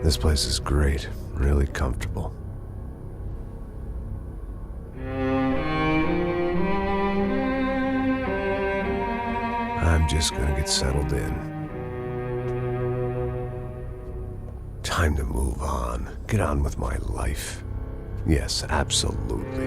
This place is great, really comfortable. I'm just gonna get settled in. Time to move on. Get on with my life. Yes, absolutely.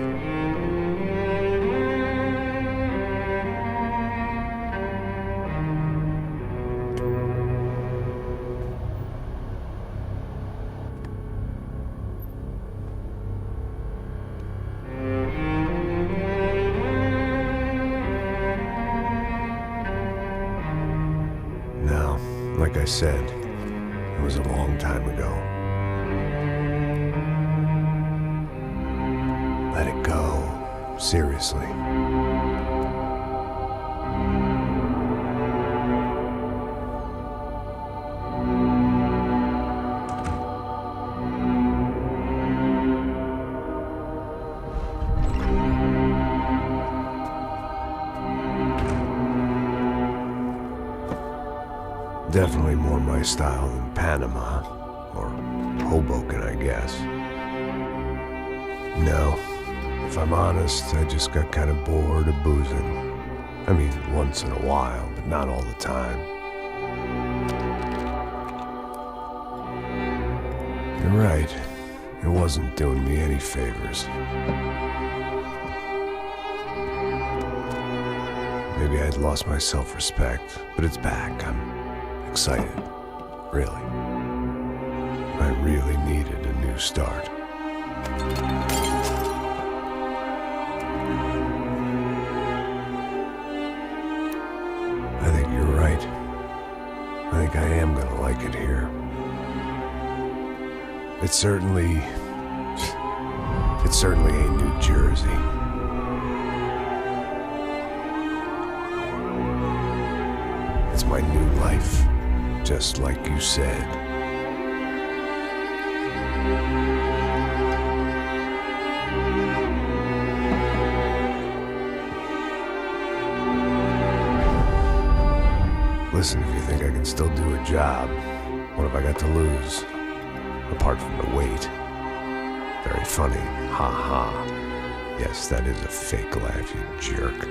Now, like I said, it was a long time ago. Let it go. Seriously. Definitely more my style than Panama, or Hoboken, I guess. No, if I'm honest, I just got kind of bored of boozing. I mean, once in a while, but not all the time. You're right, it wasn't doing me any favors. Maybe I'd lost my self-respect, but it's back. I'm excited, really. I really needed a new start. I think you're right. I think I am gonna like it here. It certainly ain't New Jersey. It's my new life. Just like you said. Listen, if you think I can still do a job, what have I got to lose? Apart from the weight. Very funny. Ha ha. Yes, that is a fake laugh, you jerk.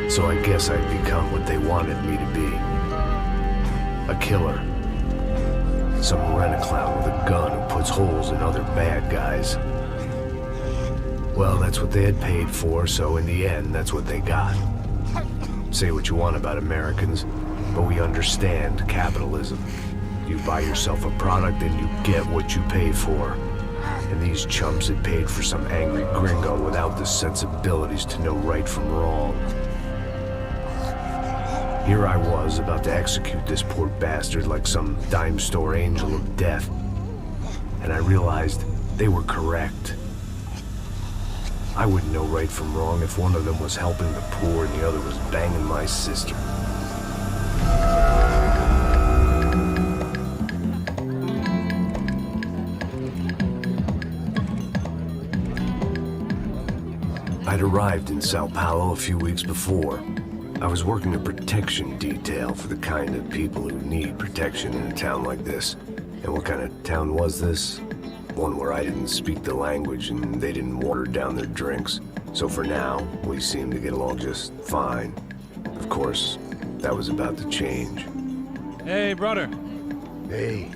So I guess I'd become what they wanted me to be. A killer. Some rent-a-clown with a gun who puts holes in other bad guys. Well, that's what they had paid for, so in the end, that's what they got. Say what you want about Americans, but we understand capitalism. You buy yourself a product and you get what you pay for. And these chumps had paid for some angry gringo without the sensibilities to know right from wrong. Here I was, about to execute this poor bastard like some dime store angel of death. And I realized they were correct. I wouldn't know right from wrong if one of them was helping the poor and the other was banging my sister. I'd arrived in Sao Paulo a few weeks before. I was working a protection detail for the kind of people who need protection in a town like this. And what kind of town was this? One where I didn't speak the language and they didn't water down their drinks. So for now, we seemed to get along just fine. Of course, that was about to change. Hey, brother. Hey.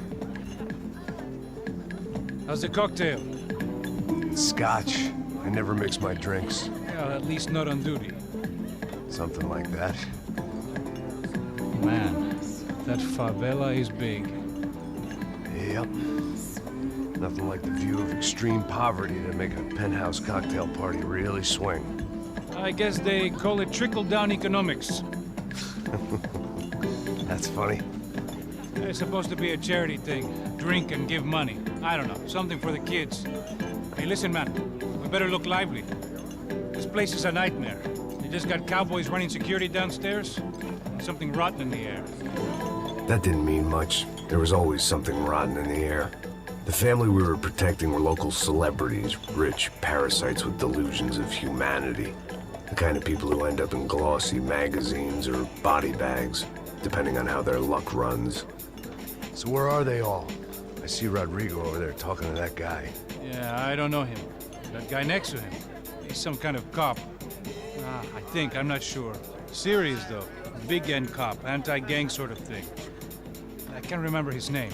How's the cocktail? Scotch. I never mix my drinks. Well, at least not on duty. Something like that. Man, that favela is big. Yep. Nothing like the view of extreme poverty to make a penthouse cocktail party really swing. I guess they call it trickle-down economics. That's funny. It's supposed to be a charity thing. Drink and give money. I don't know, something for the kids. Hey, listen, man. We better look lively. This place is a nightmare. They just got cowboys running security downstairs, and something rotten in the air. That didn't mean much. There was always something rotten in the air. The family we were protecting were local celebrities, rich parasites with delusions of humanity. The kind of people who end up in glossy magazines or body bags, depending on how their luck runs. So where are they all? I see Rodrigo over there talking to that guy. Yeah, I don't know him. That guy next to him, he's some kind of cop. I think, I'm not sure. Serious, though. Big end cop, anti-gang sort of thing. I can't remember his name.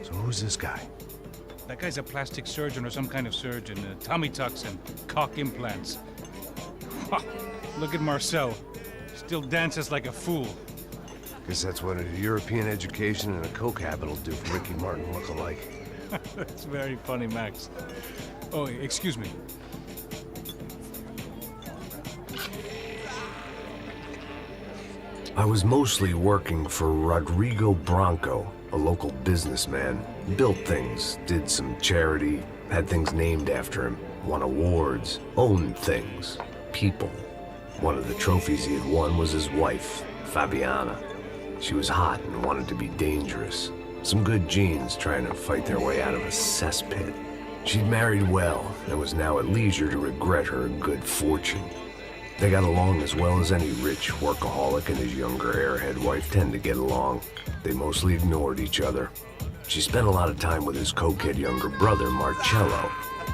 So who's this guy? That guy's a plastic surgeon or some kind of surgeon. Tummy tucks and cock implants. Look at Marcel. Still dances like a fool. Guess that's what a European education and a coke habit will do for Ricky Martin look-alike. That's very funny, Max. Oh, excuse me. I was mostly working for Rodrigo Branco, a local businessman. Built things, did some charity, had things named after him, won awards, owned things, people. One of the trophies he had won was his wife, Fabiana. She was hot and wanted to be dangerous. Some good genes trying to fight their way out of a cesspit. She'd married well and was now at leisure to regret her good fortune. They got along as well as any rich workaholic and his younger airhead wife tend to get along. They mostly ignored each other. She spent a lot of time with his cokehead younger brother, Marcello.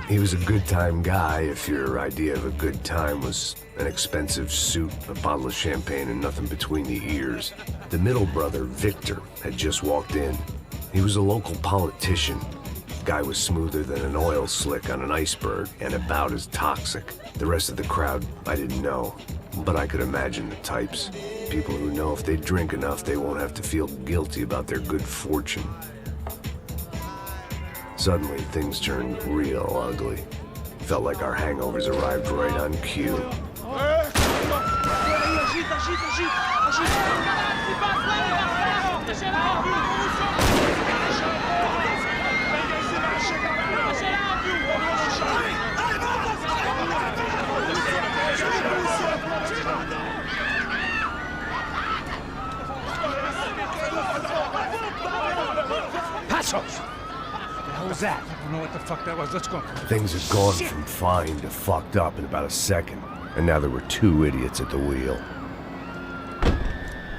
He was a good-time guy if your idea of a good time was an expensive suit, a bottle of champagne, and nothing between the ears. The middle brother, Victor, had just walked in. He was a local politician. Guy was smoother than an oil slick on an iceberg and about as toxic. The rest of the crowd, I didn't know, but I could imagine the types. People who know if they drink enough, they won't have to feel guilty about their good fortune. Suddenly, things turned real ugly. Felt like our hangovers arrived right on cue. Passos! What was that? I don't know what the fuck that was. Let's go. Things had gone from fine to fucked up in about a second, and now there were two idiots at the wheel.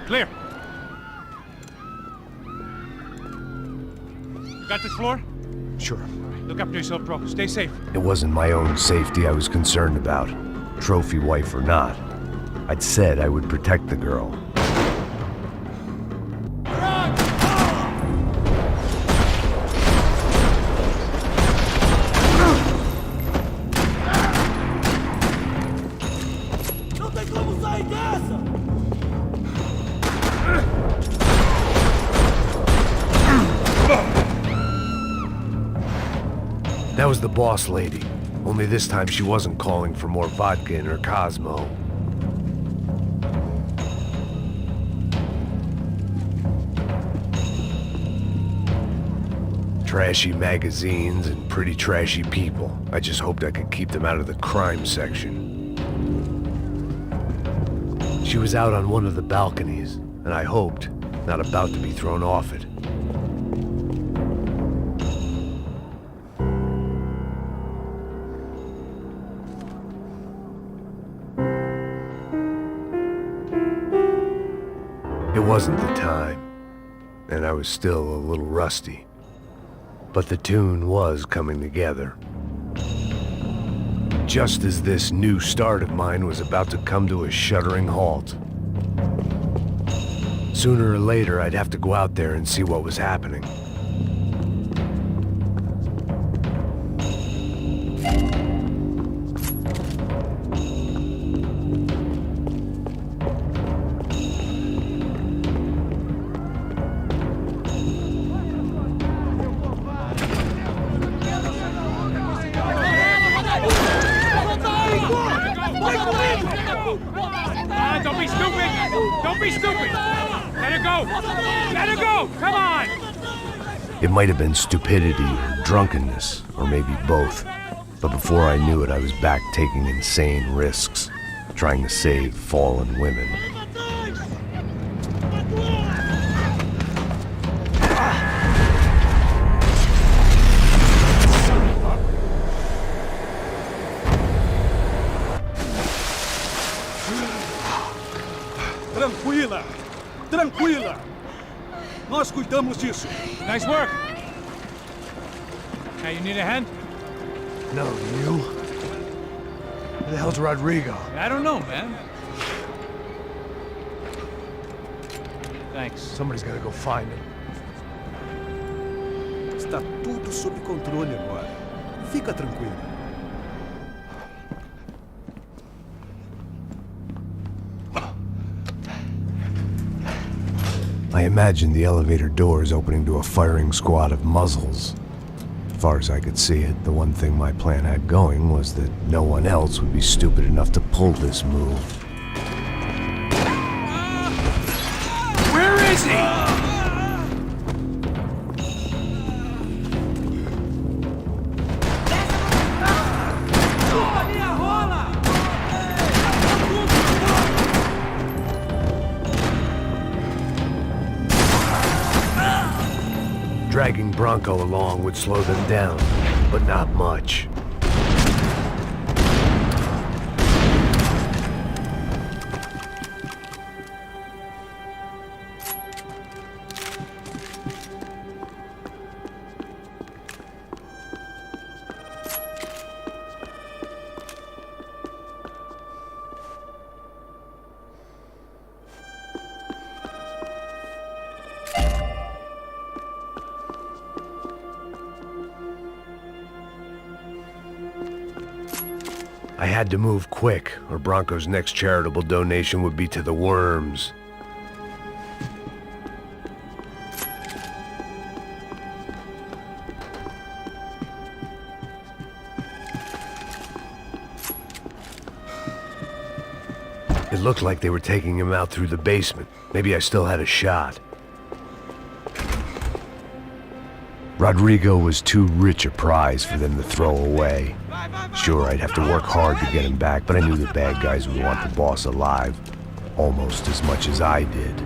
Clear. Got this floor? Sure. Look after yourself, bro. Stay safe. It wasn't my own safety I was concerned about, trophy wife or not. I'd said I would protect the girl. That was the boss lady, only this time she wasn't calling for more vodka in her Cosmo. Trashy magazines and pretty trashy people. I just hoped I could keep them out of the crime section. She was out on one of the balconies, and I hoped not about to be thrown off it. wasn't the time, and I was still a little rusty. But the tune was coming together. Just as this new start of mine was about to come to a shuddering halt. Sooner or later, I'd have to go out there and see what was happening. Don't be stupid! Don't be stupid! Let her go! Let her go! Come on! It might have been stupidity or drunkenness, or maybe both. But before I knew it, I was back taking insane risks, trying to save fallen women. Tranquila! Tranquila! Nós cuidamos disso. Nice work! Hey, you need a hand? No, you? Who the hell's Rodrigo? I don't know, man. Thanks. Somebody's gotta go find him. Está tudo sob controle agora. Fica tranquilo. I imagined the elevator doors opening to a firing squad of muzzles. As far as I could see it, the one thing my plan had going was that no one else would be stupid enough to pull this move. Where is he? Dragging Bronco along would slow them down, but not much. I had to move quick, or Bronco's next charitable donation would be to the worms. It looked like they were taking him out through the basement. Maybe I still had a shot. Rodrigo was too rich a prize for them to throw away. Sure, I'd have to work hard to get him back, but I knew the bad guys would want the boss alive almost as much as I did.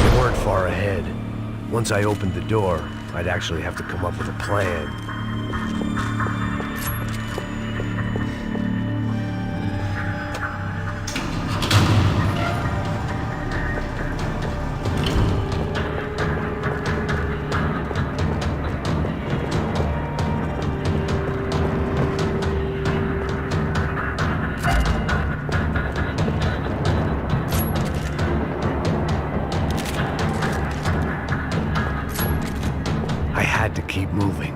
They weren't far ahead. Once I opened the door, I'd actually have to come up with a plan. To keep moving.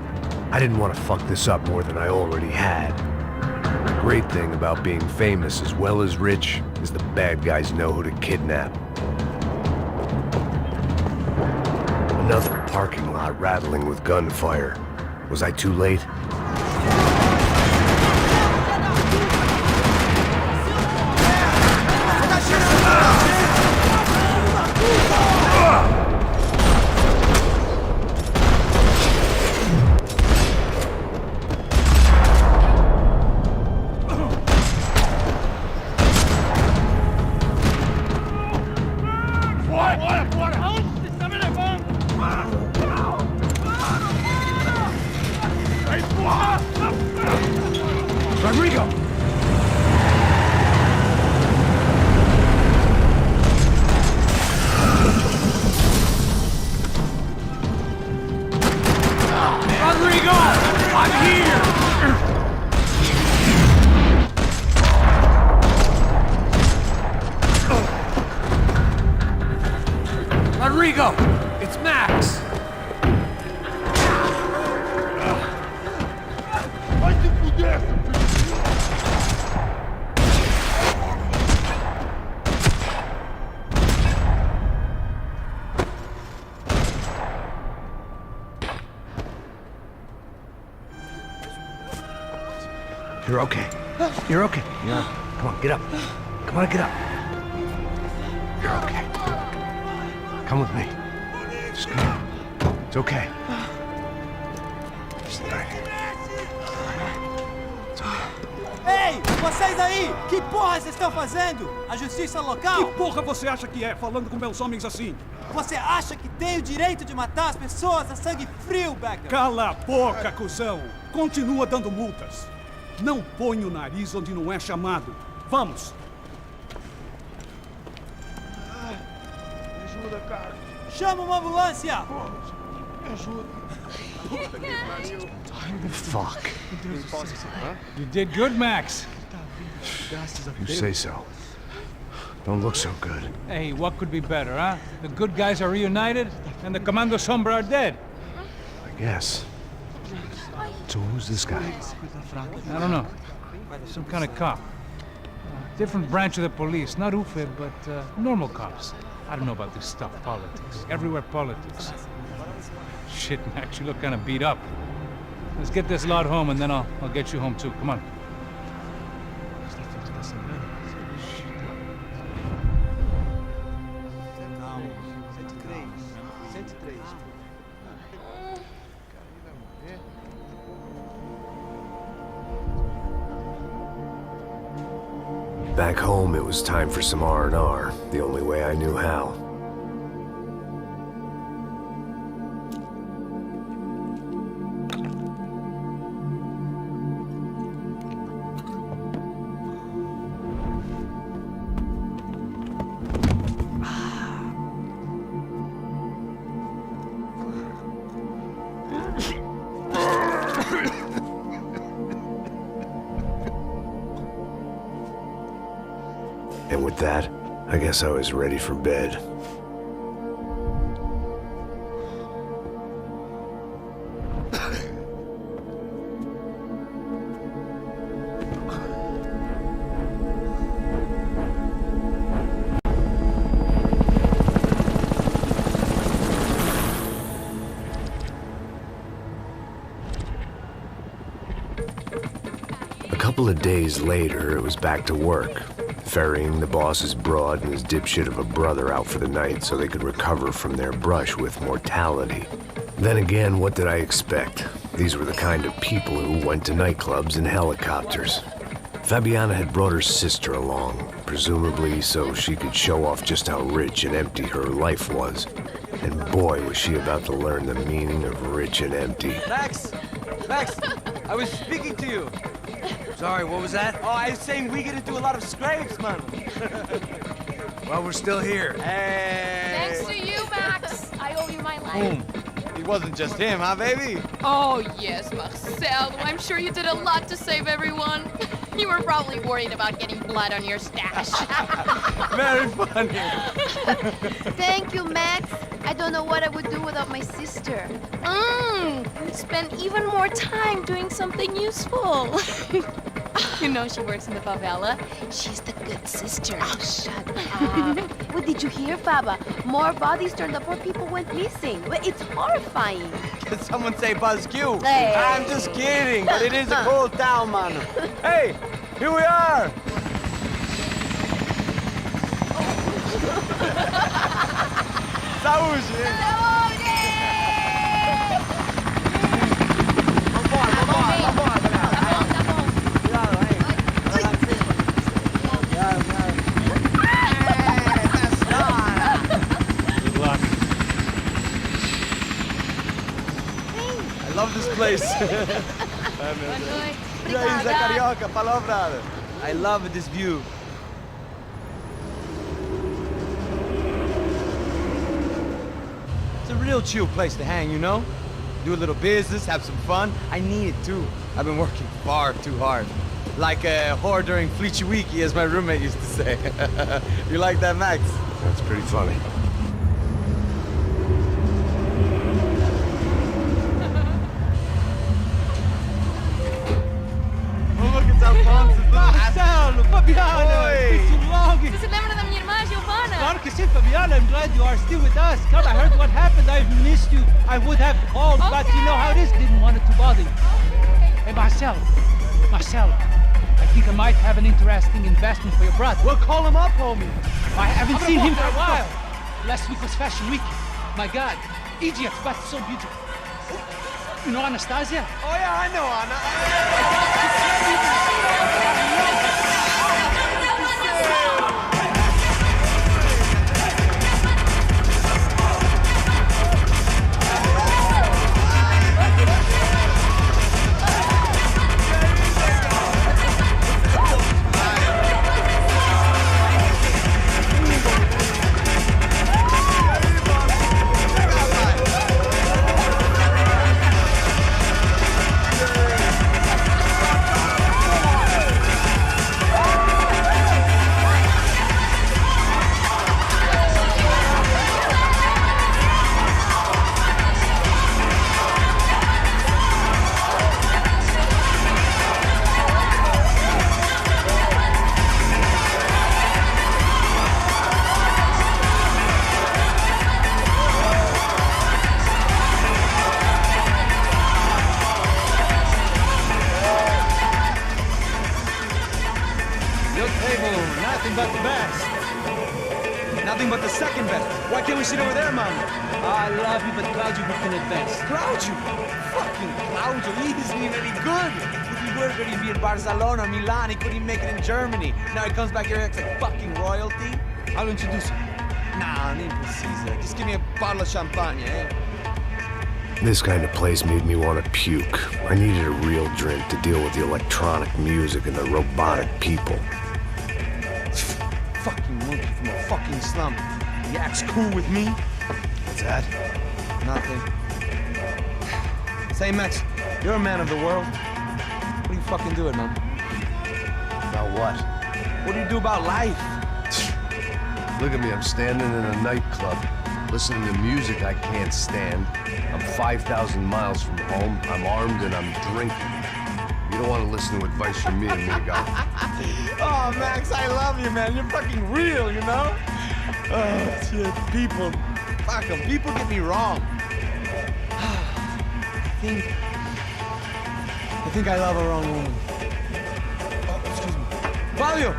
I didn't want to fuck this up more than I already had. The great thing about being famous as well as rich is the bad guys know who to kidnap. Another parking lot rattling with gunfire. Was I too late? Rodrigo! It's Max! You're okay. You're okay. Yeah. Come on, get up. Come on, get up. You're okay. Come with me. Just come on. It's okay. It's all right. It's okay. Ei, vocês aí! Que porra vocês estão fazendo? A justiça local? Que porra você acha que é, falando com meus homens assim? Você acha que tem o direito de matar as pessoas a sangue frio, Becker? Cala a boca, cuzão! Continua dando multas. Não põe o nariz onde não é chamado. Vamos! Me ajuda, cara. Chama uma ambulância! Me ajuda. Fuck. You did good, Max. You say so. Don't look so good. Hey, what could be better, huh? The good guys are reunited, and the Commando Sombra are dead. I guess. So who's this guy? I don't know. Some kind of cop. Different branch of the police. Not UFE, but normal cops. I don't know about this stuff, politics. Everywhere politics. Shit, Max, you look kind of beat up. Let's get this lot home, and then I'll get you home too. Come on. Back home, it was time for some R&R, the only way I knew how. And with that, I guess I was ready for bed. A couple of days later, it was back to work. Ferrying the boss's broad and his dipshit of a brother out for the night so they could recover from their brush with mortality. Then again, what did I expect? These were the kind of people who went to nightclubs in helicopters. Fabiana had brought her sister along, presumably so she could show off just how rich and empty her life was. And boy, was she about to learn the meaning of rich and empty. Max! Max! I was speaking to you! Sorry, what was that? Oh, I was saying we get into a lot of scrapes, man. Well, we're still here. Hey! Thanks to you, Max. I owe you my life. It wasn't just him, huh, baby? Oh, yes, Marcel. I'm sure you did a lot to save everyone. You were probably worried about getting blood on your stash. Very funny. Thank you, Max. I don't know what I would do without my sister. Spend even more time doing something useful. You know she works in the favela. She's the good sister. Oh, shut up. What did you hear, Faba? More bodies turned up where people went missing. It's horrifying. Did someone say Buzz Q? Hey. I'm just kidding, but it is a cool town, man. Hey, here we are. Saúde! I love this place. E aí, Zé Carioca, falou, brother. I love this view. It's a real chill place to hang, you know? Do a little business, have some fun. I need it too. I've been working far too hard. Like a whore during Fleechy Weeky, as my roommate used to say. You like that, Max? That's pretty funny. look at Alfonso. Marcelo, Fabiana, Oi. it's been too long. Você se lembra da minha irmã, Giovanna? Claro que sim, Fabiana. I'm glad you are still with us. Come, I heard what happened. I've missed you. I would have called, but you know how it is. Didn't want it to bother you. Hey, Marcelo, I think I might have an interesting investment for your brother. Well, call him up, homie. I haven't seen him for a while. Last week was Fashion Week. My God, Egypt, but so beautiful. You know Anastasia? Oh, yeah, I know, Anna. Nothing but the best. Nothing but the second best. Why can't we sit over there, Mama? I love you, but Claudio booked in advance. Claudio? Fucking Claudio, he isn't even any good. If he were good, he'd be in Barcelona, Milan, he couldn't make it in Germany. Now he comes back here and acts like fucking royalty. I'll introduce you. Nah, name precisa. Just give me a bottle of champagne, eh? This kind of place made me want to puke. I needed a real drink to deal with the electronic music and the robotic people. Fucking monkey from a fucking slum. He acts cool with me. What's that? Nothing. Say, Max, you're a man of the world. What are you fucking doing, man? About what? What do you do about life? Look at me, I'm standing in a nightclub, listening to music I can't stand. I'm 5,000 miles from home, I'm armed, and I'm drinking. You don't want to listen to advice from me, amigo. Oh, Max, I love you, man. You're fucking real, you know? Oh, shit. People. Fuck them. People get me wrong. I think I love a wrong woman. Oh, excuse me. Fabio!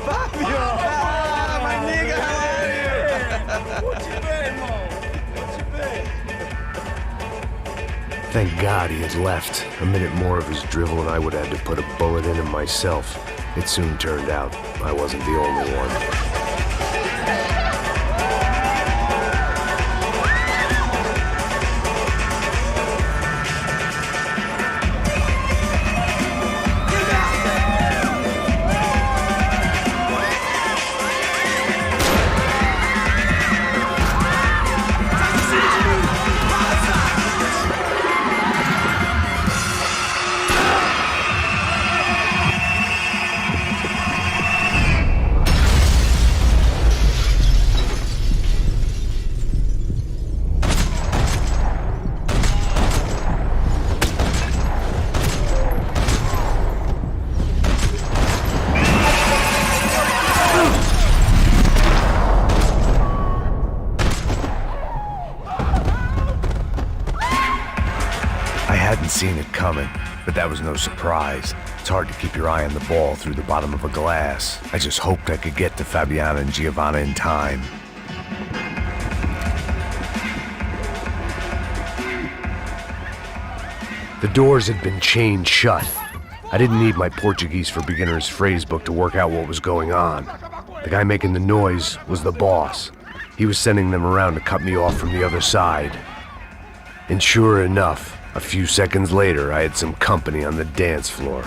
Fabio! Ah, my nigga, how are you? What you been, Mo? What you been? Thank God he had left. A minute more of his drivel and I would have had to put a bullet in him myself. It soon turned out I wasn't the only one. Seen it coming, but that was no surprise. It's hard to keep your eye on the ball through the bottom of a glass. I just hoped I could get to Fabiana and Giovanna in time. The doors had been chained shut. I didn't need my Portuguese for Beginners phrase book to work out what was going on. The guy making the noise was the boss. He was sending them around to cut me off from the other side. And sure enough, a few seconds later, I had some company on the dance floor.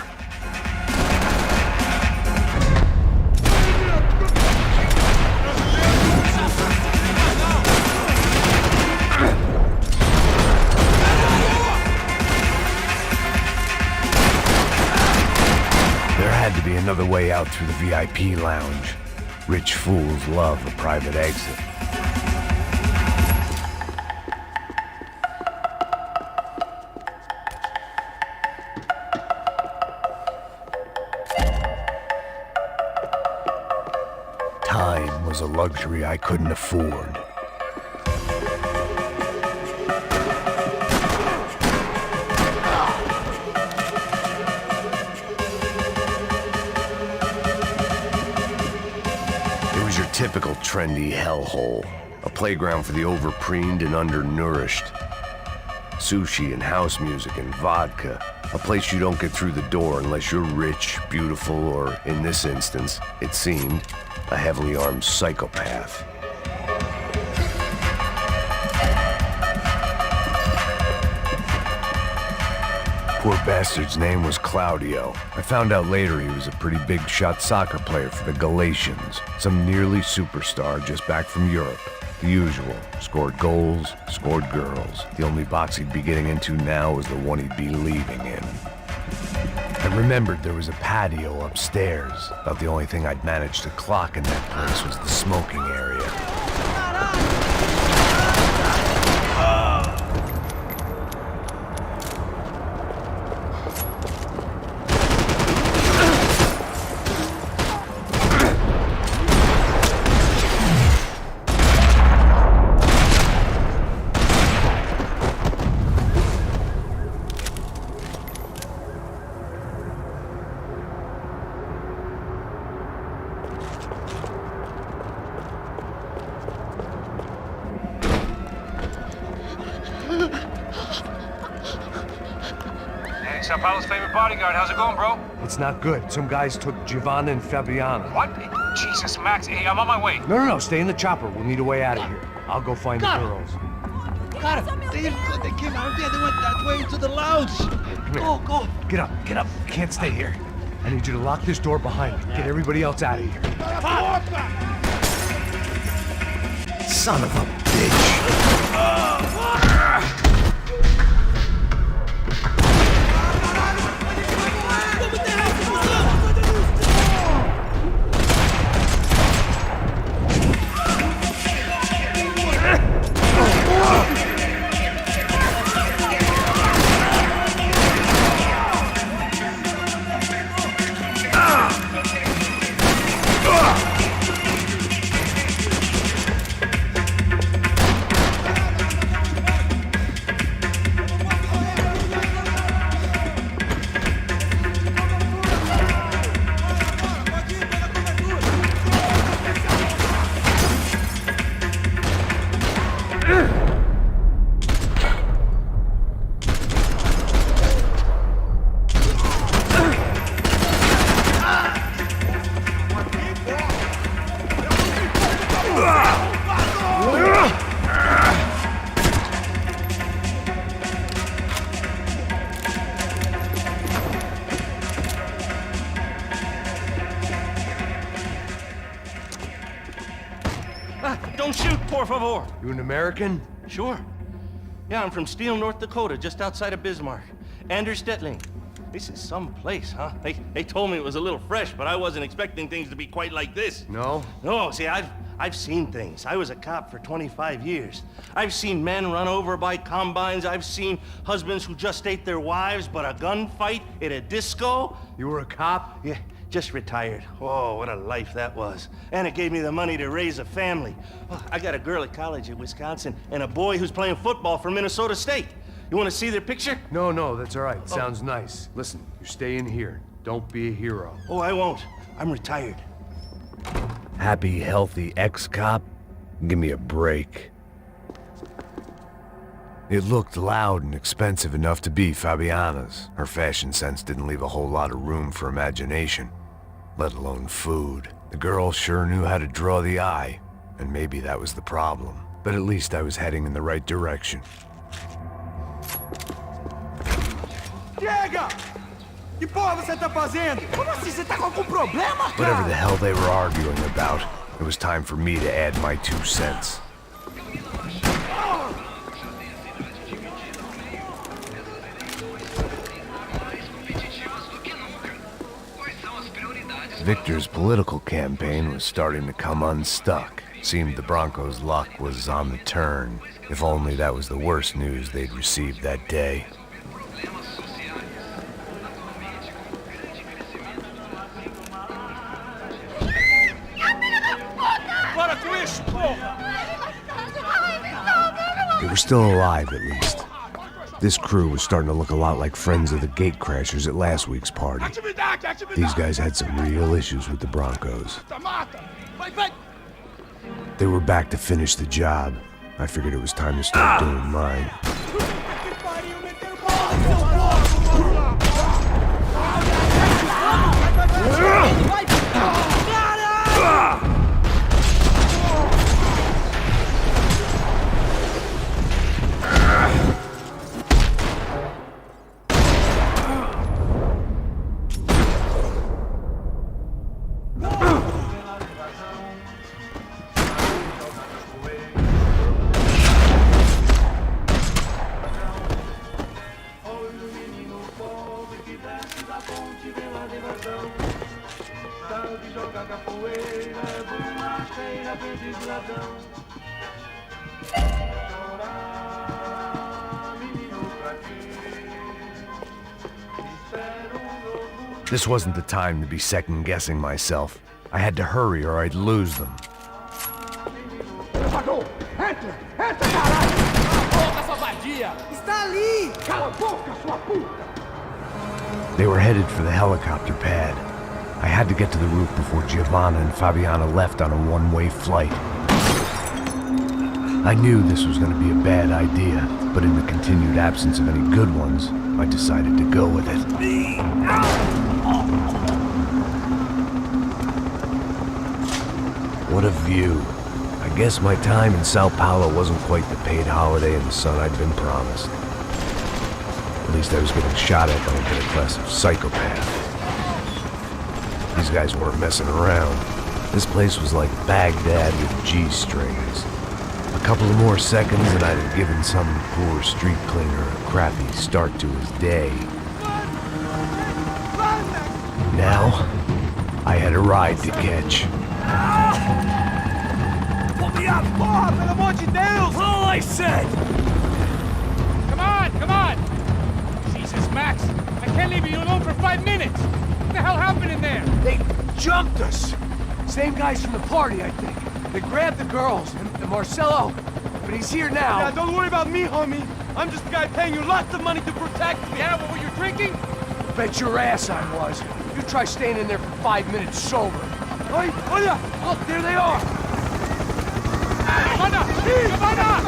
There had to be another way out through the VIP lounge. Rich fools love a private exit. luxury I couldn't afford. It was your typical trendy hellhole, a playground for the overpreened and undernourished. Sushi and house music and vodka, a place you don't get through the door unless you're rich, beautiful, or, in this instance, it seemed, a heavily armed psychopath. Poor bastard's name was Claudio. I found out later he was a pretty big shot soccer player for the Galatians, some nearly superstar just back from Europe. The usual. Scored goals, scored girls. The only box he'd be getting into now was the one he'd be leaving in. I remembered there was a patio upstairs. About the only thing I'd managed to clock in that place was the smoking area. Sao Paulo's favorite bodyguard. How's it going, bro? It's not good. Some guys took Giovanna and Fabiana. What? Jesus, Max. Hey, I'm on my way. No, stay in the chopper. We'll need a way out of here. I'll go find the girls. Got him. They came out there. They went that way into the lounge. Go. Get up. Can't stay here. I need you to lock this door behind me. Get everybody else out of here. Son of a bitch. Don't shoot, por favor. You an American? Sure. Yeah, I'm from Steele, North Dakota, just outside of Bismarck. Anders Stetling. This is some place, huh? They told me it was a little fresh, but I wasn't expecting things to be quite like this. No? No, see, I've seen things. I was a cop for 25 years. I've seen men run over by combines. I've seen husbands who just ate their wives, but a gunfight at a disco. You were a cop? Yeah, just retired. Oh, what a life that was. And it gave me the money to raise a family. Oh, I got a girl at college at Wisconsin and a boy who's playing football for Minnesota State. You want to see their picture? No, that's all right. Sounds nice. Listen, you stay in here. Don't be a hero. Oh, I won't. I'm retired. Happy, healthy ex-cop? Give me a break. It looked loud and expensive enough to be Fabiana's. Her fashion sense didn't leave a whole lot of room for imagination, let alone food. The girl sure knew how to draw the eye, and maybe that was the problem. But at least I was heading in the right direction. Chega! Que porra você tá fazendo? Como assim? Você tá com algum problema, cara? Whatever the hell they were arguing about, it was time for me to add my 2 cents. Victor's political campaign was starting to come unstuck. Seemed the Broncos' luck was on the turn. If only that was the worst news they'd received that day. Para com They were still alive, at least. This crew was starting to look a lot like friends of the gatecrashers at last week's party. These guys had some real issues with the Broncos. They were back to finish the job. I figured it was time to start doing mine. This wasn't the time to be second-guessing myself. I had to hurry or I'd lose them. They were headed for the helicopter pad. I had to get to the roof before Giovanna and Fabiana left on a one-way flight. I knew this was going to be a bad idea, but in the continued absence of any good ones, I decided to go with it. What a view. I guess my time in Sao Paulo wasn't quite the paid holiday in the sun I'd been promised. At least I was getting shot at by a middle-class psychopath. These guys weren't messing around. This place was like Baghdad with G-strings. A couple of more seconds and I'd have given some poor street cleaner a crappy start to his day. Now, I had a ride to catch. Pull me up! Bob, pelo amor de Deus! All I said! Come on! Jesus, Max, I can't leave you alone for 5 minutes! What the hell happened in there? They jumped us! Same guys from the party, I think. They grabbed the girls, and Marcelo, but he's here now. Yeah, don't worry about me, homie. I'm just the guy paying you lots of money to protect me. Yeah, what were you drinking? Bet your ass I was. You try staying in there for 5 minutes sober. Oi, olha! Look, there they are! Giovanna!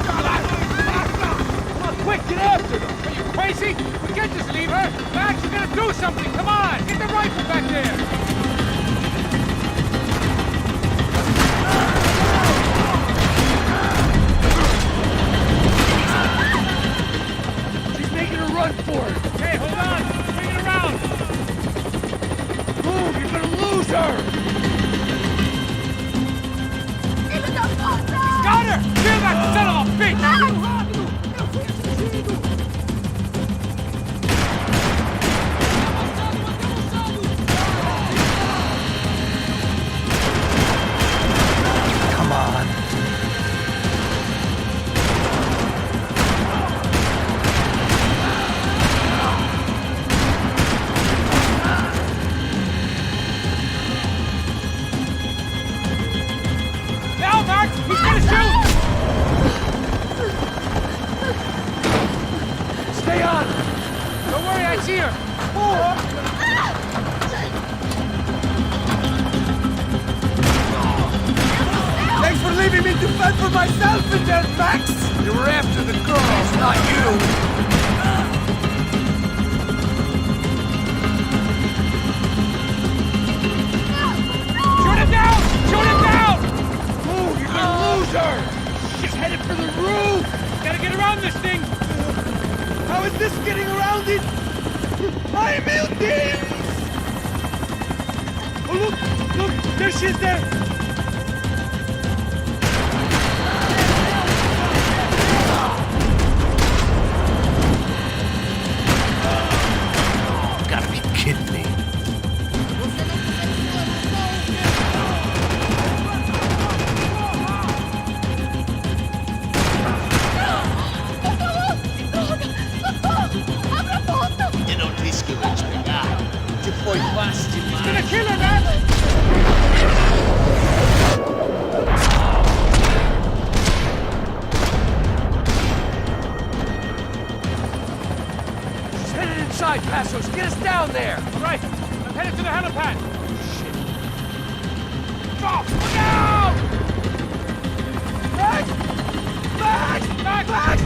Come on, quick, get after them! Are you crazy? We can't just leave her! Max, you gotta do something! Come on! Get the rifle back there! She's making a run for it! Hey, hold on! Bring it around! Move, you're gonna lose her! Got her! Kill that son of a bitch! Come on. Now, Max! He's gonna shoot! Stay on! Don't worry, I see her! Thanks for leaving me to fend for myself in there, Max! You were after the girls, not you! Shoot him down! Shoot him down! Move, you're gonna lose her! She's headed for the roof! Gotta get around this thing! How is this getting around it? Ai, meu Deus! Oh, look! There she is there! You gotta be kidding me. E non rischio di spiegare. Ti puoi fasti He's gonna kill her, man! Passos, get us down there! All right, I'm headed to the helipad. Shit. Oh, look out! Max! Max! Max! Max!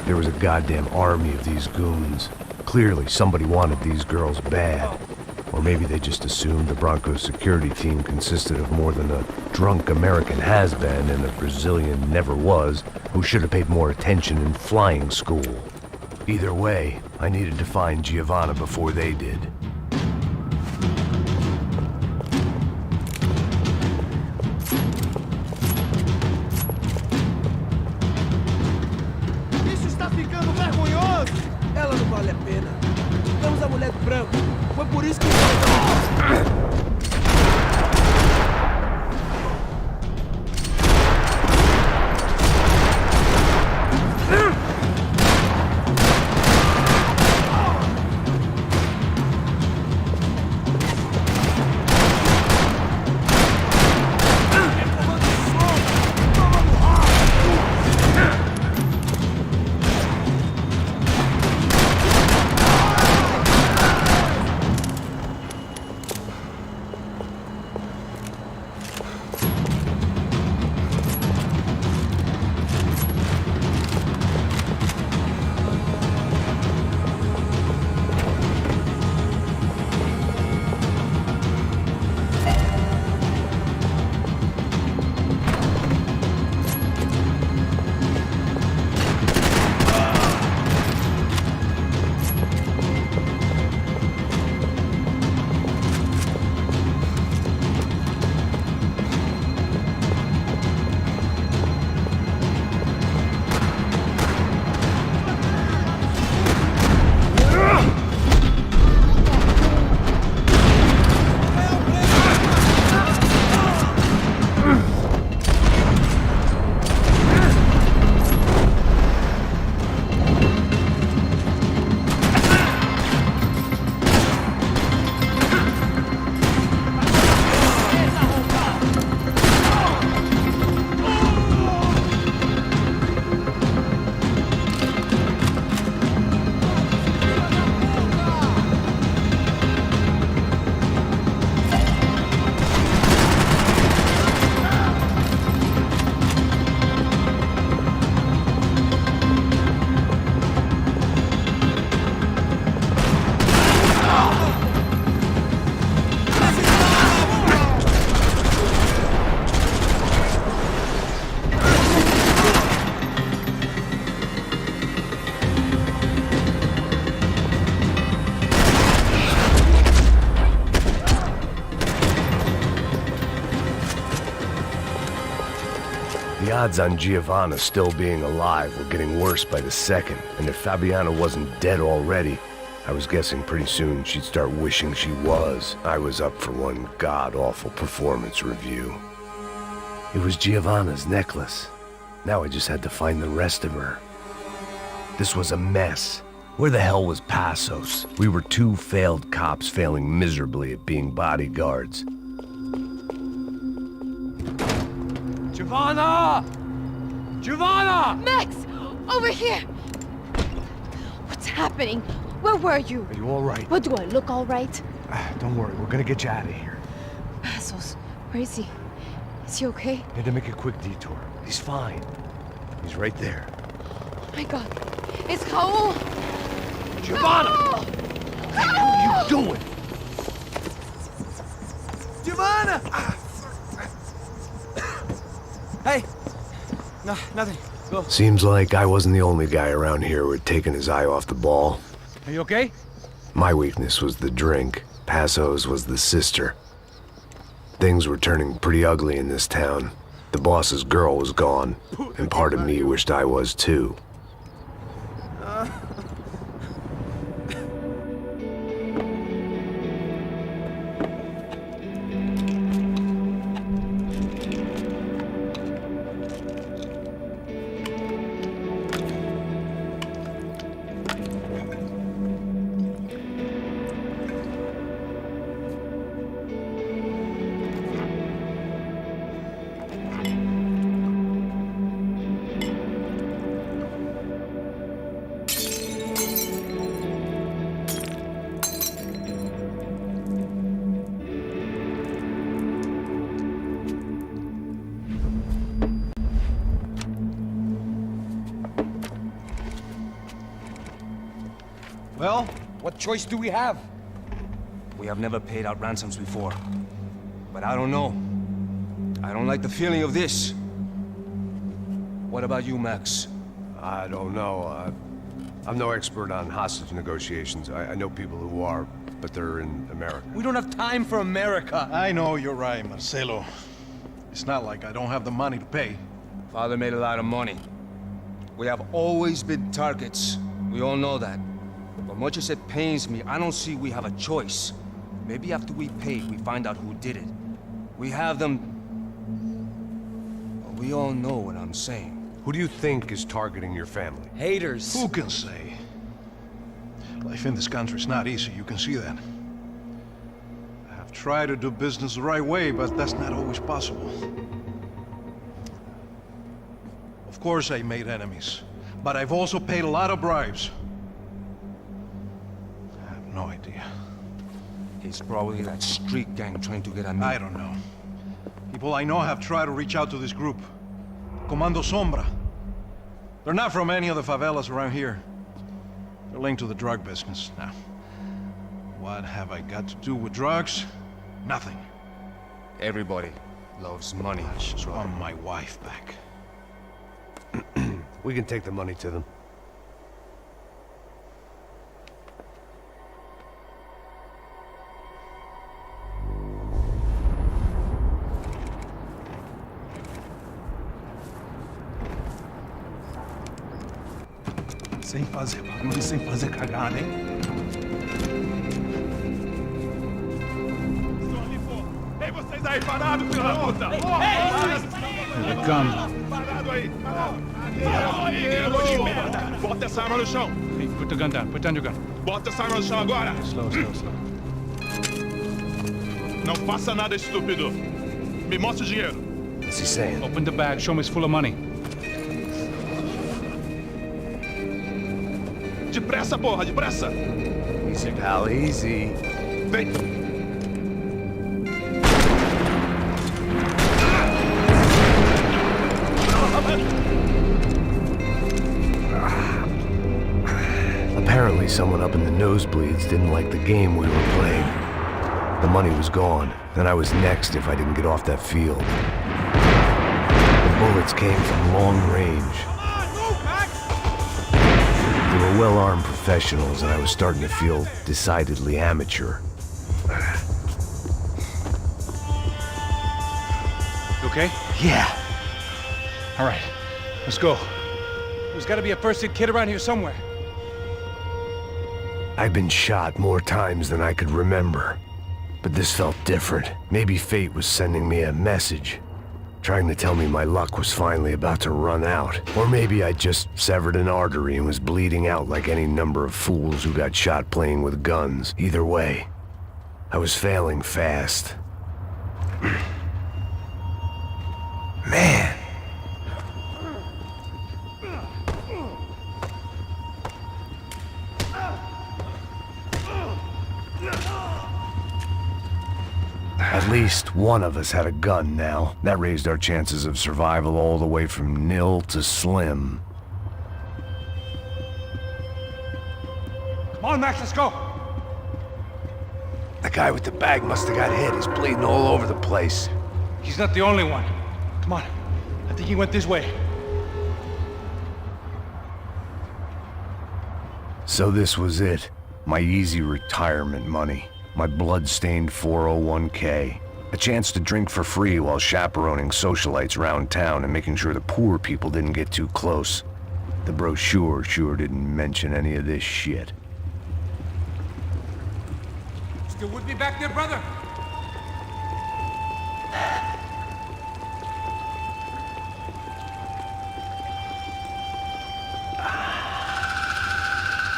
There was a goddamn army of these goons. Clearly, somebody wanted these girls bad. Or maybe they just assumed the Broncos security team consisted of more than a drunk American has-been and a Brazilian never was who should have paid more attention in flying school. Either way, I needed to find Giovanna before they did. Isso está ficando vergonhoso! Ela não vale a pena. Ficamos a mulher branca. Foi por isso que... The odds on Giovanna still being alive were getting worse by the second, and if Fabiana wasn't dead already, I was guessing pretty soon she'd start wishing she was. I was up for one god-awful performance review. It was Giovanna's necklace. Now I just had to find the rest of her. This was a mess. Where the hell was Passos? We were two failed cops failing miserably at being bodyguards. Giovanna! Giovanna! Max! Over here! What's happening? Where were you? Are you all right? What, do I look all right? Don't worry, we're gonna get you out of here. Passos, where is he? Is he okay? Had to make a quick detour. He's fine. He's right there. Oh my god. It's Raul! Giovanna! Raul! What are you doing? Giovanna! Hey! No, nothing. Go. Seems like I wasn't the only guy around here who had taken his eye off the ball. Are you okay? My weakness was the drink. Passos was the sister. Things were turning pretty ugly in this town. The boss's girl was gone, and part of me wished I was too. Well, what choice do we have? We have never paid out ransoms before. But I don't know. I don't like the feeling of this. What about you, Max? I don't know. I'm no expert on hostage negotiations. I know people who are, but they're in America. We don't have time for America. I know you're right, Marcelo. It's not like I don't have the money to pay. Father made a lot of money. We have always been targets. We all know that. But much as it pains me, I don't see we have a choice. Maybe after we pay, we find out who did it. We have them... But we all know what I'm saying. Who do you think is targeting your family? Haters. Who can say? Life in this country is not easy, you can see that. I have tried to do business the right way, but that's not always possible. Of course I made enemies, but I've also paid a lot of bribes. I have no idea. It's probably that street gang trying to get at me. I don't know. People I know have tried to reach out to this group. Comando Sombra. They're not from any of the favelas around here. They're linked to the drug business. Now, what have I got to do with drugs? Nothing. Everybody loves money. I just want my wife back. We can take the money to them. Sem fazer barulho, sem fazer cagada, hein? Ei, vocês aí, parado, filho da puta! Here they come. Parado aí! Aí, merda! Bota essa arma no chão! Hey, put the gun down. Put down your gun. Bota essa arma no chão agora! Slow, slow, slow. Não faça nada, estúpido! Me mostra o dinheiro! What's he saying? Open the bag. Show me it's full of money. Depressa, porra, depressa! Easy, pal, easy. Vem! Apparently someone up in the nosebleeds didn't like the game we were playing. The money was gone, and I was next if I didn't get off that field. The bullets came from long range. They were well-armed professionals, and I was starting to feel decidedly amateur. You okay? Yeah. All right. Let's go. There's got to be a first-aid kit around here somewhere. I'd been shot more times than I could remember. But this felt different. Maybe fate was sending me a message, trying to tell me my luck was finally about to run out. Or maybe I just severed an artery and was bleeding out like any number of fools who got shot playing with guns. Either way, I was failing fast. Man. At least one of us had a gun now. That raised our chances of survival all the way from nil to slim. Come on, Max, let's go. The guy with the bag must have got hit. He's bleeding all over the place. He's not the only one. Come on. I think he went this way. So this was it. My easy retirement money. My blood-stained 401k. A chance to drink for free while chaperoning socialites around town and making sure the poor people didn't get too close. The brochure sure didn't mention any of this shit. Still with me back there, brother?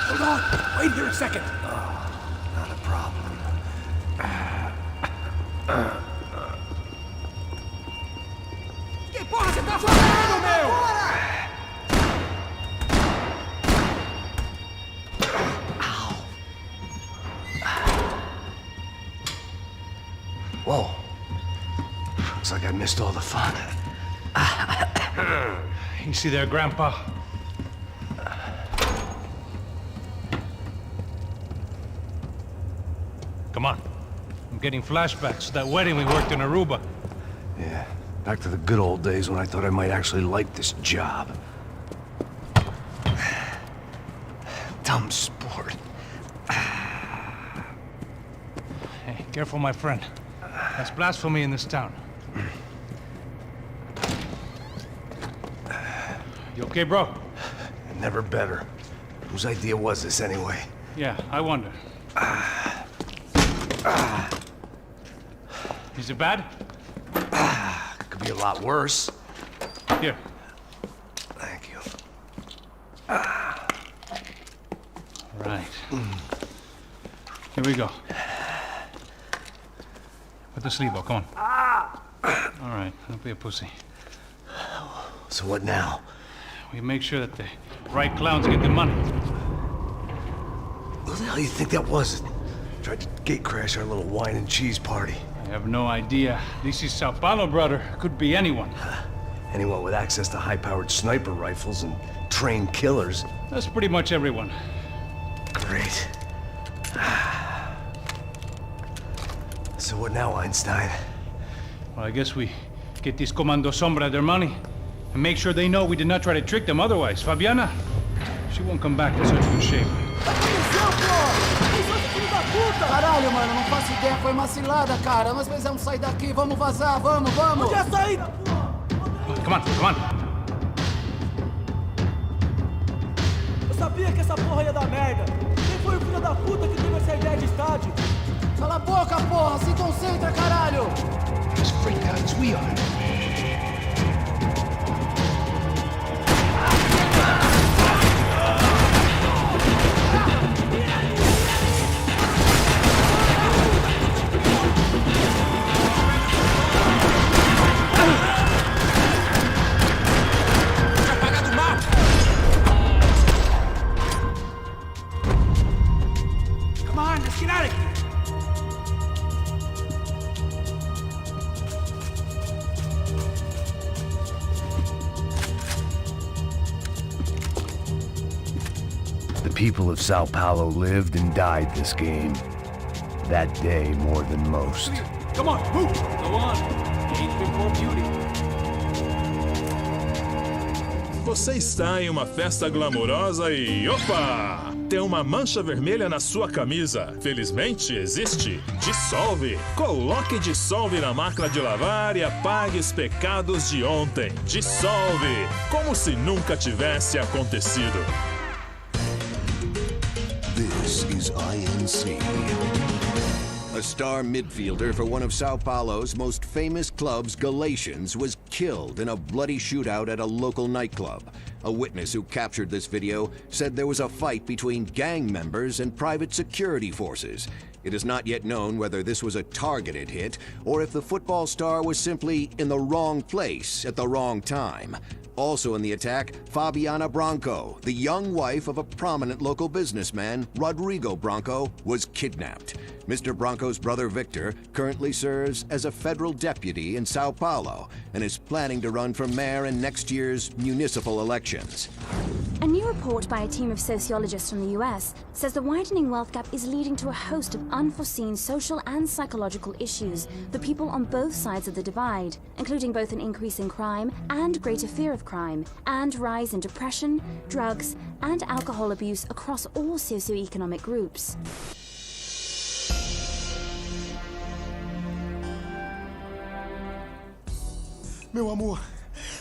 Hold on! Wait here a second! Not a problem. Que porra você tá fazendo, meu? Whoa. Looks like I missed all the fun. You see there, Grandpa? I'm getting flashbacks to that wedding we worked in Aruba. Yeah, back to the good old days when I thought I might actually like this job. Dumb sport. Hey, careful, my friend. That's blasphemy in this town. You okay, bro? Never better. Whose idea was this anyway? Yeah, I wonder. Is it bad? Could be a lot worse. Here. Thank you. Right. Here we go. Put the sleeve on, come on. All right, don't be a pussy. So what now? We make sure that the right clowns get the money. Who the hell do you think that was? Tried to gate crash our little wine and cheese party. I have no idea. This is Sao Paulo, brother. Could be anyone. Anyone with access to high-powered sniper rifles and trained killers. That's pretty much everyone. Great. So what now, Einstein? Well, I guess we get these Comando Sombra their money and make sure they know we did not try to trick them otherwise. Fabiana, she won't come back in such good shape. Caralho, mano, não faço ideia, foi uma cilada, cara. Nós precisamos sair daqui, vamos vazar, vamos! Onde é a saída? Come on, come on. Eu sabia que essa porra ia dar merda. Quem foi o filho da puta que teve essa ideia de estádio? Cala a boca, porra! Se concentra, caralho! As freakouts we are. The people of Sao Paulo lived and died this game. That day more than most. Come on, move! Go on. Age before beauty. Você está em uma festa glamourosa e... Opa! Tem uma mancha vermelha na sua camisa. Felizmente, existe Dissolve. Coloque Dissolve na máquina de lavar e apague os pecados de ontem. Dissolve. Como se nunca tivesse acontecido. This is INC. A star midfielder for one of Sao Paulo's most famous clubs, Galatians, was killed in a bloody shootout at a local nightclub. A witness who captured this video said there was a fight between gang members and private security forces. It is not yet known whether this was a targeted hit or if the football star was simply in the wrong place at the wrong time. Also in the attack, Fabiana Branco, the young wife of a prominent local businessman, Rodrigo Branco, was kidnapped. Mr. Branco's brother Victor currently serves as a federal deputy in Sao Paulo and is planning to run for mayor in next year's municipal elections. A new report by a team of sociologists from the US says the widening wealth gap is leading to a host of unforeseen social and psychological issues for people on both sides of the divide, including both an increase in crime and greater fear of crime, and rise in depression, drugs, and alcohol abuse across all socioeconomic groups. Meu amor,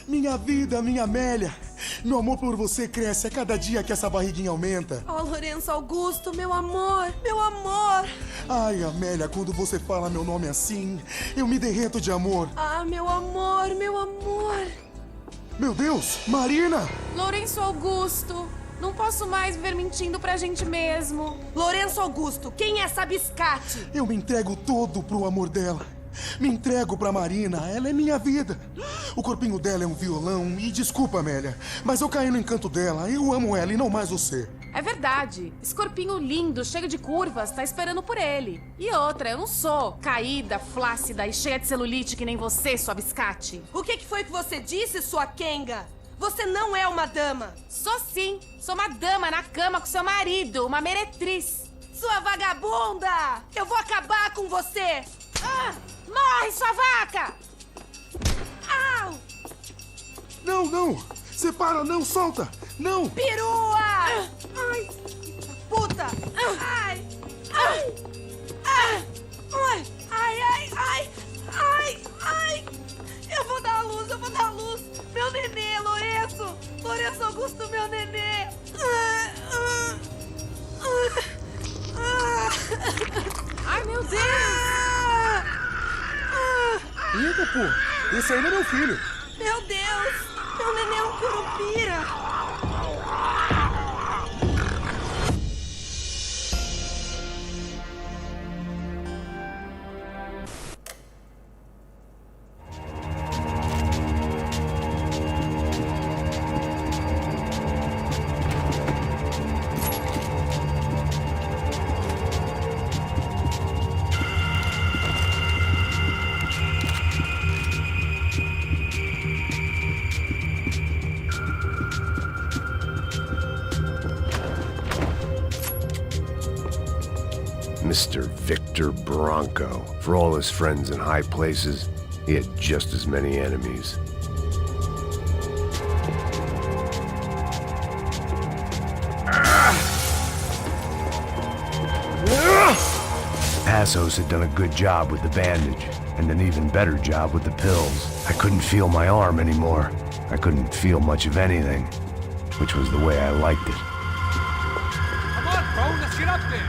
minha vida, minha Amélia. Meu amor por você cresce a cada dia que essa barriguinha aumenta. Oh, Lourenço Augusto, meu amor, meu amor. Ai, Amélia, quando você fala meu nome assim, eu me derreto de amor. Ah, meu amor, meu amor. Meu Deus, Marina! Lourenço Augusto, não posso mais viver mentindo pra gente mesmo. Lourenço Augusto, quem é essa biscate? Eu me entrego todo pro amor dela. Me entrego pra Marina, ela é minha vida. O corpinho dela é um violão e desculpa, Amélia, mas eu caí no encanto dela, eu amo ela e não mais você. É verdade, esse corpinho lindo, cheio de curvas, tá esperando por ele. E outra, eu não sou caída, flácida e cheia de celulite que nem você, sua biscate. O que foi que você disse, sua Kenga? Você não é uma dama. Sou sim, sou uma dama na cama com seu marido, uma meretriz. Sua vagabunda! Eu vou acabar com você! Ah, morre, sua vaca! Au! Não, não! Separa, não, solta! Não! Perua! Ai! Puta! Ai! Ai! Ai! Ai! Ai! Ai! Ai! Ai! Eu vou dar a luz, eu vou dar a luz! Meu nenê, Lourenço! Lourenço Augusto, meu nenê! Ai, meu Deus! Eita, pô! Esse aí não é meu filho! Meu Deus! Meu nenê é um curupira! Mr. Victor Bronco. For all his friends in high places, he had just as many enemies. Passos had done a good job with the bandage, and an even better job with the pills. I couldn't feel my arm anymore. I couldn't feel much of anything, which was the way I liked it. Come on, bro, let's get up there.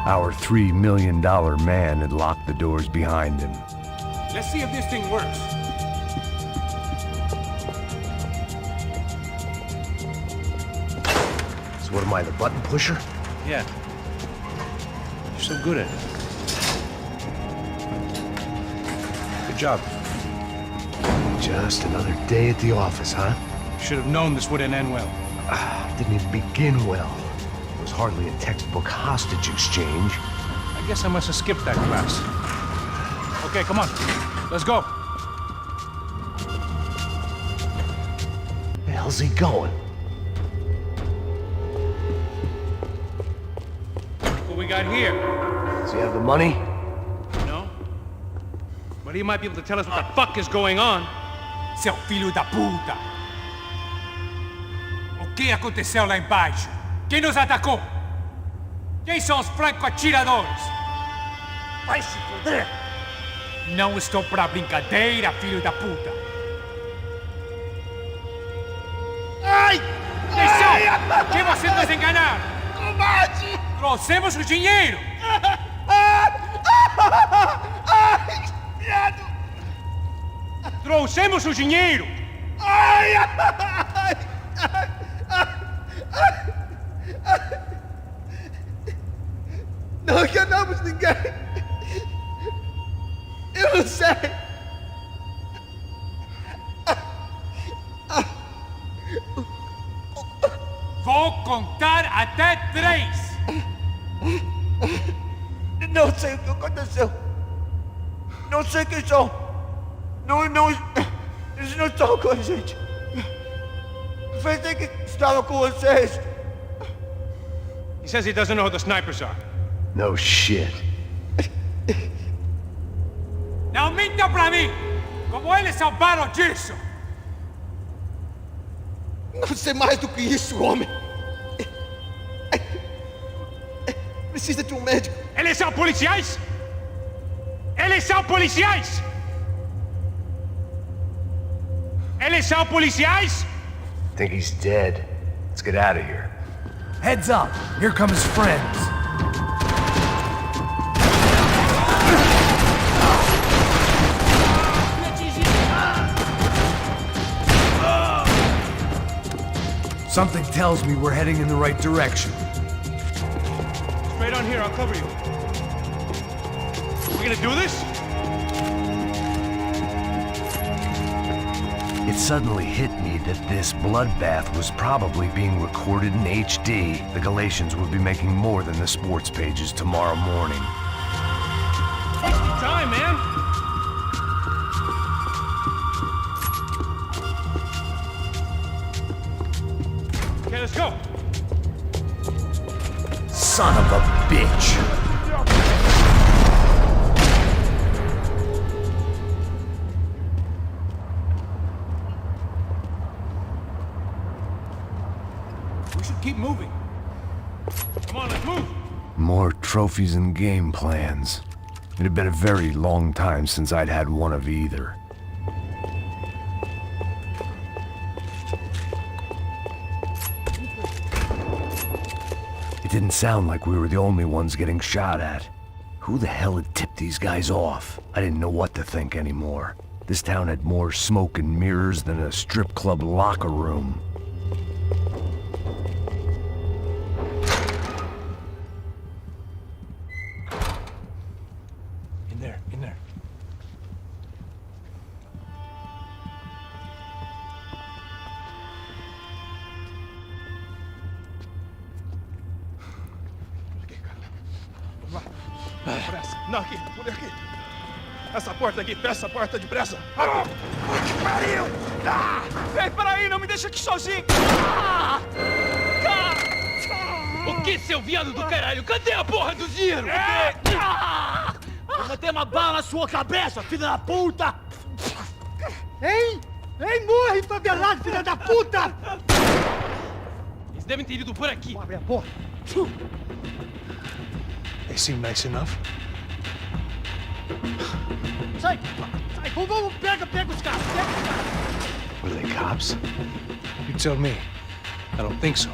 Our $3 million man had locked the doors behind him. Let's see if this thing works. So what am I, the button pusher? Yeah. You're so good at it. Good job. Just another day at the office, huh? Should have known this wouldn't end well. Didn't even begin well. It was hardly a textbook hostage exchange. I guess I must have skipped that class. Okay, come on. Let's go. The hell's he going? What we got here? Does he have the money? No. But he might be able to tell us what the fuck is going on. Seu filho da puta! O que aconteceu lá embaixo? Quem nos atacou? Quem são os franco-atiradores? Vai se foder! Não estou pra brincadeira, filho da puta! Ai! Atenção! Quem você nos enganar? Combate! Trouxemos o dinheiro! Ai! Viado! Trouxemos o dinheiro! Ai! Ai! Ai! Não enganamos ninguém! Eu não sei! Vou contar até 3! Não sei o que aconteceu! Não sei quem são! Eles não estão com a gente! Pensei que estava com vocês! He says he doesn't know who the snipers are. No shit. Não minta pra mim! Como eles salvaram disso! Não sei mais do que isso, homem! Precisa de um médico! Eles são policiais? Eles são policiais? Eles são policiais? Think he's dead. Let's get out of here. Heads up! Here come his friends! Something tells me we're heading in the right direction. Straight on here, I'll cover you. We gonna do this? It suddenly hit me that this bloodbath was probably being recorded in HD. The Galatians would be making more than the sports pages tomorrow morning. Wasting time, man! Go! Son of a bitch! We should keep moving. Come on, let's move! More trophies and game plans. It had been a very long time since I'd had one of either. It didn't sound like we were the only ones getting shot at. Who the hell had tipped these guys off? I didn't know what to think anymore. This town had more smoke and mirrors than a strip club locker room. In there, in there. Pressa. Não, aqui. Por aqui. Essa porta aqui. Fecha essa porta depressa. Que pariu! Ei, peraí. Não me deixa aqui sozinho. O que, seu viado do caralho? Cadê a porra do dinheiro? Vou meter uma bala na sua cabeça, filha da puta! Hein? Hein, morre, favelado, filha da puta! Eles devem ter ido por aqui. Abre a porta. They seem nice enough. Sai! Sai! Vamos, pega os caras! Pega os caras! What are they, cops? You tell me. I don't think so.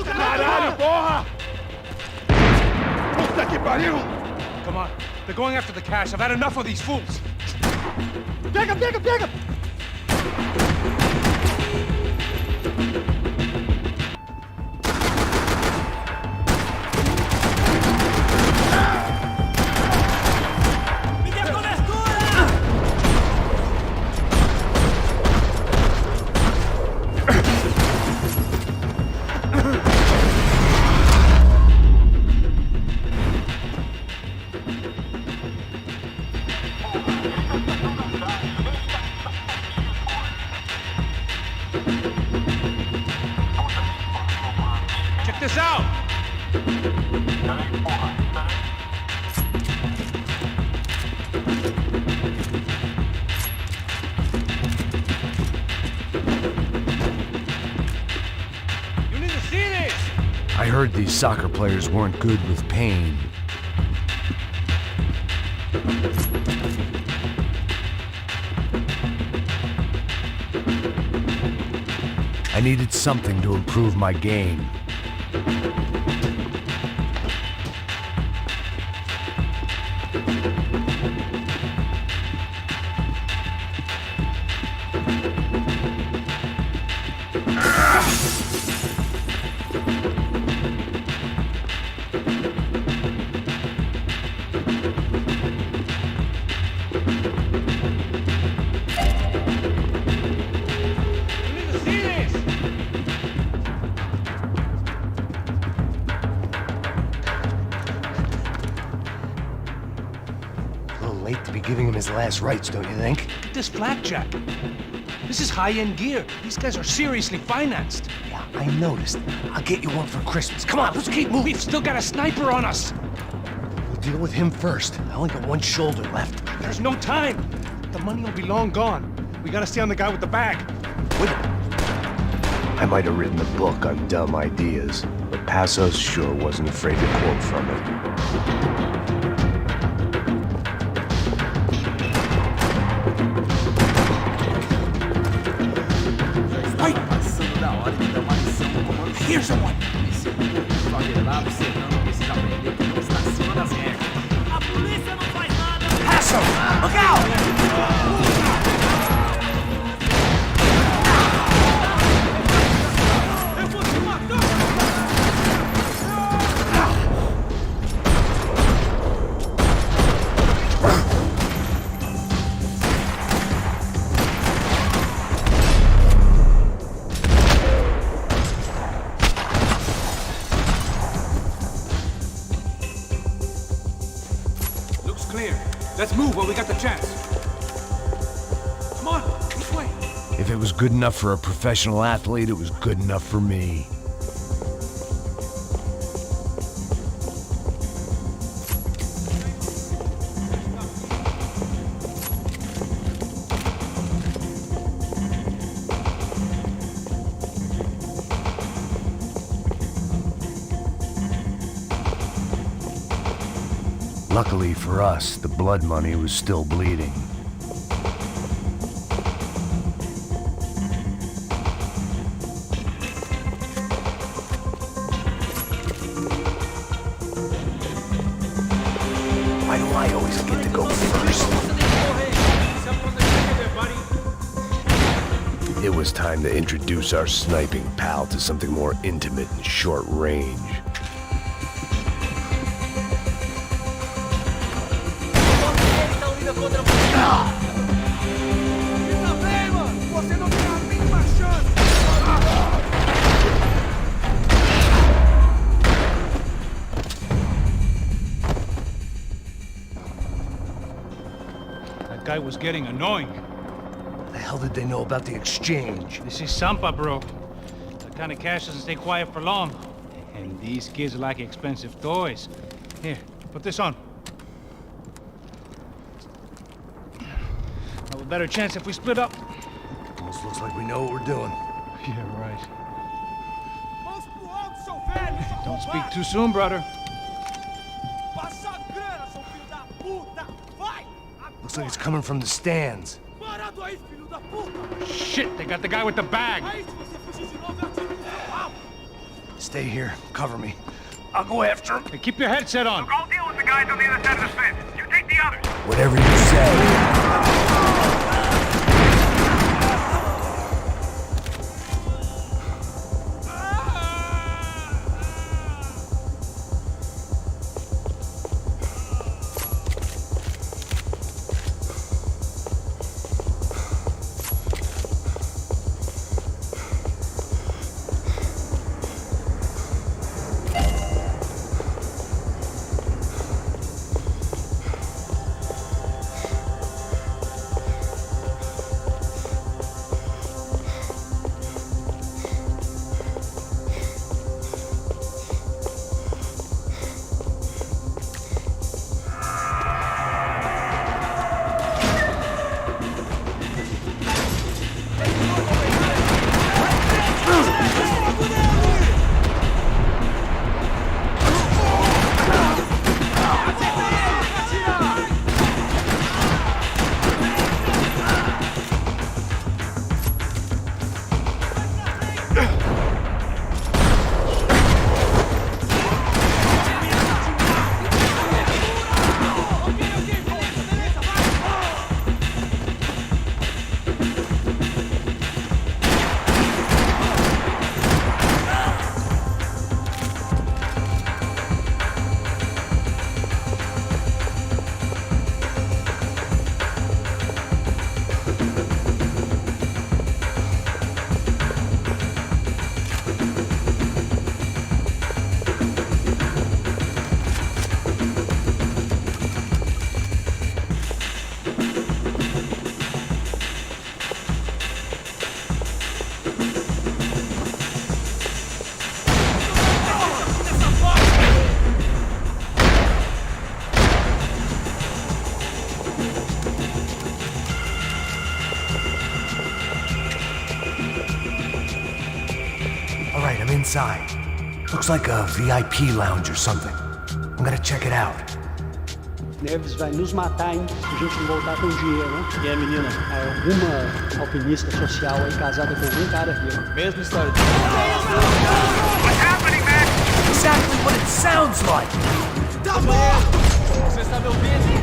Caralho, porra! Puta que pariu! Come on. They're going after the cash. I've had enough of these fools. Pega, pega, pega! Me dê cobertura! Check this out! You need to see this! I heard these soccer players weren't good with Payne. I needed something to improve my game. To be giving him his last rites, don't you think? This flapjack. This is high-end gear. These guys are seriously financed. Yeah, I noticed. I'll get you one for Christmas. Come on, let's keep moving. We've still got a sniper on us. We'll deal with him first. I only got one shoulder left. There's no time. The money will be long gone. We gotta stay on the guy with the bag. Wait. I might have written a book on dumb ideas, but Passos sure wasn't afraid to quote from it. Here's the one! Pass him! Look out! Let's move while we got the chance. Come on, this way. If it was good enough for a professional athlete, it was good enough for me. Luckily for us, the blood money was still bleeding. Why do I always get to go first? It was time to introduce our sniping pal to something more intimate and short range. That guy was getting annoying. The hell did they know about the exchange? This is Sampa, bro. That kind of cash doesn't stay quiet for long. And these kids like expensive toys. Here, put this on. Have a better chance if we split up. Almost looks like we know what we're doing. Yeah, right. Don't speak too soon, brother. Looks like it's coming from the stands. Shit, they got the guy with the bag. Stay here. Cover me. I'll go after him. Hey, keep your headset on. I'll deal with the guys on the other side of the fence. You take the others. Whatever you say. Inside. Looks like a VIP lounge or something. I'm gonna check it out. Neves vai nos matar, hein? Se a gente não voltar com dinheiro, né? E a menina? Alguma alpinista social aí casada com algum cara aqui. Mesma história. What's happening, man? Exactly what it sounds like! Tá bom! Você está me ouvindo?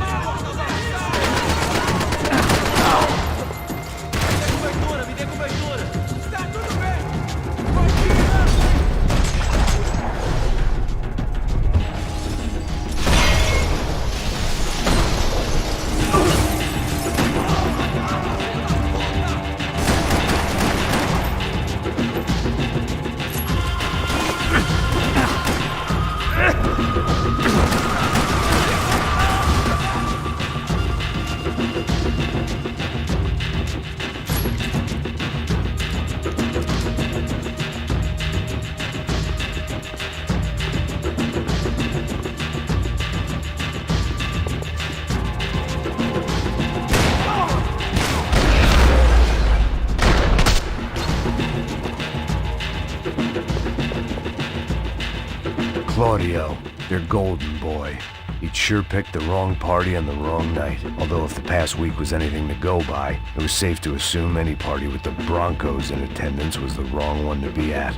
Me dê cobertura! Está tudo bem! Claudio, their golden boy. He'd sure picked the wrong party on the wrong night. Although if the past week was anything to go by, it was safe to assume any party with the Broncos in attendance was the wrong one to be at.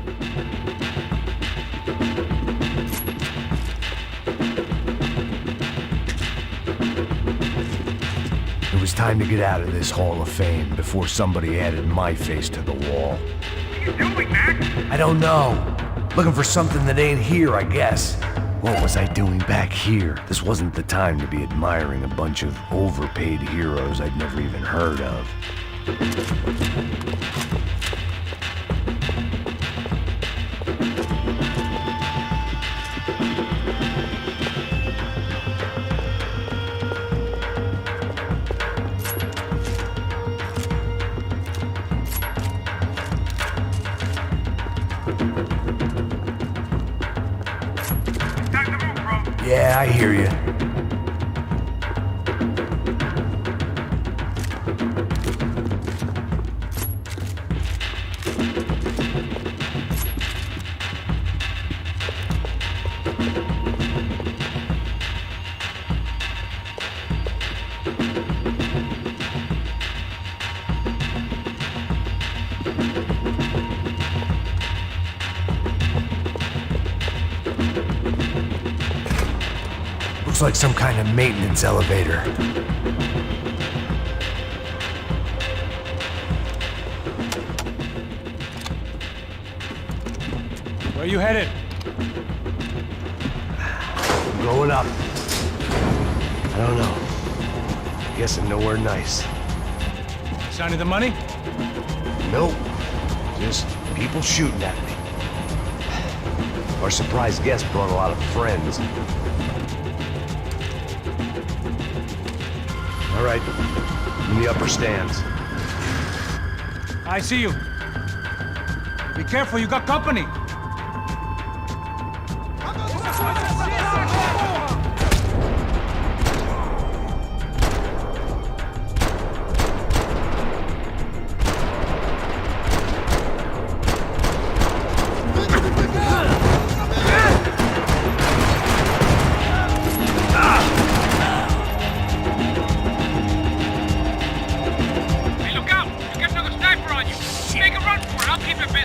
It was time to get out of this Hall of Fame before somebody added my face to the wall. What are you doing, Max? I don't know. Looking for something that ain't here, I guess. What was I doing back here? This wasn't the time to be admiring a bunch of overpaid heroes I'd never even heard of. Yeah, I hear you. Looks like some kind of maintenance elevator. Where are you headed? I'm going up. I don't know. Guessing nowhere nice. Sign of the money? Nope. Just people shooting at me. Our surprise guest brought a lot of friends. All right, in the upper stands. I see you. Be careful, you got company.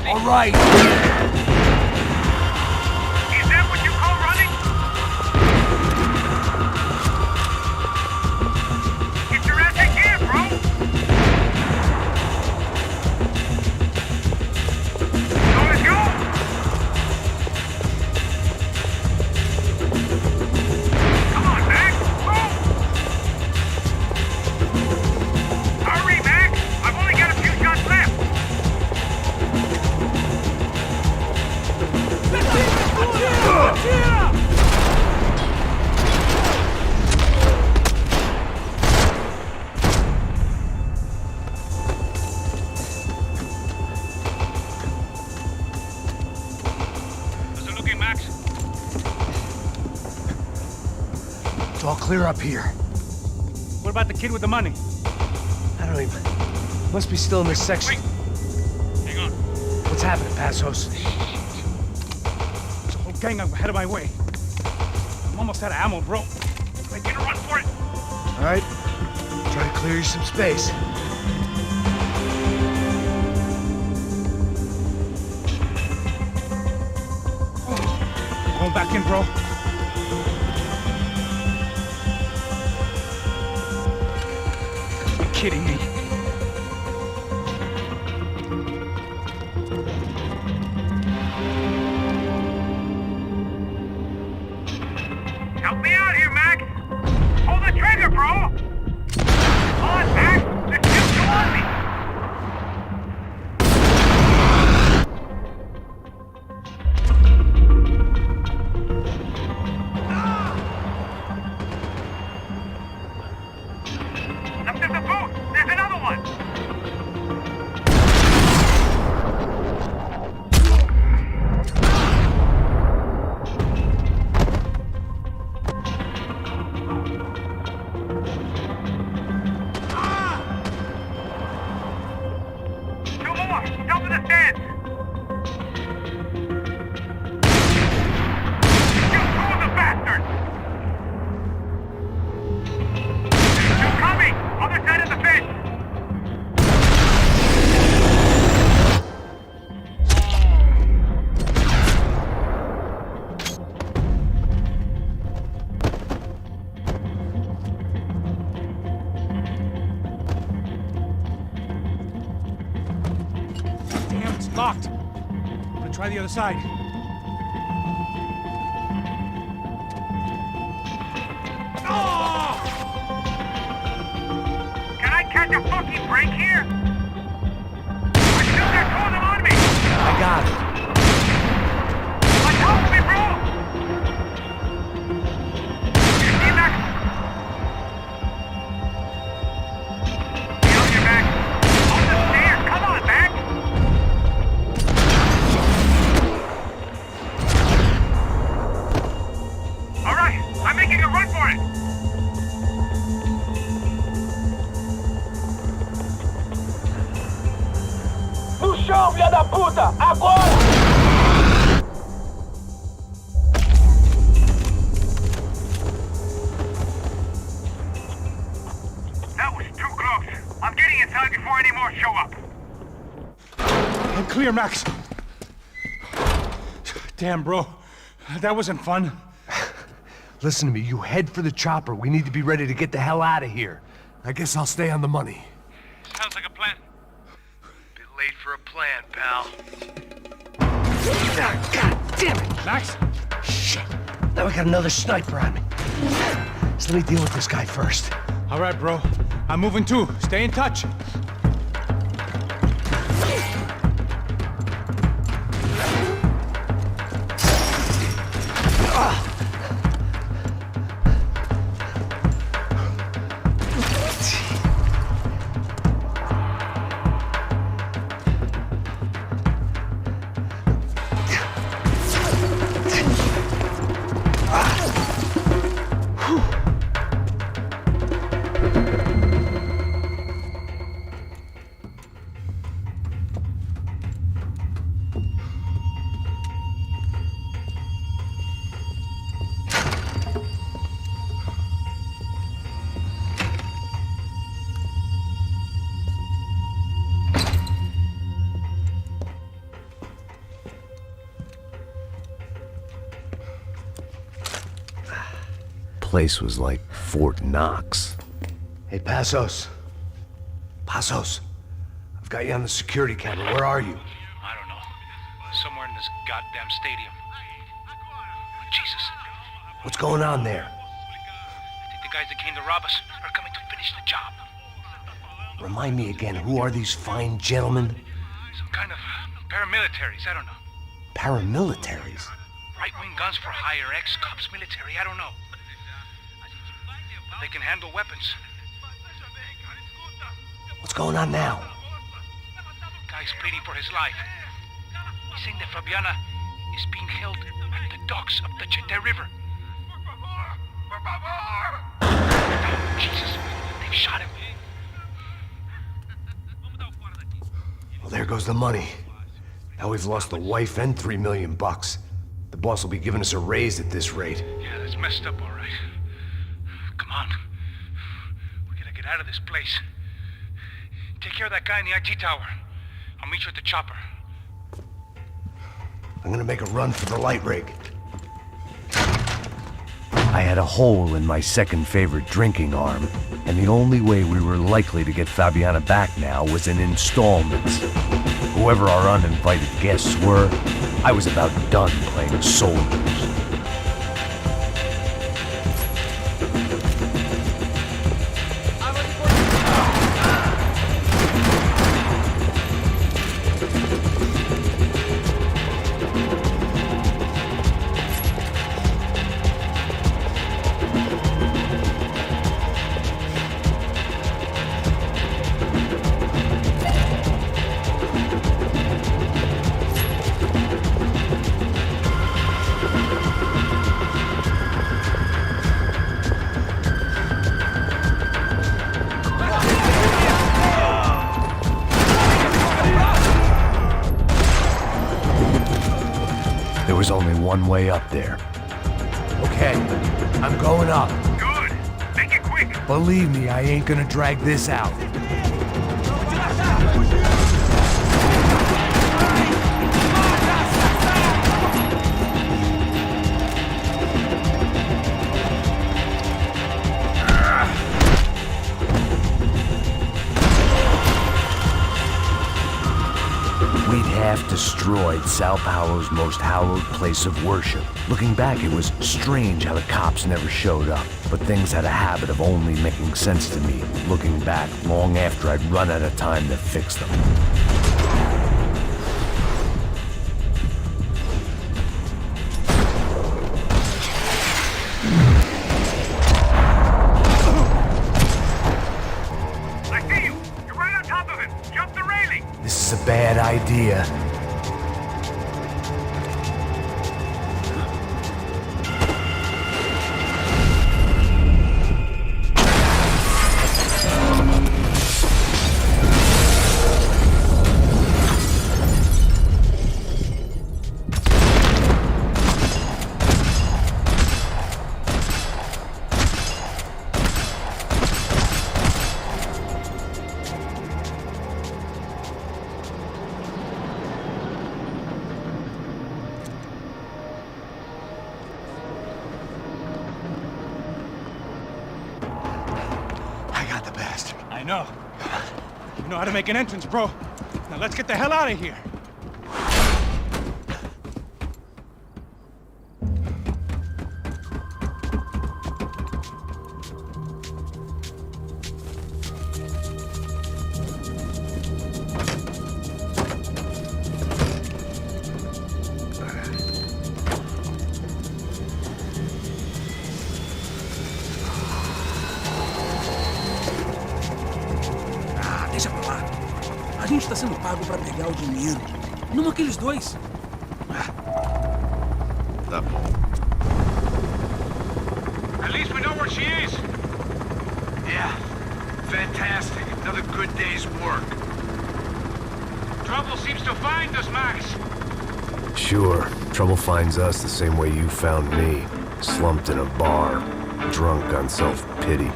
All right. Is that what you call running? Get your ass in gear, bro! So let's go! Come on, Max! Move! Hurry, Max! I've only got a few shots left! How's it looking, Max? It's all clear up here. What about the kid with the money? I don't even... Must be still in this section. Wait. Hang on. What's happening, Passos? There's a whole gang up ahead of my way. I'm almost out of ammo, bro. I'm gonna run for it. All right. Try to clear you some space. Going back in, bro. You're kidding me. Help me out here, Max! Pull the trigger, bro! Come on, Max! The kid's go on me! Up to the boot! There's another one! Top of the stairs! Locked. I'm gonna try the other side. Oh! Can I catch a fucking break here? I still got closing on me! I got it. On top of me, bro! You see that? Get on your back. On the stairs, come on, back! Alright, I'm making a run for it! No chão, filha da puta! Agora! That was too close. I'm getting inside before any more show up. I'm clear, Max. Damn, bro. That wasn't fun. Listen to me, you head for the chopper. We need to be ready to get the hell out of here. I guess I'll stay on the money. Sounds like a plan. Bit late for a plan, pal. God damn it! Max? Shit. Now we got another sniper on me. So let me deal with this guy first. All right, bro. I'm moving too. Stay in touch. Place was like Fort Knox. Hey, Passos. Passos, I've got you on the security camera. Where are you? I don't know. Somewhere in this goddamn stadium. Jesus. What's going on there? I think the guys that came to rob us are coming to finish the job. Remind me again, who are these fine gentlemen? Some kind of paramilitaries, I don't know. Paramilitaries? Right-wing guns for hire, ex-cops, military, I don't know. But they can handle weapons. What's going on now? Guy's pleading for his life. He's saying that Fabiana is being held at the docks of the Chete River. Oh, Jesus, they've shot him. Well, there goes the money. Now we've lost the wife and $3 million bucks. The boss will be giving us a raise at this rate. Yeah, that's messed up, all right. Come on. We gotta get out of this place. Take care of that guy in the IT tower. I'll meet you at the chopper. I'm gonna make a run for the light rig. I had a hole in my second favorite drinking arm, and the only way we were likely to get Fabiana back now was in installments. Whoever our uninvited guests were, I was about done playing soldiers. There was only one way up there. Okay, I'm going up. Good. Make it quick. Believe me, I ain't gonna drag this out. We'd half destroyed Sao Paulo's most hallowed place of worship. Looking back, it was strange how the cops never showed up. But things had a habit of only making sense to me, looking back long after I'd run out of time to fix them. This is a bad idea. I know. You know how to make an entrance, bro. Now let's get the hell out of here. Deixa pra lá. A gente tá sendo pago pra pegar o dinheiro. Não aqueles dois. Tá bom. At least we know where she is. Yeah. Fantastic. Another good day's work. Trouble seems to find us, Max. Sure. Trouble finds us the same way you found me. Slumped in a bar. Drunk on self-pity.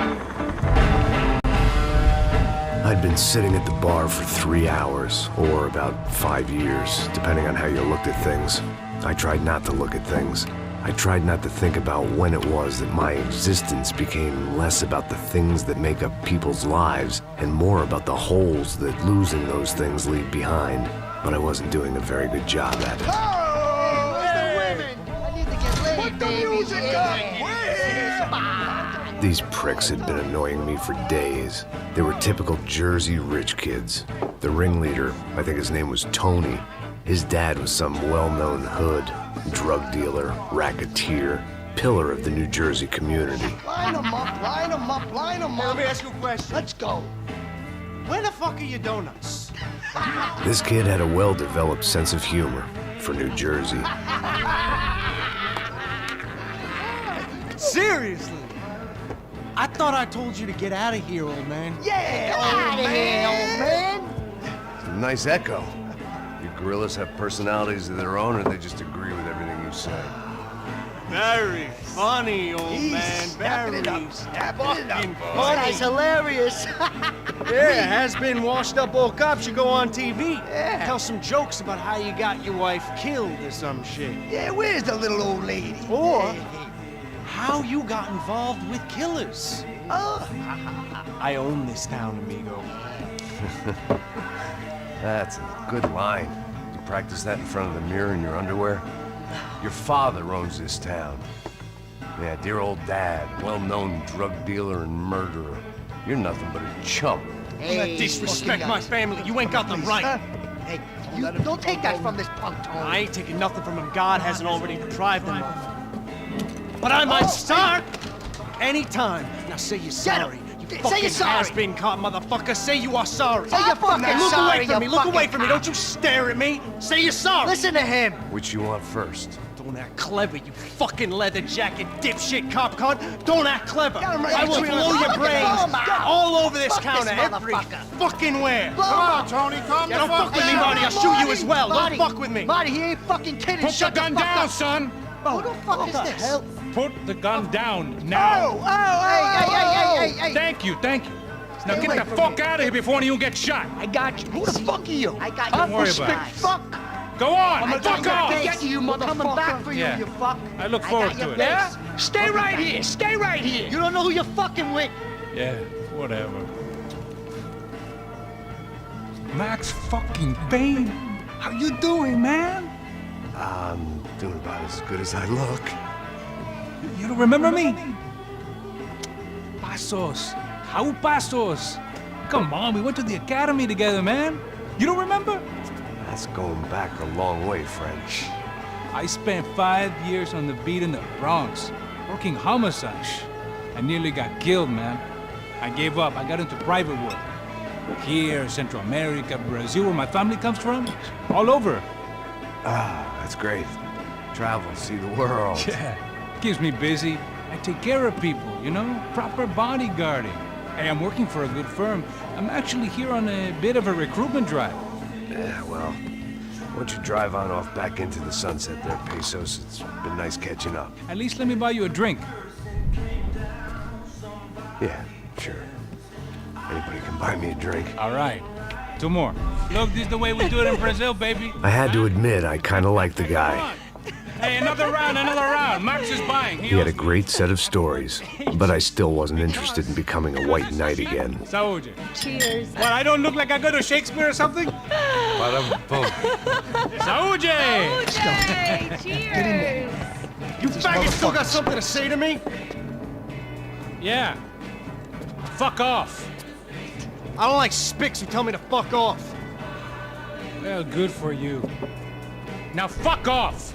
I'd been sitting at the bar for 3 hours, or about 5 years, depending on how you looked at things. I tried not to look at things. I tried not to think about when it was that my existence became less about the things that make up people's lives, and more about the holes that losing those things leave behind. But I wasn't doing a very good job at it. Oh, where's the women? I need to get laid, put the music up! These pricks had been annoying me for days. They were typical Jersey rich kids. The ringleader, I think his name was Tony. His dad was some well-known hood, drug dealer, racketeer, pillar of the New Jersey community. Line them up, line them up, line them up. Let me ask you a question. Let's go. Where the fuck are your donuts? This kid had a well-developed sense of humor for New Jersey. Seriously? I thought I told you to get out of here, old man. Yeah, old man, old man. Nice echo. You gorillas have personalities of their own, or they just agree with everything you say? Very funny, old man. Very fucking This funny. guy's hilarious. Yeah, has-been washed-up old cop should go on TV. Yeah. Tell some jokes about how you got your wife killed or some shit. Yeah, where's the little old lady? Or how you got involved with killers. Oh. I own this town, amigo. That's a good line. You practice that in front of the mirror in your underwear? Your father owns this town. Yeah, dear old dad, well-known drug dealer and murderer. You're nothing but a chump. Hey, disrespect my family. You ain't got them right. Hey, you don't take that from this punk, Tony. I ain't taking nothing from him God hasn't already deprived him of. But I might start anytime. Now say you're sorry. Say you're sorry. Has-been caught, motherfucker. Say you are sorry. Say you're fucking Look sorry, away from me. you Look away fucking from me. Don't you stare at me. Say you're sorry. Listen to him. Which you want first? Don't act clever, you fucking leather jacket dipshit cop cunt. Don't act clever. Got him right I will between blow us. your Look at brains him. all over this Fuck this counter, every motherfucker. fucking where. Blow Come on, him. Tony, calm Yeah, the fuck with me, Marty. I'll shoot you as well. Marty, Don't fuck with me. Marty, he ain't fucking kidding. Put the Shut gun fuck down, up. son! Who the fuck is this? Hell? Put the gun down now! Hey. Thank you. Now Stay get away the from fuck me. out of here before you get shot! I got you. Who the fuck are you? I got Don't you. worry Big about it. fuck. Go on! I'm Fuck off! get you, motherfucker. Coming back for you, Yeah. you fuck. I look got forward your to it. face. Yeah? Stay right here. Stay right here. You don't know who you're fucking with. Yeah, whatever. Max fucking Payne. How you doing, man? I'm doing about as good as I look. You don't remember me? Pasos. How Pasos? Come on, we went to the academy together, man. You don't remember? That's going back a long way, French. I spent 5 years on the beat in the Bronx, working homicide. I nearly got killed, man. I gave up. I got into private work. Here, Central America, Brazil, where my family comes from. All over. Ah, that's great. Travel, see the world. Yeah, keeps me busy. I take care of people, you know? Proper bodyguarding. Hey, I'm working for a good firm. I'm actually here on a bit of a recruitment drive. Yeah, well, why don't you drive on off back into the sunset there, Pesos? It's been nice catching up. At least let me buy you a drink. Yeah, sure. Anybody can buy me a drink. All right. 2 more. Look, this is the way we do it in Brazil, baby. I had to admit, I kind of liked the guy. Hey, another round, another round. Max is buying. He had a great set of stories, but I still wasn't interested in becoming a white knight again. Saúde. Cheers. What, I don't look like I go to Shakespeare or something? Saúde. Saúde! Cheers! You faggots still got something to say to me? Yeah. Fuck off. I don't like spics who tell me to fuck off. Well, good for you. Now fuck off.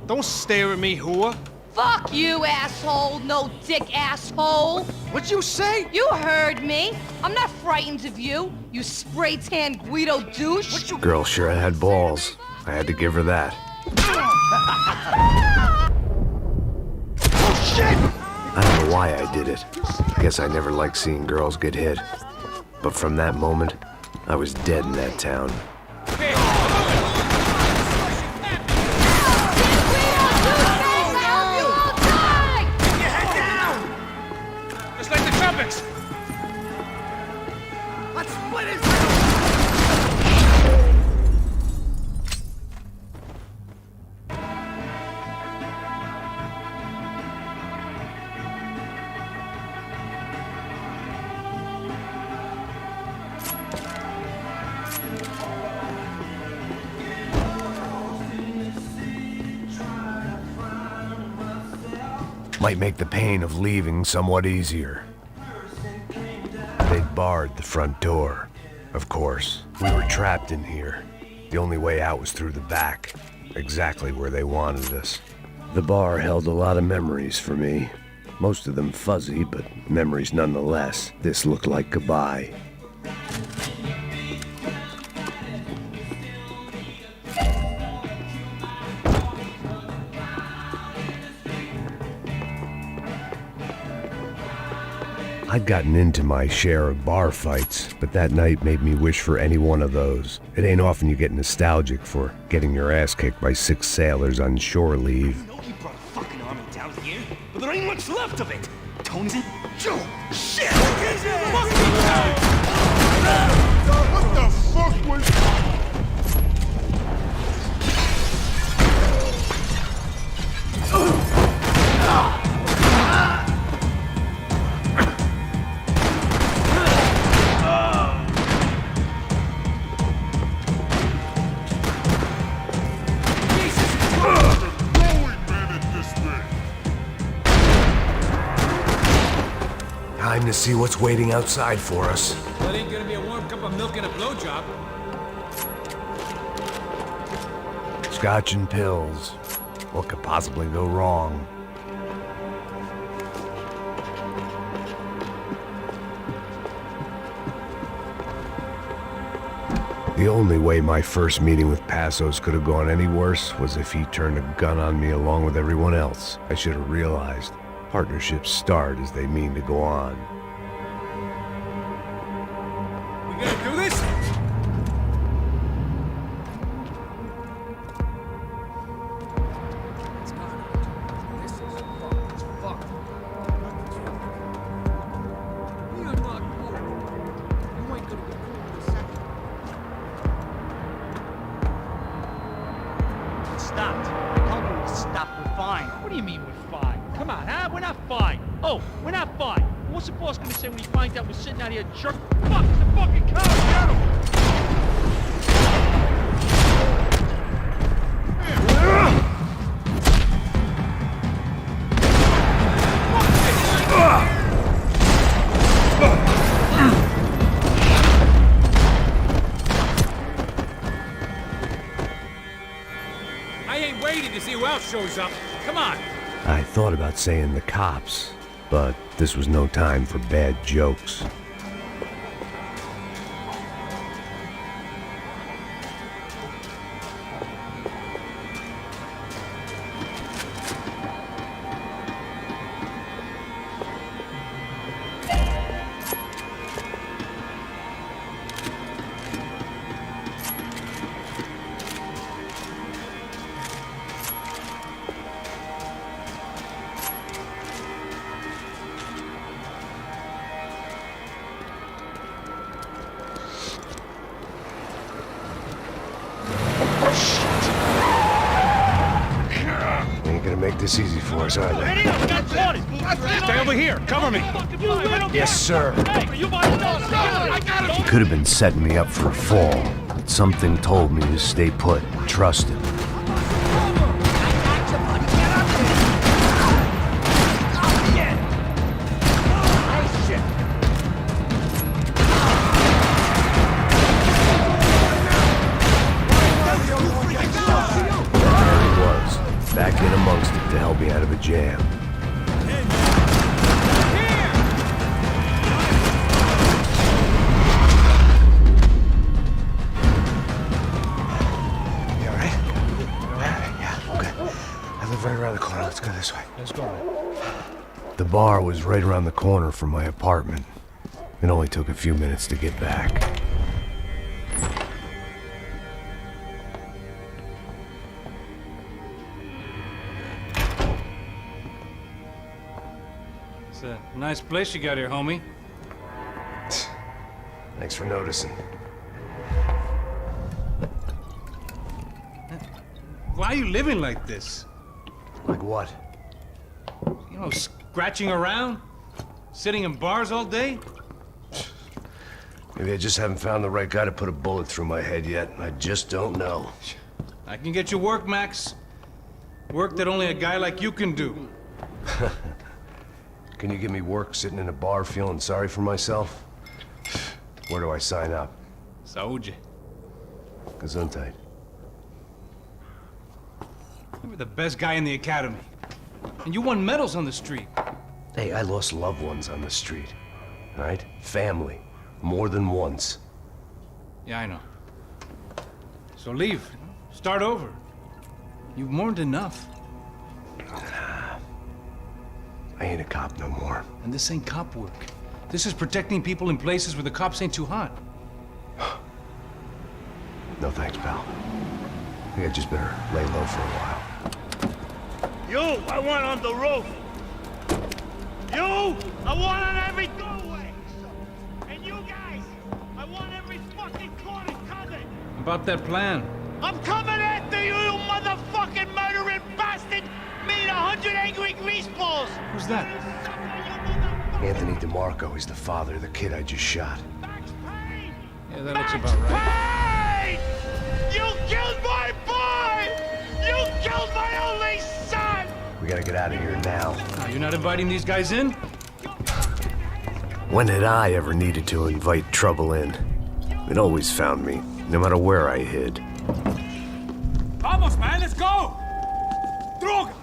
Don't stare at me, whore. Fuck you, asshole. No dick asshole. What'd you say? You heard me. I'm not frightened of you, you spray-tan Guido douche. Girl sure had balls. I had to give her that. Oh, shit! I don't know why I did it. I guess I never liked seeing girls get hit. But from that moment, I was dead in that town. Just like the trumpets. Let's split his... Might make the pain of leaving somewhat easier. They'd barred the front door. Of course, we were trapped in here. The only way out was through the back, exactly where they wanted us. The bar held a lot of memories for me. Most of them fuzzy, but memories nonetheless. This looked like goodbye. I'd gotten into my share of bar fights, but that night made me wish for any one of those. It ain't often you get nostalgic for getting your ass kicked by 6 sailors on shore leave. You know he brought a fucking army down here, but there ain't much left of it. Tony's in... Joe! Shit! What the fuck was... Time to see what's waiting outside for us. Well, it ain't gonna be a warm cup of milk and a blowjob. Scotch and pills. What could possibly go wrong? The only way my first meeting with Passos could have gone any worse was if he turned a gun on me along with everyone else. I should have realized. Partnerships start as they mean to go on. We gonna do this? Stopped. I told you we stopped. We're fine. What do you mean we're fine? Come on, huh? We're not fine. Oh, we're not fine. What's the boss gonna say when he finds out we're sitting out here jerk? Fuck, it's a fucking car! Get him! I'm waiting to see who else shows up. Come on. I thought about saying the cops, but this was no time for bad jokes. Make this easy for us, are they? Stay over here. Cover me. Yes, sir. He could have been setting me up for a fall, but something told me to stay put and trust him. Back in amongst it to help me out of a jam. You all right? Yeah, okay. I live right around the corner. Let's go this way. Let's go. The bar was right around the corner from my apartment. It only took a few minutes to get back. It's a nice place you got here, homie. Thanks for noticing. Why are you living like this? Like what? You know, scratching around? Sitting in bars all day? Maybe I just haven't found the right guy to put a bullet through my head yet. I just don't know. I can get you work, Max. Work that only a guy like you can do. Can you give me work sitting in a bar feeling sorry for myself? Where do I sign up? Saúde. Gesundheit. You were the best guy in the academy. And you won medals on the street. Hey, I lost loved ones on the street. All right? Family. More than once. Yeah, I know. So leave. Start over. You've mourned enough. I ain't a cop no more. And this ain't cop work. This is protecting people in places where the cops ain't too hot. No thanks, pal. I think I just better lay low for a while. You, I want on the roof. You, I want on every doorway. And you guys, I want every fucking corner covered. About that plan. I'm coming after you, you motherfucking murdering bastard! Me and 100 angry greaseballs! Who's that? Anthony DeMarco. He's the father of the kid I just shot. Yeah, that looks about right. Payne! You killed my boy! You killed my only son! We gotta get out of here now. You're not inviting these guys in? When had I ever needed to invite trouble in? It always found me, no matter where I hid. Vamos, man, let's go! Droga!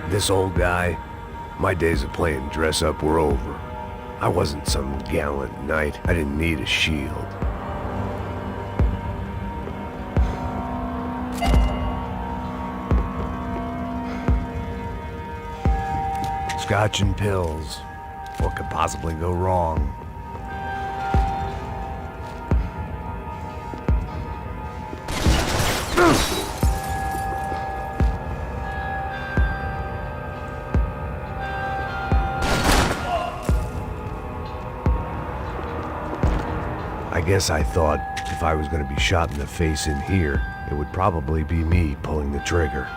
This old guy, my days of playing dress-up were over. I wasn't some gallant knight. I didn't need a shield. Scotch and pills. What could possibly go wrong? I guess I thought if I was going to be shot in the face in here, it would probably be me pulling the trigger.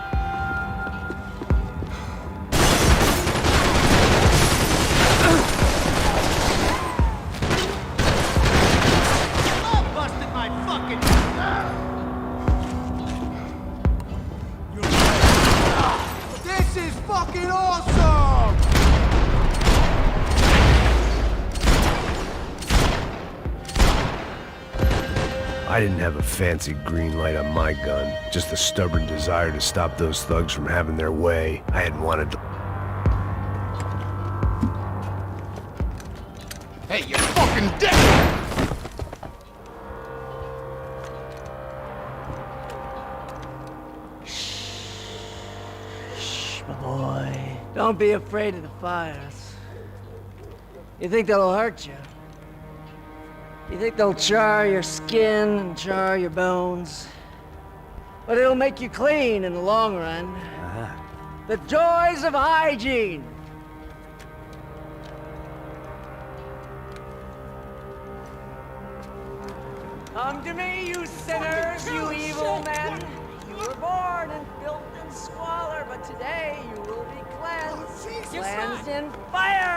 fucking awesome! I didn't have a fancy green light on my gun, just a stubborn desire to stop those thugs from having their way. I had wanted to... Hey, you're fucking dead! Shh, my boy. Don't be afraid of the fires. You think they'll hurt you? You think they'll char your skin and char your bones? But it'll make you clean in the long run. The joys of hygiene! Come to me, you sinners, you evil men! You were born in filth and squalor, but today you will be cleansed. Cleansed in fire!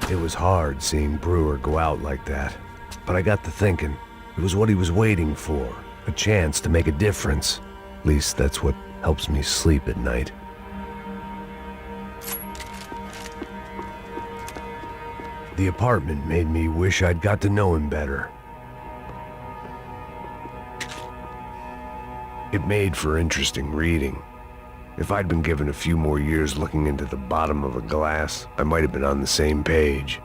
It was hard seeing Brewer go out like that. But I got to thinking, it was what he was waiting for. A chance to make a difference. At least that's what helps me sleep at night. The apartment made me wish I'd got to know him better. It made for interesting reading. If I'd been given a few more years looking into the bottom of a glass, I might have been on the same page.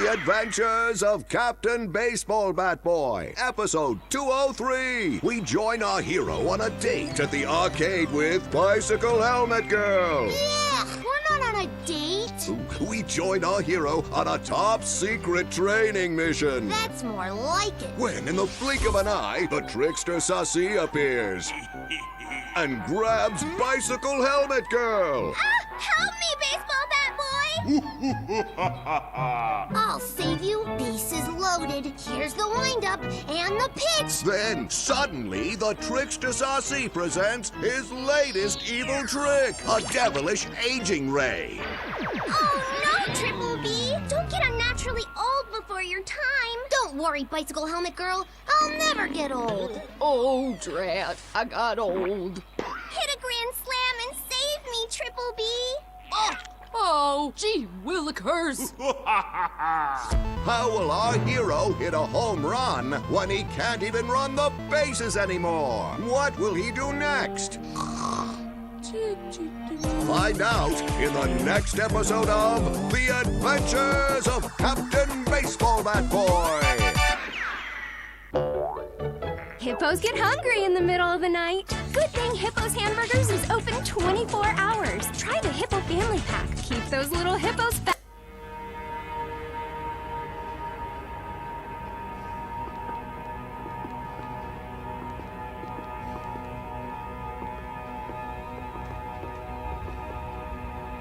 Adventures of Captain Baseball Bat Boy, episode 203. We join our hero on a date at the arcade with Bicycle Helmet Girl. Yeah, we're not on a date. We join our hero on a top secret training mission. That's more like it. When, in the blink of an eye, the trickster Sassy appears and grabs Bicycle Helmet Girl. Help me, Baseball Bat Boy! I'll save you. Bases loaded. Here's the windup and the pitch. Then, suddenly, the trickster Sassy presents his latest evil trick, a devilish aging ray. Oh, no, Triple B. Don't get unnaturally old before your time. Don't worry, Bicycle Helmet Girl. I'll never get old. Oh, drat. I got old. Hit a grand slam and save me, Triple B. Oh, gee willikers. How will our hero hit a home run when he can't even run the bases anymore? What will he do next? Find out in the next episode of The Adventures of Captain Baseball Bat Boy. Hippos get hungry in the middle of the night. Good thing Hippo's Hamburgers is open 24 hours. Try the Hippo Family Pack. Keep those little hippos fat.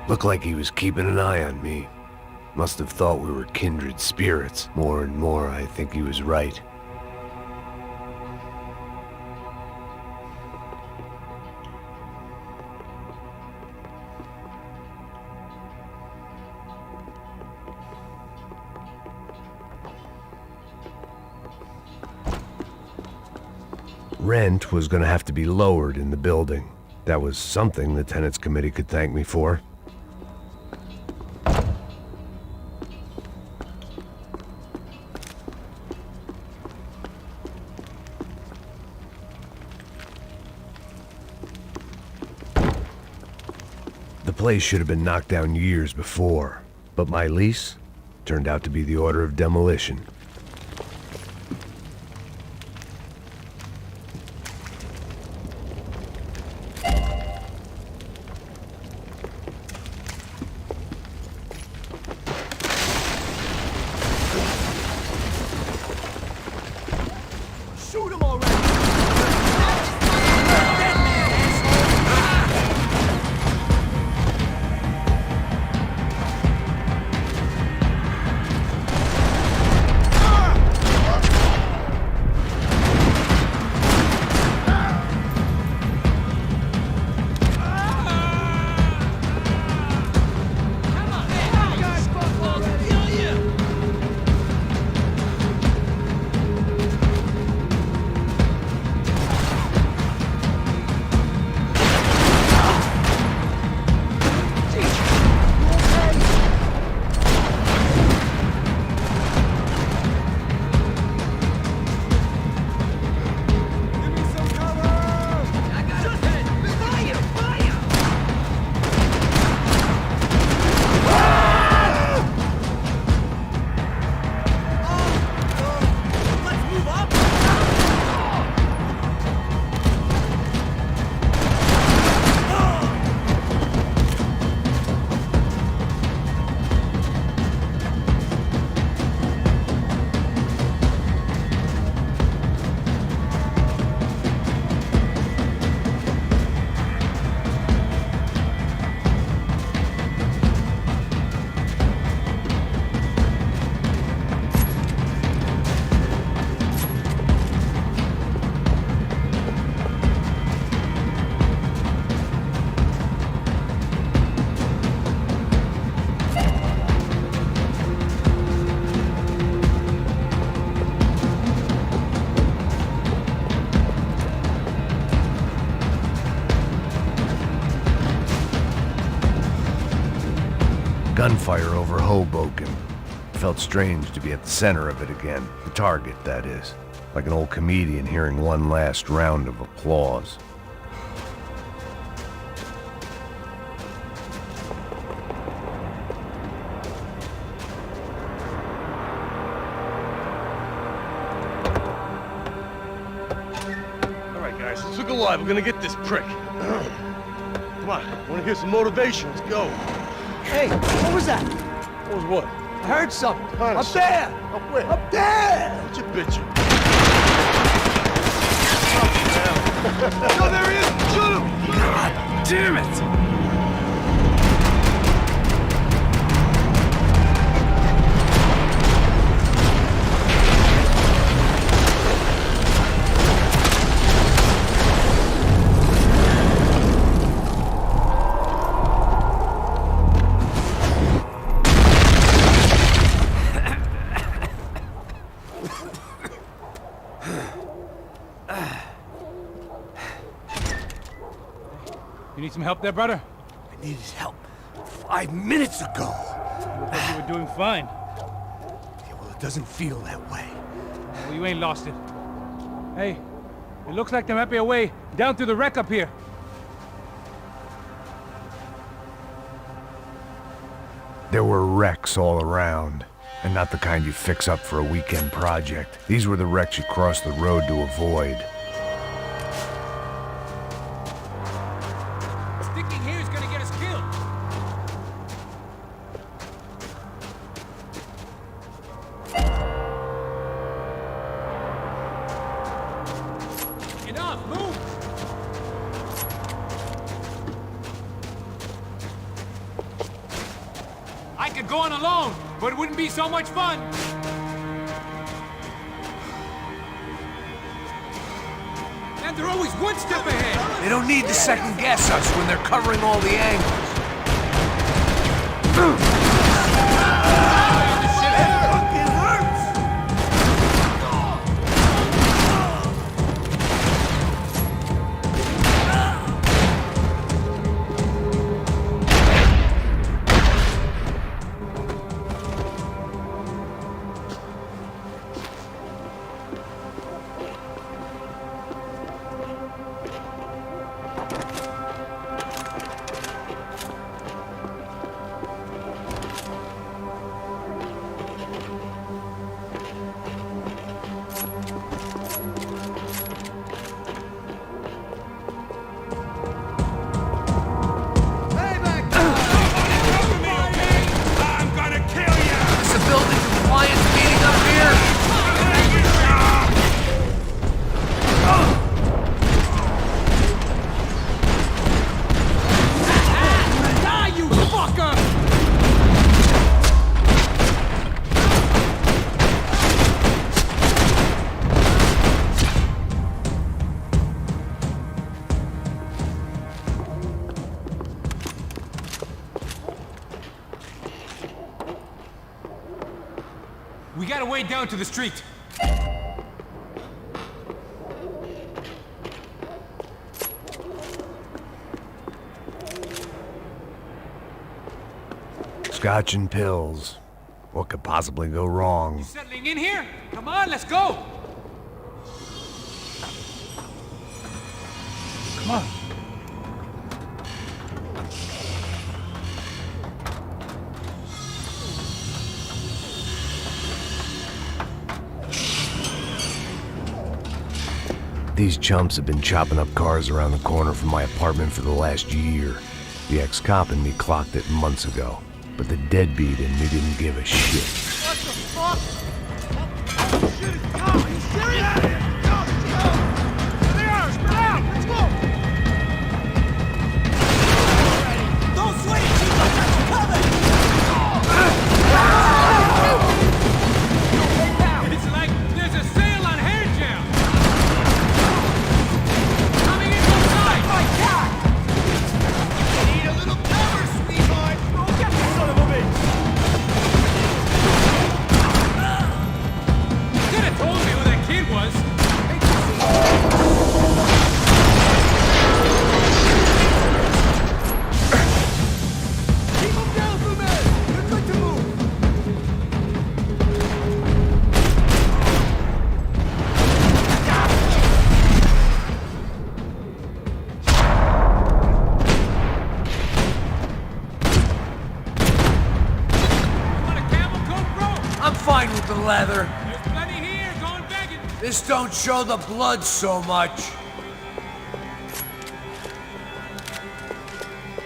Looked like he was keeping an eye on me. Must have thought we were kindred spirits. More and more, I think he was right. Rent was going to have to be lowered in the building. That was something the tenants committee could thank me for. The place should have been knocked down years before, but my lease turned out to be the order of demolition. Shoot him already! gunfire over Hoboken. It felt strange to be at the center of it again. The target, that is. Like an old comedian hearing one last round of applause. All right, guys, let's look alive. We're gonna get this prick. Come on, wanna hear some motivation? Let's go. Hey, what was that? What was what? I heard something. Kinda Up there! Up where? Up there! What you bitching? No, there he is! Shoot him! God damn it! You need some help there, brother? I needed help 5 minutes ago. I thought you were doing fine. Yeah, well, it doesn't feel that way. Well, you ain't lost it. Hey, it looks like there might be a way down through the wreck up here. There were wrecks all around, and not the kind you fix up for a weekend project. These were the wrecks you crossed the road to avoid. Sticking here is gonna get us killed. Enough, move! I could go on alone, but it wouldn't be so much fun. And they're always one step ahead. They don't need to second guess us when they're covering all the angles. We got a way down to the street. Scotch and pills. What could possibly go wrong? Settling in here? Come on, let's go! Come on. These chumps have been chopping up cars around the corner from my apartment for the last year. The ex-cop in me clocked it months ago, but the deadbeat in me didn't give a shit. What the fuck? Oh, shit, it's Tom. Are you serious? There they are. Spread out. Let's go. Don't sweat it, Chief. I got you covered. It's like there's a sale on hair gel. Coming in from side. My God. Need a little cover, sweetheart. Go get this son of a bitch. You could have told me who that This don't show the blood so much.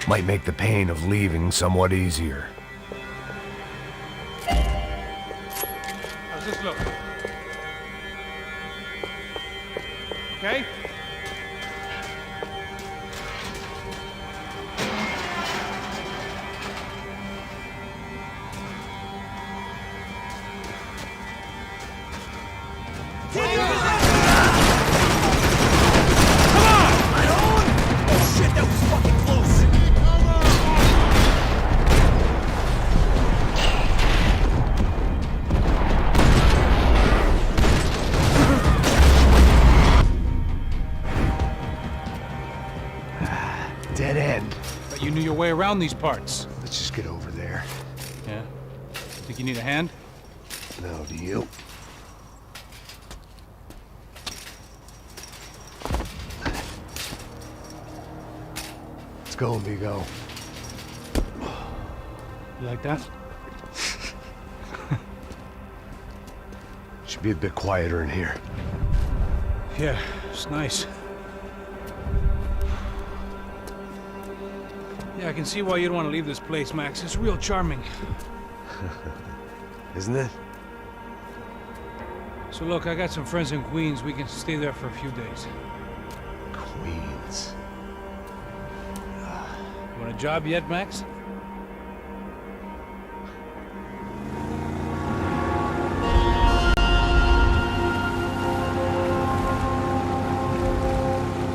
Might make the pain of leaving somewhat easier. How's this look? Okay? Dead end. But you knew your way around these parts. Let's just get over there. Yeah? Think you need a hand? No, do you? Let's go, amigo. You like that? Should be a bit quieter in here. Yeah, it's nice. Yeah, I can see why you'd want to leave this place, Max. It's real charming. Isn't it? So look, I got some friends in Queens. We can stay there for a few days. Queens. You want a job yet, Max?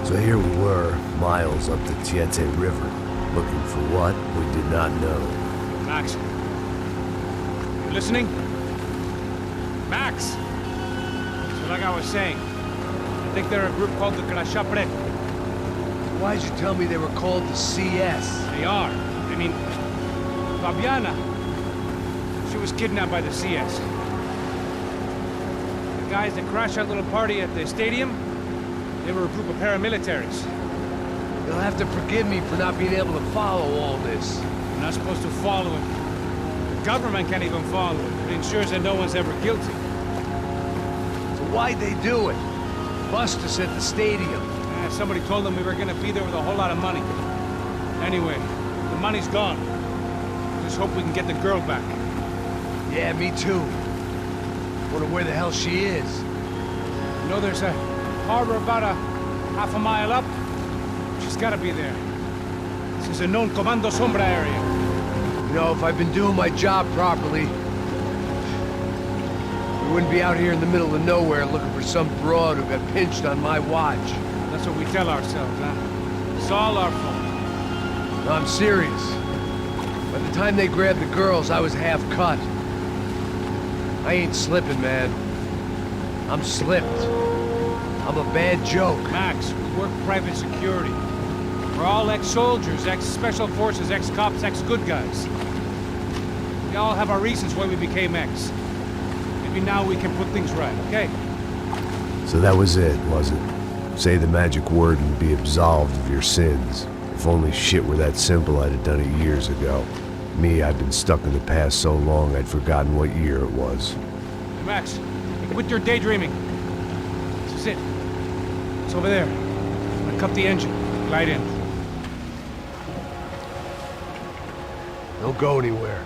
So here we were, miles up the Tiete River, looking for what we did not know. Max. You listening? Max! So like I was saying, I think they're a group called the Crashapre. Why'd you tell me they were called the CS? They are. I mean, Fabiana, she was kidnapped by the CS. The guys that crashed that little party at the stadium, they were a group of paramilitaries. You'll have to forgive me for not being able to follow all this. You're not supposed to follow it. The government can't even follow it. It ensures that no one's ever guilty. So why'd they do it? Bust us at the stadium. Somebody told them we were gonna be there with a whole lot of money. Anyway, the money's gone. Just hope we can get the girl back. Yeah, me too. Wonder where the hell she is. You know, there's a harbor about a half a mile up. She's gotta be there. This is a known Comando Sombra area. You know, if I've been doing my job properly, we wouldn't be out here in the middle of nowhere looking for some broad who got pinched on my watch. That's what we tell ourselves, huh? It's all our fault. No, I'm serious. By the time they grabbed the girls, I was half cut. I ain't slipping, man. I'm slipped. I'm a bad joke. Max, we work private security. We're all ex-soldiers, ex-special forces, ex-cops, ex-good guys. We all have our reasons why we became ex. Maybe now we can put things right, okay? So that was it, was it? Say the magic word and be absolved of your sins. If only shit were that simple, I'd have done it years ago. Me, I've been stuck in the past so long I'd forgotten what year it was. Hey, Max, quit your daydreaming. This is it. It's over there. I'm gonna cut the engine. Glide in. Don't go anywhere.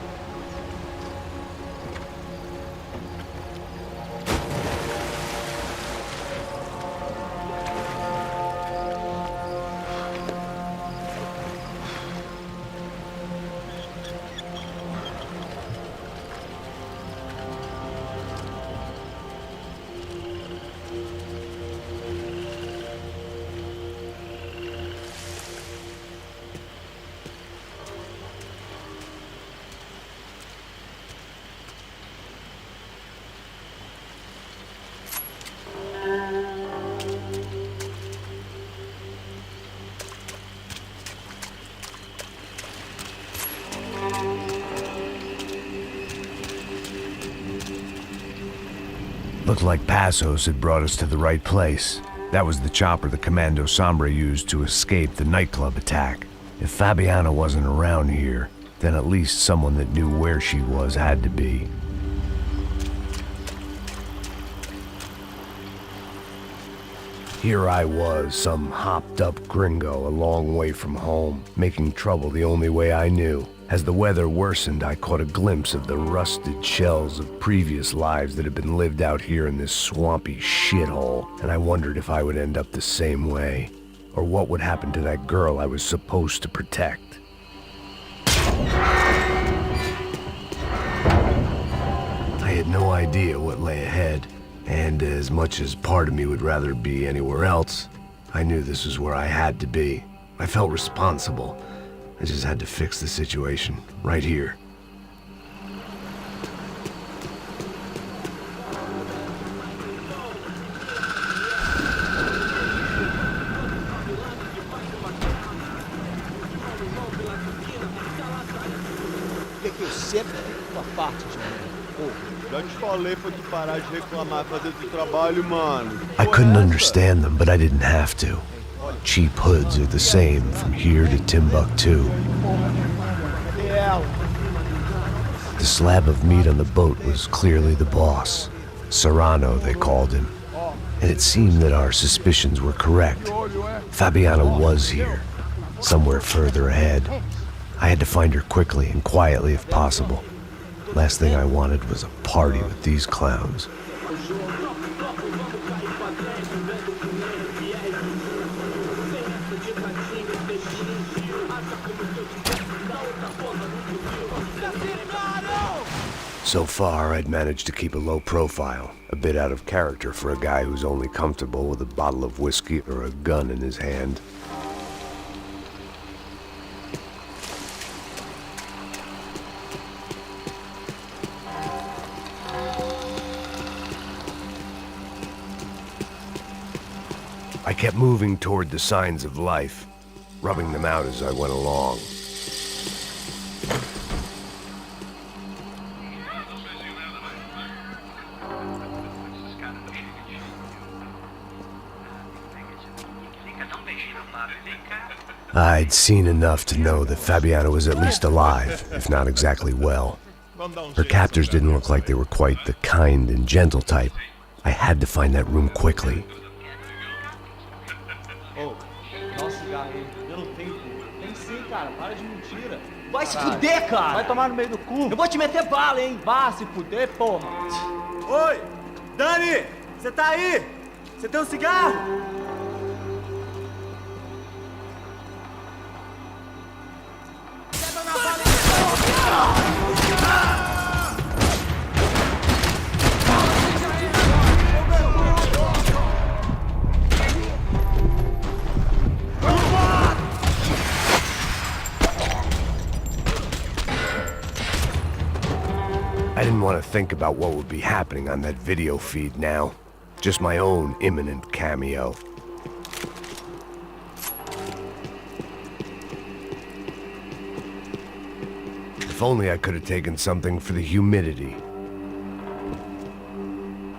Looked like Passos had brought us to the right place. That was the chopper the Comando Sombra used to escape the nightclub attack. If Fabiana wasn't around here, then at least someone that knew where she was had to be. Here I was, some hopped-up gringo a long way from home, making trouble the only way I knew. As the weather worsened, I caught a glimpse of the rusted shells of previous lives that had been lived out here in this swampy shithole, and I wondered if I would end up the same way, or what would happen to that girl I was supposed to protect. I had no idea what lay ahead. And as much as part of me would rather be anywhere else, I knew this was where I had to be. I felt responsible. I just had to fix the situation, right here. Que eu sempre fico com a parte de mim. Já te falei pra tu parar de reclamar e fazer teu trabalho, mano. I couldn't understand them, but I didn't have to. Cheap hoods are the same from here to Timbuktu. The slab of meat on the boat was clearly the boss. Serrano, they called him. And it seemed that our suspicions were correct. Fabiana was here, somewhere further ahead. I had to find her quickly and quietly if possible. Last thing I wanted was a party with these clowns. So far, I'd managed to keep a low profile, a bit out of character for a guy who's only comfortable with a bottle of whiskey or a gun in his hand. I kept moving toward the signs of life, rubbing them out as I went along. I'd seen enough to know that Fabiana was at least alive, if not exactly well. Her captors didn't look like they were quite the kind and gentle type. I had to find that room quickly. Vai se fuder, cara! Vai tomar no meio do cu! Eu vou te meter bala, hein? Vá se fuder, porra! Oi! Dani! Você tá aí? Você tem um cigarro? I didn't want to think about what would be happening on that video feed now. Just my own imminent cameo. If only I could have taken something for the humidity.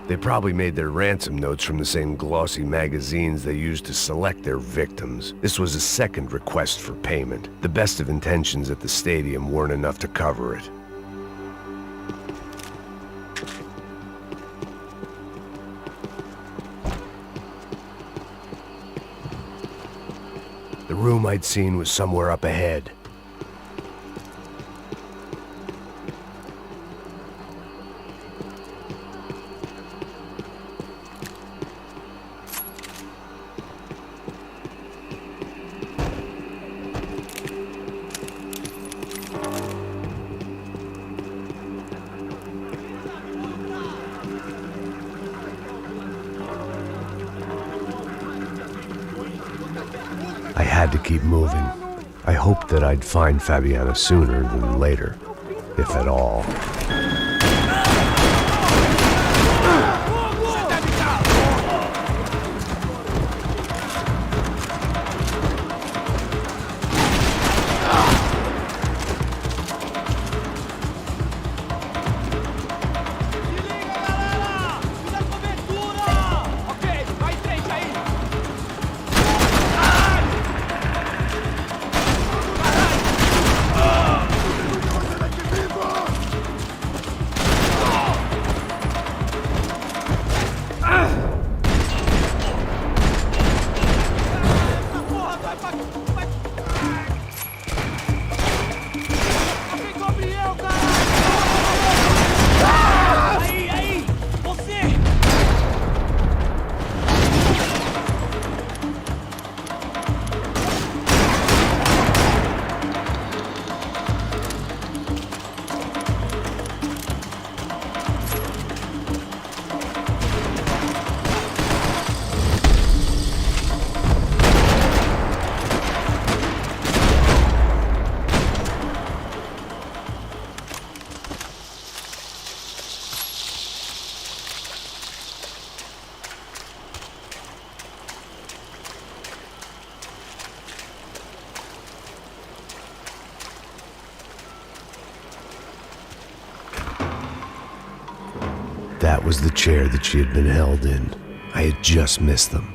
They probably made their ransom notes from the same glossy magazines they used to select their victims. This was a second request for payment. The best of intentions at the stadium weren't enough to cover it. The room I'd seen was somewhere up ahead. I had to keep moving. I hoped that I'd find Fabiana sooner than later, if at all. That was the chair that she had been held in. I had just missed them.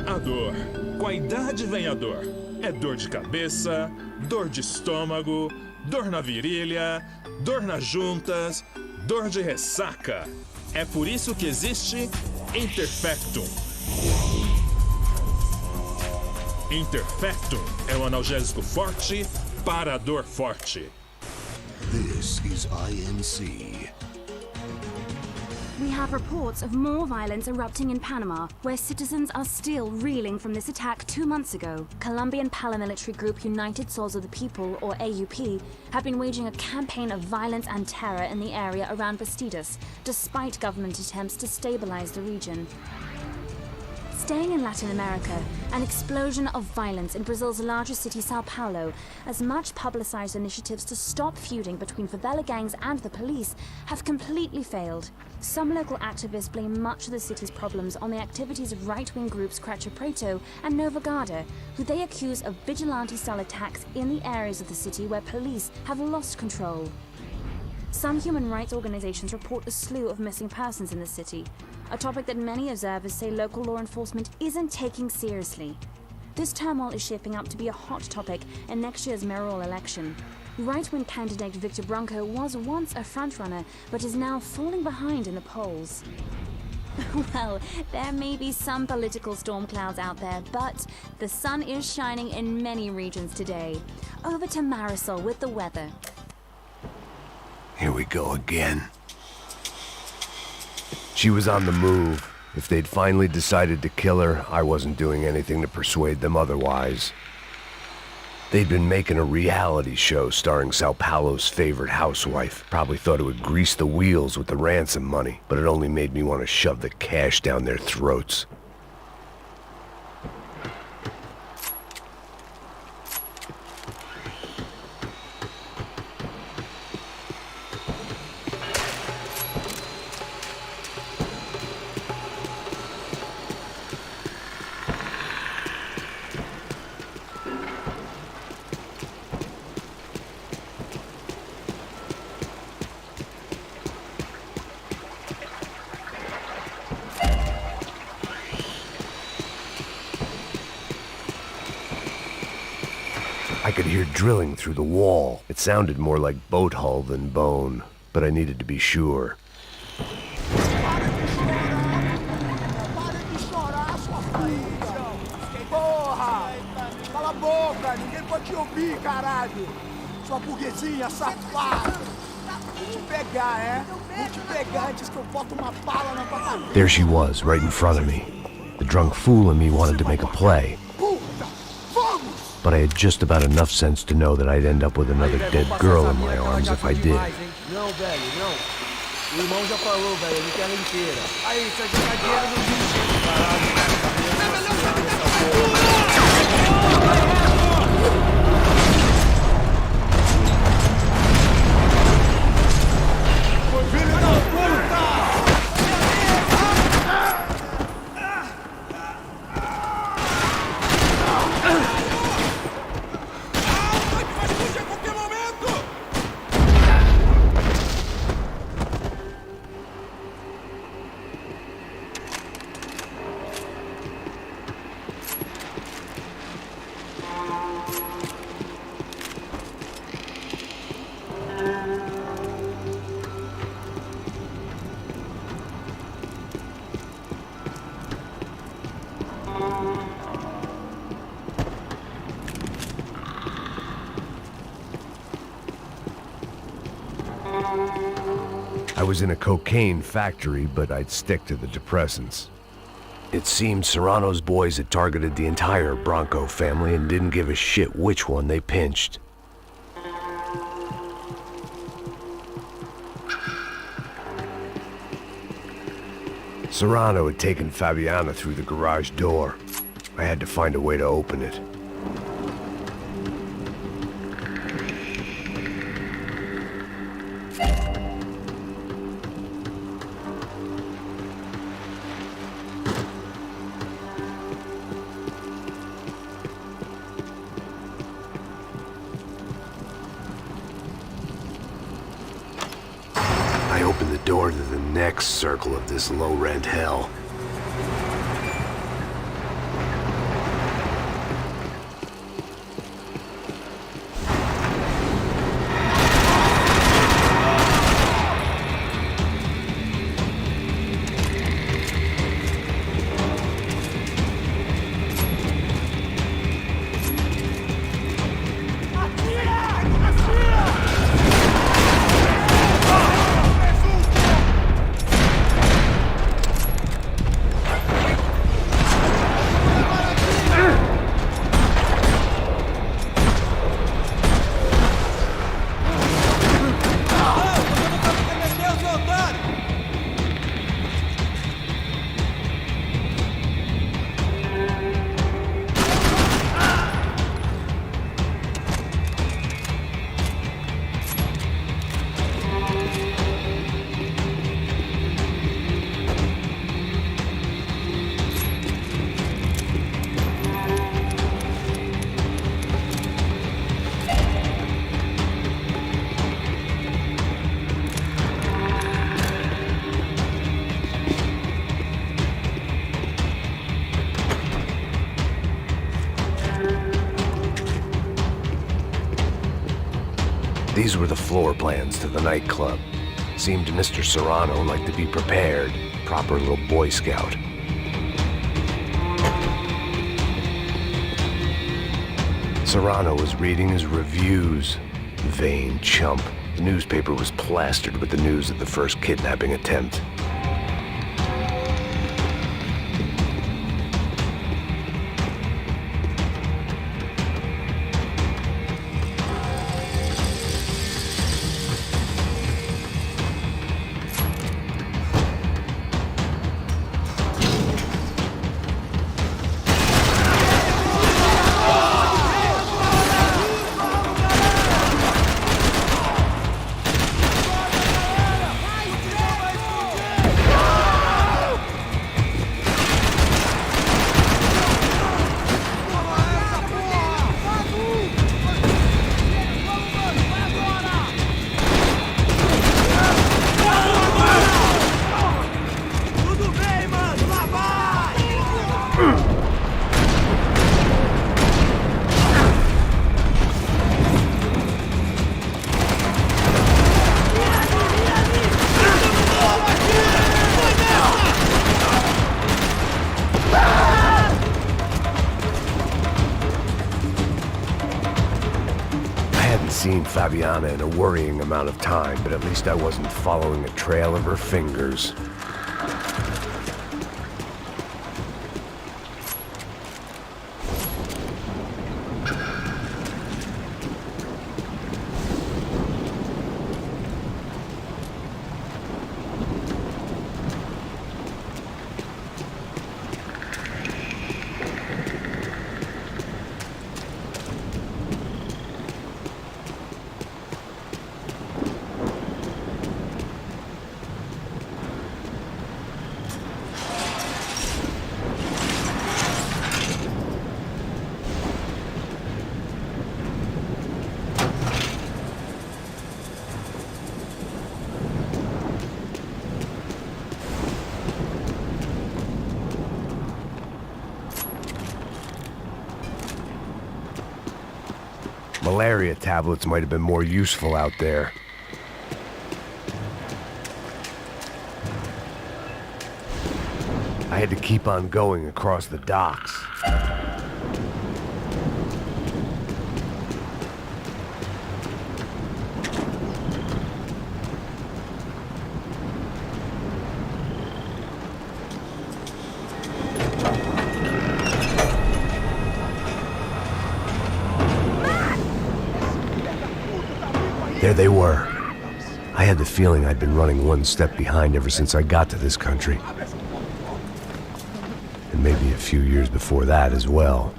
A dor. Com a idade vem a dor. É dor de cabeça, dor de estômago, dor na virilha, dor nas juntas, dor de ressaca. É por isso que existe Interfectum. Interfectum é um analgésico forte para a dor forte. This is INC. We have reports of more violence erupting in Panama, where citizens are still reeling from this attack 2 months ago. Colombian paramilitary group United Souls of the People, or AUP, have been waging a campaign of violence and terror in the area around Bastidas, despite government attempts to stabilize the region. Staying in Latin America, an explosion of violence in Brazil's largest city, Sao Paulo, as much publicized initiatives to stop feuding between favela gangs and the police have completely failed. Some local activists blame much of the city's problems on the activities of right-wing groups Cracha Preto and Nova Garda, who they accuse of vigilante-style attacks in the areas of the city where police have lost control. Some human rights organizations report a slew of missing persons in the city, a topic that many observers say local law enforcement isn't taking seriously. This turmoil is shaping up to be a hot topic in next year's mayoral election. Right-wing candidate Victor Branco was once a frontrunner, but is now falling behind in the polls. Well, there may be some political storm clouds out there, but the sun is shining in many regions today. Over to Marisol with the weather. Here we go again. She was on the move. If they'd finally decided to kill her, I wasn't doing anything to persuade them otherwise. They'd been making a reality show starring Sao Paulo's favorite housewife. Probably thought it would grease the wheels with the ransom money, but it only made me want to shove the cash down their throats. I could hear drilling through the wall. It sounded more like boat hull than bone, but I needed to be sure. Porra! Cala a boca! Ninguém pode te ouvir, caralho! Sua burguesinha safada! Vou te pegar, é? Vou te pegar antes que eu boto uma bala na tua cabeça! There she was, right in front of me. The drunk fool in me wanted to make a play. But I had just about enough sense to know that I'd end up with another dead girl in my arms if I did. Não, velho, não. O irmão já falou, velho, ele quer ela inteira. Aí, você vai jogar dinheiro no lixo. Caralho, filho da puta! I was in a cocaine factory, but I'd stick to the depressants. It seemed Serrano's boys had targeted the entire Bronco family and didn't give a shit which one they pinched. Serrano had taken Fabiana through the garage door. I had to find a way to open it. door to the next circle of this low-rent hell. These were the floor plans to the nightclub. Seemed to Mr. Serrano like to be prepared. Proper little Boy Scout. Serrano was reading his reviews. Vain chump. The newspaper was plastered with the news of the first kidnapping attempt. Seen Fabiana in a worrying amount of time, but at least I wasn't following a trail of her fingers. Malaria tablets might have been more useful out there. I had to keep on going across the docks. There they were. I had the feeling I'd been running one step behind ever since I got to this country. And maybe a few years before that as well.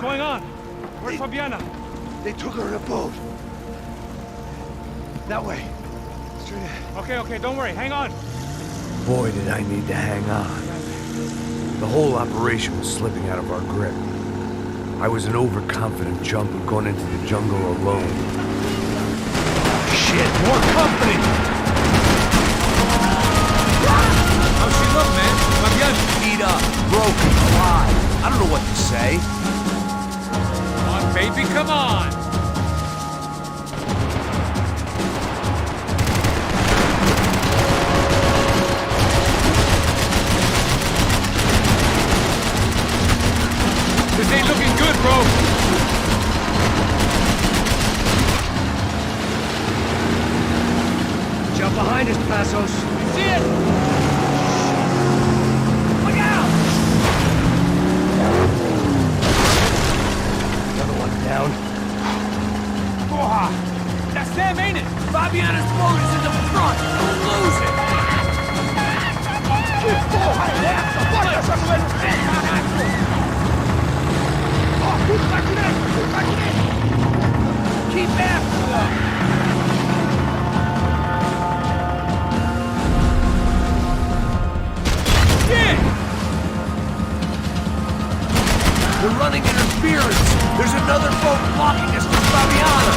going on? Where's Fabiana? They took her in a boat. That way. Straight ahead. Okay, don't worry. Hang on. Boy, did I need to hang on. The whole operation was slipping out of our grip. I was an overconfident jumper going into the jungle alone. Shit, more company! How's she look, man? Fabiana beat up, broken, alive. I don't know what to say. Come on, baby, come on! This ain't looking good, bro! Jump behind us, Passos. See it? Look out! Another one down. Porra! That's them, ain't it? Fabiana's boat is in the front! Don't lose it! Porra, essa! Bota essa moeda! Keep after them! Shit! We're running interference. There's another boat blocking us from Fabiana.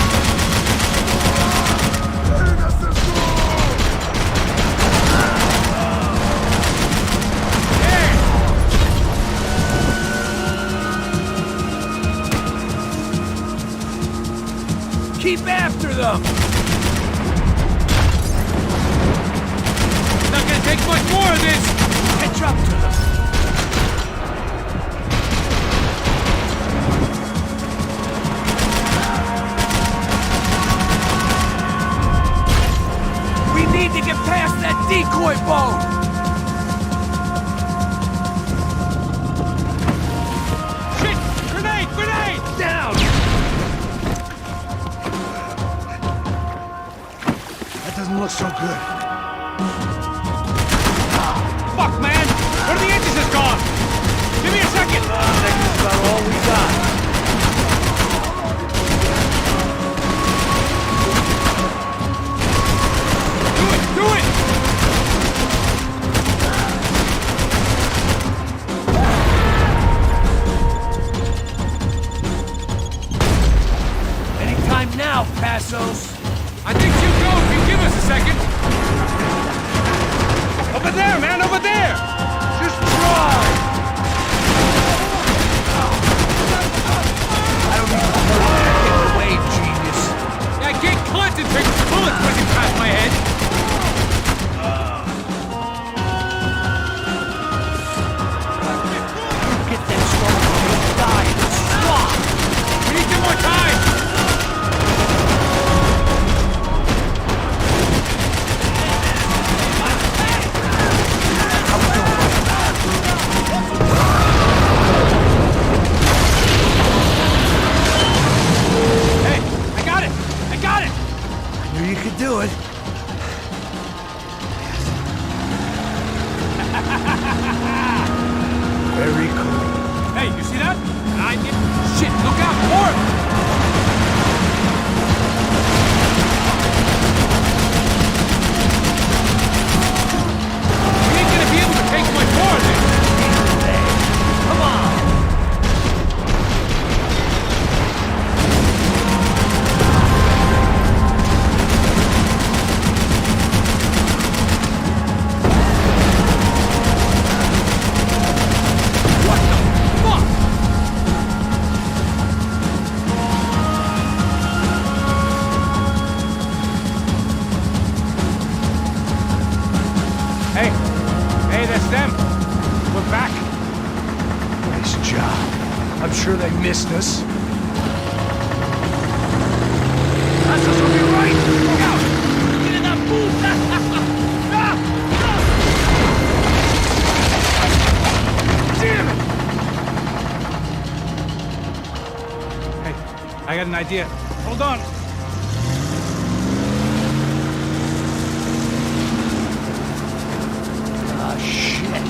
Keep after them! Not gonna take much more of this! Catch up to them! We need to get past that decoy boat! Shit! Grenade! Grenade! Down! Doesn't look so good. Fuck, man! Where are the engines gone? Give me a second! Second's about all we got. Do it! Do it! Anytime now, Passos. I think you go if you give us a second. Over there, man, over there! Just try! I don't even know how to get away, genius. I can't concentrate with bullets whizzing past my head. Get them started or you'll die in the swamp! We need some more time! You could do it. Very cool. Hey, you see that? I did. Shit, look out, more! We ain't gonna be able to take much more of this. Come on! I'm sure they missed us. That's us will be right! Look out! Get in that booth! Damn it! Hey, I got an idea. Hold on. Ah, shit.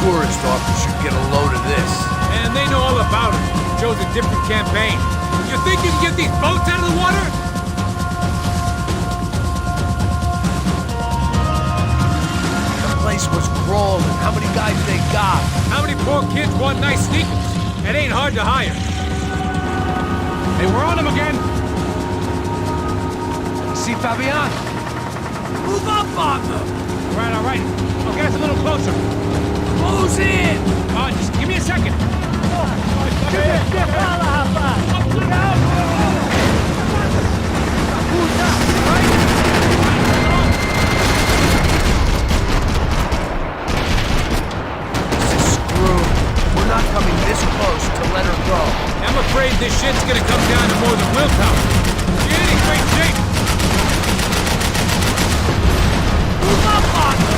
tourist office should get a load of this. And they know all about it. Chose a different campaign. You think you can get these boats out of the water? The place was crawling. How many guys they got? How many poor kids want nice sneakers? It ain't hard to hire. Hey, we're on them again. See Fabian? Move up on them! All right. I'll get us a little closer. Close in! Just give me a second. This is screwed. We're not coming this close to let her go. I'm afraid this shit's gonna come down to more than willpower. She ain't in great shape. Move up on them!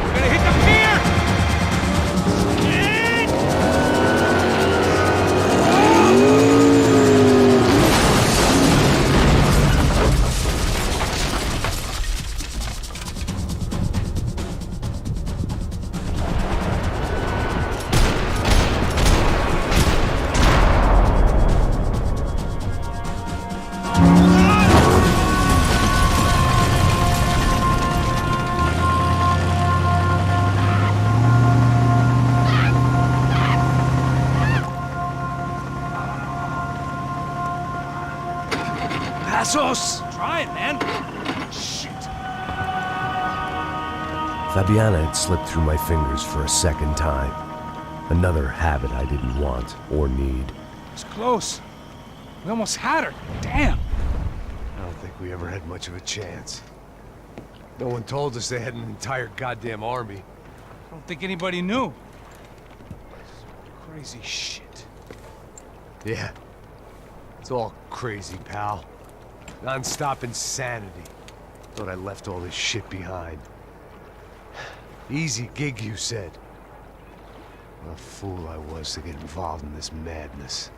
We're gonna hit the pier! Passos! Try it, man. Shit. Fabiana had slipped through my fingers for a second time. Another habit I didn't want or need. It's close. We almost had her. Damn. I don't think we ever had much of a chance. No one told us they had an entire goddamn army. I don't think anybody knew. Crazy shit. Yeah. It's all crazy, pal. Non-stop insanity. Thought I left all this shit behind. Easy gig, you said. What a fool I was to get involved in this madness.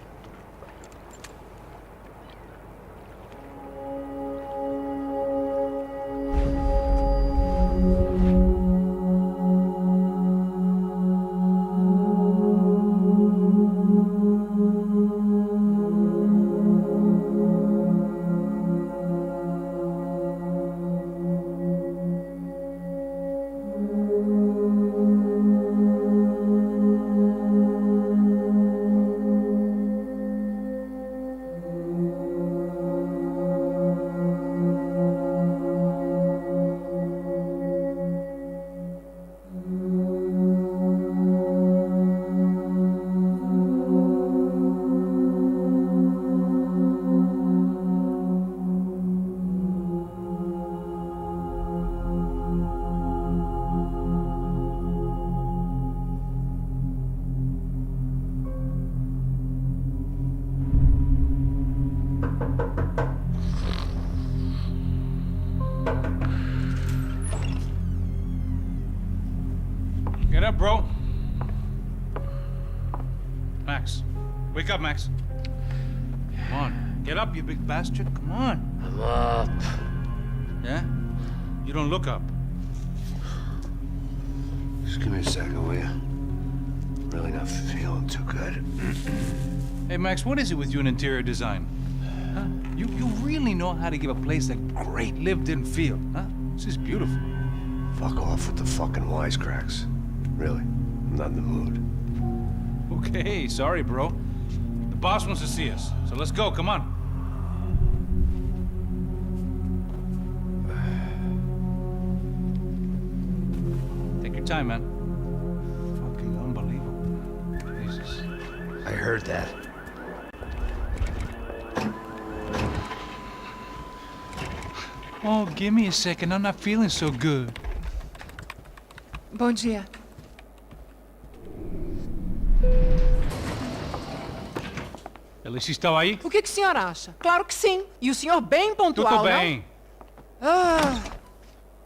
Get up, bro. Max. Wake up, Max. Come on. Get up, you big bastard. Come on. I'm up. Yeah? You don't look up. Just give me a second, will you? Really not feeling too good. Hey, Max, what is it with you in interior design? Huh? You really know how to give a place a great lived-in feel, huh? This is beautiful. Fuck off with the fucking wisecracks. Really, I'm not in the mood. Okay, sorry, bro. The boss wants to see us, so let's go, come on. Take your time, man. Fucking unbelievable. Jesus. I heard that. Oh, give me a second. I'm not feeling so good. Bom dia. Alice estava aí? O que o senhor acha? Claro que sim. E o senhor bem pontual, Tudo bem. não? Ah.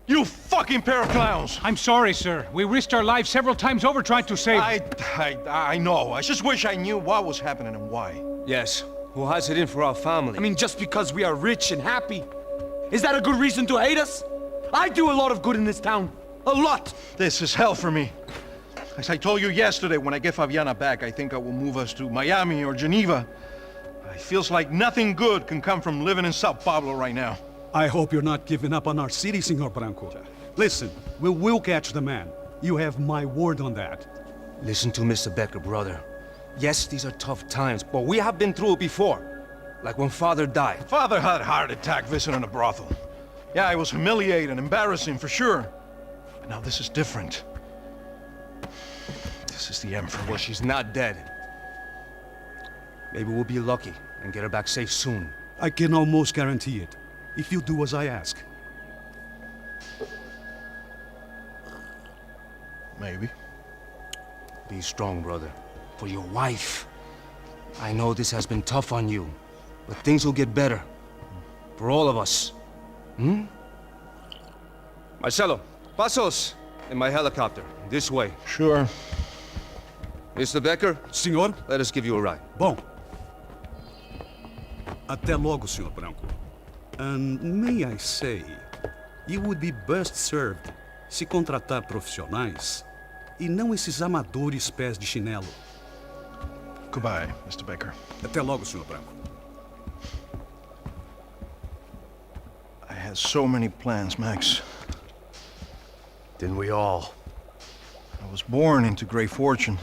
You fucking pair of clowns! I'm sorry, sir. We risked our lives several times over trying to save... I know. I just wish I knew what was happening and why. Yes, who hides it in for our family. I mean, just because we are rich and happy, is that a good reason to hate us? I do a lot of good in this town. A lot! This is hell for me. As I told you yesterday, when I get Fabiana back, I think I will move us to Miami or Geneva. It feels like nothing good can come from living in Sao Paulo right now. I hope you're not giving up on our city, Senor Branco. Listen, we will catch the man. You have my word on that. Listen to Mr. Becker, brother. Yes, these are tough times, but we have been through it before. Like when Father died. Father had a heart attack visiting a brothel. Yeah, it was humiliating, embarrassing, for sure. But now this is different. This is the Emperor. Well, she's not dead. Maybe we'll be lucky and get her back safe soon. I can almost guarantee it, if you do as I ask. Maybe. Be strong, brother. For your wife. I know this has been tough on you, but things will get better. For all of us. Hmm? Marcelo, pasos in my helicopter. This way. Sure. Mr. Becker? Senhor? Let us give you a ride. Bom. Até logo, Senhor Branco. And may I say, you would be best served se contratar profissionais e não esses amadores pés de chinelo. Goodbye, Mr. Becker. Até logo, Senhor Branco. I had so many plans, Max. Didn't we all? I was born into great fortune.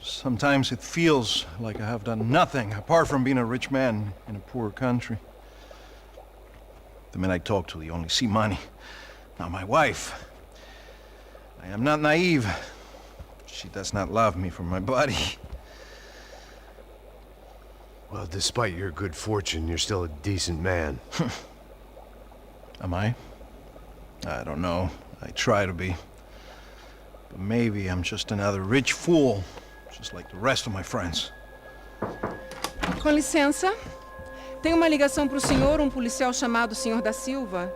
Sometimes it feels like I have done nothing apart from being a rich man in a poor country. The men I talk to, they only see money. Now my wife, I am not naive. She does not love me for my body. Well, despite your good fortune, you're still a decent man. Am I? I don't know. I try to be. But maybe I'm just another rich fool, just like the rest of my friends. Com licença. Tem uma ligação para o senhor, um policial chamado Sr. da Silva.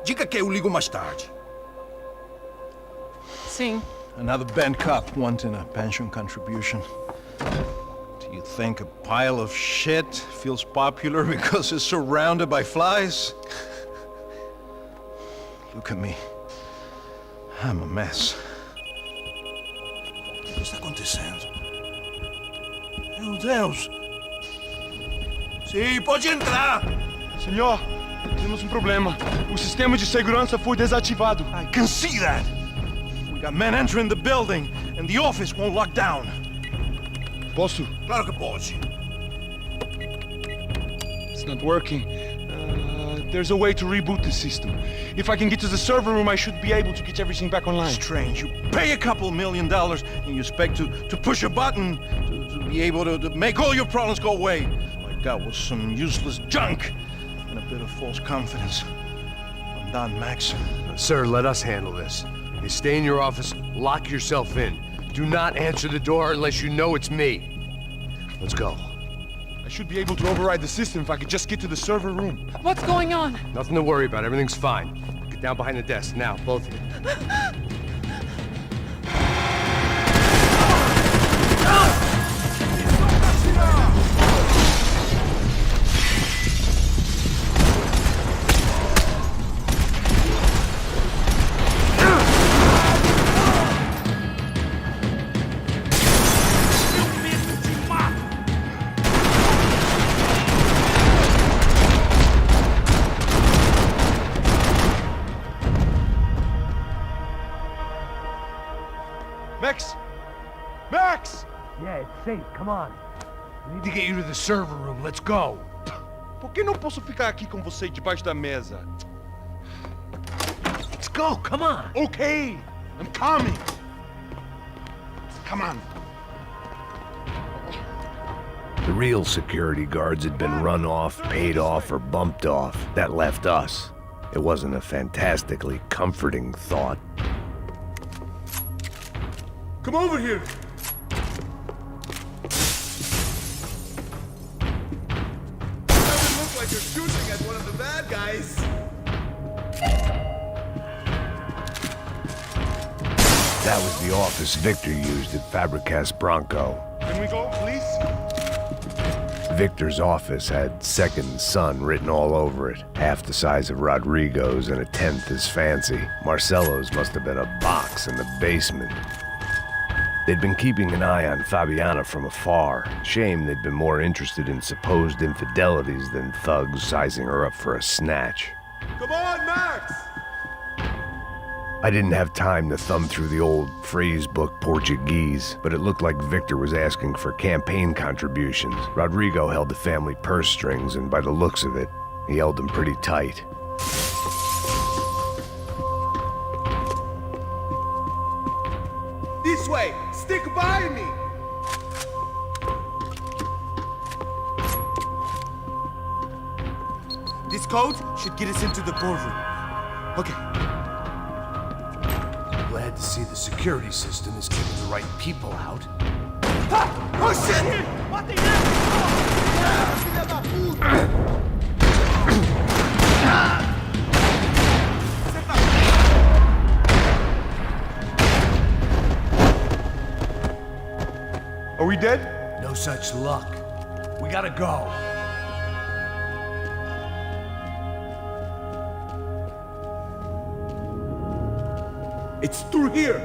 Diga que eu ligo mais tarde. Sim. Another band cop wanting a pension contribution. Do you think a pile of shit feels popular because it's surrounded by flies? Look at me. I'm a mess. O que está acontecendo? Meu Deus! Sim, pode entrar! Senhor, temos um problema. O sistema de segurança foi desativado. I can see that! We got men entering the building, and the office won't lock down. Posso? Claro que pode. It's not working. There's a way to reboot the system. If I can get to the server room, I should be able to get everything back online. Strange. You pay a couple $1 million and you expect to push a button to be able to make all your problems go away. All I got was some useless junk and a bit of false confidence. I'm done, Max. Sir, let us handle this. You stay in your office, lock yourself in. Do not answer the door unless you know it's me. Let's go. I should be able to override the system if I could just get to the server room. What's going on? Nothing to worry about. Everything's fine. Get down behind the desk now, both of you. Max! Max! Yeah, it's safe. Come on. We need to get you to the server room. Let's go. Por que não posso ficar aqui com você debaixo da mesa? Let's go. Come on. Okay, I'm coming. Come on. The real security guards had been run off, paid off, or bumped off. That left us. It wasn't a fantastically comforting thought. Come over here. Doesn't look like you're shooting at one of the bad guys. That was the office Victor used at Fabricas Bronco. Can we go, please? Victor's office had second son written all over it, half the size of Rodrigo's and a tenth as fancy. Marcelo's must have been a box in the basement. They'd been keeping an eye on Fabiana from afar. Shame they'd been more interested in supposed infidelities than thugs sizing her up for a snatch. Come on, Max! I didn't have time to thumb through the old phrase book Portuguese, but it looked like Victor was asking for campaign contributions. Rodrigo held the family purse strings, and by the looks of it, he held them pretty tight. This way! Stick by me! This code should get us into the courtroom. Okay. Glad to see the security system is keeping the right people out. Ah! Oh shit! What the Are we dead? No such luck. We gotta go. It's through here!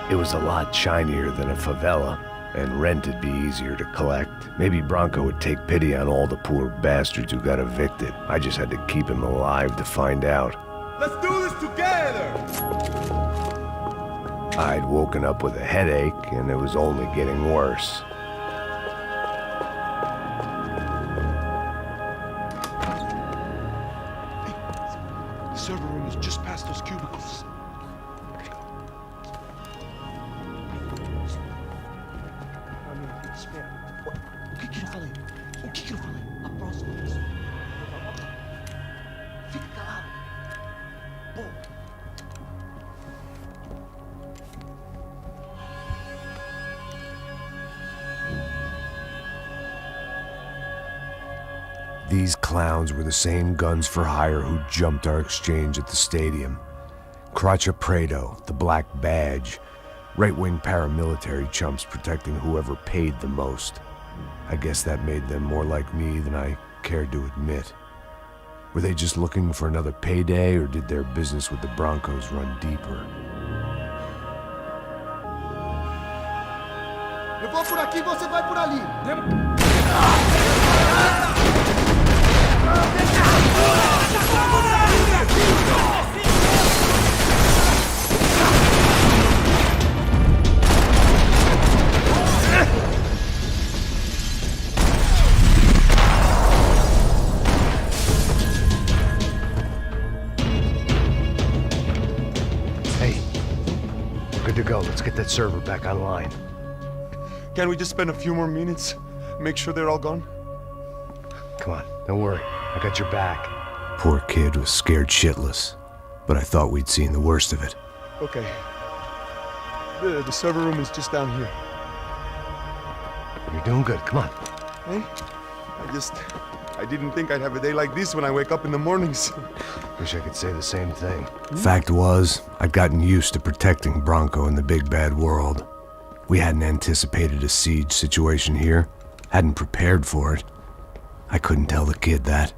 It was a lot shinier than a favela, and rent'd be easier to collect. Maybe Bronco would take pity on all the poor bastards who got evicted. I just had to keep him alive to find out. Let's do this together! I'd woken up with a headache, and it was only getting worse. The server room is just past those cubicles. O que que eu falei? O que que eu falei? A próxima vez. Fica calado. Bom. These clowns were the same guns for hire who jumped our exchange at the stadium. Cracha Prado, the Black Badge, right-wing paramilitary chumps protecting whoever paid the most. I guess that made them more like me than I cared to admit. Were they just looking for another payday, or did their business with the Broncos run deeper? Eu vou por aqui, você vai por ali! Hey, we're good to go. Let's get that server back online. Can't we just spend a few more minutes? Make sure they're all gone? Come on, don't worry. I got your back. Poor kid was scared shitless, but I thought we'd seen the worst of it. Okay. The server room is just down here. You're doing good. Come on. Hey? I didn't think I'd have a day like this when I wake up in the mornings. Wish I could say the same thing. Fact was, I'd gotten used to protecting Bronco in the big bad world. We hadn't anticipated a siege situation here, hadn't prepared for it. I couldn't tell the kid that.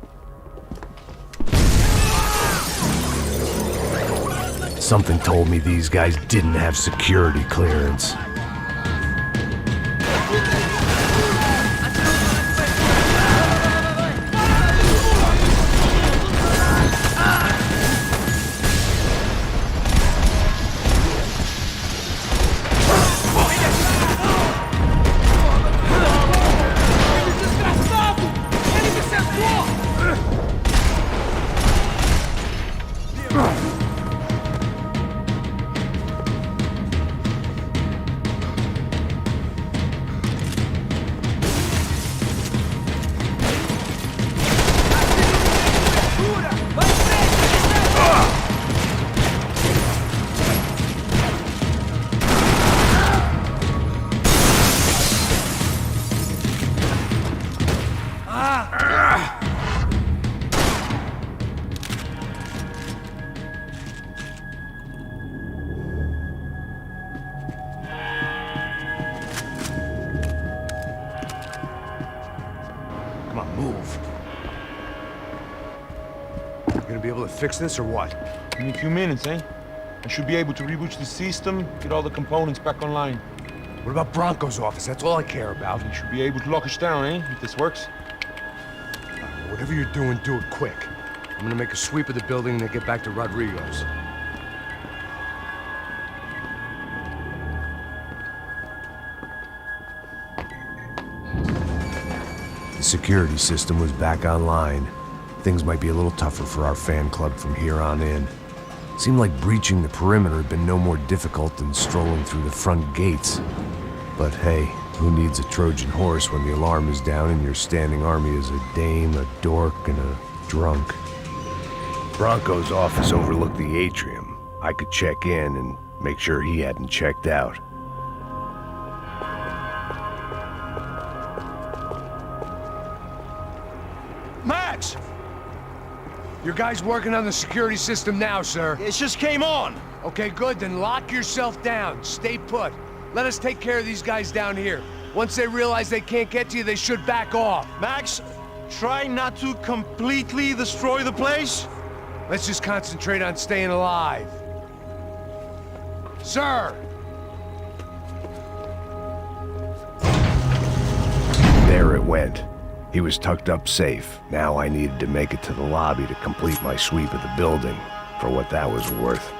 Something told me these guys didn't have security clearance. on, move. You gonna be able to fix this or what? Give me a few minutes, eh? I should be able to reboot the system, get all the components back online. What about Bronco's office? That's all I care about. You should be able to lock us down, eh? If this works. Whatever you're doing, do it quick. I'm gonna make a sweep of the building and then get back to Rodrigo's. The security system was back online. Things might be a little tougher for our fan club from here on in. Seemed like breaching the perimeter had been no more difficult than strolling through the front gates. But hey, who needs a Trojan horse when the alarm is down and your standing army is a dame, a dork, and a drunk? Bronco's office overlooked the atrium. I could check in and make sure he hadn't checked out. Max! Your guy's working on the security system now, sir. It just came on. Okay, good. Then lock yourself down. Stay put. Let us take care of these guys down here. Once they realize they can't get to you, they should back off. Max, try not to completely destroy the place. Let's just concentrate on staying alive. Sir! There it went. He was tucked up safe. Now I needed to make it to the lobby to complete my sweep of the building, for what that was worth.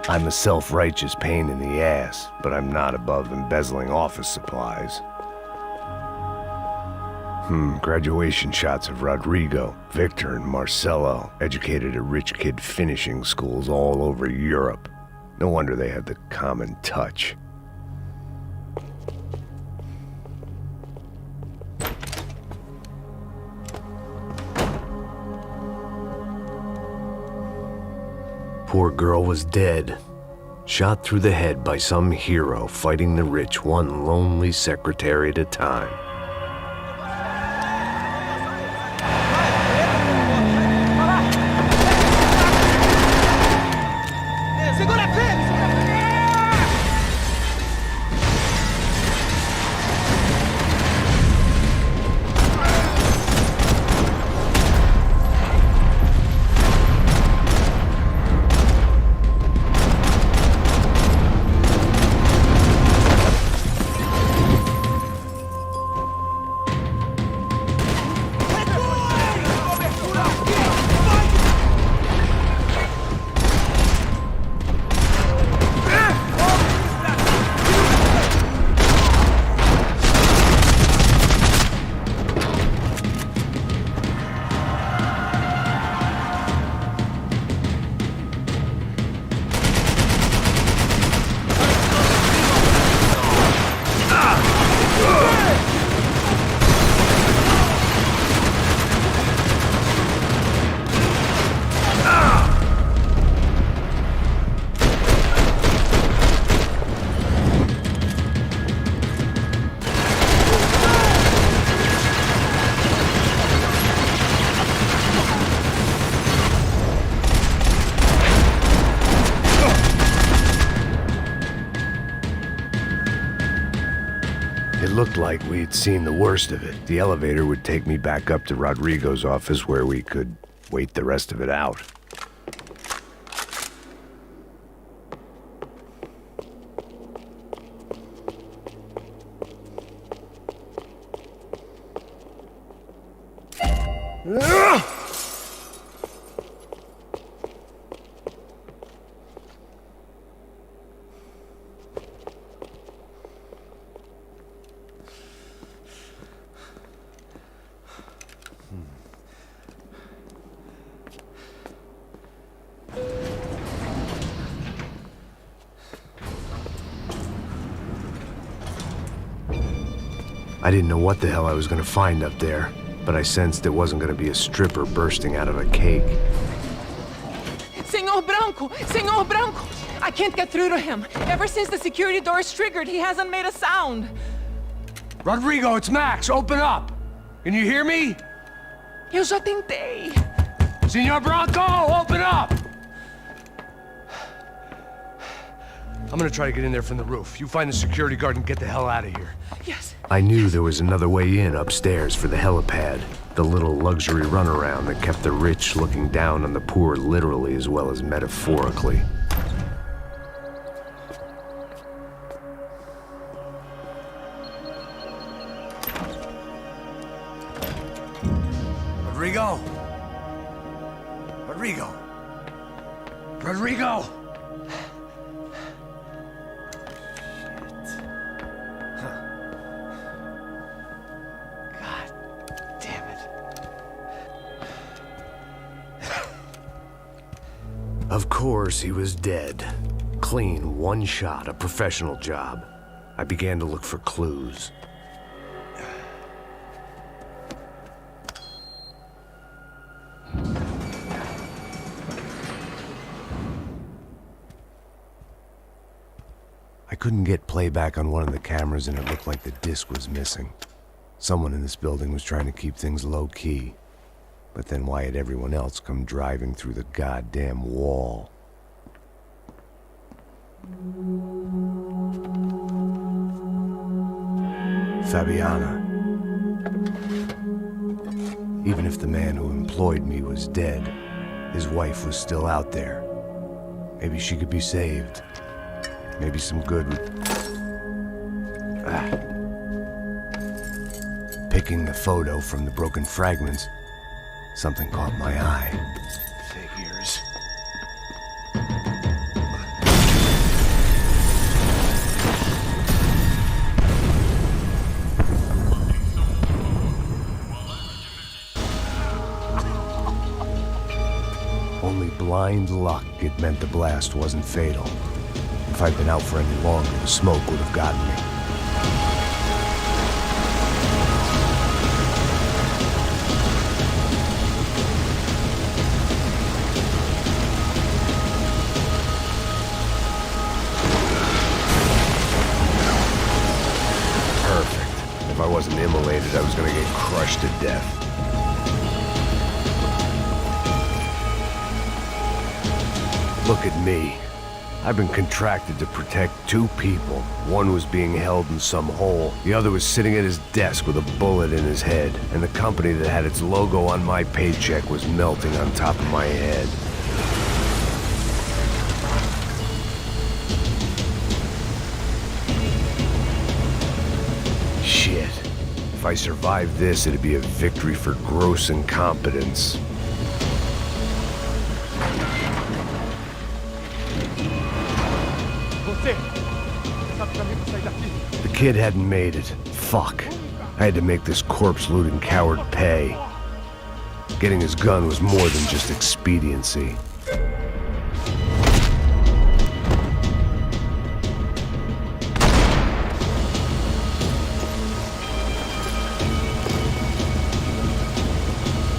I'm a self-righteous pain in the ass, but I'm not above embezzling office supplies. Graduation shots of Rodrigo, Victor, and Marcelo, educated at rich kid finishing schools all over Europe. No wonder they had the common touch. Poor girl was dead. Shot through the head by some hero fighting the rich one lonely secretary at a time. It looked like we'd seen the worst of it. The elevator would take me back up to Rodrigo's office where we could wait the rest of it out. I didn't know what the hell I was gonna find up there, but I sensed it wasn't gonna be a stripper bursting out of a cake. Senor Branco! Senor Branco! I can't get through to him. Ever since the security door is triggered, he hasn't made a sound. Rodrigo, it's Max. Open up. Can you hear me? Eu já tentei. Senor Bronco, open up! I'm gonna try to get in there from the roof. You find the security guard and get the hell out of here. Yes. I knew there was another way in upstairs for the helipad, the little luxury runaround that kept the rich looking down on the poor literally as well as metaphorically. Rodrigo? Rodrigo? Rodrigo? Of course, he was dead. Clean, one shot, a professional job. I began to look for clues. I couldn't get playback on one of the cameras and it looked like the disc was missing. Someone in this building was trying to keep things low-key. But then why had everyone else come driving through the goddamn wall? Fabiana. Even if the man who employed me was dead, his wife was still out there. Maybe she could be saved. Maybe some good would... Picking the photo from the broken fragments, something caught my eye. Figures. Only blind luck it meant the blast wasn't fatal. If I'd been out for any longer, the smoke would have gotten me. If I wasn't immolated, I was gonna get crushed to death. Look at me. I've been contracted to protect two people. One was being held in some hole. The other was sitting at his desk with a bullet in his head. And the company that had its logo on my paycheck was melting on top of my head. Shit. If I survived this, it'd be a victory for gross incompetence. The kid hadn't made it. Fuck. I had to make this corpse-looting coward pay. Getting his gun was more than just expediency.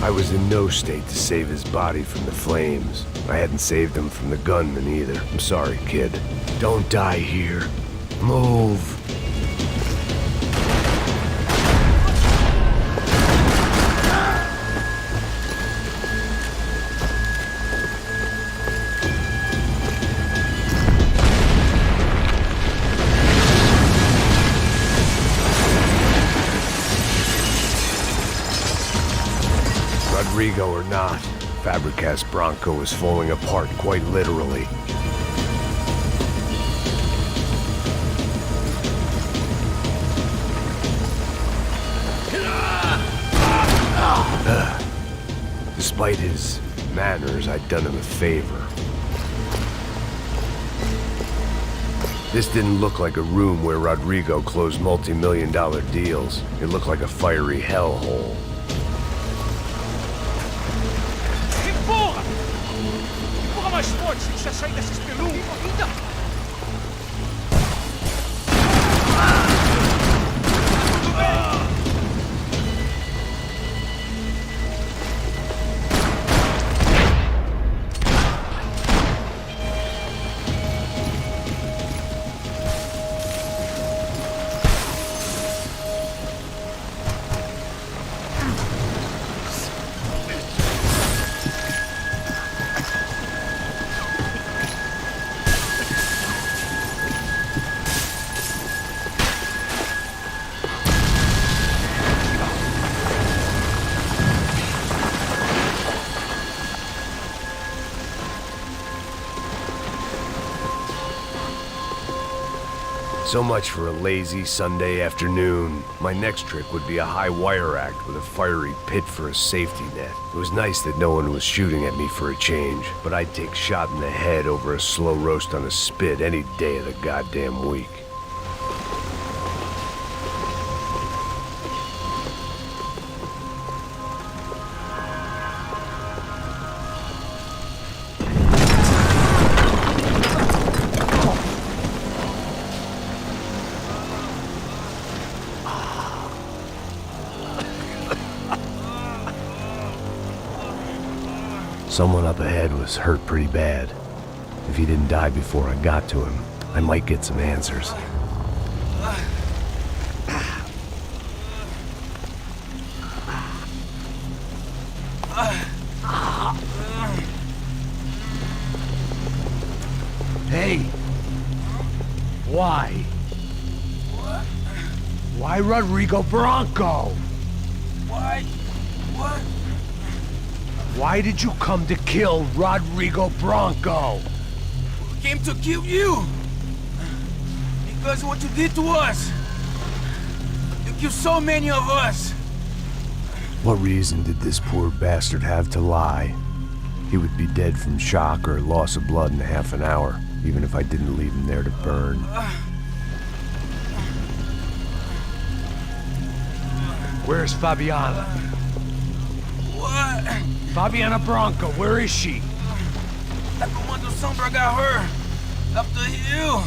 I was in no state to save his body from the flames. I hadn't saved him from the gunman either. I'm sorry, kid. Don't die here. Move. Rodrigo or not, Fabricas Bronco was falling apart quite literally. Despite his manners, I'd done him a favor. This didn't look like a room where Rodrigo closed multi-million-dollar deals. It looked like a fiery hellhole. Empurra mais forte, se quiser sair dessa espelunca. So much for a lazy Sunday afternoon. My next trick would be a high wire act with a fiery pit for a safety net. It was nice that no one was shooting at me for a change, but I'd take shot in the head over a slow roast on a spit any day of the goddamn week. Someone up ahead was hurt pretty bad. If he didn't die before I got to him, I might get some answers. Hey! Why? Why Rodrigo Bronco? Why? What? Why did you come to kill Rodrigo Bronco? We came to kill you! Because of what you did to us! You killed so many of us! What reason did this poor bastard have to lie? He would be dead from shock or loss of blood in half an hour, even if I didn't leave him there to burn. Where's Fabiana? What? Fabiana Bronco, where is she? That Comando Sombra got her! Up the hill!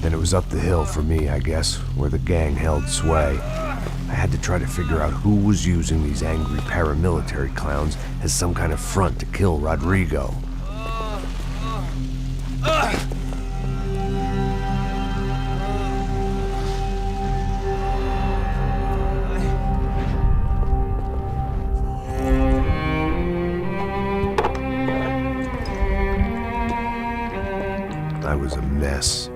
Then it was up the hill for me, I guess, where the gang held sway. I had to try to figure out who was using these angry paramilitary clowns as some kind of front to kill Rodrigo. I was a mess.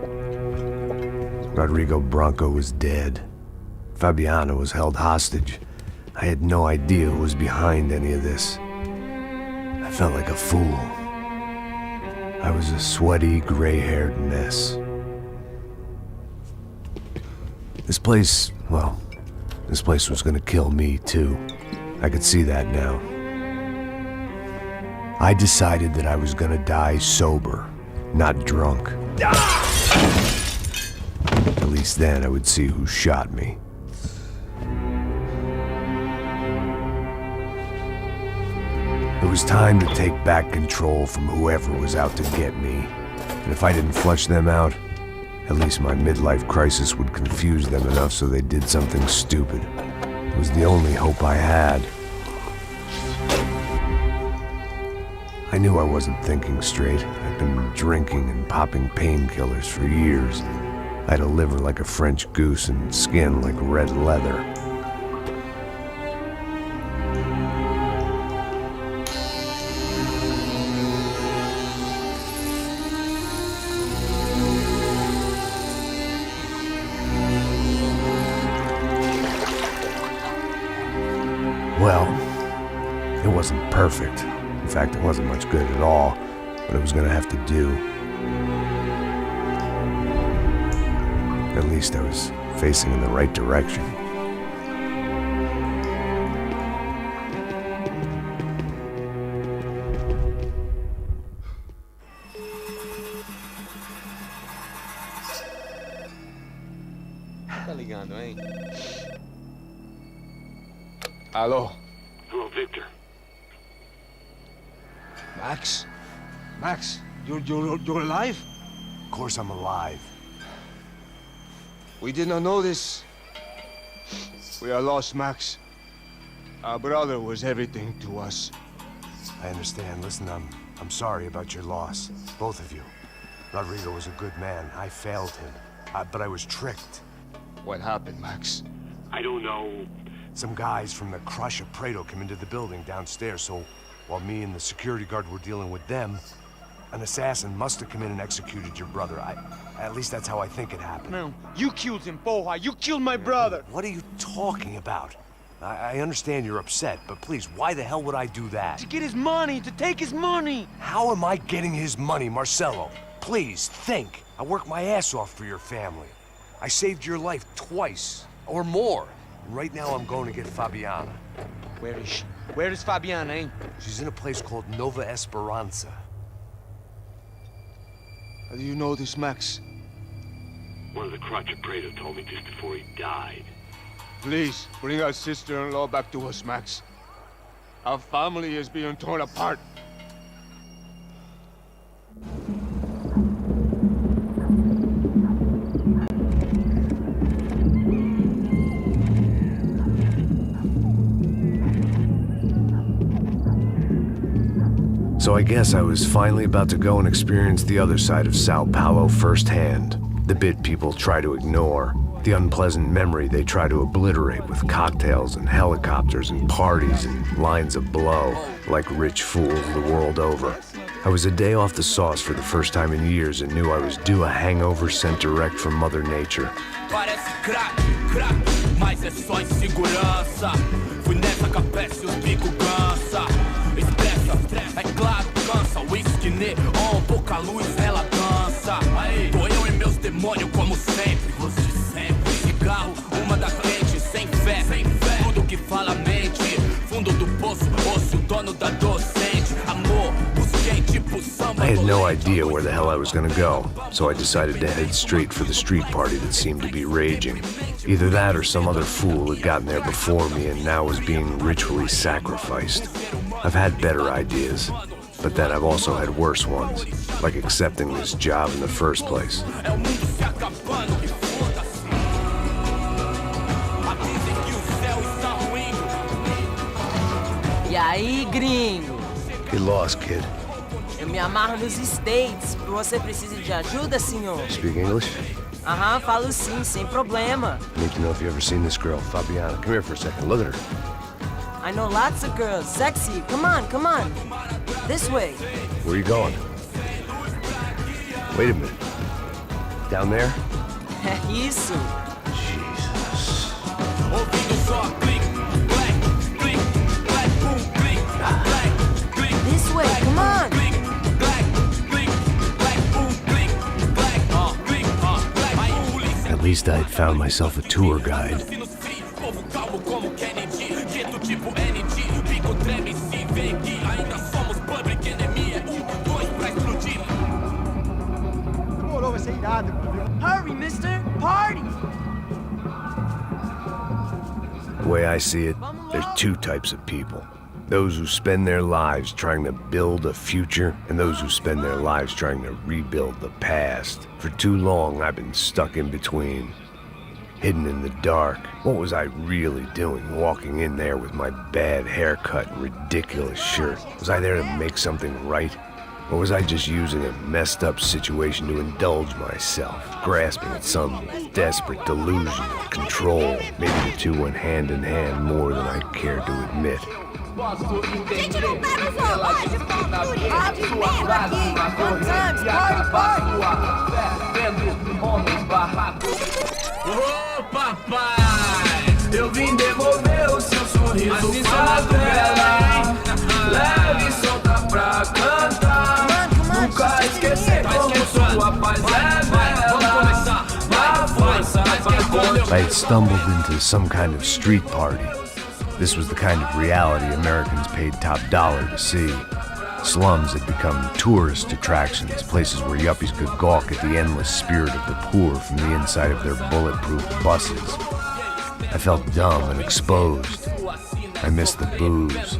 Rodrigo Bronco was dead. Fabiana was held hostage. I had no idea who was behind any of this. I felt like a fool. I was a sweaty, gray-haired mess. This place was gonna kill me, too. I could see that now. I decided that I was gonna die sober, not drunk. At least then I would see who shot me. It was time to take back control from whoever was out to get me. And if I didn't flush them out, at least my midlife crisis would confuse them enough so they did something stupid. It was the only hope I had. I knew I wasn't thinking straight. I'd been drinking and popping painkillers for years. I had a liver like a French goose and skin like red leather. Well, it wasn't perfect. In fact, it wasn't much good at all, but it was gonna have to do. At least I was facing in the right direction. Tá ligando, hein? Alô? Hello, Victor. Max? Max, you're alive? Of course I'm alive. We did not know this. We are lost, Max. Our brother was everything to us. I understand. Listen, I'm sorry about your loss. Both of you. Rodrigo was a good man. I failed him. But I was tricked. What happened, Max? I don't know. Some guys from the Crush of Prado came into the building downstairs, so while me and the security guard were dealing with them, an assassin must have come in and executed your brother. At least that's how I think it happened. No, you killed him, Porra. You killed my brother. What are you talking about? I understand you're upset, but please, why the hell would I do that? To get his money, to take his money. How am I getting his money, Marcelo? Please, think. I worked my ass off for your family. I saved your life twice, or more. And right now I'm going to get Fabiana. Where is she? Where is Fabiana, eh? She's in a place called Nova Esperanza. How do you know this, Max? One of the Crotchet Prado told me just before he died. Please, bring our sister-in-law back to us, Max. Our family is being torn apart. So I guess I was finally about to go and experience the other side of Sao Paulo firsthand. The bit people try to ignore. The unpleasant memory they try to obliterate with cocktails and helicopters and parties and lines of blow, like rich fools the world over. I was a day off the sauce for the first time in years and knew I was due a hangover sent direct from Mother Nature. Parece crack, mas é só insegurança. Fui nessa capete, os bico cansa. Estressa, é claro, cansa. Whisky neon, pouca luz, ela dança. Tô eu e meus demônios como sempre. Você sempre. Cigarro, uma da frente, sem fé. Tudo que fala mente. Fundo do poço, osso, dono da docente. Amor, busquei tipo samba. I had no idea where the hell I was gonna go, so I decided to head straight for the street party that seemed to be raging. Either that or some other fool had gotten there before me and now was being ritually sacrificed. I've had better ideas, but then I've also had worse ones, like accepting this job in the first place. E aí, gringo? Get lost, kid. Eu me amarro nos States. Você precisa de ajuda, senhor? Speak English? Aham, falo sim, sem problema. I need to know if you've ever seen this girl, Fabiana. Come here for a second. Look at her. I know lots of girls. Sexy. Come on, come on. This way. Where are you going? Wait a minute. Down there? Isso. Jesus. This way, come on. At least I'd found myself a tour guide. Hurry, mister. Party. The way I see it, there's two types of people. Those who spend their lives trying to build a future, and those who spend their lives trying to rebuild the past. For too long, I've been stuck in between. Hidden in the dark. What was I really doing walking in there with my bad haircut and ridiculous shirt? Was I there to make something right? Or was I just using a messed up situation to indulge myself, grasping at some desperate delusion of control? Maybe the two went hand in hand more than I cared to admit. Gente, não tá no zoológico, turismo de merda aqui. One times, party. Ô, papai, eu vim devolver o seu sorriso favela. Leve e solta pra cantar. Nunca esquecer como sua paz é bela. Na força, I had stumbled into some kind of street party. This was the kind of reality Americans paid top dollar to see. Slums had become tourist attractions, places where yuppies could gawk at the endless spirit of the poor from the inside of their bulletproof buses. I felt dumb and exposed. I missed the booze.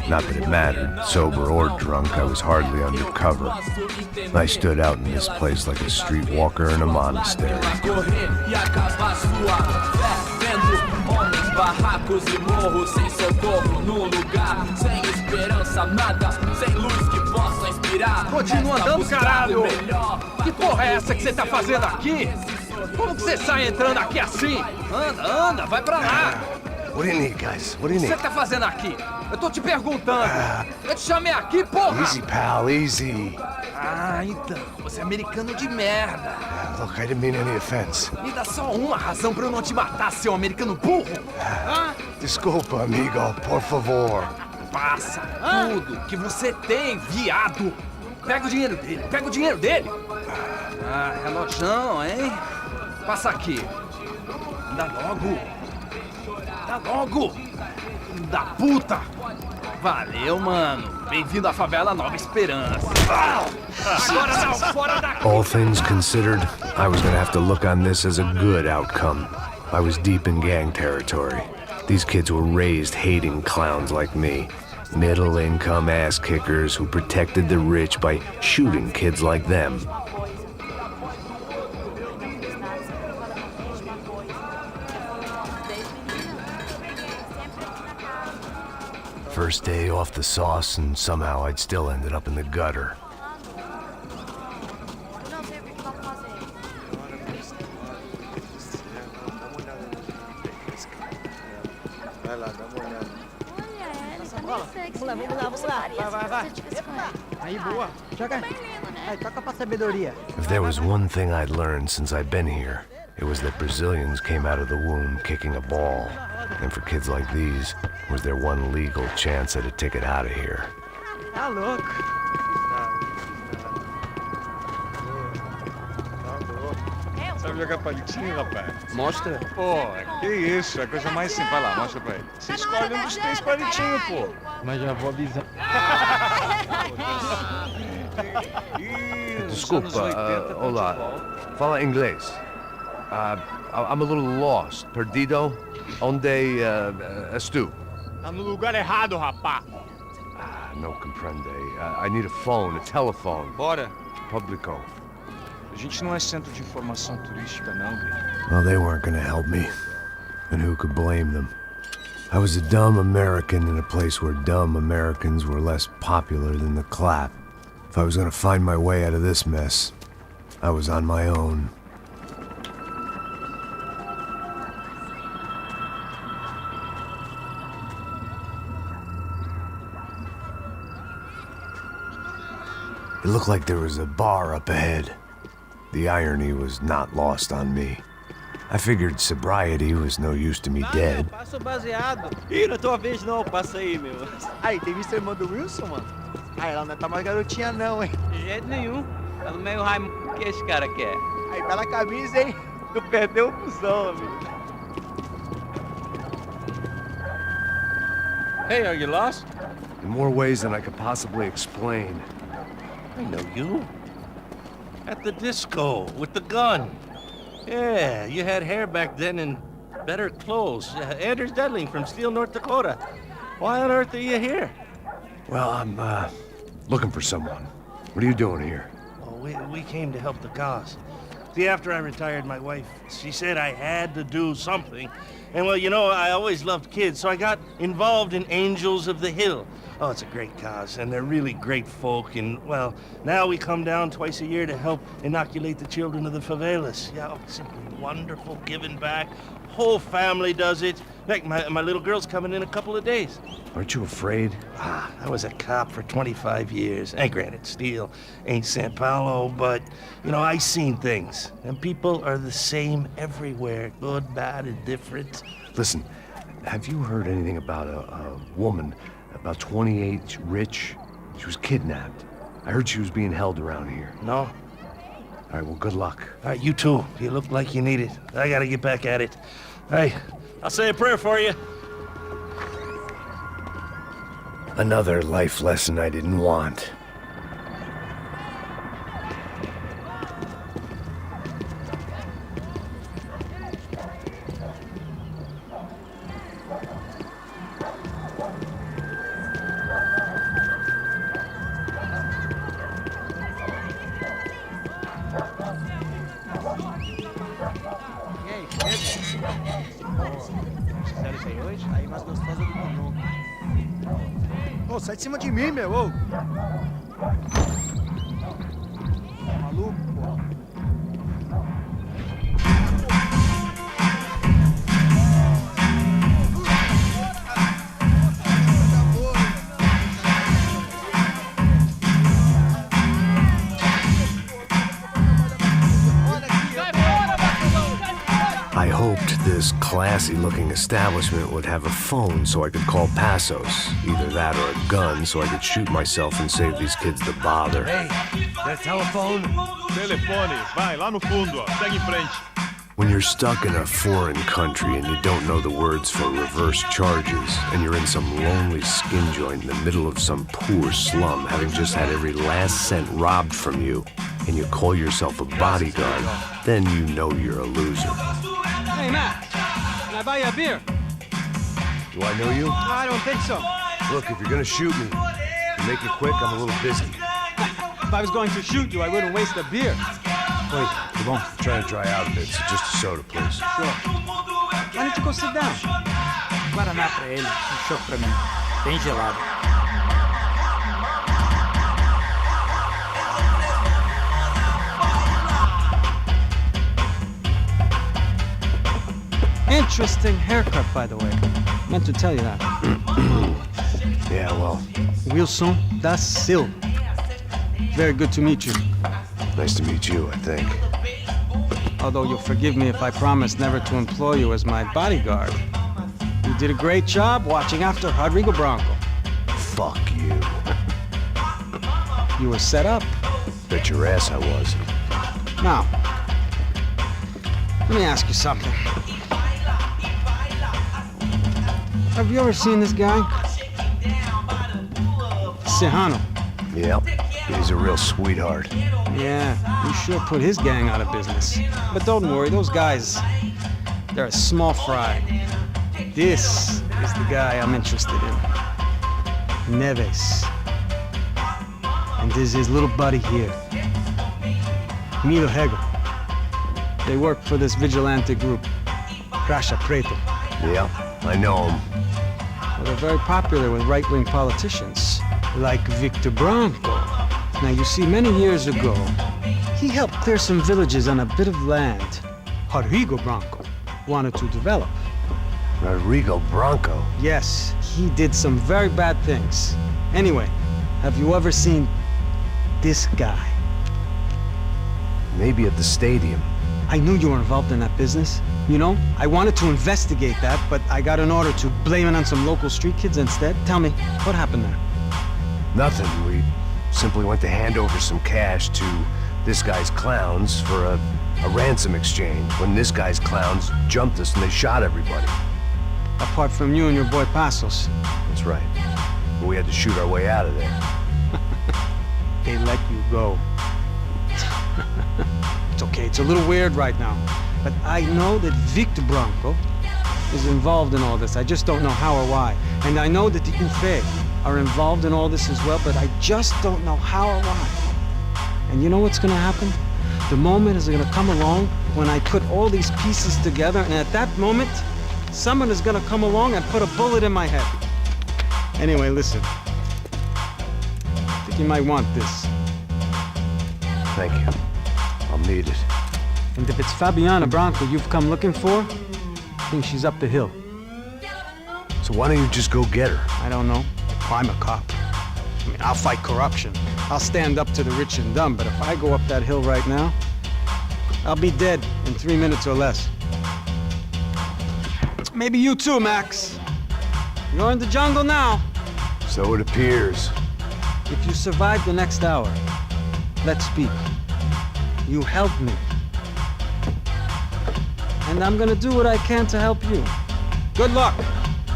Not that it mattered, sober or drunk, I was hardly undercover. I stood out in this place like a streetwalker in a monastery. Barracos e morros sem socorro no lugar, sem esperança, nada, sem luz que possa inspirar. Continua andando, caralho! Que porra é essa que você tá fazendo aqui? Como que você sai entrando aqui assim? Anda, vai pra lá! What do you need, guys? What do you O que need? você tá fazendo aqui? Eu tô te perguntando. Eu te chamei aqui, porra! Easy, pal, easy. Ah, então, você é americano de merda. Look, I didn't mean any offense. Me dá só uma razão pra eu não te matar, seu americano burro. Desculpa, amigo, por favor. Passa tudo que você tem, viado. Pega o dinheiro dele, pega o dinheiro dele. Ah, relojão, hein? Passa aqui. Dá logo. Dá logo. Da puta. Valeu, mano. Bem-vindo à favela Nova Esperança. Agora não, fora daqui. All things considered, I was gonna have to look on this as a good outcome. I was deep in gang territory. These kids were raised hating clowns like me. Middle-income ass-kickers who protected the rich by shooting kids like them. First day off the sauce, and somehow I'd still ended up in the gutter. Aí, boa. Joga. Aí, toca pra sabedoria. If there was one thing I'd learned since I'd been here, it was that Brazilians came out of the womb kicking a ball. And for kids like these, was their one legal chance at a ticket out of here. Tá louco. Sabe jogar palitinho, rapaz? Mostra. Pô, que isso, é a coisa mais simples. Vai lá, mostra pra ele. Você escolhe um dos 3 palitinhos, pô. Mas já vou avisar. Desculpa, olá. Fala inglês. I'm a little lost. Perdido? Onde estou? Tá no lugar errado, rapá. Não compreende. I need a phone, a telephone. Bora. Publico. A gente não é centro de informação turística, não, Gui. Well, they weren't gonna help me. And who could blame them? I was a dumb American in a place where dumb Americans were less popular than the clap. If I was gonna find my way out of this mess, I was on my own. It looked like there was a bar up ahead. The irony was not lost on me. I figured sobriety was no use to me dead. Passo baseado. Ih, não é tua vez não, passa aí, meu. Aí, tem visto a irmã do Wilson, mano? Ah, ela não tá mais garotinha não, hein? De jeito nenhum. Tá no meio Raimundo que esse cara quer. Aí, pela camisa, hein? Tu perdeu o cuzão, amigo. Hey, are you lost? In more ways than I could possibly explain. I know you. At the disco, with the gun. Yeah, you had hair back then and better clothes. Anders Dedling from Steele, North Dakota. Why on earth are you here? Well, I'm, looking for someone. What are you doing here? Oh, we came to help the cause. See, after I retired, my wife, she said I had to do something. And, well, you know, I always loved kids, so I got involved in Angels of the Hill. Oh, it's a great cause, and they're really great folk, and, well, now we come down twice a year to help inoculate the children of the favelas. Yeah, oh, simply wonderful, giving back. Whole family does it. In fact, my little girl's coming in a couple of days. Aren't you afraid? I was a cop for 25 years. And granted, Steele ain't San Paulo, but, you know, I seen things. And people are the same everywhere, good, bad, and different. Listen, have you heard anything about a woman, about 28, rich? She was kidnapped. I heard she was being held around here. No? All right, well, good luck. All right, you too. You look like you need it. I gotta get back at it. Hey, I'll say a prayer for you. Another life lesson I didn't want. Aí, mais gostosa do mundo. Ô, sai de cima de mim, meu, ô. Maluco, pô. I hoped this classy-looking establishment would have a phone so I could call Passos. Either that or a gun so I could shoot myself and save these kids the bother. Hey, that telephone? Telefone, vai, lá no fundo, ó. Segue em frente. When you're stuck in a foreign country and you don't know the words for reverse charges, and you're in some lonely skin joint in the middle of some poor slum, having just had every last cent robbed from you, and you call yourself a bodyguard, then you know you're a loser. Hey, Matt, can I buy you a beer? Do I know you? I don't think so. Look, if you're gonna shoot me, to make it quick, I'm a little busy. If I was going to shoot you, I wouldn't waste a beer. Wait, come on. I'm trying to dry out a bit, so just a soda, please. Sure. Why don't you go sit down? Guaraná pra ele, chopp pra mim. Bem gelado. Interesting haircut, by the way. Meant to tell you that. Yeah, well, Wilson da Silva. Very good to meet you. nice to meet you, I think. Although you'll forgive me if I promise never to employ you as my bodyguard. You did a great job watching after Rodrigo Branco. Fuck you. You were set up. Bet your ass I was. Now, let me ask you something. Have you ever seen this guy? Serrano. Yep, he's a real sweetheart. Yeah, you sure put his gang out of business. But don't worry, those guys, they're a small fry. This is the guy I'm interested in. Neves. And this is his little buddy here. Milo Hegel. They work for this vigilante group, Caixa Preto. Yep, I know him. Well, they're very popular with right-wing politicians, like Victor Branco. Now, you see, many years ago, he helped clear some villages on a bit of land Rodrigo Branco wanted to develop. Rodrigo Branco? Yes, he did some very bad things. Anyway, have you ever seen this guy? Maybe at the stadium. I knew you were involved in that business. You know, I wanted to investigate that, but I got an order to blame it on some local street kids instead. Tell me, what happened there? Nothing. We simply went to hand over some cash to this guy's clowns for a ransom exchange when this guy's clowns jumped us and they shot everybody. Apart from you and your boy Passos. That's right. But we had to shoot our way out of there. They let you go. It's okay, it's a little weird right now. But I know that Victor Branco is involved in all this. I just don't know how or why. And I know that the UFE are involved in all this as well, but I just don't know how or why. And you know what's gonna happen? The moment is gonna come along when I put all these pieces together, and at that moment, someone is gonna come along and put a bullet in my head. Anyway, listen. I think you might want this. Thank you. I'll need it. And if it's Fabiana Branco you've come looking for, I think she's up the hill. So why don't you just go get her? I don't know. I'm a cop. I mean, I'll fight corruption. I'll stand up to the rich and dumb, but if I go up that hill right now, I'll be dead in 3 minutes or less. Maybe you too, Max. You're in the jungle now. So it appears. If you survive the next hour, let's speak. You help me. And I'm gonna do what I can to help you. Good luck.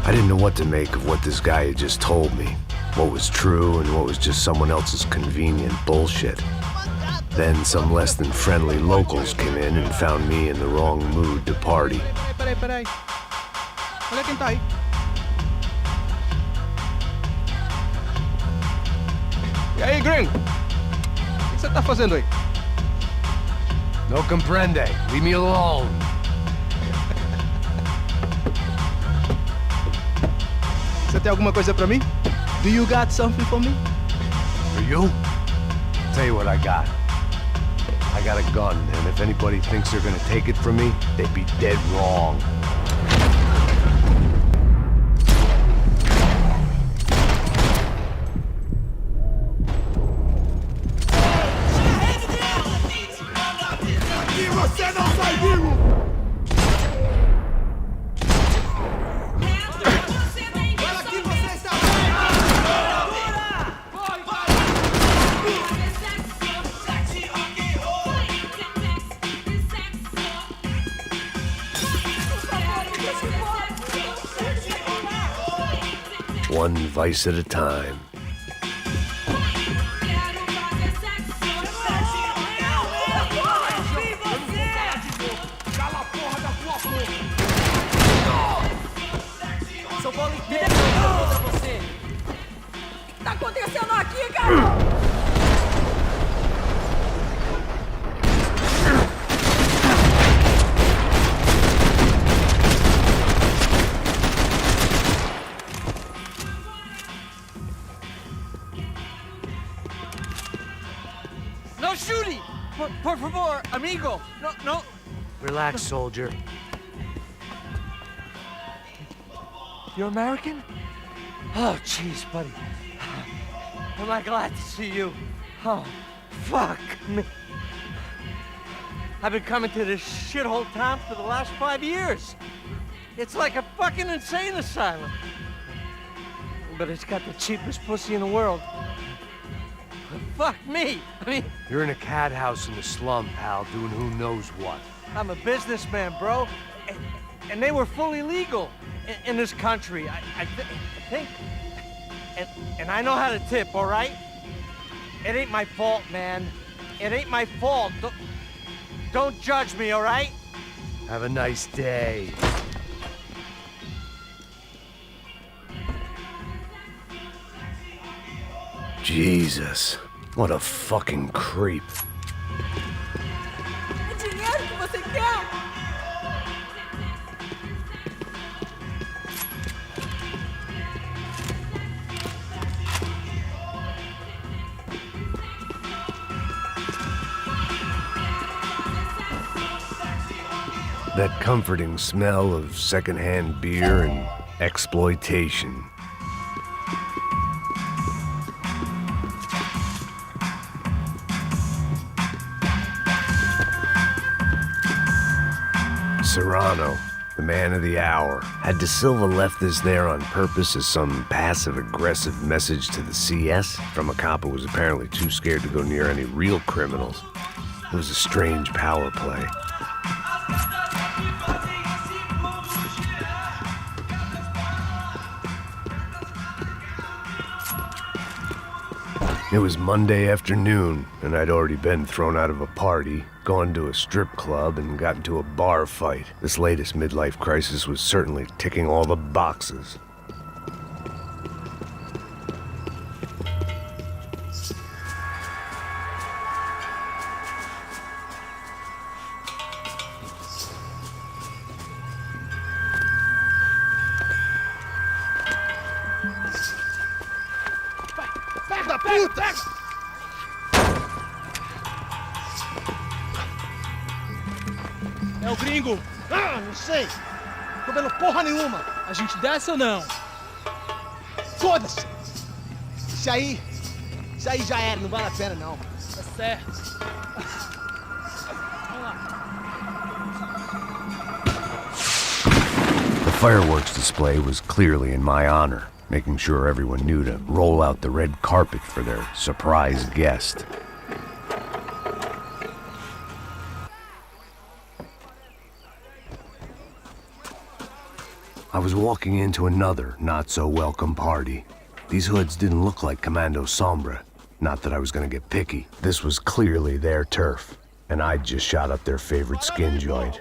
I didn't know what to make of what this guy had just told me. What was true and what was just someone else's convenient bullshit. Then some less than friendly locals came in and found me in the wrong mood to party. Peraí. Olha quem tá aí. E aí, gringo? O que você tá fazendo aí? No comprende. Leave me alone. Você tem alguma coisa pra mim? Do you got something for me? For you? Tell you what I got. I got a gun, and if anybody thinks they're gonna take it from me, they'd be dead wrong. Aqui você não sai vivo! one vice at a time. São Paulo inteiro contra você. O que tá acontecendo aqui, cara? No shooting! Por favor, amigo! No. Relax, soldier. You're American? Oh, jeez, buddy. Am I glad to see you? Oh, fuck me. I've been coming to this shithole town for the last 5 years. It's like a fucking insane asylum. But it's got the cheapest pussy in the world. Fuck me! I mean... You're in a cat house in the slum, pal, doing who knows what. I'm a businessman, bro. And they were fully legal in this country. I think... And I know how to tip, all right? It ain't my fault, man. It ain't my fault. Don't judge me, all right? Have a nice day. Jesus, what a fucking creep. É dinheiro que você quer? That comforting smell of secondhand beer and exploitation. Serrano, the man of the hour. Had De Silva left this there on purpose as some passive-aggressive message to the CS from a cop who was apparently too scared to go near any real criminals? It was a strange power play. It was Monday afternoon, and I'd already been thrown out of a party, gone to a strip club, and got into a bar fight. This latest midlife crisis was certainly ticking all the boxes. Da puta! É o gringo. Ah, não sei. Tô vendo porra nenhuma. A gente desce ou não? Foda-se! Isso aí já era, não vale a pena não. Tá certo. The fireworks display was clearly in my honor, making sure everyone knew to roll out the red carpet for their surprise guest. I was walking into another not-so-welcome party. These hoods didn't look like Commando Sombra. Not that I was gonna get picky. This was clearly their turf, and I'd just shot up their favorite skin joint.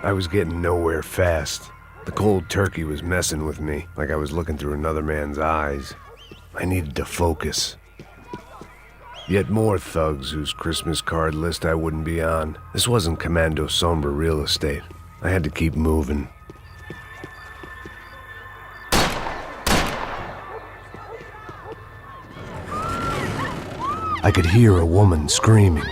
I was getting nowhere fast. The cold turkey was messing with me, like I was looking through another man's eyes. I needed to focus. Yet more thugs whose Christmas card list I wouldn't be on. This wasn't Commando Sombra real estate. I had to keep moving. I could hear a woman screaming.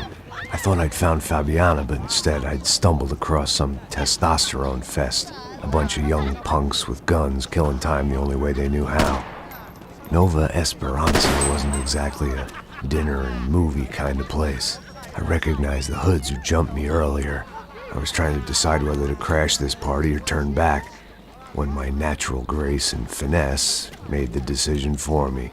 I thought I'd found Fabiana, but instead I'd stumbled across some testosterone fest. A bunch of young punks with guns killing time the only way they knew how. Nova Esperanza wasn't exactly a dinner and movie kind of place. I recognized the hoods who jumped me earlier. I was trying to decide whether to crash this party or turn back, when my natural grace and finesse made the decision for me.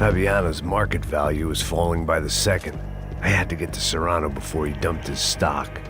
Fabiana's market value is falling by the second. I had to get to Serrano before he dumped his stock.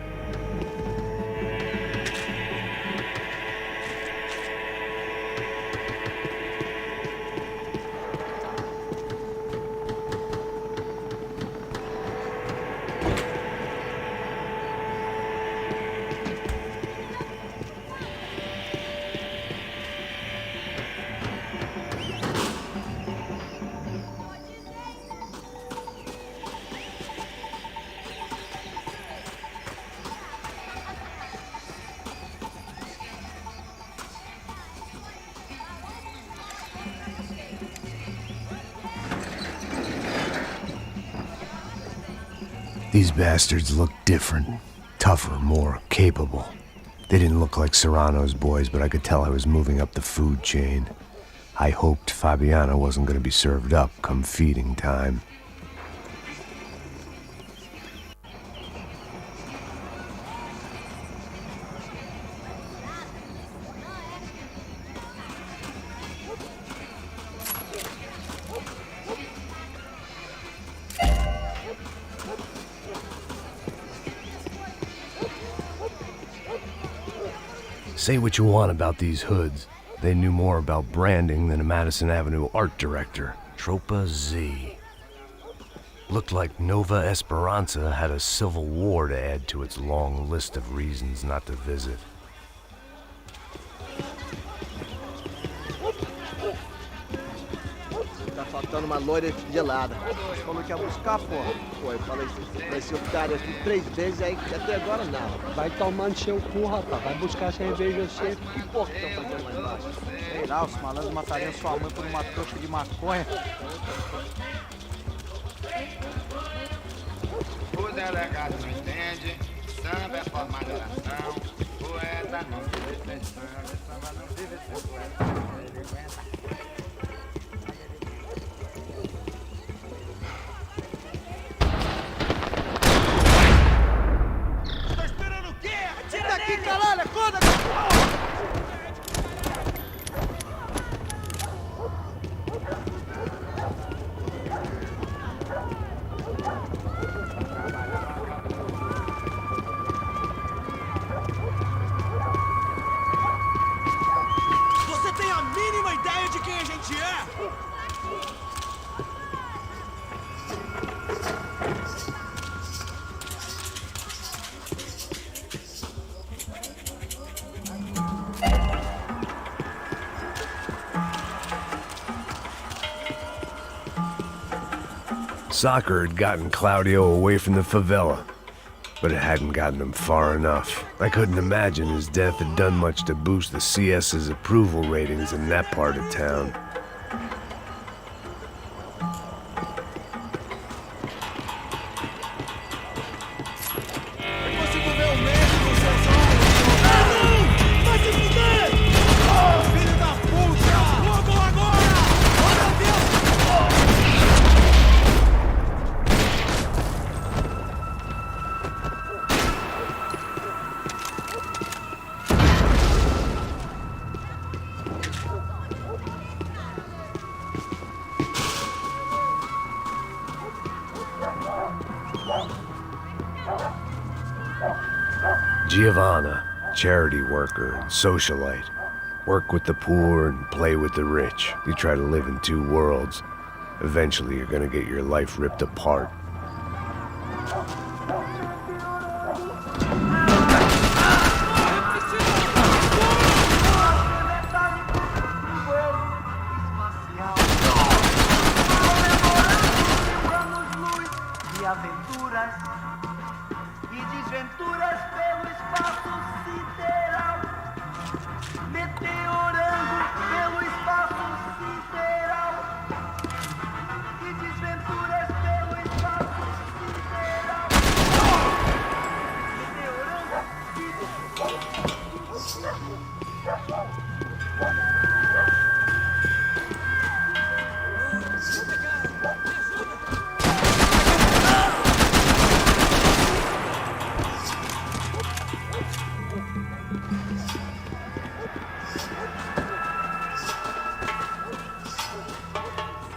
These bastards looked different, tougher, more capable. They didn't look like Serrano's boys, but I could tell I was moving up the food chain. I hoped Fabiana wasn't going to be served up come feeding time. Say what you want about these hoods. They knew more about branding than a Madison Avenue art director. Tropa Z. Looked like Nova Esperanza had a civil war to add to its long list of reasons not to visit. Tá faltando uma loira gelada. Você falou que ia buscar, porra. Pô, eu falei pra esse otário aqui 3 vezes, aí até agora nada. Vai tomando seu cu, rapaz. Vai buscar cerveja sempre. Que porra que estão fazendo lá embaixo? Sei lá, os malandros matariam sua mãe por uma trouxa de maconha. O delegado não entende, samba é forma de oração. Poeta não vive sem samba não vive sem poeta. Ele aguenta. Aqui, caralho, acorda! Você tem a mínima ideia de quem a gente é? Soccer had gotten Claudio away from the favela, but it hadn't gotten him far enough. I couldn't imagine his death had done much to boost the CS's approval ratings in that part of town. Giovanna, charity worker and socialite. Work with the poor and play with the rich. You try to live in two worlds. Eventually you're gonna get your life ripped apart.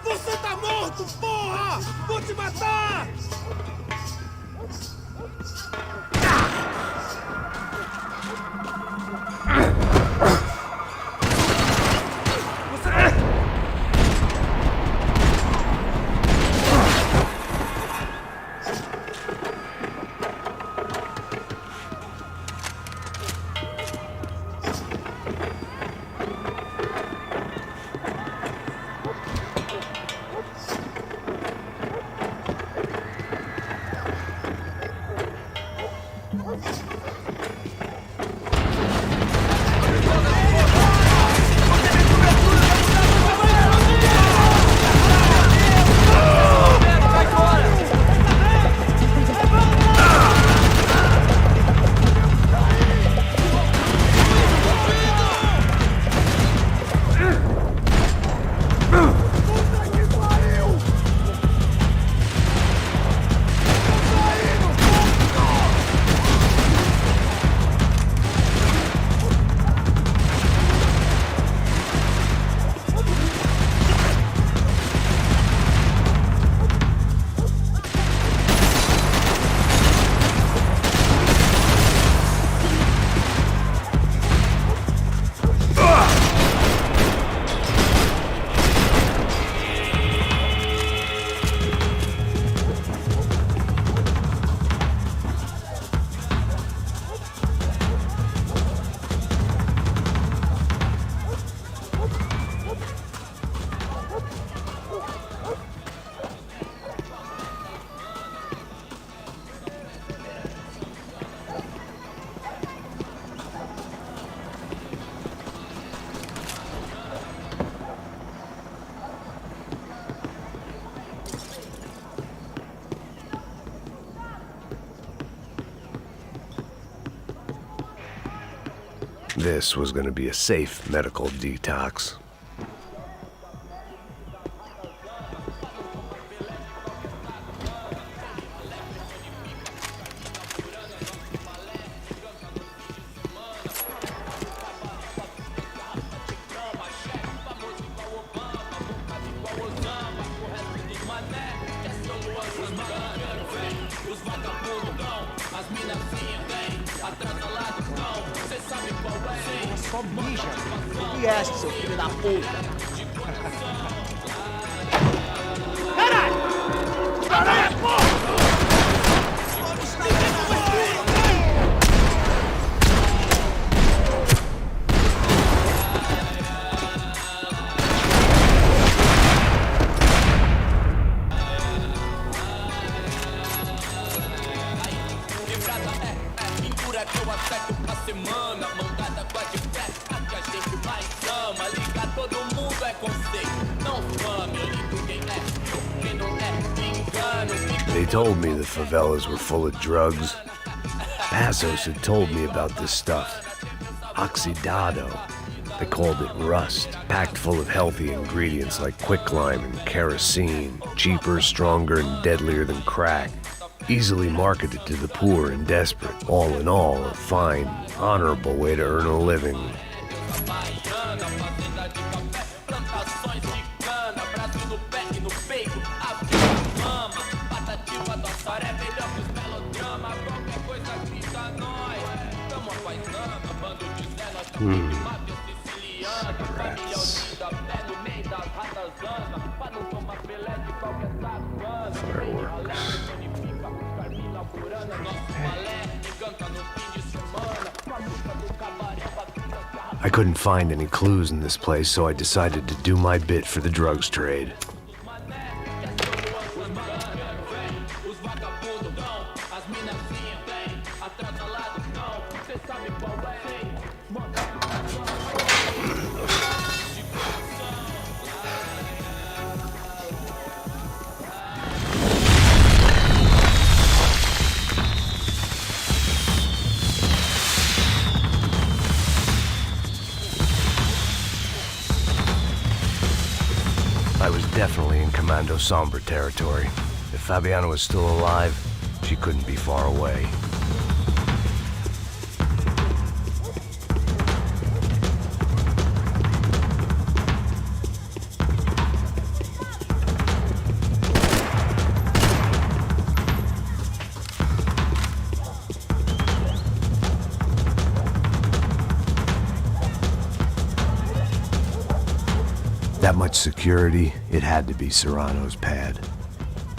Você tá morto, porra! Vou te matar! this was gonna be a safe medical detox. Só mija. O que é, seu filho da puta? Caralho! Caralho, porra! They told me the favelas were full of drugs. Passos had told me about this stuff. Oxidado. They called it rust, packed full of healthy ingredients like quicklime and kerosene, cheaper, stronger, and deadlier than crack. Easily marketed to the poor and desperate. All in all, a fine, honorable way to earn a living. Cigarettes. Fireworks. I couldn't find any clues in this place, so I decided to do my bit for the drugs trade. I was definitely in Commando Sombra territory. If Fabiana was still alive, she couldn't be far away. That much security, it had to be Serrano's pad.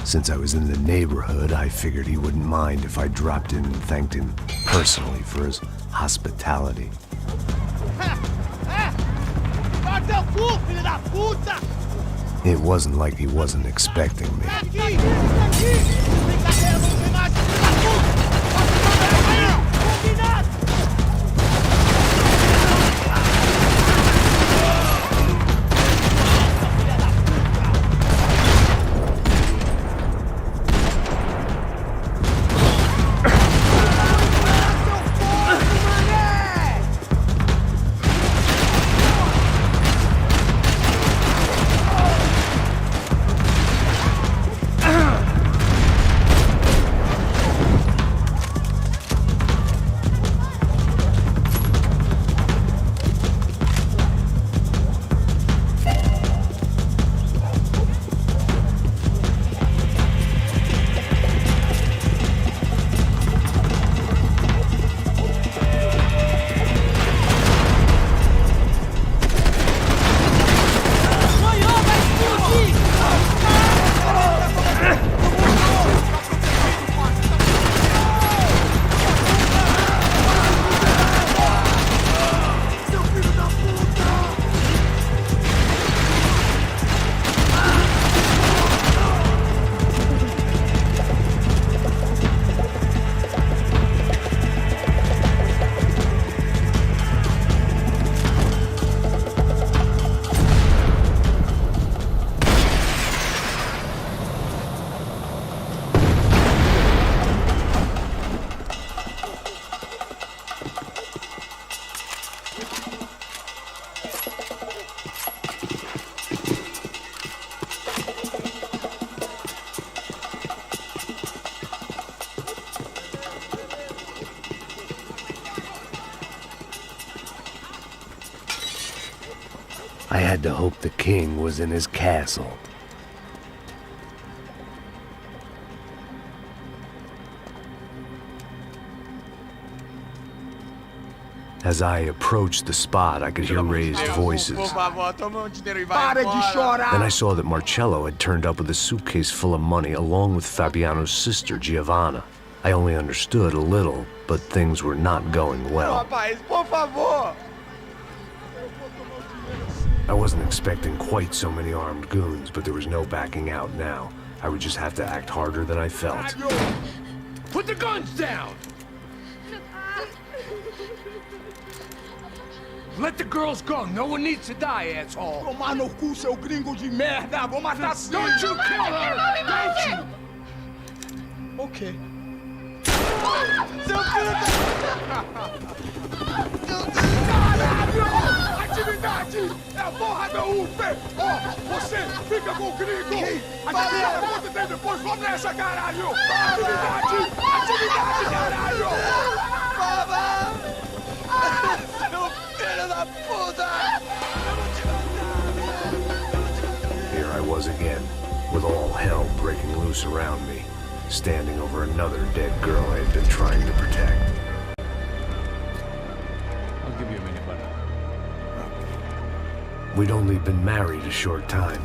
Since I was in the neighborhood, I figured he wouldn't mind if I dropped in and thanked him personally for his hospitality. It wasn't like he wasn't expecting me. had to hope the king was in his castle. As I approached the spot, I could hear raised voices. Por favor, toma dinheiro e vai Para de embora. chorar! Then I saw that Marcello had turned up with a suitcase full of money along with Fabiano's sister, Giovanna. I only understood a little, but things were not going well. Rapaz, por favor! I wasn't expecting quite so many armed goons, but there was no backing out now. I would just have to act harder than I felt. Put the guns down! Let the girls go. No one needs to die, asshole. Tomar no cu, seu gringo de merda! Vou matar sim! Don't you kill her! Don't you? Ok. Seu filho da... Caralho! Atividade! É a porra da UP! Ó, você fica com o gringo! Atividade é muito tempo depois, vamos nessa, caralho! Atividade! Atividade, caralho! Baba! Seu filho da puta! Here I was again, with all hell breaking loose around me, standing over another dead girl I had been trying to protect. I'll give you a minute, brother. We'd only been married a short time.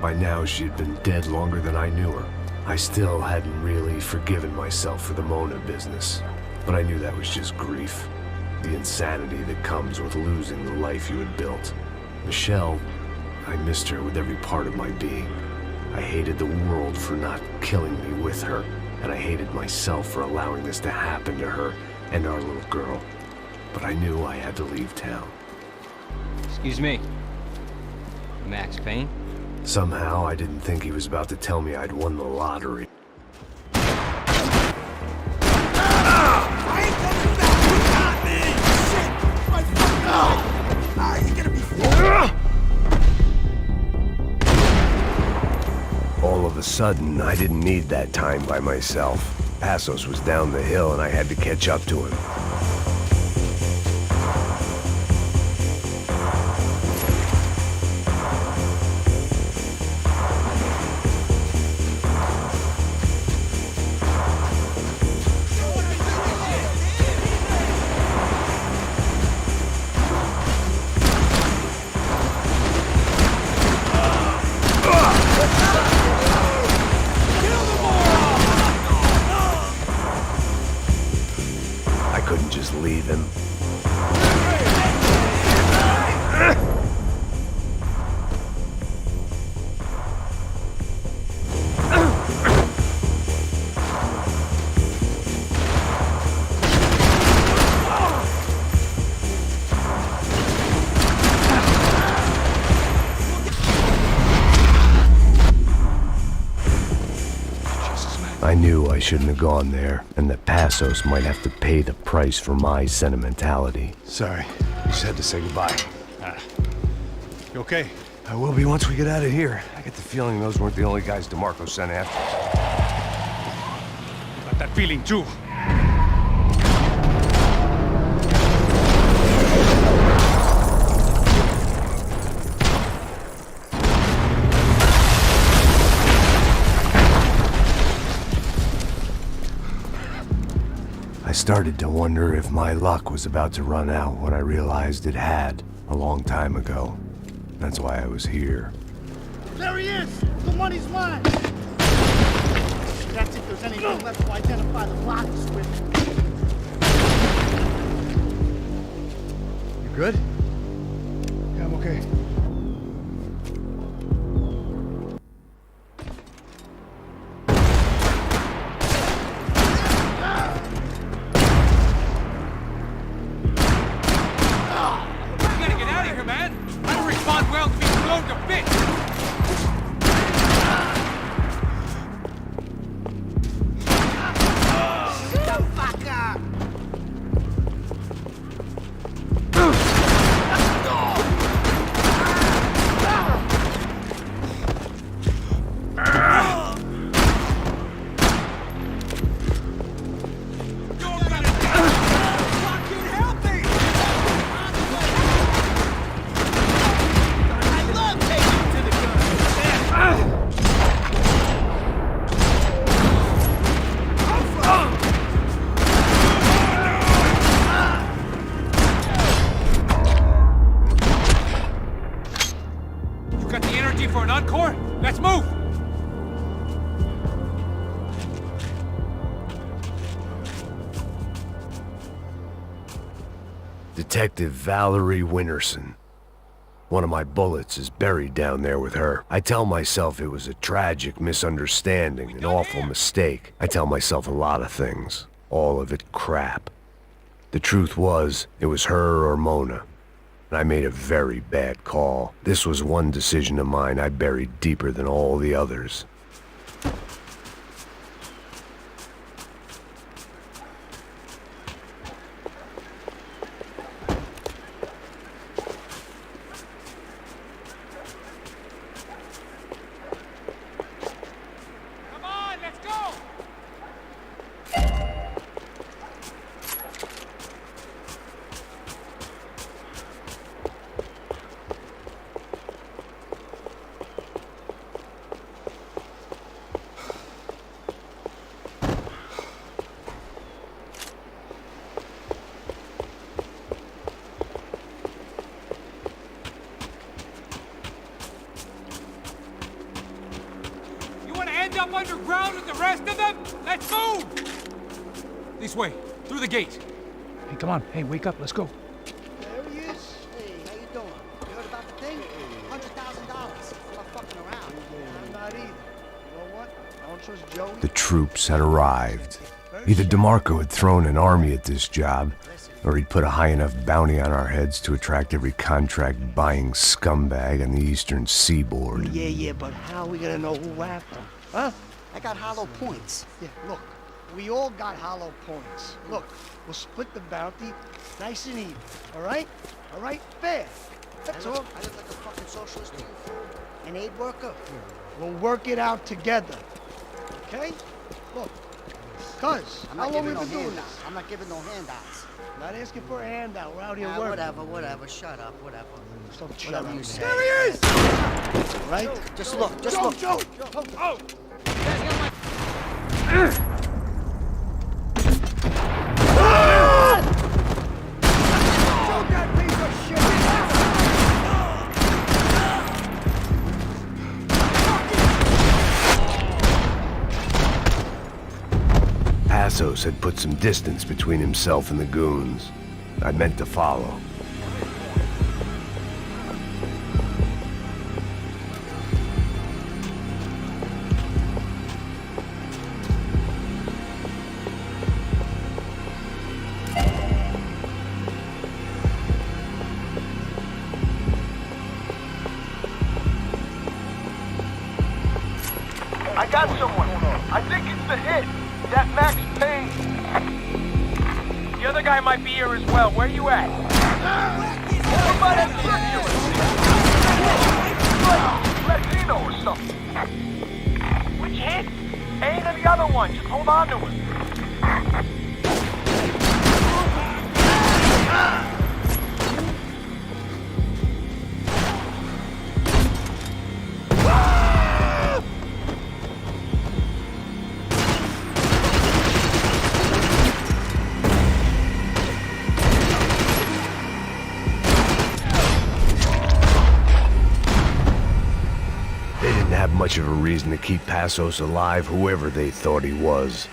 By now, she had been dead longer than I knew her. I still hadn't really forgiven myself for the Mona business, but I knew that was just grief. The insanity that comes with losing the life you had built. Michelle, I missed her with every part of my being. I hated the world for not killing me with her, and I hated myself for allowing this to happen to her and our little girl. But I knew I had to leave town. Excuse me. Max Payne? Somehow, I didn't think he was about to tell me I'd won the lottery. All of a sudden, I didn't need that time by myself. Passos was down the hill and I had to catch up to him. Leave him. I knew I shouldn't have gone there, and that Passos might have to pay the price for my sentimentality. Sorry, just had to say goodbye. You okay? I will be once we get out of here. I get the feeling those weren't the only guys DeMarco sent after us. Got that feeling too. I started to wonder if my luck was about to run out when I realized it had a long time ago. That's why I was here. There he is! The money's mine! That's if there's anything left to identify the bodies with. You good? Yeah, I'm okay. Looking for an encore? Let's move! Detective Valerie Winterson. One of my bullets is buried down there with her. I tell myself it was a tragic misunderstanding, an awful mistake. I tell myself a lot of things. All of it crap. The truth was, it was her or Mona. And I made a very bad call. This was one decision of mine I buried deeper than all the others. Up underground with the rest of them? Let's move! This way, through the gate. Hey, come on. Hey, wake up. Let's go. There he is. Hey, how you doing? You heard about the thing? $100,000. I'm not fucking around. I'm not either. You know what? I don't trust Joey. The troops had arrived. Either DeMarco had thrown an army at this job, or he'd put a high enough bounty on our heads to attract every contract-buying scumbag on the eastern seaboard. Yeah, but how are we gonna know who whacked him? Huh? I got hollow points. Yeah, look, we all got hollow points. Look, we'll split the bounty nice and even, all right? All right? Fair. That's all. I look like a fucking socialist to you, an aid worker. We'll work it out together, okay? Look, cuz, how long we been doing this? I'm not giving no handouts. Not asking for a handout. We're out here working. Whatever. Shut up, whatever. Don't shut up. There he is! Right? Just look, look. Joe! Oh! Passos had put some distance between himself and the goons. I meant to follow. I got someone. I think it's the hit. That Max Payne. The other guy might be here as well. Where you at? What about that Latino or something? Which hit? Payne or the other one? Just hold on to him. Much of a reason to keep Passos alive, whoever they thought he was.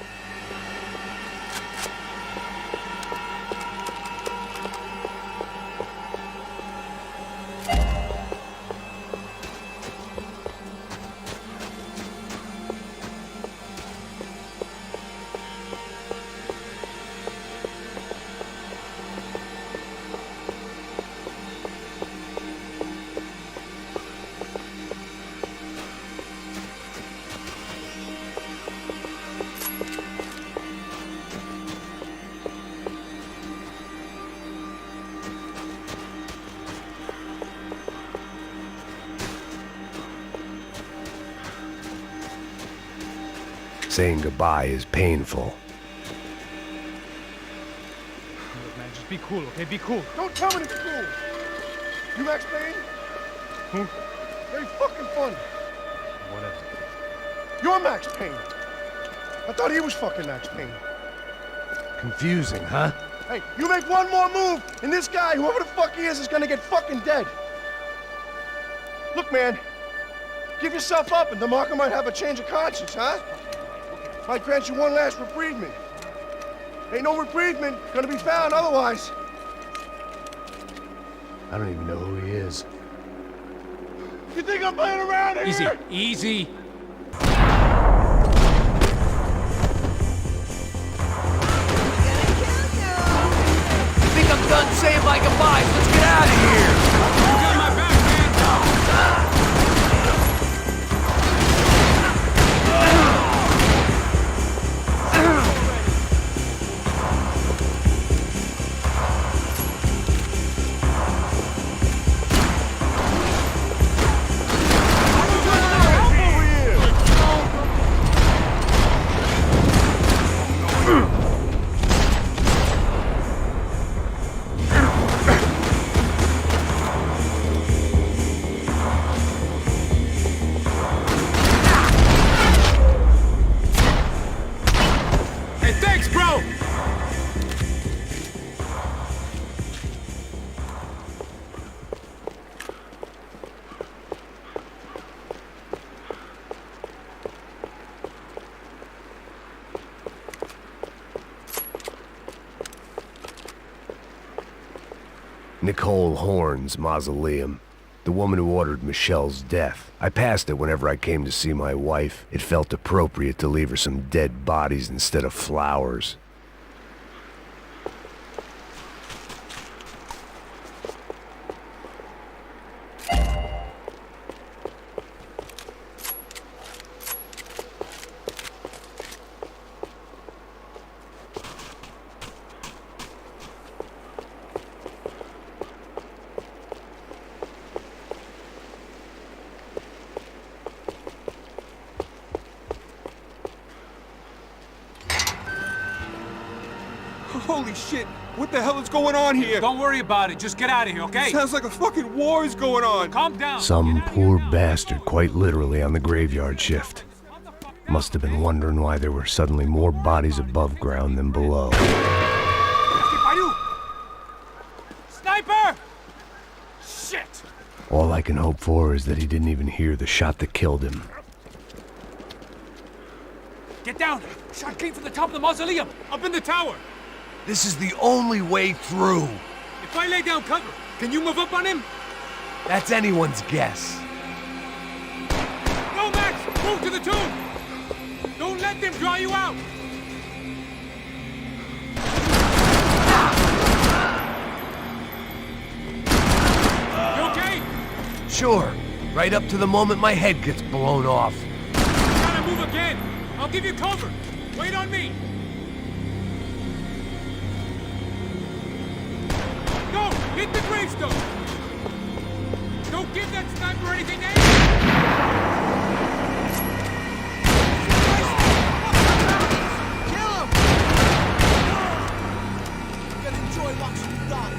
Saying goodbye is painful. Look, man, just be cool, okay? Be cool. Don't tell me to be cool. You Max Payne? Who? Very fucking funny. Whatever. You're Max Payne. I thought he was fucking Max Payne. Confusing, huh? Hey, you make one more move, and this guy, whoever the fuck he is gonna get fucking dead. Look, man, Give yourself up and DeMarco might have a change of conscience, huh? Might grant you one last reprievement. Ain't no reprievement gonna be found otherwise. I don't even know who he is. You think I'm playing around here? Easy, easy. Think I'm done saying my goodbyes. Let's get out of here. You got my back, man. Hey, thanks, bro. Nicole Horn's mausoleum. The woman who ordered Michelle's death. I passed it whenever I came to see my wife. It felt appropriate to leave her some dead bodies instead of flowers. Holy shit! What the hell is going on here? Don't worry about it. Just get out of here, okay? Sounds like a fucking war is going on. Calm down. Some poor bastard, quite literally, on the graveyard shift. Must have been wondering why there were suddenly more bodies above ground than below. Sniper! Shit! All I can hope for is that he didn't even hear the shot that killed him. Get down! Shot came from the top of the mausoleum, up in the tower. This is the only way through. If I lay down cover, can you move up on him? That's anyone's guess. Go, Max! Move to the tomb! Don't let them draw you out! You okay? Sure. Right up to the moment my head gets blown off. Gotta move again! I'll give you cover! Wait on me! Go! Hit the gravestone! Don't give that sniper anything to aim! Kill him! I'm gonna enjoy watching you die.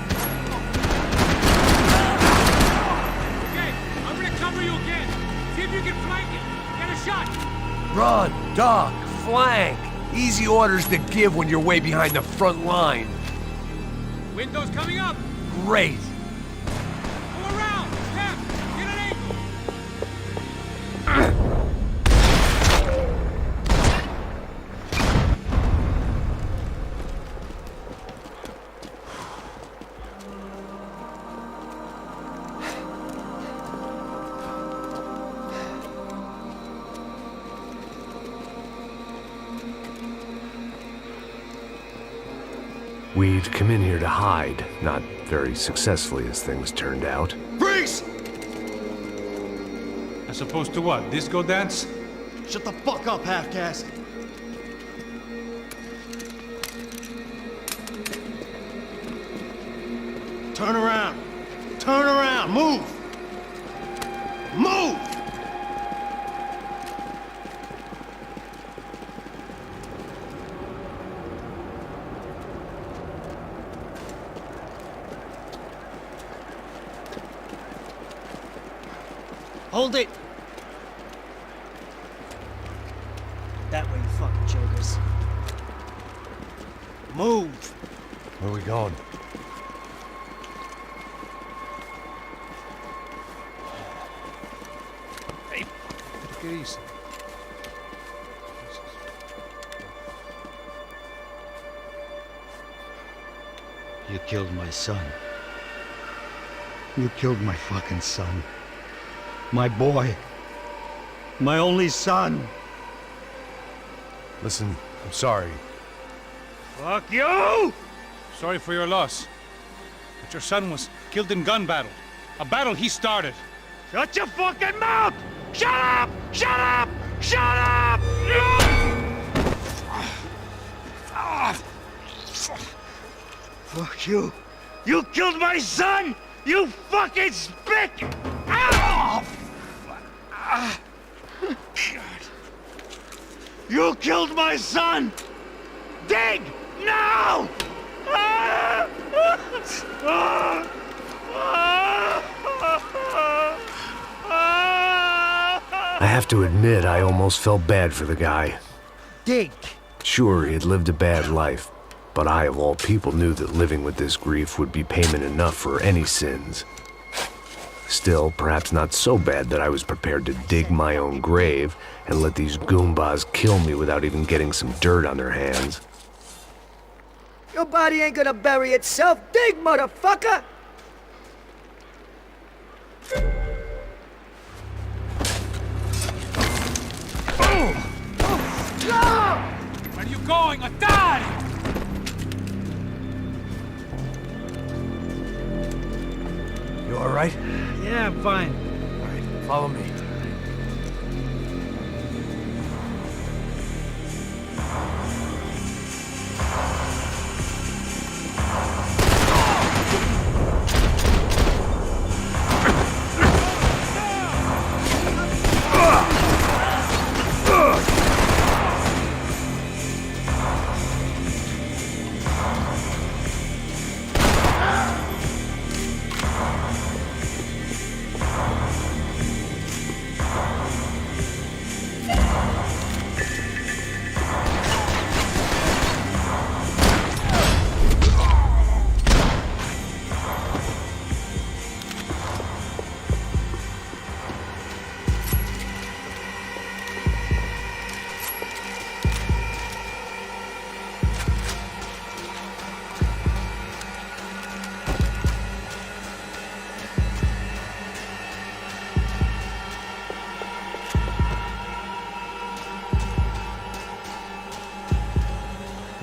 Okay, I'm gonna cover you again. See if you can flank it. Get a shot. Run, duck, flank. Easy orders to give when you're way behind the front line. Window's coming up. Great. Go around. Left. Get an angle. We'd come in here to hide, not very successfully as things turned out. Freeze! As opposed to what? Disco dance? Shut the fuck up, half-caste. Turn around. Turn around. Move. Move! Hold it! That way, you fucking jokers. Move! Where are we going? Hey, ¿Qué dice? You killed my son. You killed my fucking son. My boy. My only son. Listen, I'm sorry. Fuck you! Sorry for your loss. But your son was killed in gun battle. A battle he started. Shut your fucking mouth! Shut up! Shut up! Shut up! Fuck you. You killed my son! You fucking spick! Ow! You killed my son! Dig! Now! I have to admit, I almost felt bad for the guy. Dig! Sure, he had lived a bad life, but I, of all people, knew that living with this grief would be payment enough for any sins. Still, perhaps not so bad that I was prepared to dig my own grave and let these goombas kill me without even getting some dirt on their hands. Your body ain't gonna bury itself. Dig, motherfucker! Where are you going? Atari! You all right? Yeah, I'm fine. All right, follow me.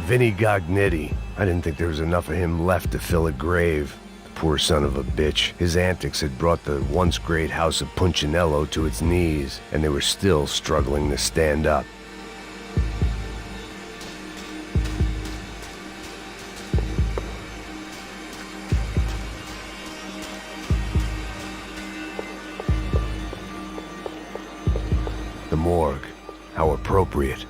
Vinny Gognitti. I didn't think there was enough of him left to fill a grave. The poor son of a bitch. His antics had brought the once great house of Punchinello to its knees, and they were still struggling to stand up. The morgue. How appropriate.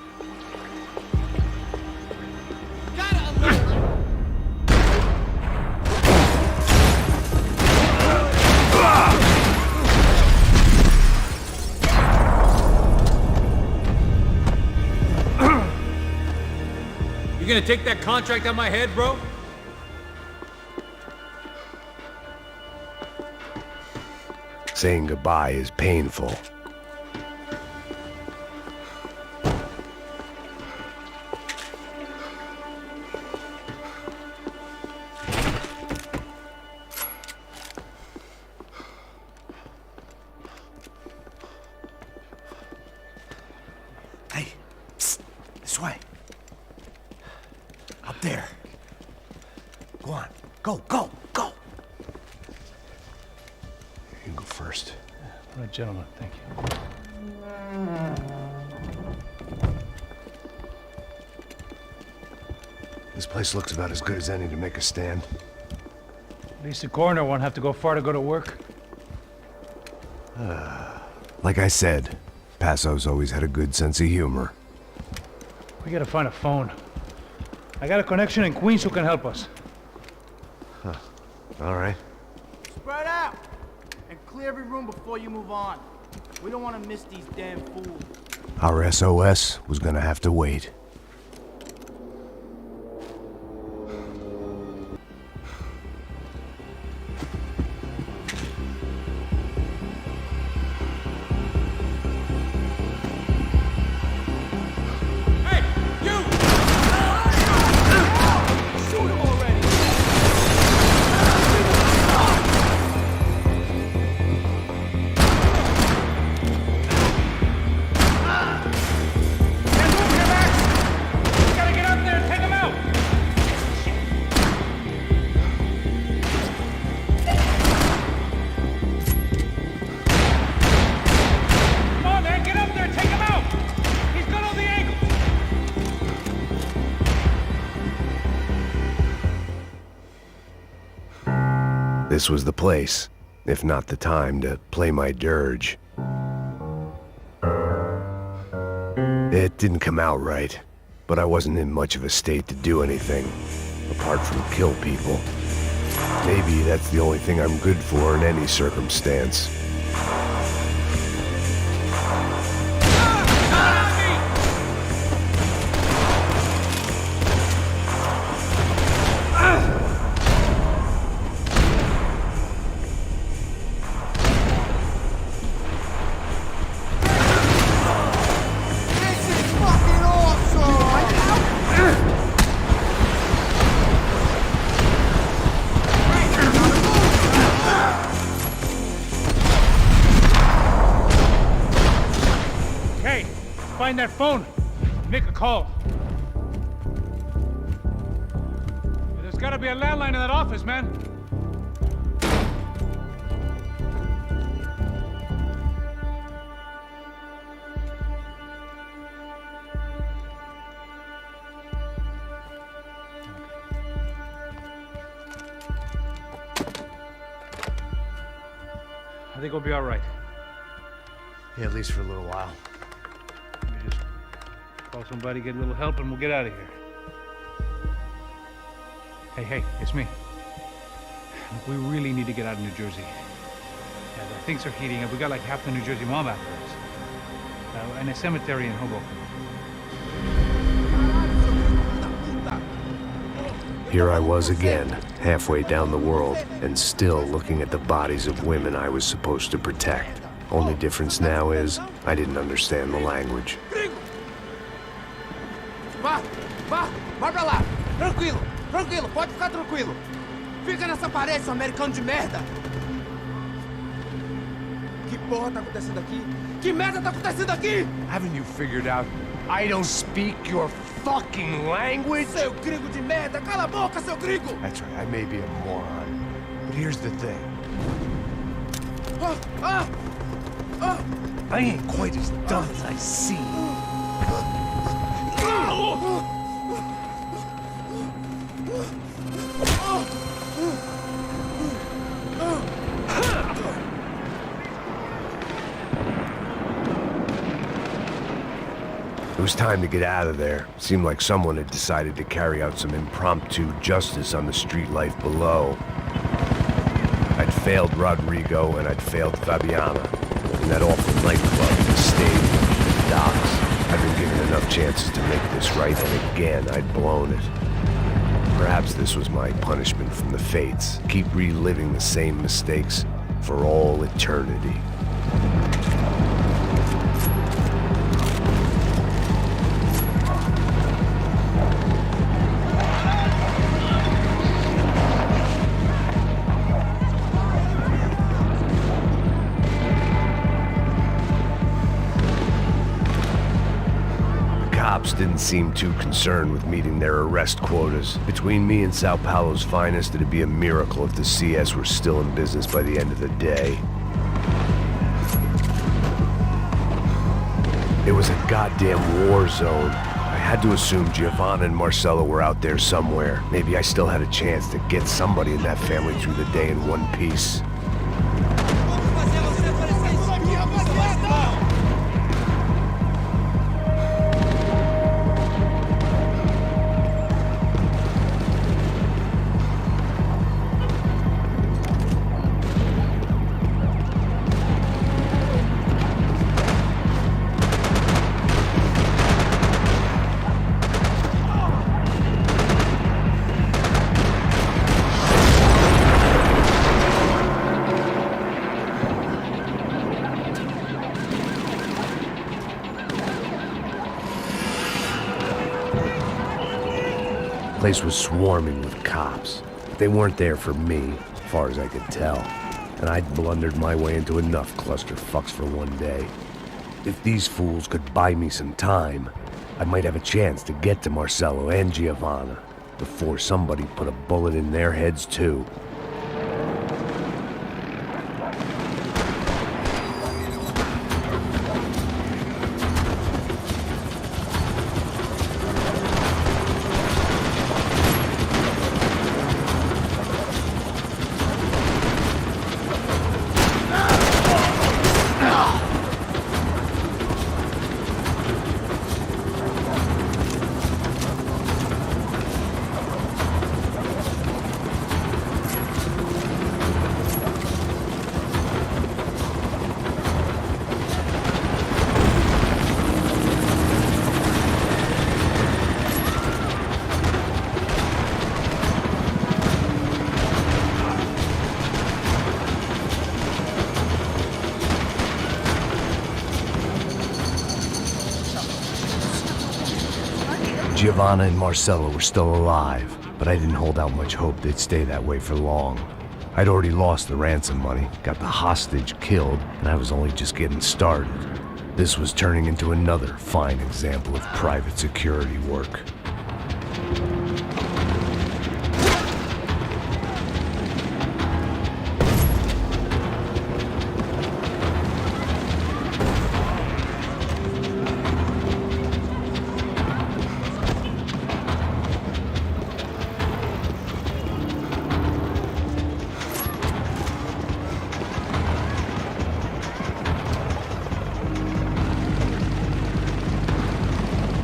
You gonna take that contract on my head, bro? Saying goodbye is painful. Hey, psst, this way. Up there. Go on. Go, go, go. You can go first. All right, gentlemen, thank you. This place looks about as good as any to make a stand. At least the coroner won't have to go far to go to work. Like I said, Passo's always had a good sense of humor. We gotta find a phone. I got a connection in Queens who can help us. Huh. All right. Spread out and clear every room before you move on. We don't want to miss these damn fools. Our SOS was gonna have to wait. This was the place, if not the time, to play my dirge. It didn't come out right, but I wasn't in much of a state to do anything, apart from kill people. Maybe that's the only thing I'm good for in any circumstance. Find that phone. Make a call. There's gotta be a landline in that office, man. I think we'll be all right. Yeah, at least for a little while. Call somebody, get a little help, and we'll get out of here. Hey, it's me. Look, we really need to get out of New Jersey. Things are heating up. We got like half the New Jersey mob after us. And a cemetery in Hoboken. Here I was again, halfway down the world, and still looking at the bodies of women I was supposed to protect. Only difference now is, I didn't understand the language. Vai pra lá! Tranquilo, pode ficar tranquilo! Fica nessa parede, seu americano de merda! Que porra tá acontecendo aqui? Que merda tá acontecendo aqui? Haven't you figured out I don't speak your fucking language? Seu gringo de merda! Cala a boca, seu gringo! That's right, I may be a moron, but here's the thing. I ain't quite as dumb as I seem. It was time to get out of there. Seemed like someone had decided to carry out some impromptu justice on the street life below. I'd failed Rodrigo and I'd failed Fabiana. In that awful nightclub, the stadium, the docks. I'd been given enough chances to make this right, and again, I'd blown it. Perhaps this was my punishment from the fates. Keep reliving the same mistakes for all eternity. Didn't seem too concerned with meeting their arrest quotas. Between me and Sao Paulo's finest, it'd be a miracle if the CS were still in business by the end of the day. It was a goddamn war zone. I had to assume Giovanna and Marcelo were out there somewhere. Maybe I still had a chance to get somebody in that family through the day in one piece. The place was swarming with cops. They weren't there for me, as far as I could tell. And I'd blundered my way into enough clusterfucks for one day. If these fools could buy me some time, I might have a chance to get to Marcelo and Giovanna before somebody put a bullet in their heads too. Giovanna and Marcelo were still alive, but I didn't hold out much hope they'd stay that way for long. I'd already lost the ransom money, got the hostage killed, and I was only just getting started. This was turning into another fine example of private security work.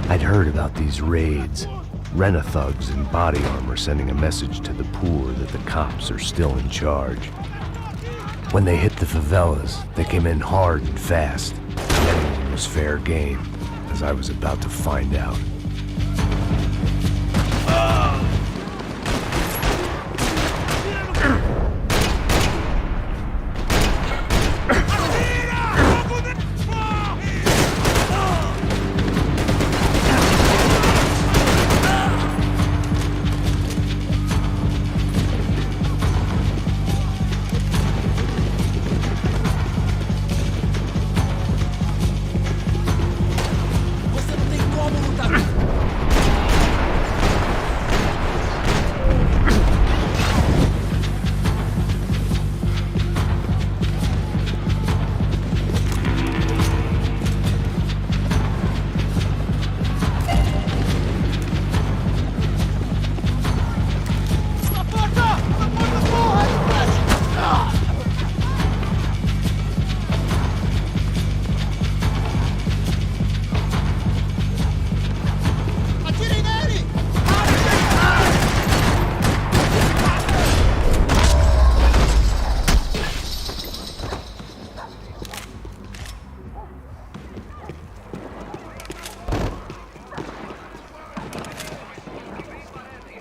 I'd heard about these raids. Rent-a-thugs in body armor sending a message to the poor that the cops are still in charge. When they hit the favelas, they came in hard and fast. Anyone was fair game, as I was about to find out.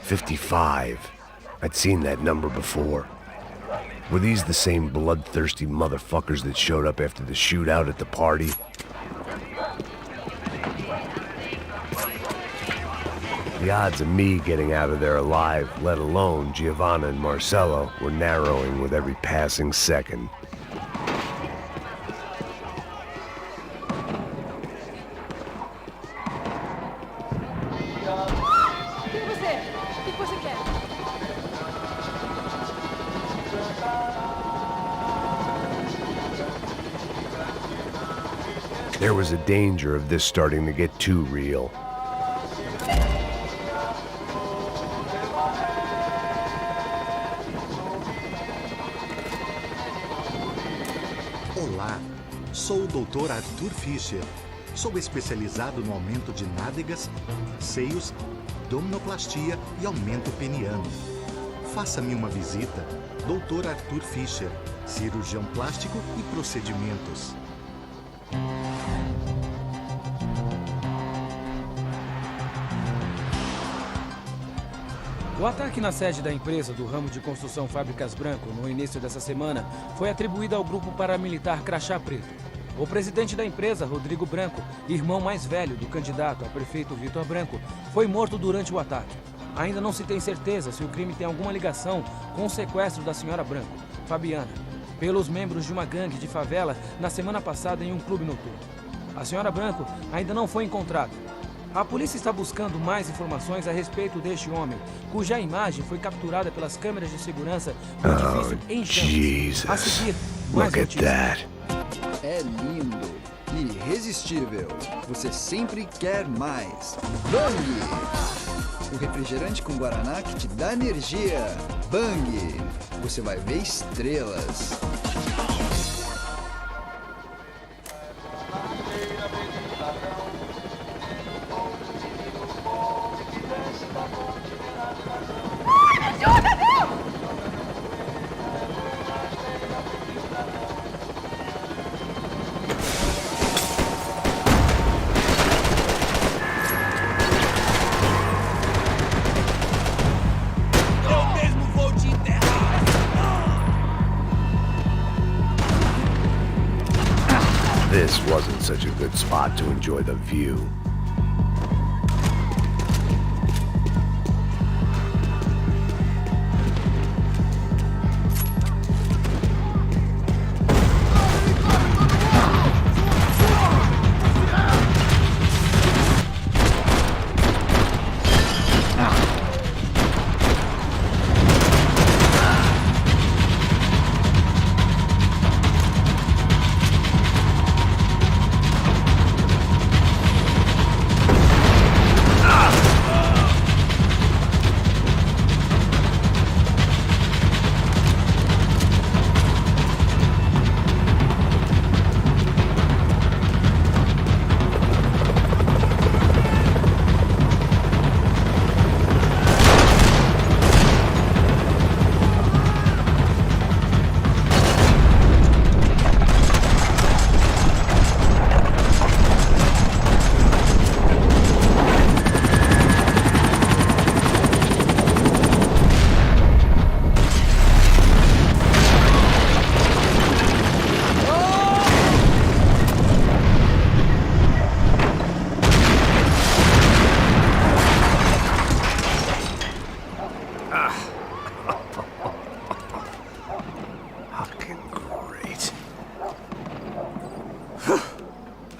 "55. I'd seen that number before. Were these the same bloodthirsty motherfuckers that showed up after the shootout at the party? The odds of me getting out of there alive, let alone Giovanna and Marcelo, were narrowing with every passing second. There was a danger of this starting to get too real. Olá, sou o Dr. Arthur Fischer. Sou especializado no aumento de nádegas, seios, abdominoplastia e aumento peniano. Faça-me uma visita. Dr. Arthur Fischer, cirurgião plástico e procedimentos. O ataque na sede da empresa do ramo de construção Fábricas Branco no início dessa semana foi atribuído ao grupo paramilitar Crachá Preto. O presidente da empresa, Rodrigo Branco, irmão mais velho do candidato a prefeito Vitor Branco, foi morto durante o ataque. Ainda não se tem certeza se o crime tem alguma ligação com o sequestro da senhora Branco, Fabiana, pelos membros de uma gangue de favela na semana passada em um clube noturno. A senhora Branco ainda não foi encontrada. A polícia está buscando mais informações a respeito deste homem, cuja imagem foi capturada pelas câmeras de segurança do edifício em chamas. A seguir, mais notícias. É lindo, irresistível. Você sempre quer mais. Bang! O refrigerante com guaraná que te dá energia. Bang! Você vai ver estrelas. This wasn't such a good spot to enjoy the view.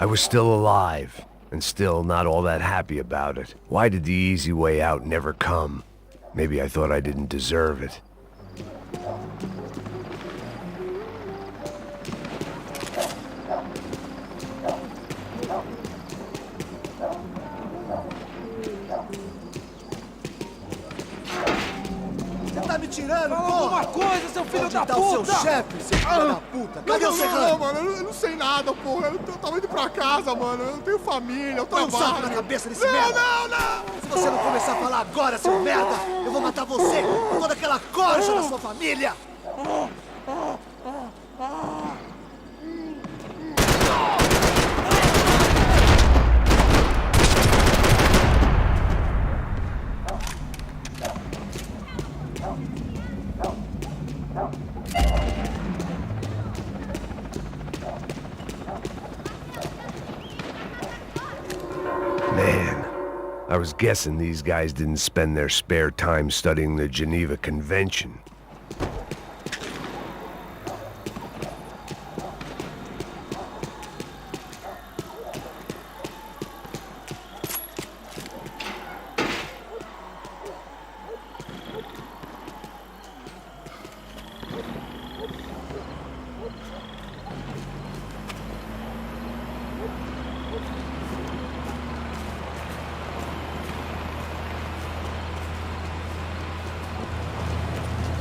I was still alive, and still not all that happy about it. Why did the easy way out never come? Maybe I thought I didn't deserve it. Tá me tirando, Fala porra! alguma coisa, seu filho da Onde tá puta! o seu chefe, seu filho da puta? Cadê o Serrano? Não, mano, eu não sei nada, porra. Eu tava indo pra casa, mano. Eu tenho família, eu Põe um trabalho. saco na cabeça desse merda! Não! Se você não começar a falar agora, seu merda, eu vou matar você e toda aquela corja da sua família! Man, I was guessing these guys didn't spend their spare time studying the Geneva Convention.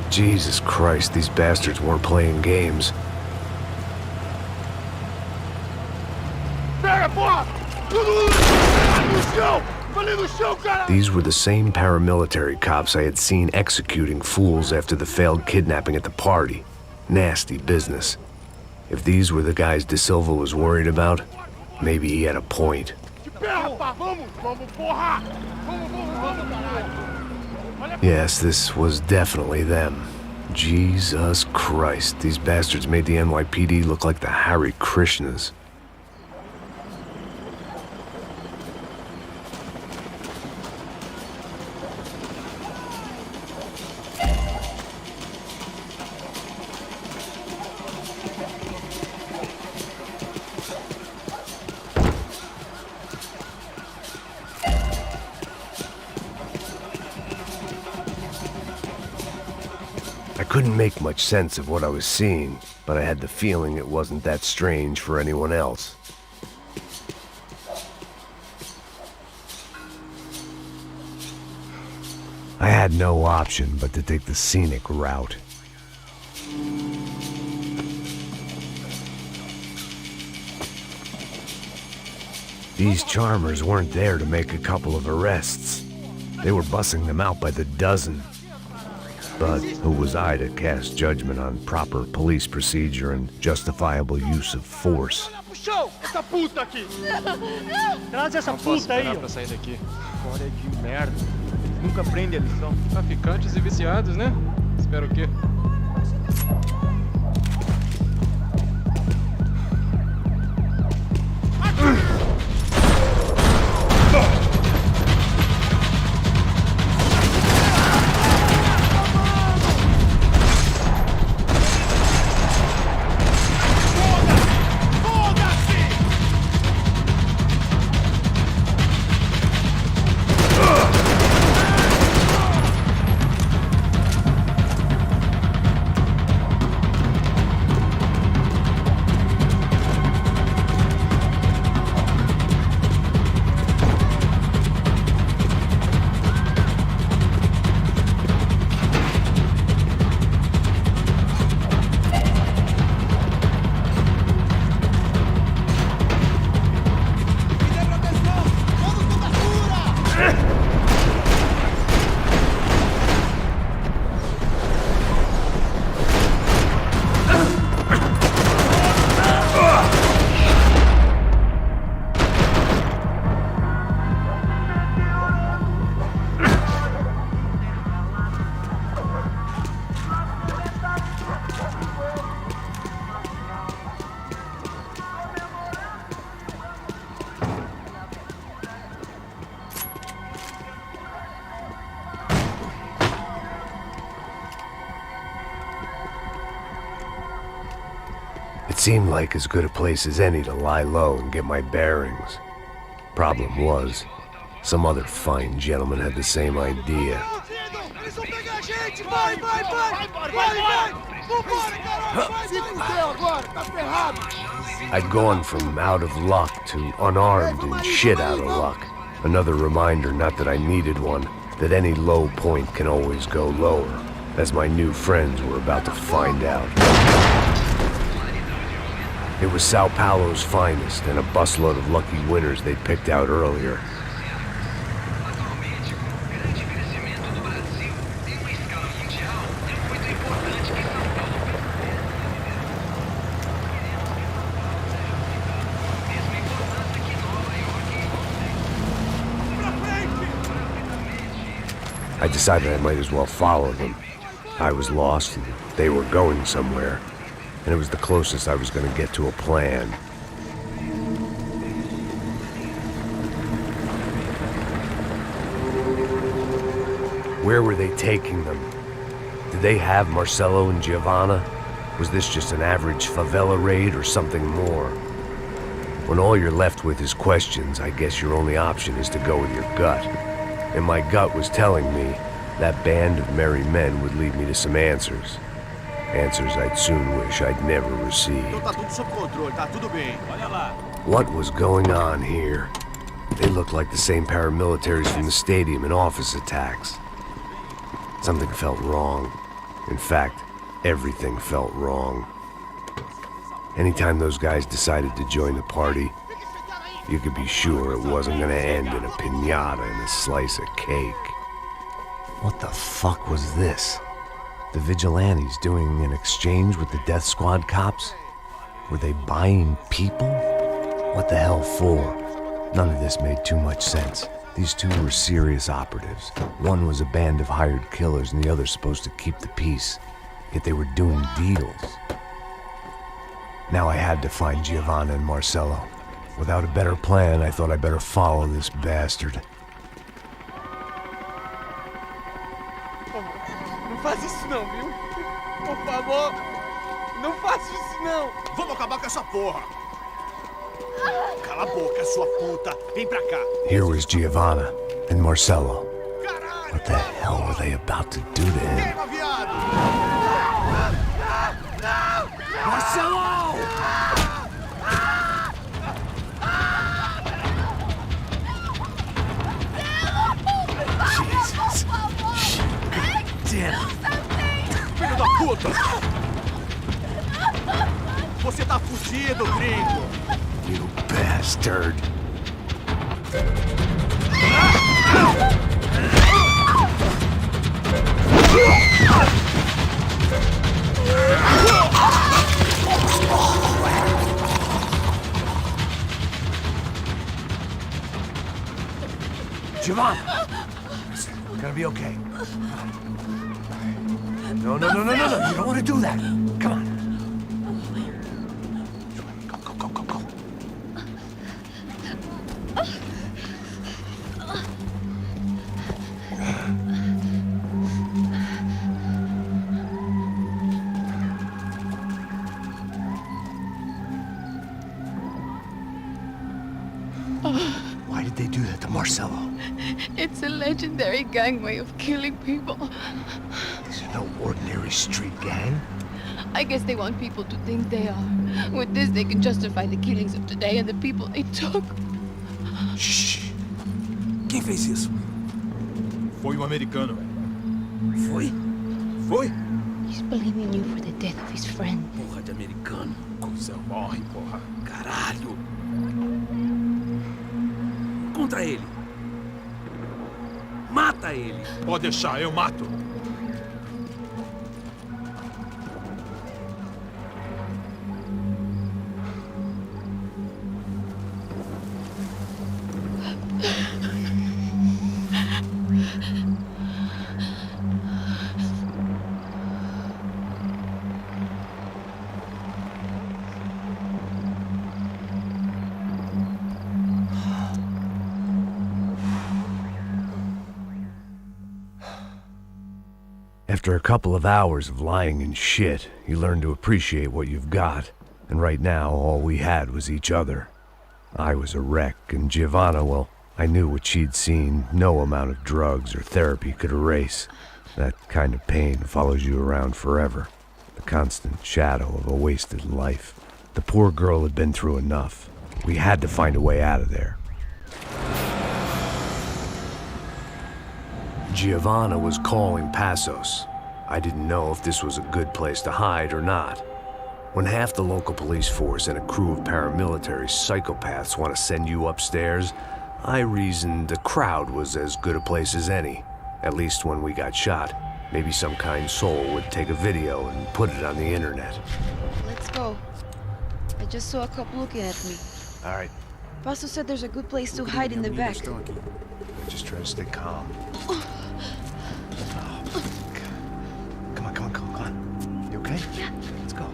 Jesus Christ, these bastards weren't playing games. Pega, porra! No chão! Falei no chão, cara! These were the same paramilitary cops I had seen executing fools after the failed kidnapping at the party. Nasty business. If these were the guys De Silva was worried about, maybe he had a point. Yes, this was definitely them. Jesus Christ, these bastards made the NYPD look like the Hare Krishnas. I couldn't make much sense of what I was seeing, but I had the feeling it wasn't that strange for anyone else. I had no option but to take the scenic route. These charmers weren't there to make a couple of arrests. They were bussing them out by the dozen. But who was I to cast judgment on proper police procedure and justifiable use of force? Essa puta aqui! Traz essa puta aí! Pra sair daqui. Fora de merda. Nunca aprende a lição. Traficantes e viciados, né? Espero o quê? seemed like as good a place as any to lie low and get my bearings. Problem was, some other fine gentleman had the same idea. I'd gone from out of luck to unarmed and shit out of luck. Another reminder, not that I needed one, that any low point can always go lower, as my new friends were about to find out. It was Sao Paulo's finest and a busload of lucky winners they'd picked out earlier. I decided I might as well follow them. I was lost and they were going somewhere, and it was the closest I was going to get to a plan. Where were they taking them? Did they have Marcelo and Giovanna? Was this just an average favela raid or something more? When all you're left with is questions, I guess your only option is to go with your gut. And my gut was telling me that band of merry men would lead me to some answers. Answers I'd soon wish I'd never received. What was going on here? They looked like the same paramilitaries from the stadium in office attacks. Something felt wrong. In fact, everything felt wrong. Anytime those guys decided to join the party, you could be sure it wasn't gonna end in a piñata and a slice of cake. What the fuck was this? The vigilantes doing an exchange with the death squad cops? Were they buying people? What the hell for? None of this made too much sense. These two were serious operatives. One was a band of hired killers and the other supposed to keep the peace. Yet they were doing deals. Now I had to find Giovanna and Marcelo. Without a better plan, I thought I'd better follow this bastard. Não faz isso não, viu? Por favor, não faça isso não. Vamos acabar com essa porra. Cala a boca, sua puta. Vem pra cá. Here was Giovanna and Marcelo. What the hell were they about to do to him? Marcelo! Jesus. Damn. Filho da puta! Você tá fudido, gringo! You bastard. Giovanna! Listen, we're gonna be okay. No. You don't want to do that. Come on. Go. Why did they do that to Marcelo? It's a legendary gang way of killing people. These are no ordinary street gang. I guess they want people to think they are. With this, they can justify the killings of today and the people they took. Shh. Quem fez isso? Foi americano. Foi? He's blaming you for the death of his friend. Porra de americano. Coisa morre, porra. Caralho. Contra ele. Mata ele. Pode deixar, eu mato. After a couple of hours of lying and shit, you learn to appreciate what you've got. And right now, all we had was each other. I was a wreck, and Giovanna, well, I knew what she'd seen no amount of drugs or therapy could erase. That kind of pain follows you around forever. The constant shadow of a wasted life. The poor girl had been through enough. We had to find a way out of there. Giovanna was calling Passos. I didn't know if this was a good place to hide or not. When half the local police force and a crew of paramilitary psychopaths want to send you upstairs, I reasoned the crowd was as good a place as any. At least when we got shot. Maybe some kind soul would take a video and put it on the internet. Let's go. I just saw a couple looking at me. All right, Passos said there's a good place to hide in the back. just try to stay calm. Come on. You okay? Yeah. Let's go.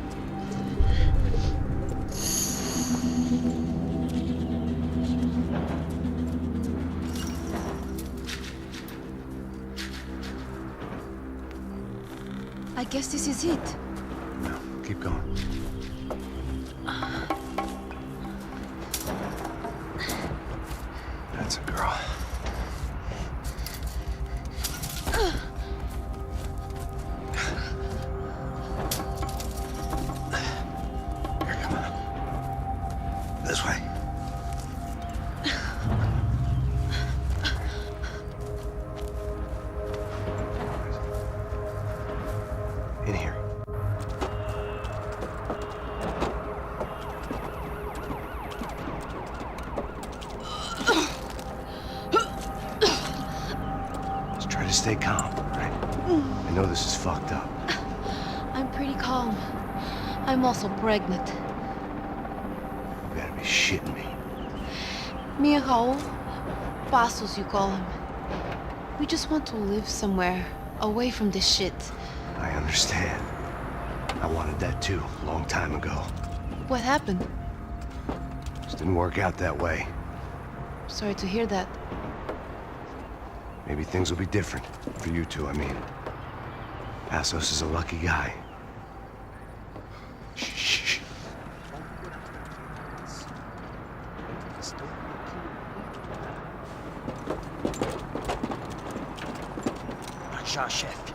I guess this is it. No, keep going. That's a girl. Here, come on. This way. In here. Just try to stay calm, right? I know this is fucked up. I'm pretty calm. I'm also pregnant. You gotta be shitting me. Me and Raul, Passos you call him. We just want to live somewhere, away from this shit. I understand. I wanted that too, a long time ago. What happened? Just didn't work out that way. Sorry to hear that. Maybe things will be different. For you two, I mean. Passos is a lucky guy. Shh. Achar, chefe.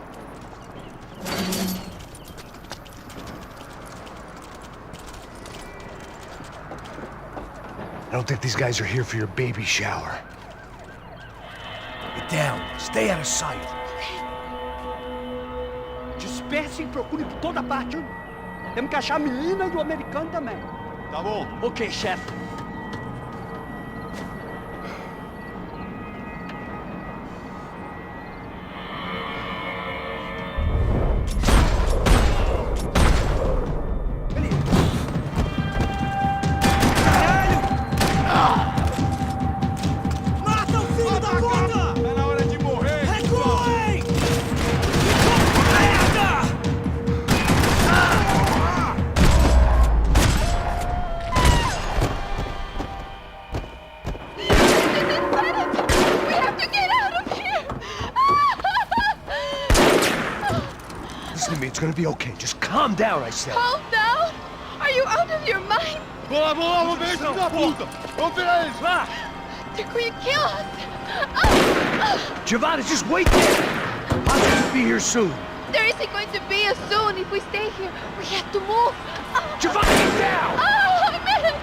I don't think these guys are here for your baby shower. Get down. Stay out of sight. Disperse e procure por toda parte. Temos que achar a menina e o americano também. Tá bom. Ok, chefe. It's gonna be okay. Just calm down, I said. Calm down? Are you out of your mind? Vamos ver esse da puta! Vamos virar eles, vá! They're going to kill us! Giovanna, just wait there! I'll just be here soon. There isn't going to be a soon if we stay here. We have to move. Giovanna, get down! I'm in.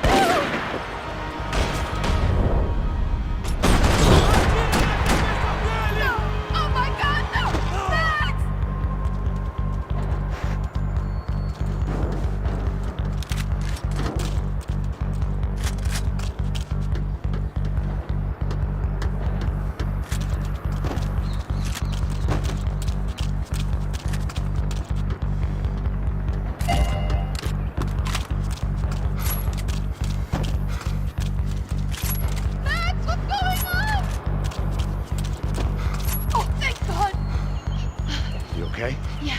Okay? Yeah.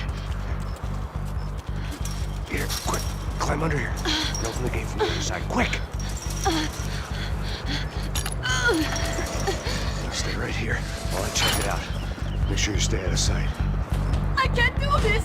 Here, quick. Climb under here. And open the gate from the other side. Quick! Stay right here while I check it out. Make sure you stay out of sight. I can't do this!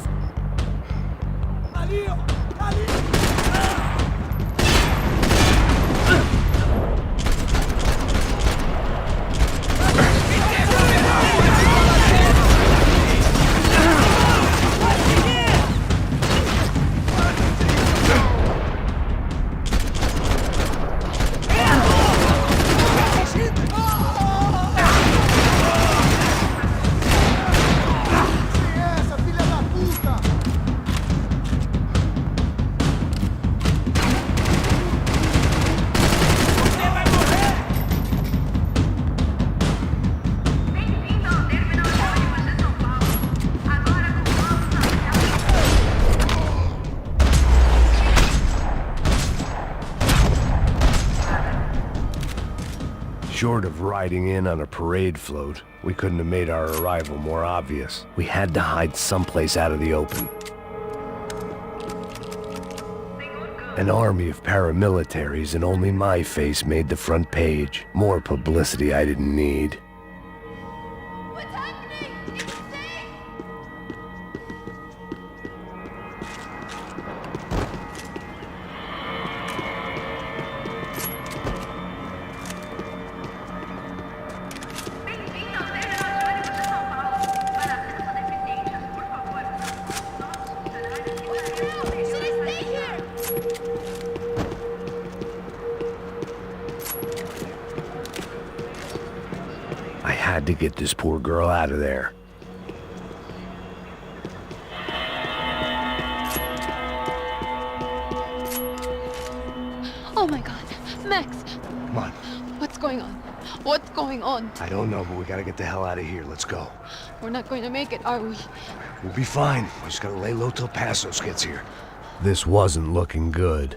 Short of riding in on a parade float, we couldn't have made our arrival more obvious. We had to hide someplace out of the open. An army of paramilitaries and only my face made the front page. More publicity I didn't need. I had to get this poor girl out of there. Oh my god. Max! Come on. What's going on? What's going on? I don't know, but we gotta get the hell out of here. Let's go. We're not going to make it, are we? We'll be fine. We just gotta lay low till Passos gets here. This wasn't looking good.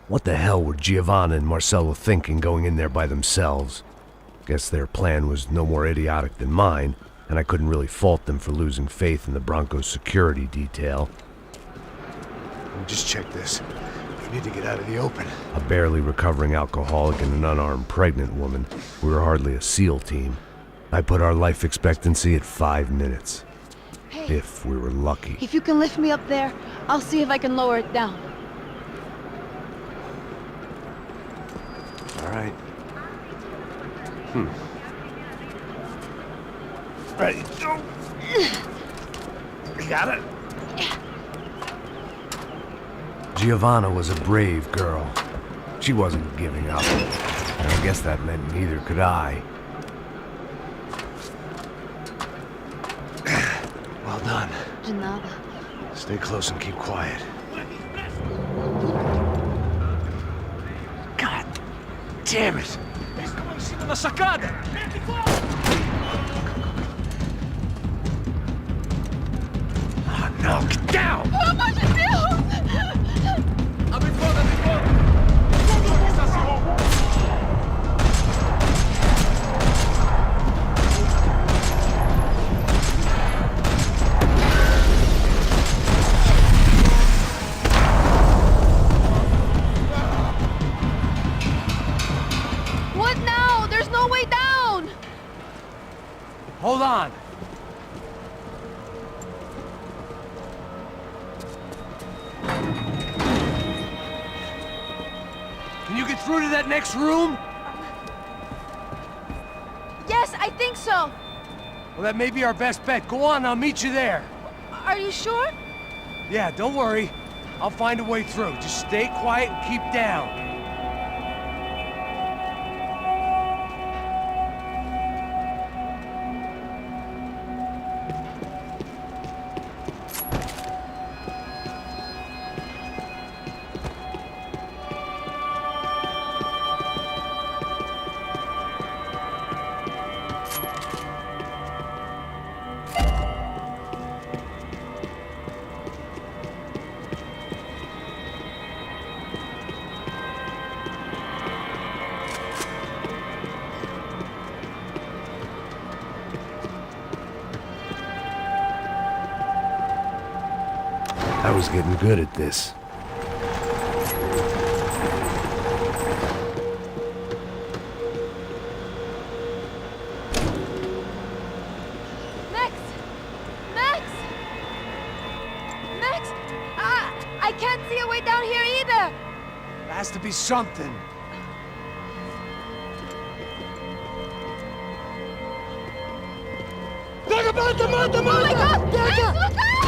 What the hell were Giovanna and Marcello thinking going in there by themselves? Guess their plan was no more idiotic than mine, and I couldn't really fault them for losing faith in the Broncos security detail. We'll just check this. We need to get out of the open. A barely recovering alcoholic and an unarmed pregnant woman. We were hardly a SEAL team. I put our life expectancy at 5 minutes. Hey. If we were lucky. If you can lift me up there, I'll see if I can lower it down. All right. Ready, go! You got it? Giovanna was a brave girl. She wasn't giving up. And I guess that meant neither could I. Well done. De nada. Stay close and keep quiet. God damn it! Na sacada! Oh, no, get down! Pelo amor de Deus! Abre fogo, abre fogo! What now? There's no way down! Hold on. Can you get through to that next room? Yes, I think so. Well, that may be our best bet. Go on, I'll meet you there. Are you sure? Yeah, don't worry. I'll find a way through. Just stay quiet and keep down. I was getting good at this. Max! Max! Max! I can't see a way down here either! There has to be something. Oh my god! Max, look out!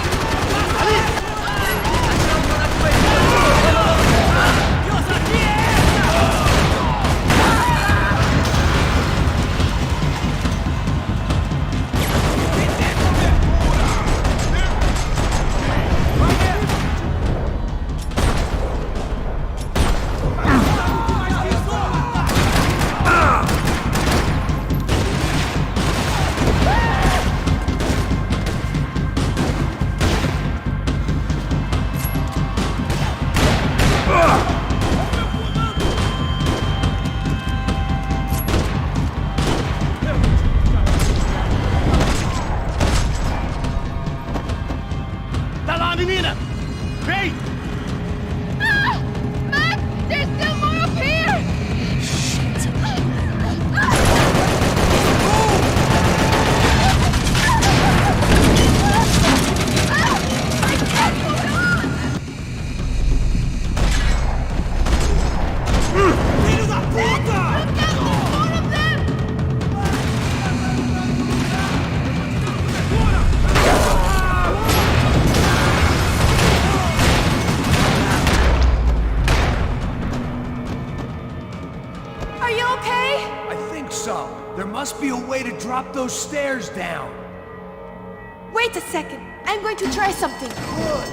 you okay? I think so. There must be a way to drop those stairs down. Wait a second. I'm going to try something. Good.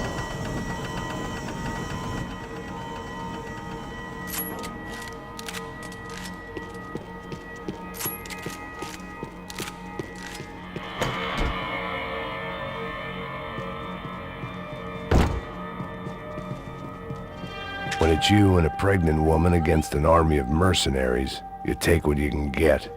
When it's you and a pregnant woman against an army of mercenaries, you take what you can get.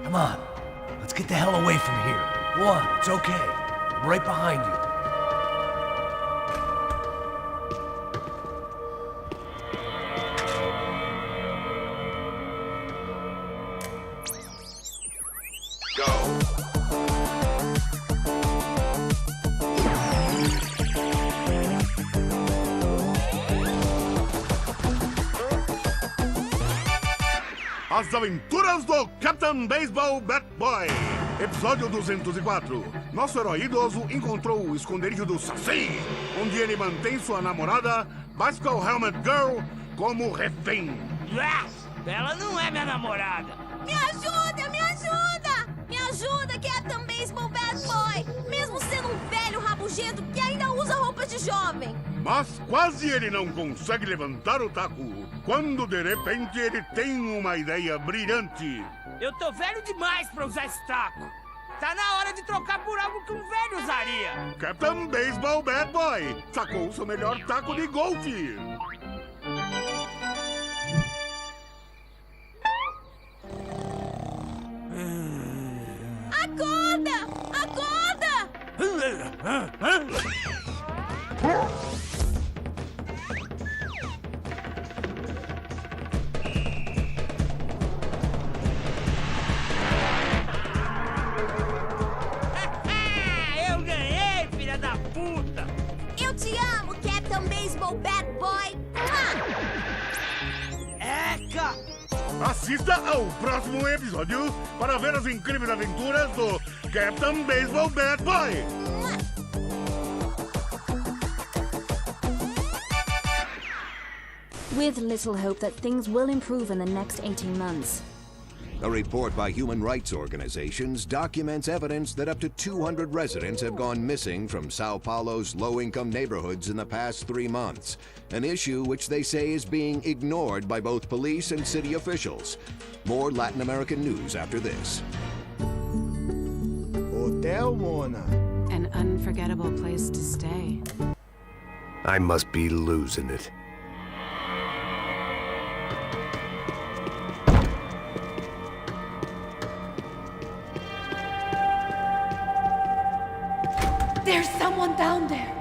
Come on. Let's get the hell away from here. One, it's okay. I'm right behind you. As Aventuras do Captain Baseball Bat Boy. Episódio 204. Nosso herói idoso encontrou o esconderijo do Saci, onde ele mantém sua namorada, Bicycle Helmet Girl, como refém. Ela não é minha namorada. Me ajuda, me ajuda! Me ajuda, Captain Baseball Bad Boy! Mesmo sendo um velho rabugento que ainda usa roupas de jovem. Mas quase ele não consegue levantar o taco, quando de repente ele tem uma ideia brilhante. Eu tô velho demais pra usar esse taco. Tá na hora de trocar por algo que um velho usaria. Captain Baseball Bad Boy sacou o seu melhor taco de golfe. Acorda! Acorda! Eu ganhei, filha da puta! Eu te amo, Captain Baseball Bad Boy! Eca! Assista ao próximo episódio para ver as incríveis aventuras do Captain Baseball Bad Boy. With little hope that things will improve in the next 18 months. A report by human rights organizations documents evidence that up to 200 residents have gone missing from Sao Paulo's low-income neighborhoods in the past 3 months, an issue which they say is being ignored by both police and city officials. More Latin American news after this. Hotel Mona. An unforgettable place to stay. I must be losing it. There's someone down there.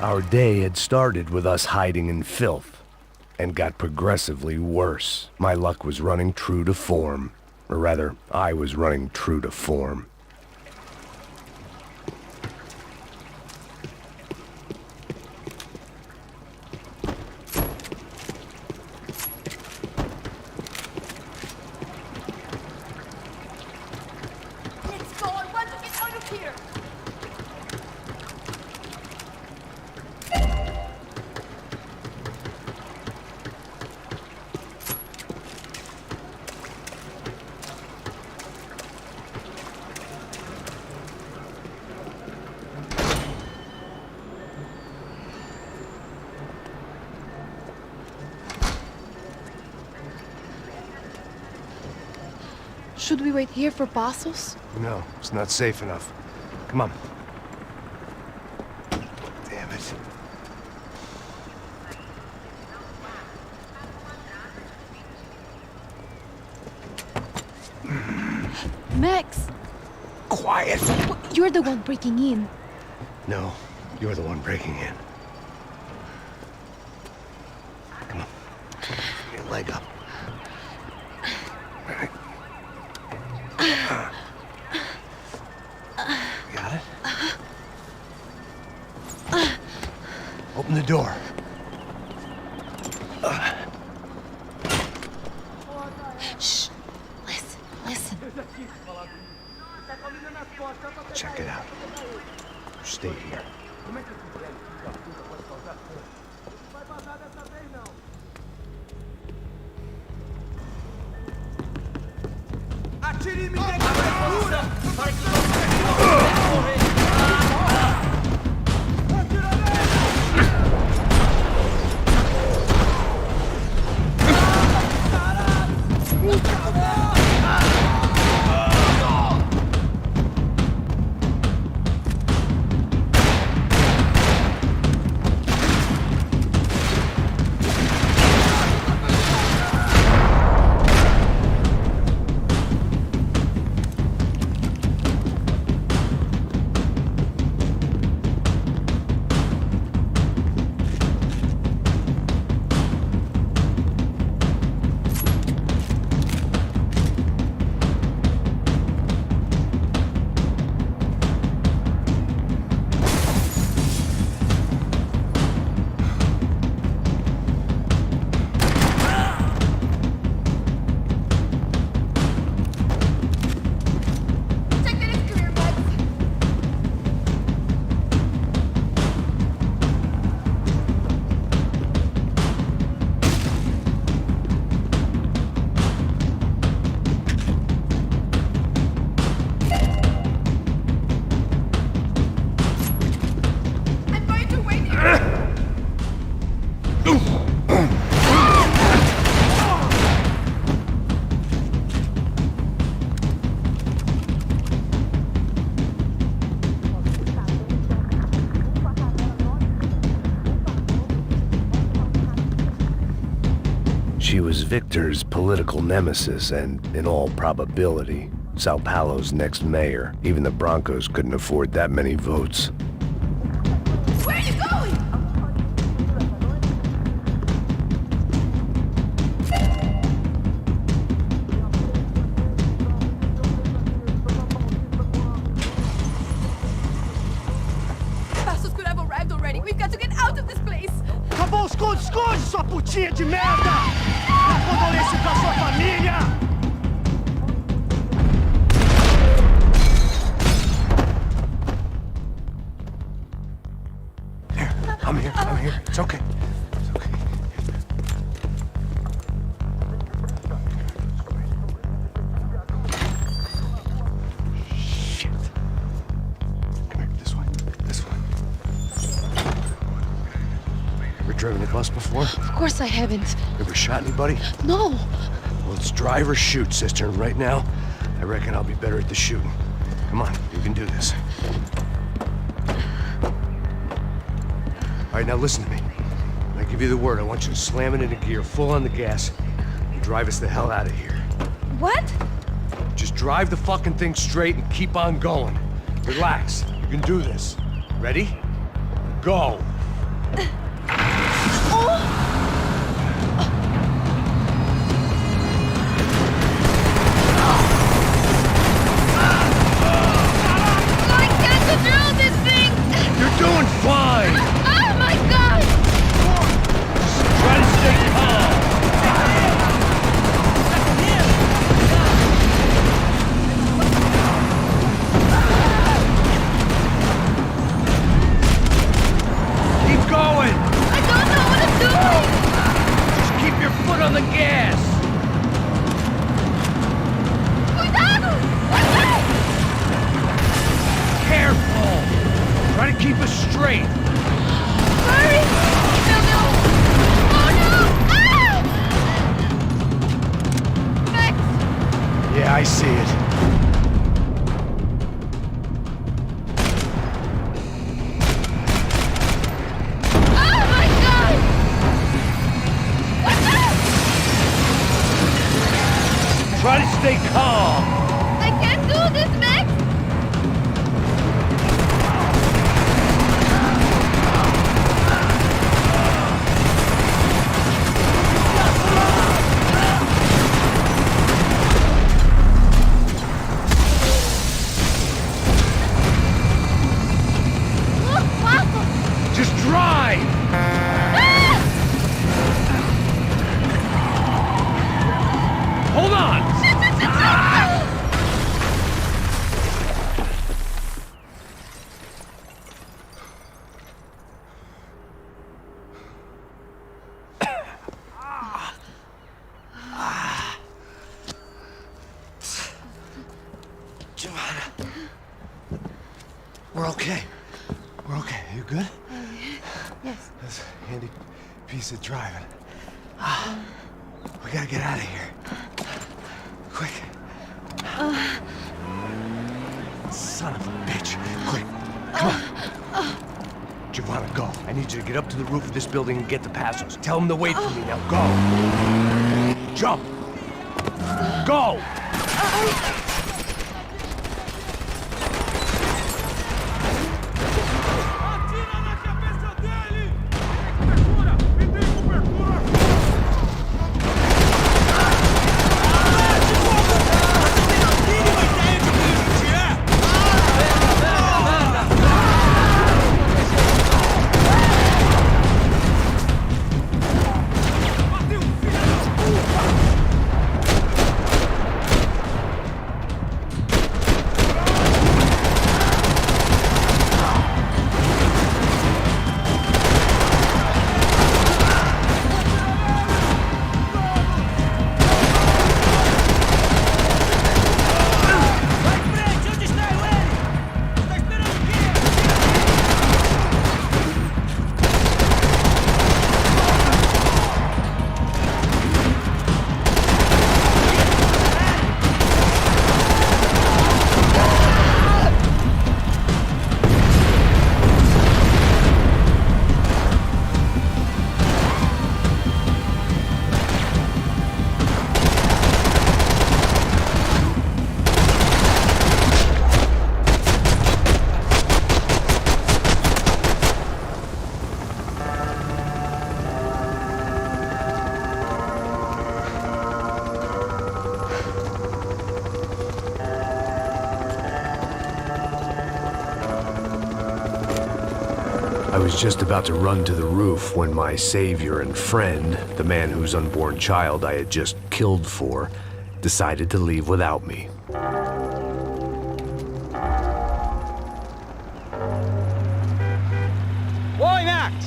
Our day had started with us hiding in filth, and got progressively worse. My luck was running true to form. Or rather, I was running true to form. Let's go, I want to get out of here. Should we wait here for Passos? No, it's not safe enough. Come on. Damn it. Max! Quiet! You're the one breaking in. No, you're the one breaking in. Come on. Get your leg up. All right. Got it? Open the door. Shh. Listen. Check it out. Stay here. Atire em minha cabeça para que não morrer. She was Victor's political nemesis and, in all probability, Sao Paulo's next mayor. Even the Broncos couldn't afford that many votes. Where are you going? Passos could have arrived already. We've got to get out of this place. Acabou, esconde, sua putinha de merda! Minha condolência pra sua família! I'm here. It's okay. Shit. Come here, this way. Ever driven a bus before? Of course I haven't. Ever shot anybody? No. Well, it's drive or shoot, sister. And right now, I reckon I'll be better at the shooting. Come on, you can do this. All right, now listen to me. When I give you the word, I want you to slam it into gear, full on the gas, and drive us the hell out of here. What? Just drive the fucking thing straight and keep on going. Relax. You can do this. Ready? Go. You're doing fine! Oh my god! Try to stay calm! Keep going! I don't know what I'm doing! Just keep your foot on the gas! Cuidado! Careful! Try to keep us straight! Hurry! No! Oh no! Ah! Max! Yeah? I see it. Oh my God! Try to stay calm. I can't do this, Max! Look, Papa! Just drive! Hold on! We're okay. We're okay. You good? Yes. That's a handy piece of driving. We gotta get out of here. Quick. Son of a bitch. Quick. Come on. Giovanna, go. I need you to get up to the roof of this building and get the Passos. Tell them to wait for me. Now go. Jump. Go! I was just about to run to the roof when my savior and friend, the man whose unborn child I had just killed for, decided to leave without me. Boy, Max!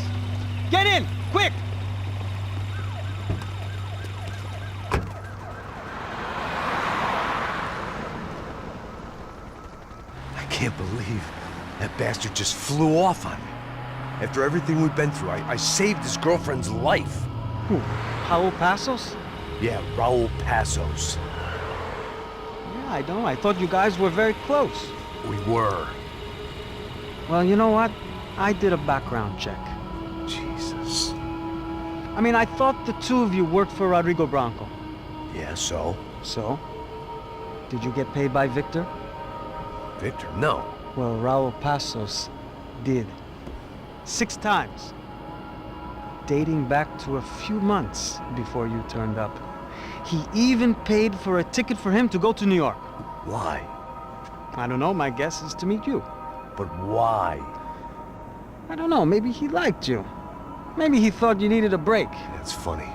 Get in! Quick! I can't believe that bastard just flew off on me. After everything we've been through, I saved his girlfriend's life. Who? Raul Passos? Yeah, Raul Passos. Yeah, I know. I thought you guys were very close. We were. Well, you know what? I did a background check. Jesus. I mean, I thought the two of you worked for Rodrigo Branco. Yeah, so? So? Did you get paid by Victor? Victor? No. Well, Raul Passos did. 6 times. Dating back to a few months before you turned up. He even paid for a ticket for him to go to New York. Why? I don't know. My guess is to meet you. But why? I don't know. Maybe he liked you. Maybe he thought you needed a break. That's funny.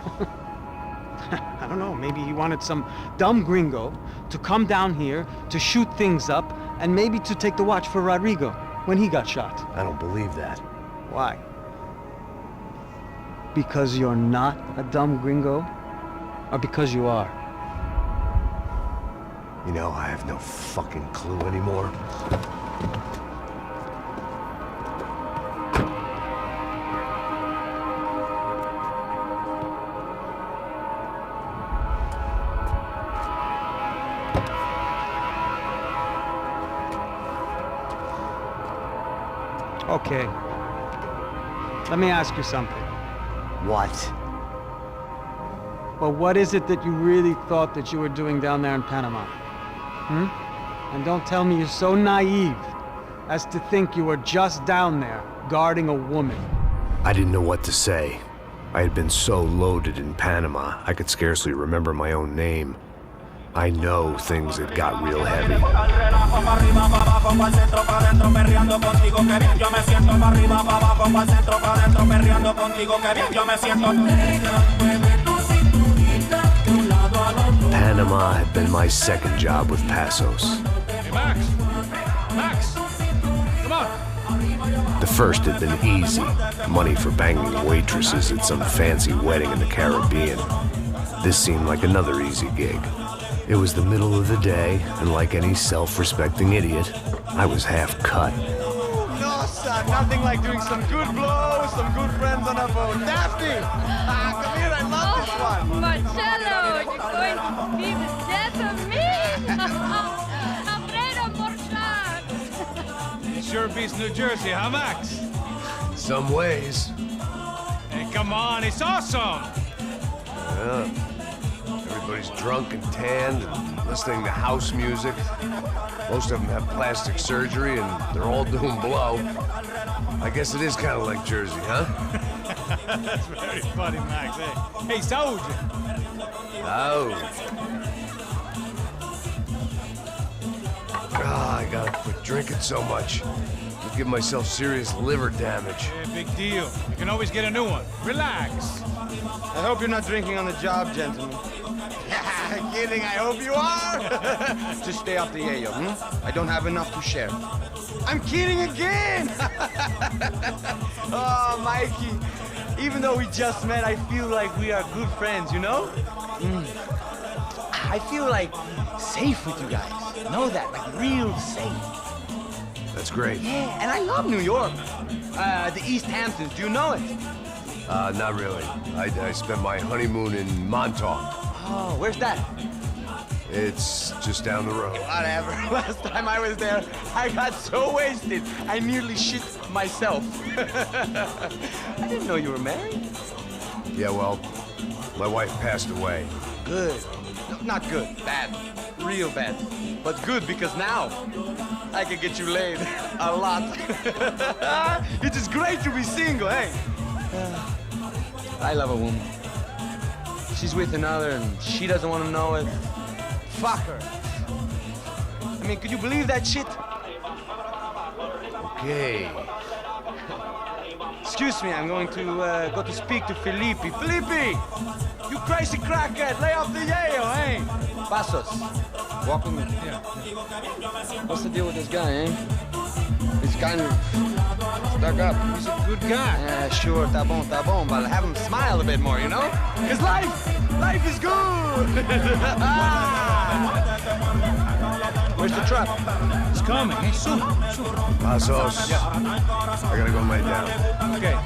I don't know. Maybe he wanted some dumb gringo to come down here to shoot things up and maybe to take the watch for Rodrigo when he got shot. I don't believe that. Why? Because you're not a dumb gringo? Or because you are? You know, I have no fucking clue anymore. Okay. Let me ask you something. What? Well, what is it that you really thought that you were doing down there in Panama? And don't tell me you're so naive as to think you were just down there guarding a woman. I didn't know what to say. I had been so loaded in Panama, I could scarcely remember my own name. I know things had got real heavy. Panama had been my second job with Passos. Hey, Max, come on. The first had been easy. Money for banging waitresses at some fancy wedding in the Caribbean. This seemed like another easy gig. It was the middle of the day, and like any self-respecting idiot, I was half cut. No, son, nothing like doing some good blows, some good friends on a boat. Daphne! Come here, I love this one. Marcello, you're going to be the death of me! Alfredo Morchat! Sure beats New Jersey, huh, Max? Some ways. Hey, come on, it's awesome! Yeah. Everybody's drunk and tanned and listening to house music. Most of them have plastic surgery and they're all doing blow. I guess it is kind of like Jersey, huh? That's very funny, Max. Hey, soldier. Oh. God, I gotta quit drinking so much. I'll give myself serious liver damage. Yeah, big deal. You can always get a new one. Relax. I hope you're not drinking on the job, gentlemen. Kidding, I hope you are. Just stay off the yayo, I don't have enough to share. I'm kidding again. Oh, Mikey, even though we just met, I feel like we are good friends, you know? I feel like safe with you guys. Know that, like real safe. That's great. Yeah, and I love New York. The East Hamptons, do you know it? Not really. I spent my honeymoon in Montauk. Oh, where's that? It's just down the road. Whatever. Last time I was there, I got so wasted, I nearly shit myself. I didn't know you were married. Yeah, well, my wife passed away. Good. No, not good. Bad. Real bad. But good because now I can get you laid a lot. It is great to be single, hey? I love a woman. She's with another and she doesn't want to know it. Fuck her. I mean, could you believe that shit? Okay. Excuse me, I'm going to go to speak to Felipe. Felipe! You crazy crackhead, lay off the yayo, eh? Passos, walk with me. Yeah. What's the deal with this guy, eh? He's kind of stuck up. He's a good guy. Yeah, sure, tá bom, but have him smile a bit more, you know? Because life is good! Where's the truck? It's coming. Hey, soon. Passos. Yeah. I gotta go lay down. Okay.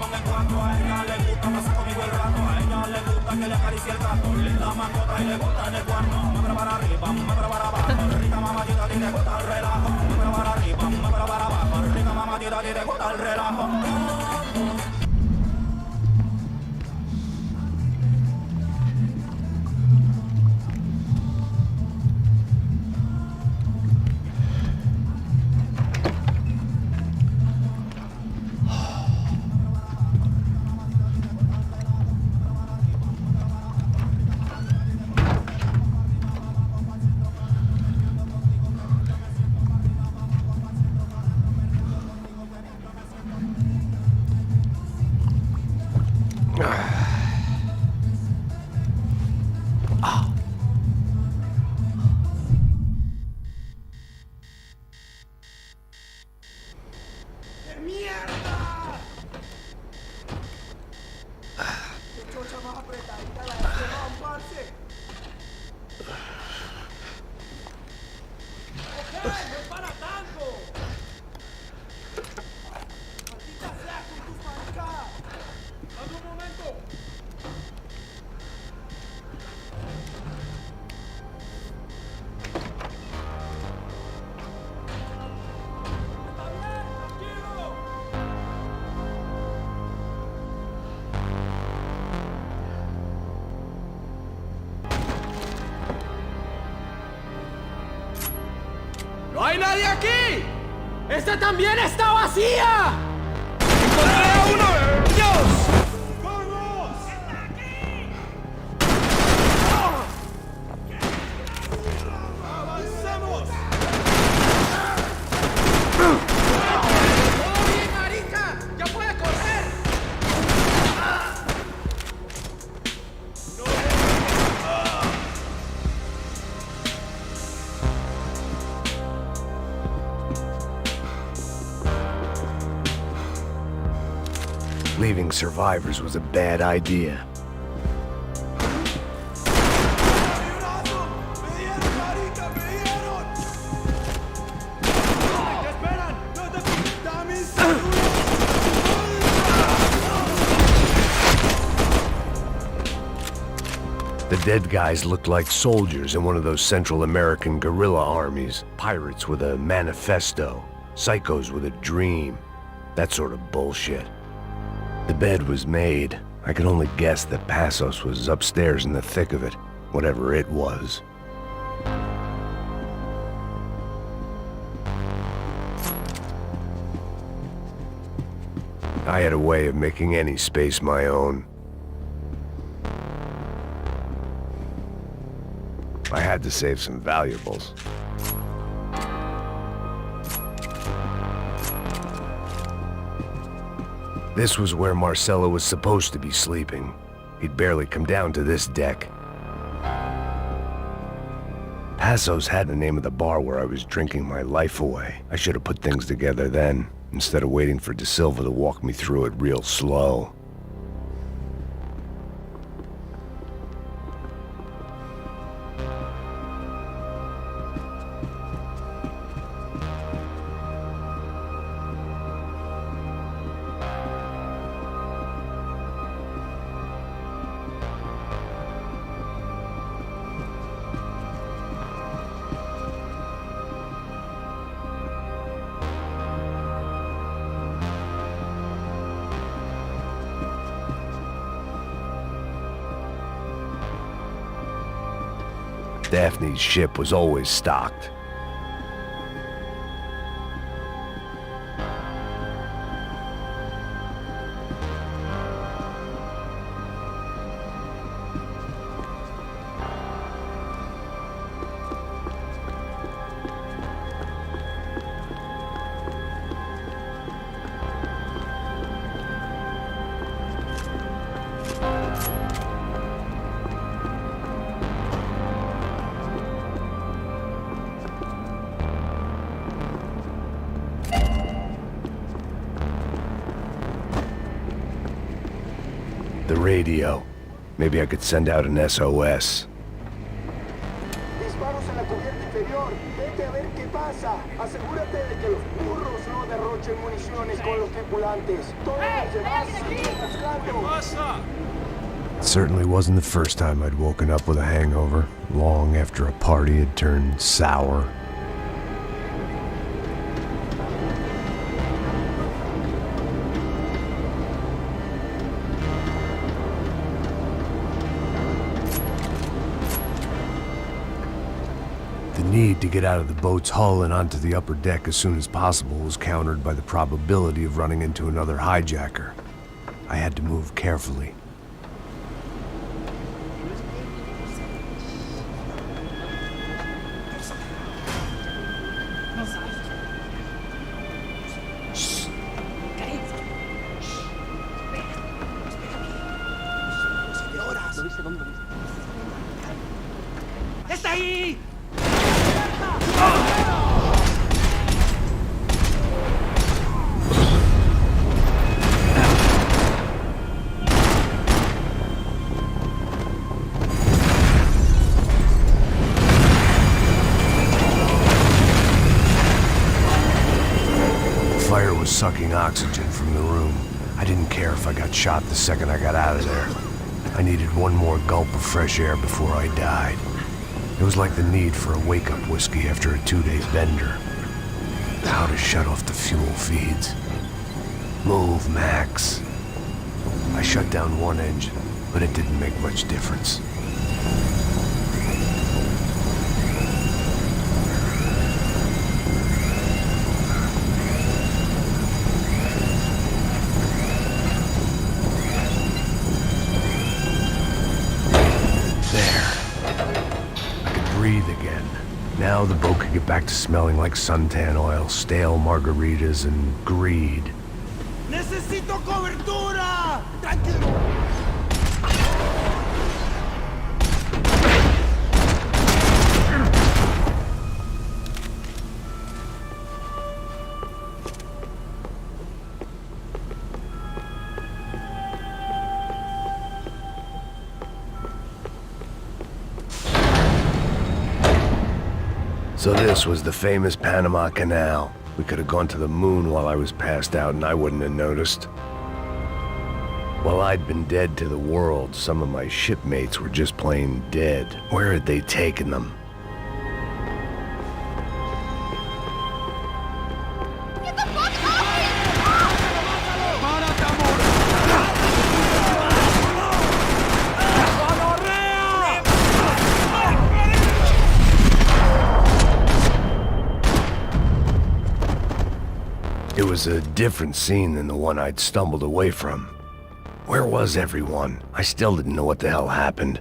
¡No hay nadie aquí! ¡Esta también está vacía! ¡Encontré a uno! ¡Dios! ¡Vamos! ¡Avancemos! ¡Todo bien, marica! ¡Ya puede correr! Leaving survivors was a bad idea. The dead guys looked like soldiers in one of those Central American guerrilla armies. Pirates with a manifesto, psychos with a dream. That sort of bullshit. The bed was made. I could only guess that Passos was upstairs in the thick of it, whatever it was. I had a way of making any space my own. I had to save some valuables. This was where Marcelo was supposed to be sleeping. He'd barely come down to this deck. Passos had the name of the bar where I was drinking my life away. I should have put things together then, instead of waiting for De Silva to walk me through it real slow. Daphne's ship was always stocked. The radio. Maybe I could send out an SOS. Disparos en la cubierta inferior. Vete a ver qué pasa. Asegúrate de que los burros no derrochen municiones con los tripulantes. Todos los demás siguen buscando. It certainly wasn't the first time I'd woken up with a hangover, long after a party had turned sour. The need to get out of the boat's hull and onto the upper deck as soon as possible was countered by the probability of running into another hijacker. I had to move carefully. ¡Está ahí! The fire was sucking oxygen from the room. I didn't care if I got shot the second I got out of there. I needed one more gulp of fresh air before I died. It was like the need for a wake-up whiskey after a 2-day bender. How to shut off the fuel feeds. Move, Max. I shut down one engine, but it didn't make much difference. breathe again. Now the boat could get back to smelling like suntan oil, stale margaritas, and greed. Necesito cobertura! Tranquilo! So this was the famous Panama Canal. We could have gone to the moon while I was passed out and I wouldn't have noticed. While I'd been dead to the world, some of my shipmates were just plain dead. Where had they taken them? It was a different scene than the one I'd stumbled away from. Where was everyone? I still didn't know what the hell happened.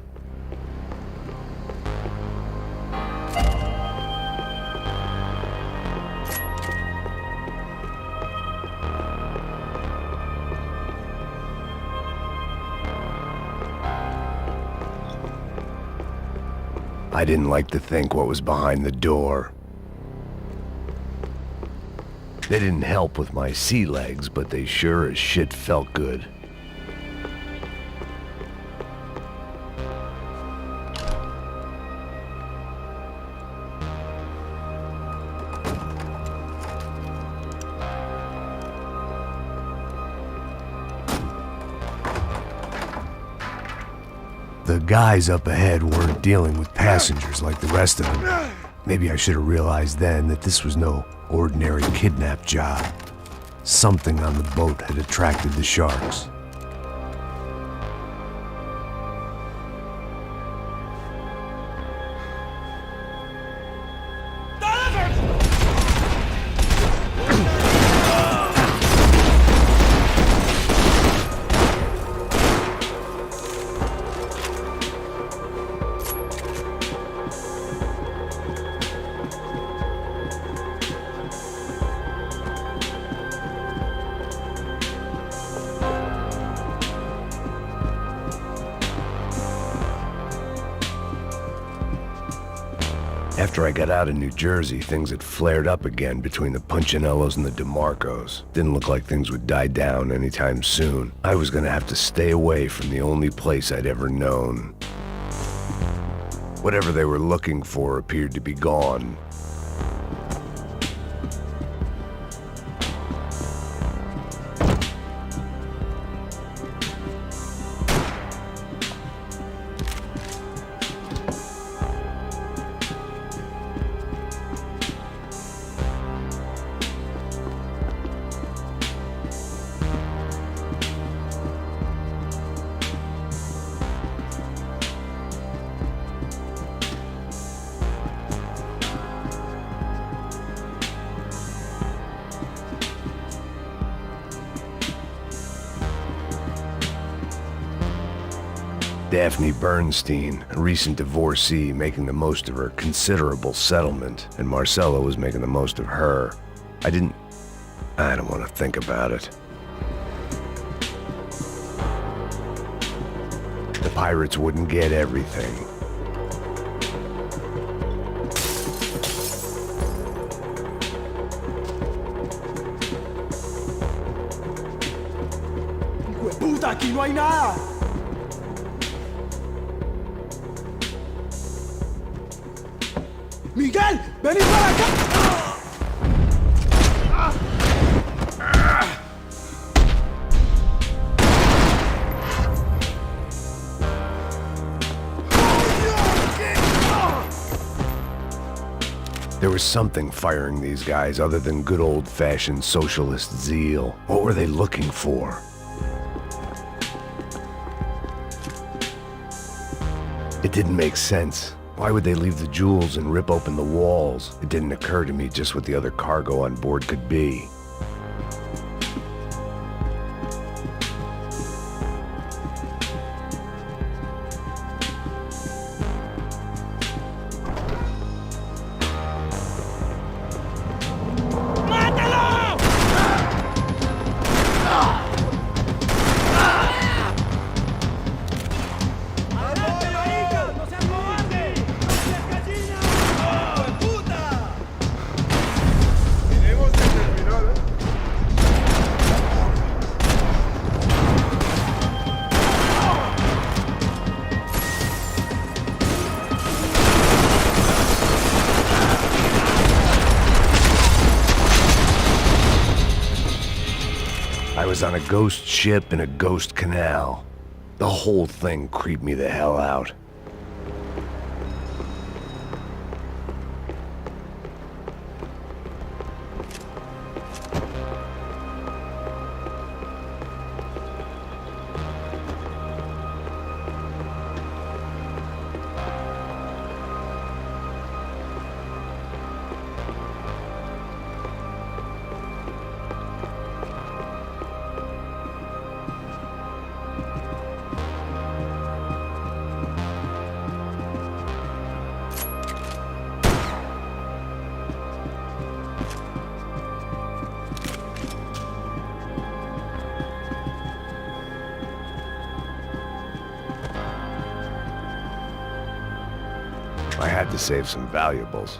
I didn't like to think what was behind the door. They didn't help with my sea legs, but they sure as shit felt good. The guys up ahead weren't dealing with passengers like the rest of them. Maybe I should have realized then that this was no ordinary kidnap job. Something on the boat had attracted the sharks. After I got out of New Jersey, things had flared up again between the Punchinellos and the DeMarcos. Didn't look like things would die down anytime soon. I was gonna have to stay away from the only place I'd ever known. Whatever they were looking for appeared to be gone. Daphne Bernstein, a recent divorcee, making the most of her considerable settlement, and Marcella was making the most of her. I don't want to think about it. The pirates wouldn't get everything. ¡Puta, aquí no hay nada! ¡Miguel! ¡Vení para acá! There was something firing these guys other than good old-fashioned socialist zeal. What were they looking for? It didn't make sense. Why would they leave the jewels and rip open the walls? It didn't occur to me just what the other cargo on board could be. was on a ghost ship in a ghost canal. The whole thing creeped me the hell out. I had to save some valuables.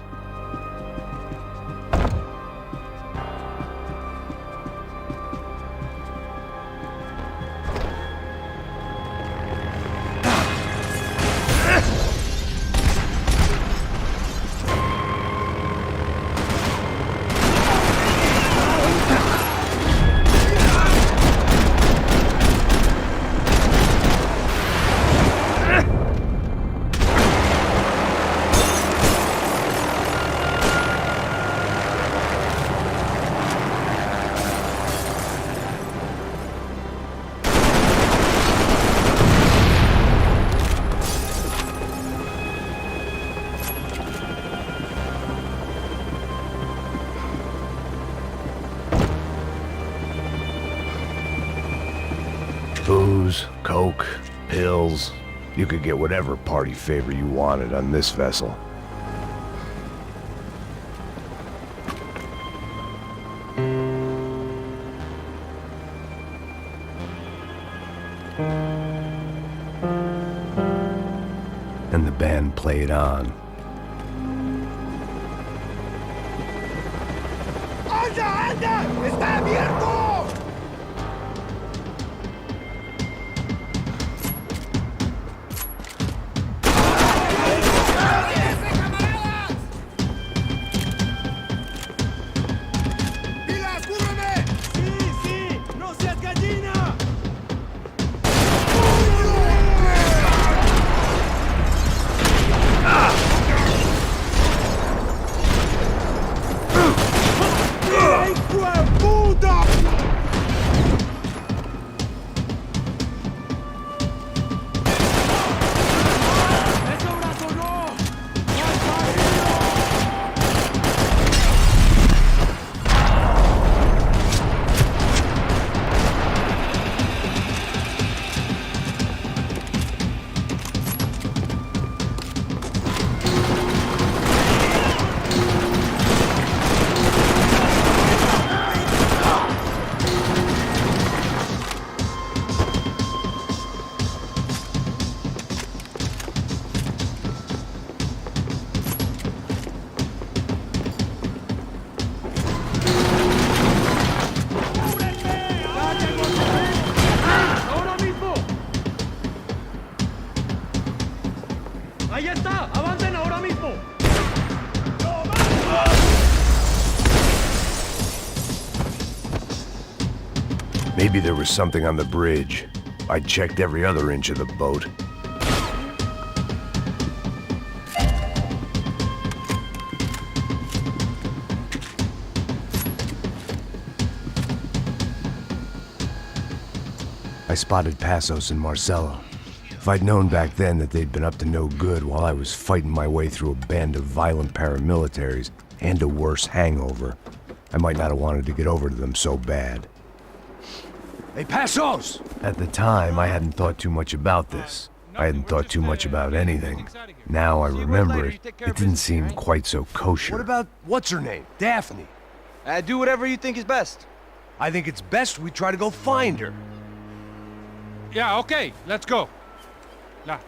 Booze, coke, pills. You could get whatever party favor you wanted on this vessel. And the band played on. ¡Anda, anda! ¡Está abierto! ¡Ahí está! ¡Avancen ahora mismo! Maybe there was something on the bridge. I checked every other inch of the boat. I spotted Passos and Marcelo. If I'd known back then that they'd been up to no good while I was fighting my way through a band of violent paramilitaries and a worse hangover, I might not have wanted to get over to them so bad. Hey, Passos! At the time, I hadn't thought too much about this. I hadn't thought too much about anything. Now I remember it, it didn't seem quite so kosher. What about, what's her name? Daphne? Do whatever you think is best. I think it's best we try to go find her. Yeah, okay, let's go. Nah.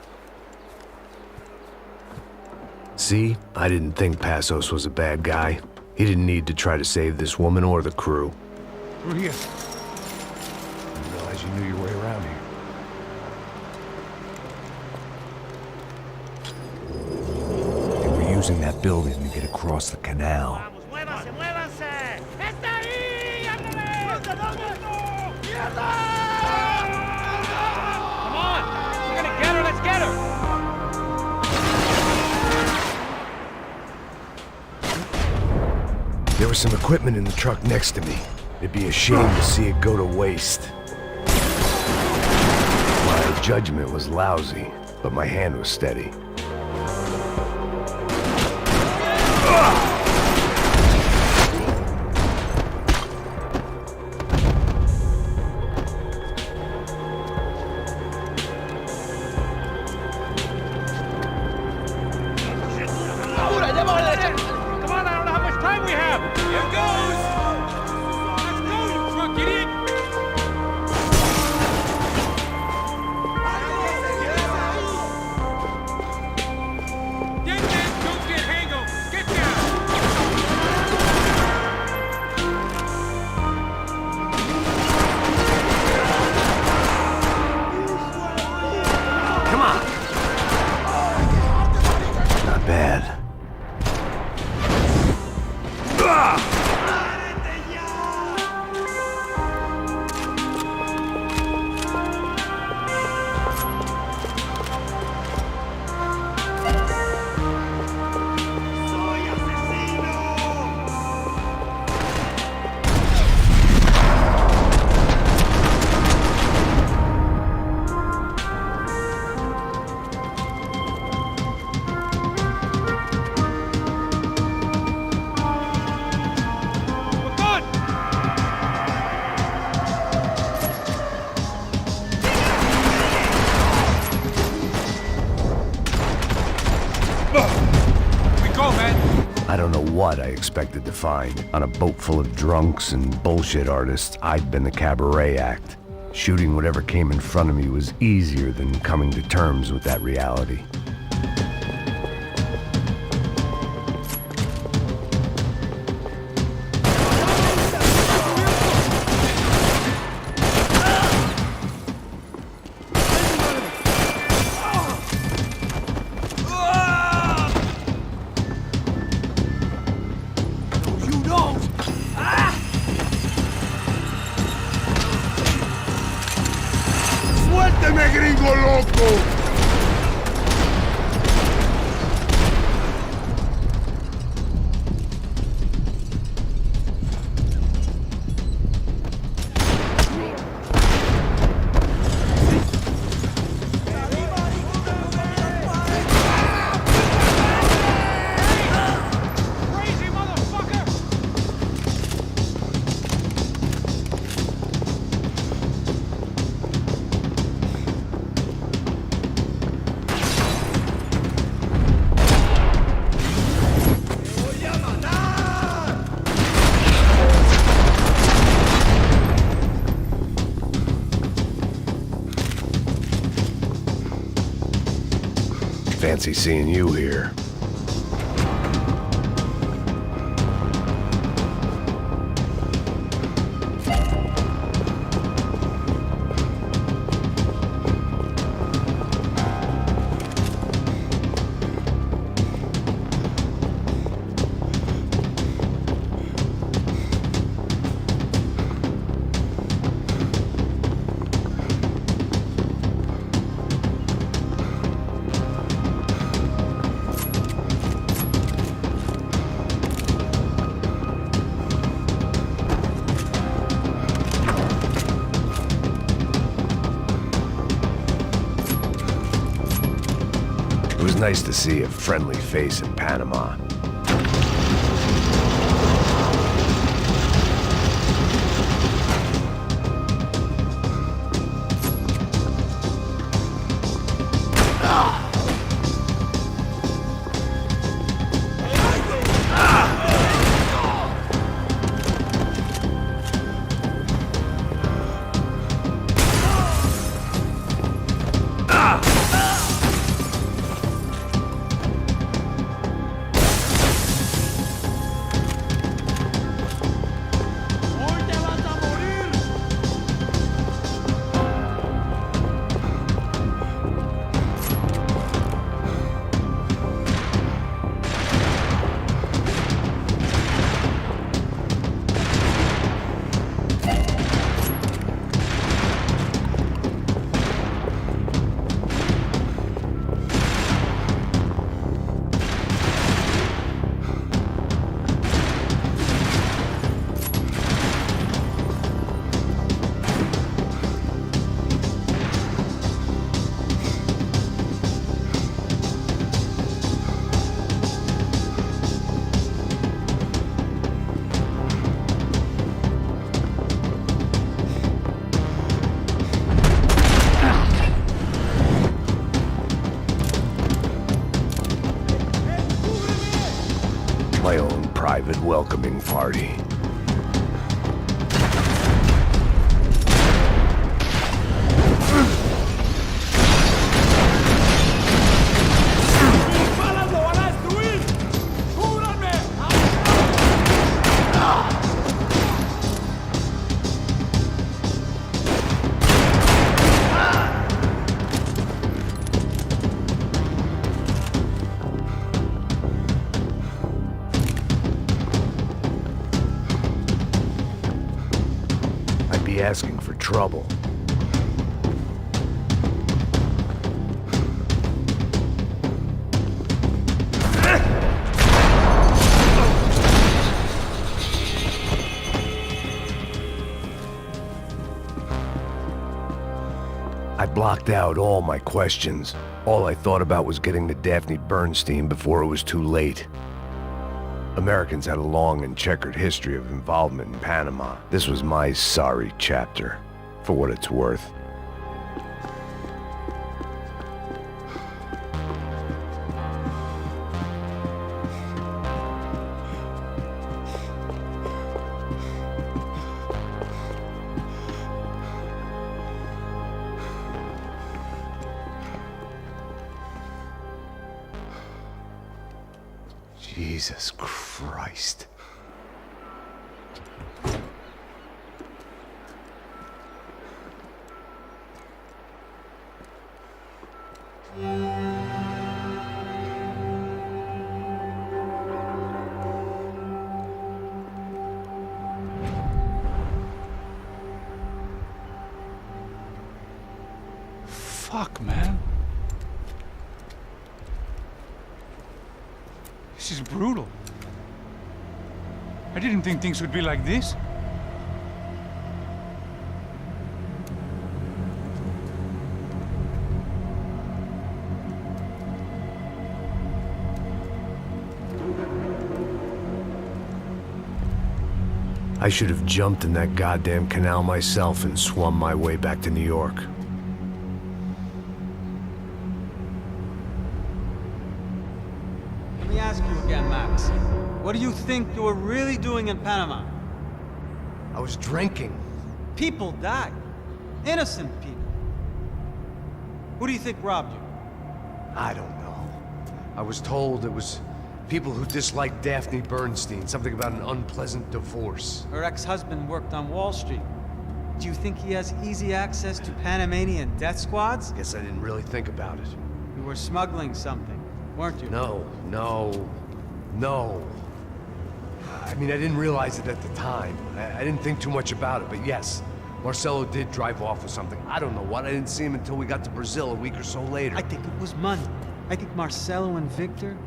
See? I didn't think Passos was a bad guy. He didn't need to try to save this woman or the crew. Through here. Didn't realize you knew your way around here. They were using that building to get across the canal. ¡Muévanse, muévanse! ¡Está ahí! ¡Ándale! There was some equipment in the truck next to me. It'd be a shame to see it go to waste. My judgment was lousy, but my hand was steady. I don't know what I expected to find. On a boat full of drunks and bullshit artists, I'd been the cabaret act. Shooting whatever came in front of me was easier than coming to terms with that reality. ¡Suélteme, gringo loco! Fancy seeing you here. It was nice to see a friendly face in Panama. my own private welcoming party. Asking for trouble. I blocked out all my questions. All I thought about was getting to Daphne Bernstein before it was too late. Americans had a long and checkered history of involvement in Panama. This was my sorry chapter, for what it's worth. Jesus Christ. Fuck, man. This is brutal. I didn't think things would be like this. I should have jumped in that goddamn canal myself and swum my way back to New York. Let me ask you again, Max. What do you think you were really doing in Panama? I was drinking. People died. Innocent people. Who do you think robbed you? I don't know. I was told it was people who disliked Daphne Bernstein, something about an unpleasant divorce. Her ex-husband worked on Wall Street. Do you think he has easy access to Panamanian death squads? Guess I didn't really think about it. You were smuggling something, weren't you? No. I mean, I didn't realize it at the time. I didn't think too much about it, but yes, Marcelo did drive off with something. I don't know what. I didn't see him until we got to Brazil a week or so later. I think it was money. I think Marcelo and Victor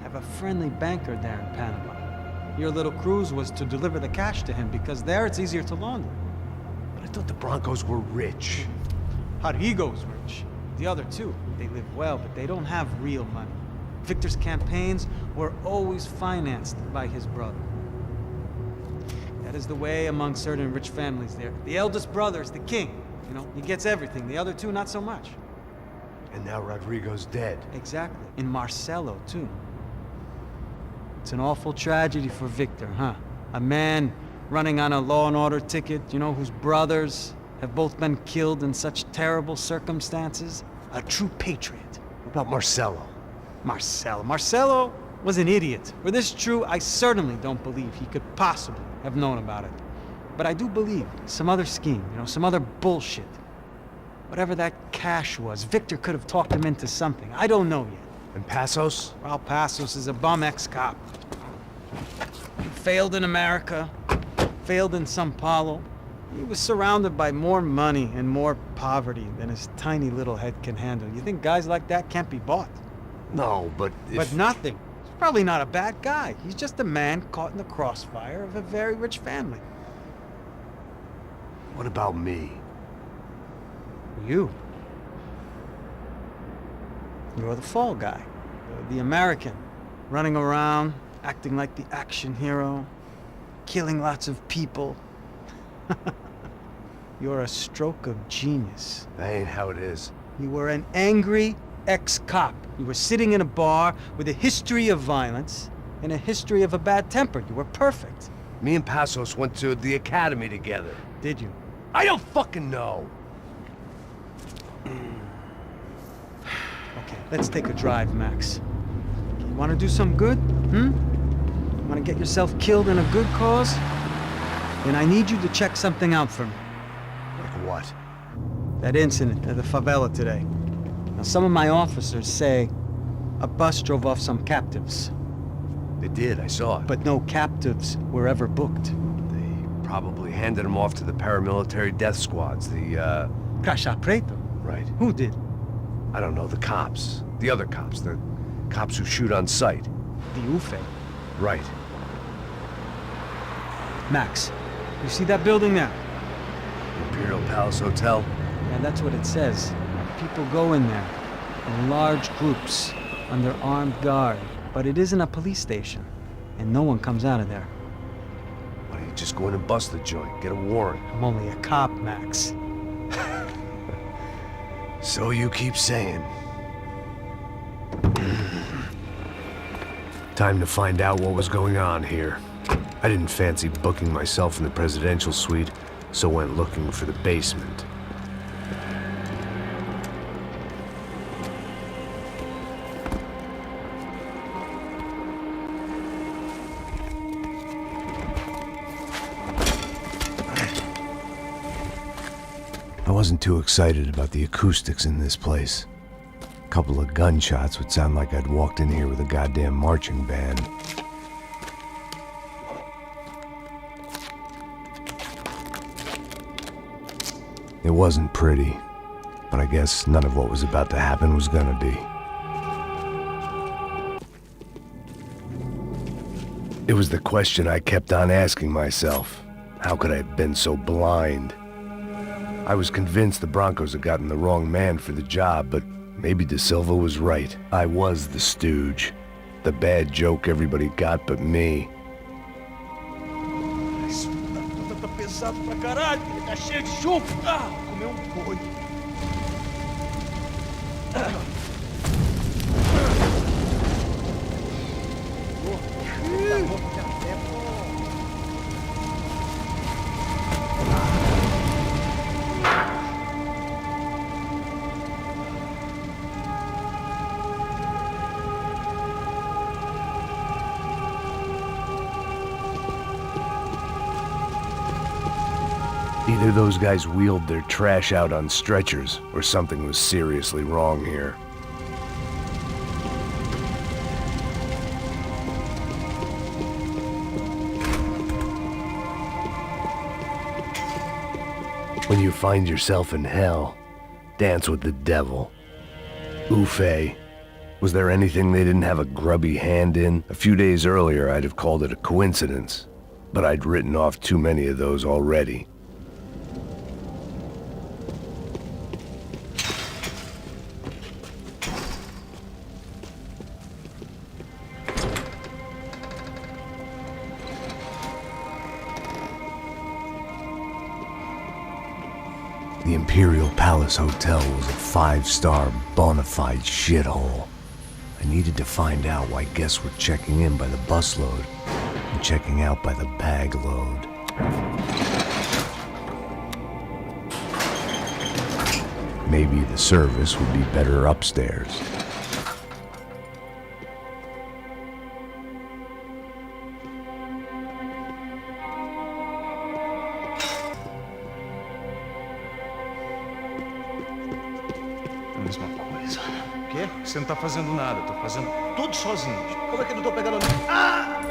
have a friendly banker there in Panama. Your little cruise was to deliver the cash to him because there it's easier to launder. But I thought the Broncos were rich. Rodrigo's rich. The other two, they live well, but they don't have real money. Victor's campaigns were always financed by his brother. That is the way among certain rich families there. The eldest brother is the king. You know, he gets everything. The other two, not so much. And now Rodrigo's dead. Exactly. And Marcelo, too. It's an awful tragedy for Victor, huh? A man running on a law and order ticket, you know, whose brothers have both been killed in such terrible circumstances. A true patriot. What about Marcelo? Marcelo was an idiot. Were this true, I certainly don't believe he could possibly have known about it. But I do believe some other scheme, you know, some other bullshit. Whatever that cash was, Victor could have talked him into something. I don't know yet. And Passos? Well, Passos is a bum ex-cop. He failed in America, failed in São Paulo. He was surrounded by more money and more poverty than his tiny little head can handle. You think guys like that can't be bought? No, but But nothing. He's probably not a bad guy. He's just a man caught in the crossfire of a very rich family. What about me? You. You're the fall guy. The American. Running around, acting like the action hero. Killing lots of people. You're a stroke of genius. That ain't how it is. You were an angry ex-cop. You were sitting in a bar with a history of violence, in a history of a bad temper. You were perfect. Me and Passos went to the academy together. Did you? I don't fucking know. Okay, let's take a drive, Max. Okay, you want to do some good? You want to get yourself killed in a good cause? Then I need you to check something out for me. Like what? That incident at the favela today. Now, some of my officers say a bus drove off some captives. They did, I saw it. But no captives were ever booked. They probably handed them off to the paramilitary death squads, the, Caixa Preta? Right. Who did? I don't know, the cops. The other cops, the cops who shoot on sight. The UFE. Right. Max, you see that building there? Imperial Palace Hotel? Yeah, that's what it says. People go in there in large groups under armed guard. But it isn't a police station, and no one comes out of there. Why don't you just go in and bust the joint, get a warrant? I'm only a cop, Max. So you keep saying. Time to find out what was going on here. I didn't fancy booking myself in the presidential suite, so went looking for the basement. I wasn't too excited about the acoustics in this place. A couple of gunshots would sound like I'd walked in here with a goddamn marching band. It wasn't pretty, but I guess none of what was about to happen was gonna be. It was the question I kept on asking myself. How could I have been so blind? I was convinced the Broncos had gotten the wrong man for the job, but maybe De Silva was right. I was the stooge. The bad joke everybody got but me. Isso tá pesado pra caralho. Tá cheio de chumbo. Ah, comeu boi. Either those guys wheeled their trash out on stretchers, or something was seriously wrong here. When you find yourself in hell, dance with the devil. Ufe. Was there anything they didn't have a grubby hand in? A few days earlier, I'd have called it a coincidence, but I'd written off too many of those already. The Imperial Palace Hotel was a 5-star bona fide shithole. I needed to find out why guests were checking in by the busload and checking out by the bag load. Maybe the service would be better upstairs. Mesma coisa. O quê? Você não tá fazendo nada, eu tô fazendo tudo sozinho. Como é que eu não tô pegando... Ah!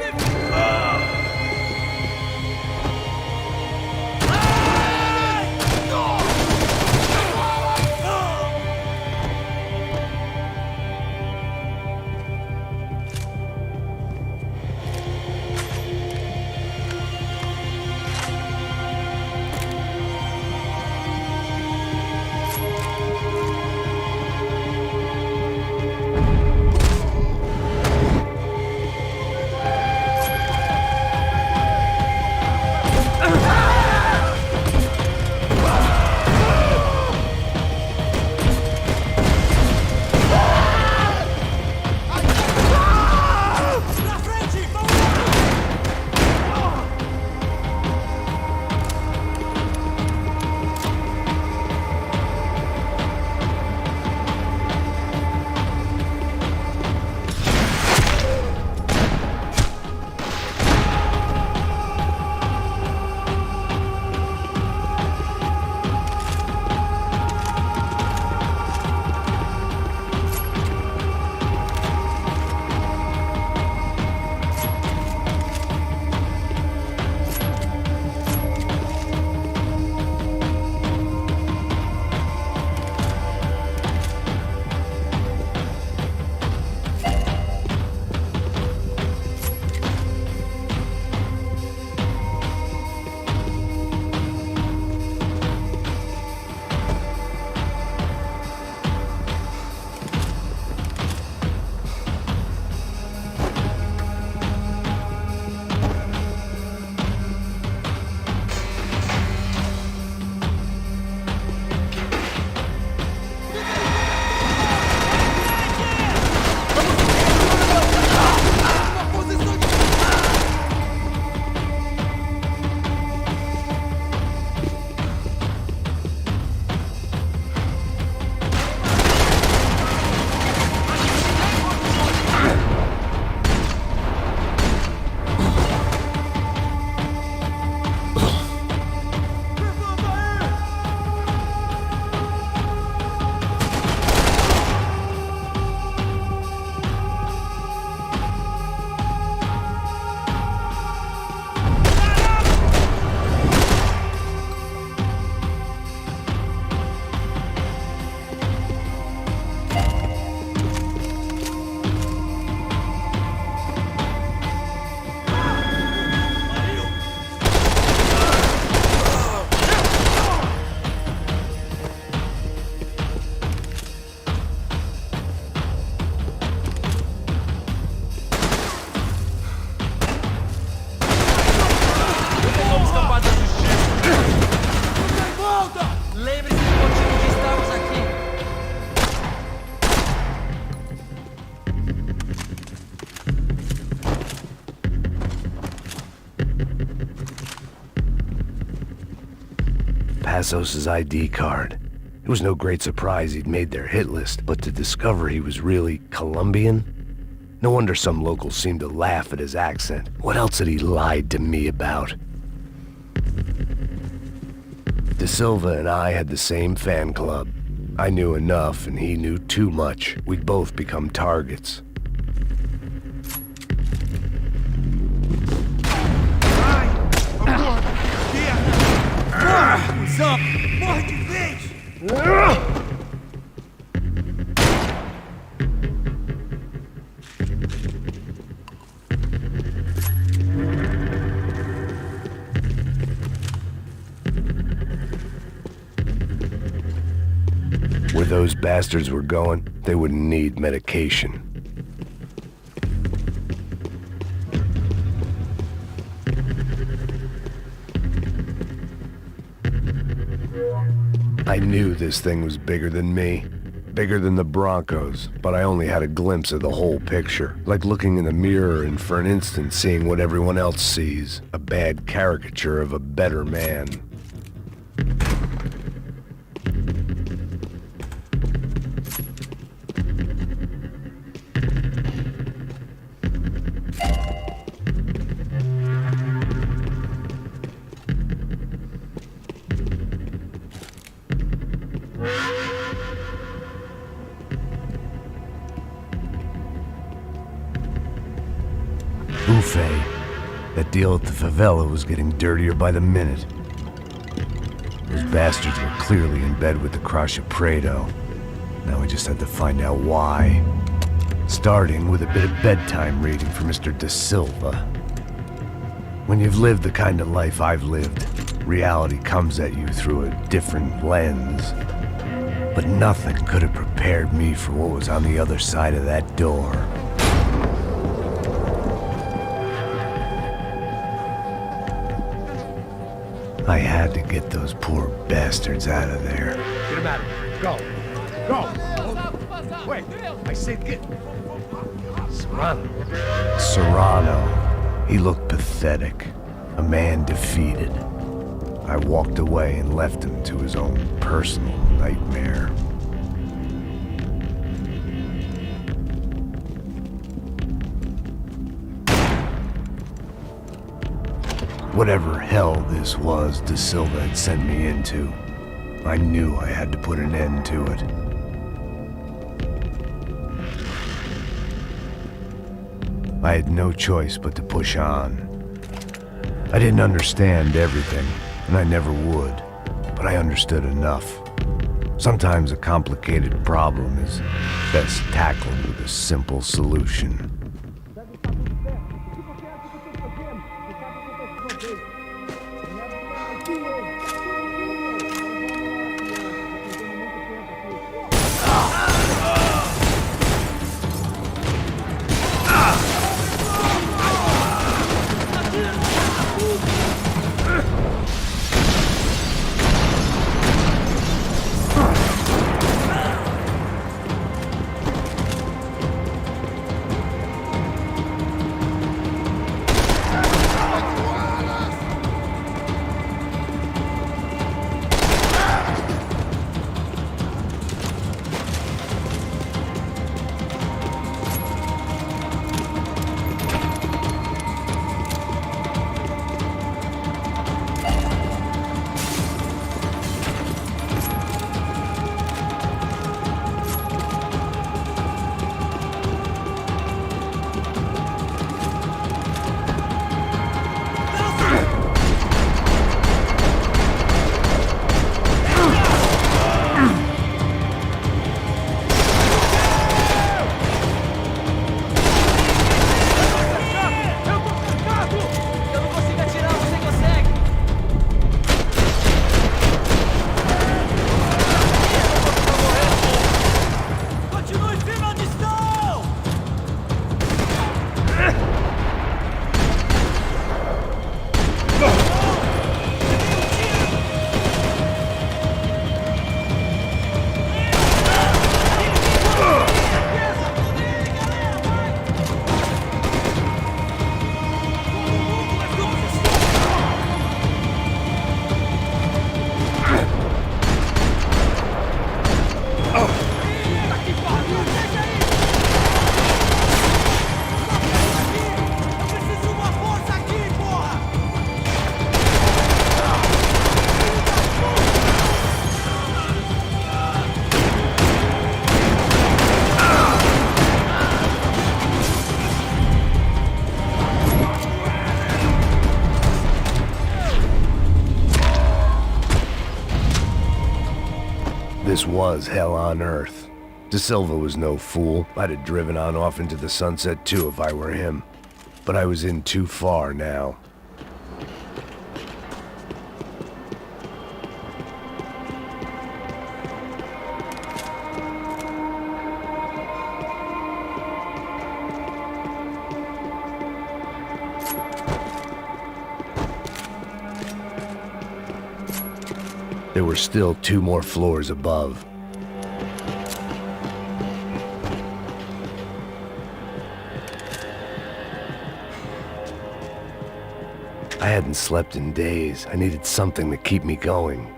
Passos' ID card. It was no great surprise he'd made their hit list, but to discover he was really Colombian? No wonder some locals seemed to laugh at his accent. What else had he lied to me about? De Silva and I had the same fan club. I knew enough and he knew too much. We'd both become targets. What's up? Morre de vez! Where those bastards were going, they wouldn't need medication. I knew this thing was bigger than me, bigger than the Broncos, but I only had a glimpse of the whole picture, like looking in the mirror and for an instant seeing what everyone else sees, a bad caricature of a better man. That deal at the favela was getting dirtier by the minute. Those bastards were clearly in bed with the Crash of Prado. Now we just had to find out why. Starting with a bit of bedtime reading for Mr. De Silva. When you've lived the kind of life I've lived, reality comes at you through a different lens. But nothing could have prepared me for what was on the other side of that door. I had to get those poor bastards out of there. Get him out of here. Go. Go. Wait. I said get... Serrano. Serrano. He looked pathetic. A man defeated. I walked away and left him to his own personal nightmare. Whatever hell this was De Silva had sent me into, I knew I had to put an end to it. I had no choice but to push on. I didn't understand everything, and I never would, but I understood enough. Sometimes a complicated problem is best tackled with a simple solution. This was hell on earth. De Silva was no fool. I'd have driven on off into the sunset too if I were him. But I was in too far now. There were still 2 more floors above. I hadn't slept in days. I needed something to keep me going.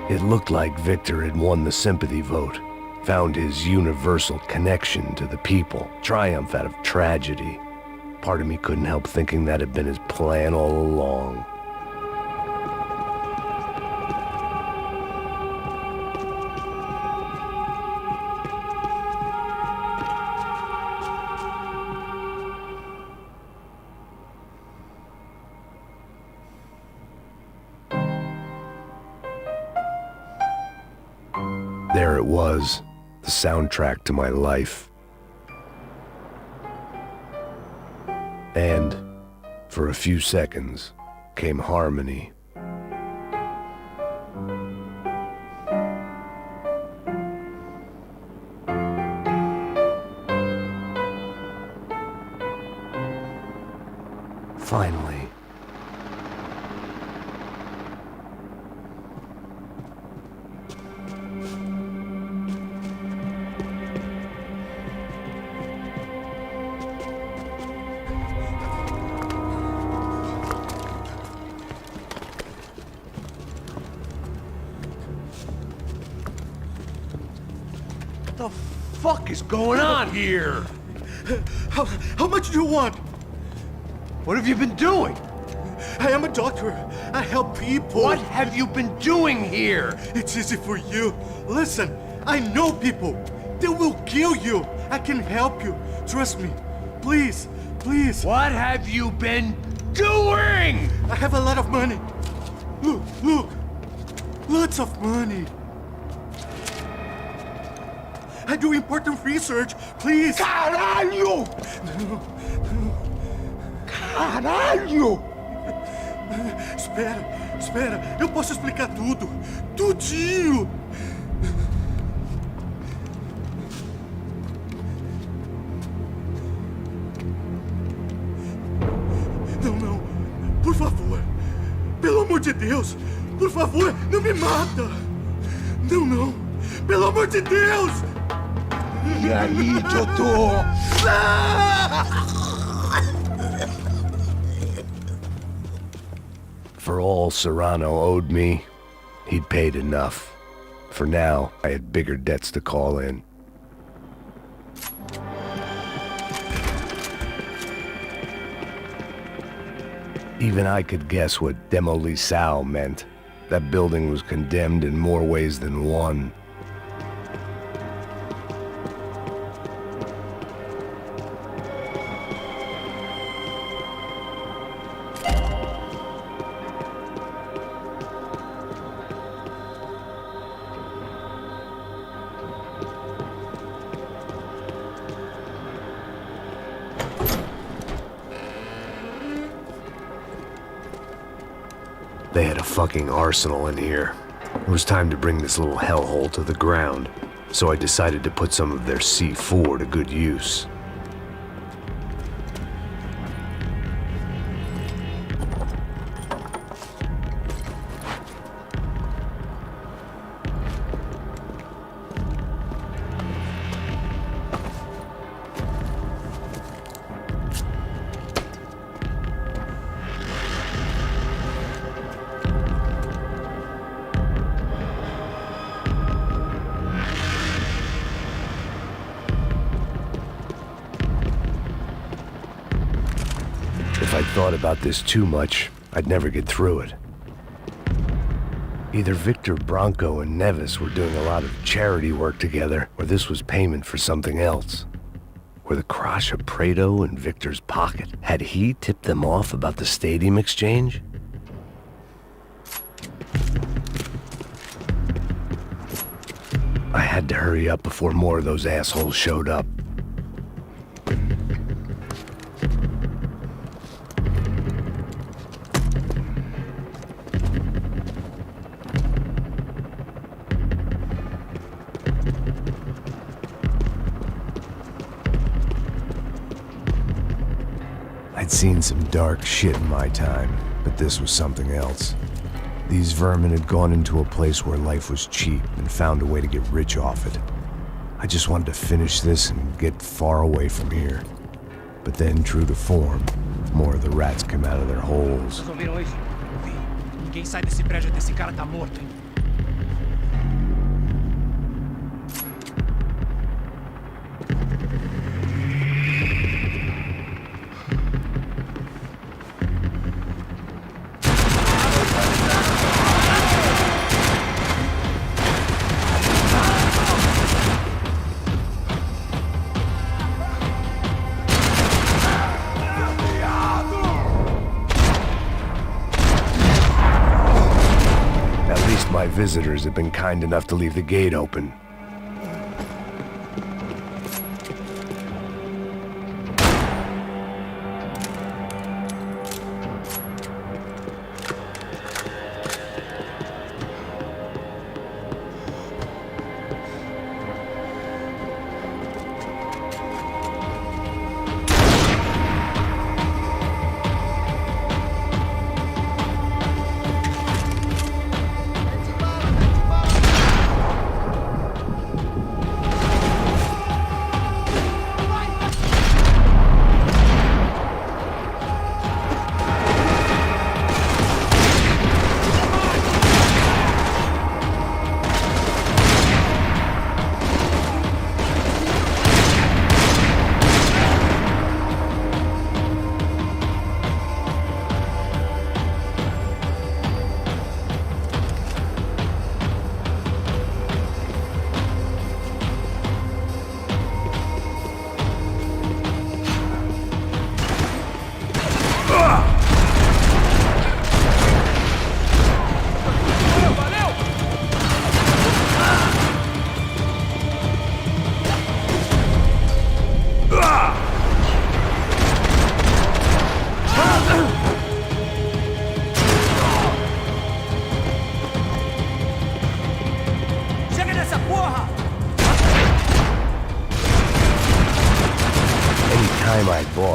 It looked like Victor had won the sympathy vote, found his universal connection to the people, triumph out of tragedy. Part of me couldn't help thinking that had been his plan all along. There it was, the soundtrack to my life. And, for a few seconds, came harmony. Finally. What the fuck is going on here? How much do you want? What have you been doing? I am a doctor. I help people. What have you been doing here? It's easy for you. Listen, I know people. They will kill you. I can help you. Trust me. Please, please. What have you been doing? I have a lot of money. Look, look. Lots of money. I do important research. Please. Caralho! Caralho! Espera. Eu posso explicar tudo. Tudinho. Não. Por favor. Pelo amor de Deus. Por favor, não me mata. Não. Pelo amor de Deus. E aí, doutor? For all Serrano owed me, he'd paid enough. For now, I had bigger debts to call in. Even I could guess what demolição meant. That building was condemned in more ways than one. They had a fucking arsenal in here. It was time to bring this little hellhole to the ground, so I decided to put some of their C4 to good use. If I'd thought about this too much, I'd never get through it. Either Victor Branco and Neves were doing a lot of charity work together, or this was payment for something else. Were the Crash of Prado in Victor's pocket? Had he tipped them off about the stadium exchange? I had to hurry up before more of those assholes showed up. I'd seen some dark shit in my time, but this was something else. These vermin had gone into a place where life was cheap and found a way to get rich off it. I just wanted to finish this and get far away from here. But then, true to form, more of the rats come out of their holes. Vocês ouviram isso? Vi. Ninguém sai desse prédio até esse cara tá morto, hein? My visitors have been kind enough to leave the gate open.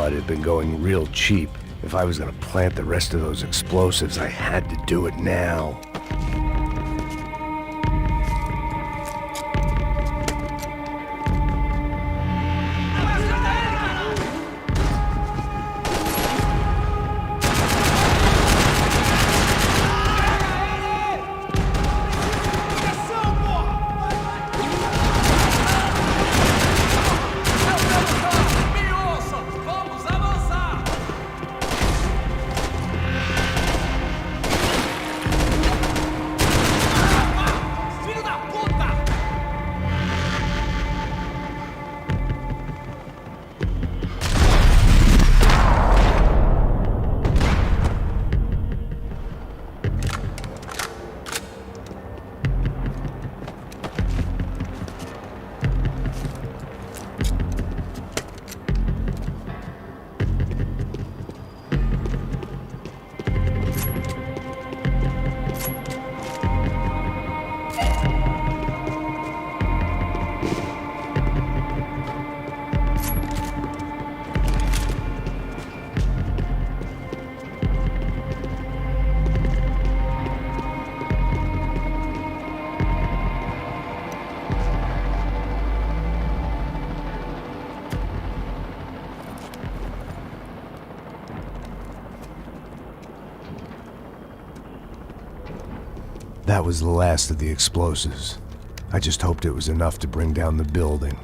Had been going real cheap. If I was gonna plant the rest of those explosives, I had to do it now. That was the last of the explosives. I just hoped it was enough to bring down the building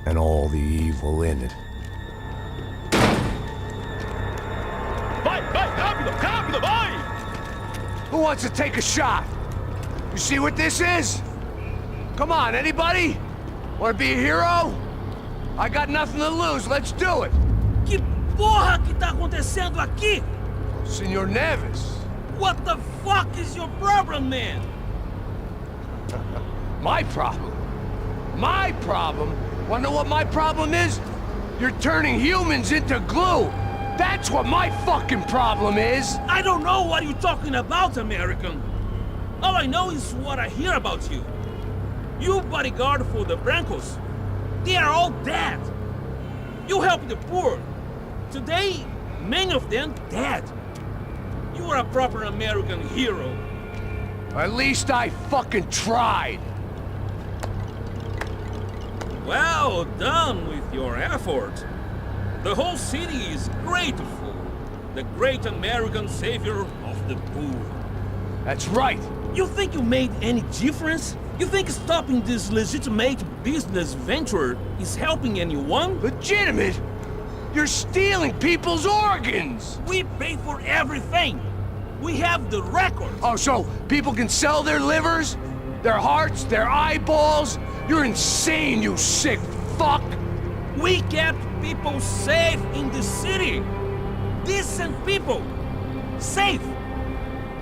and all the evil in it. Vai, rápido, rápido, vai! Who wants to take a shot? You see what this is? Come on, anybody? Want to be a hero? I got nothing to lose, let's do it! Que porra que tá acontecendo aqui? Senor Neves. What the fuck is your problem, man? My problem? My problem? Wanna know what my problem is? You're turning humans into glue. That's what my fucking problem is. I don't know what you're talking about, American. All I know is what I hear about you. You bodyguard for the Brancos. They are all dead. You help the poor. Today, many of them dead. You are a proper American hero. At least I fucking tried. Well done with your effort. The whole city is grateful. The great American savior of the poor. That's right. You think you made any difference? You think stopping this legitimate business venture is helping anyone? Legitimate? You're stealing people's organs! We pay for everything! We have the records! Oh, so people can sell their livers? Their hearts? Their eyeballs? You're insane, you sick fuck! We kept people safe in the city! Decent people! Safe!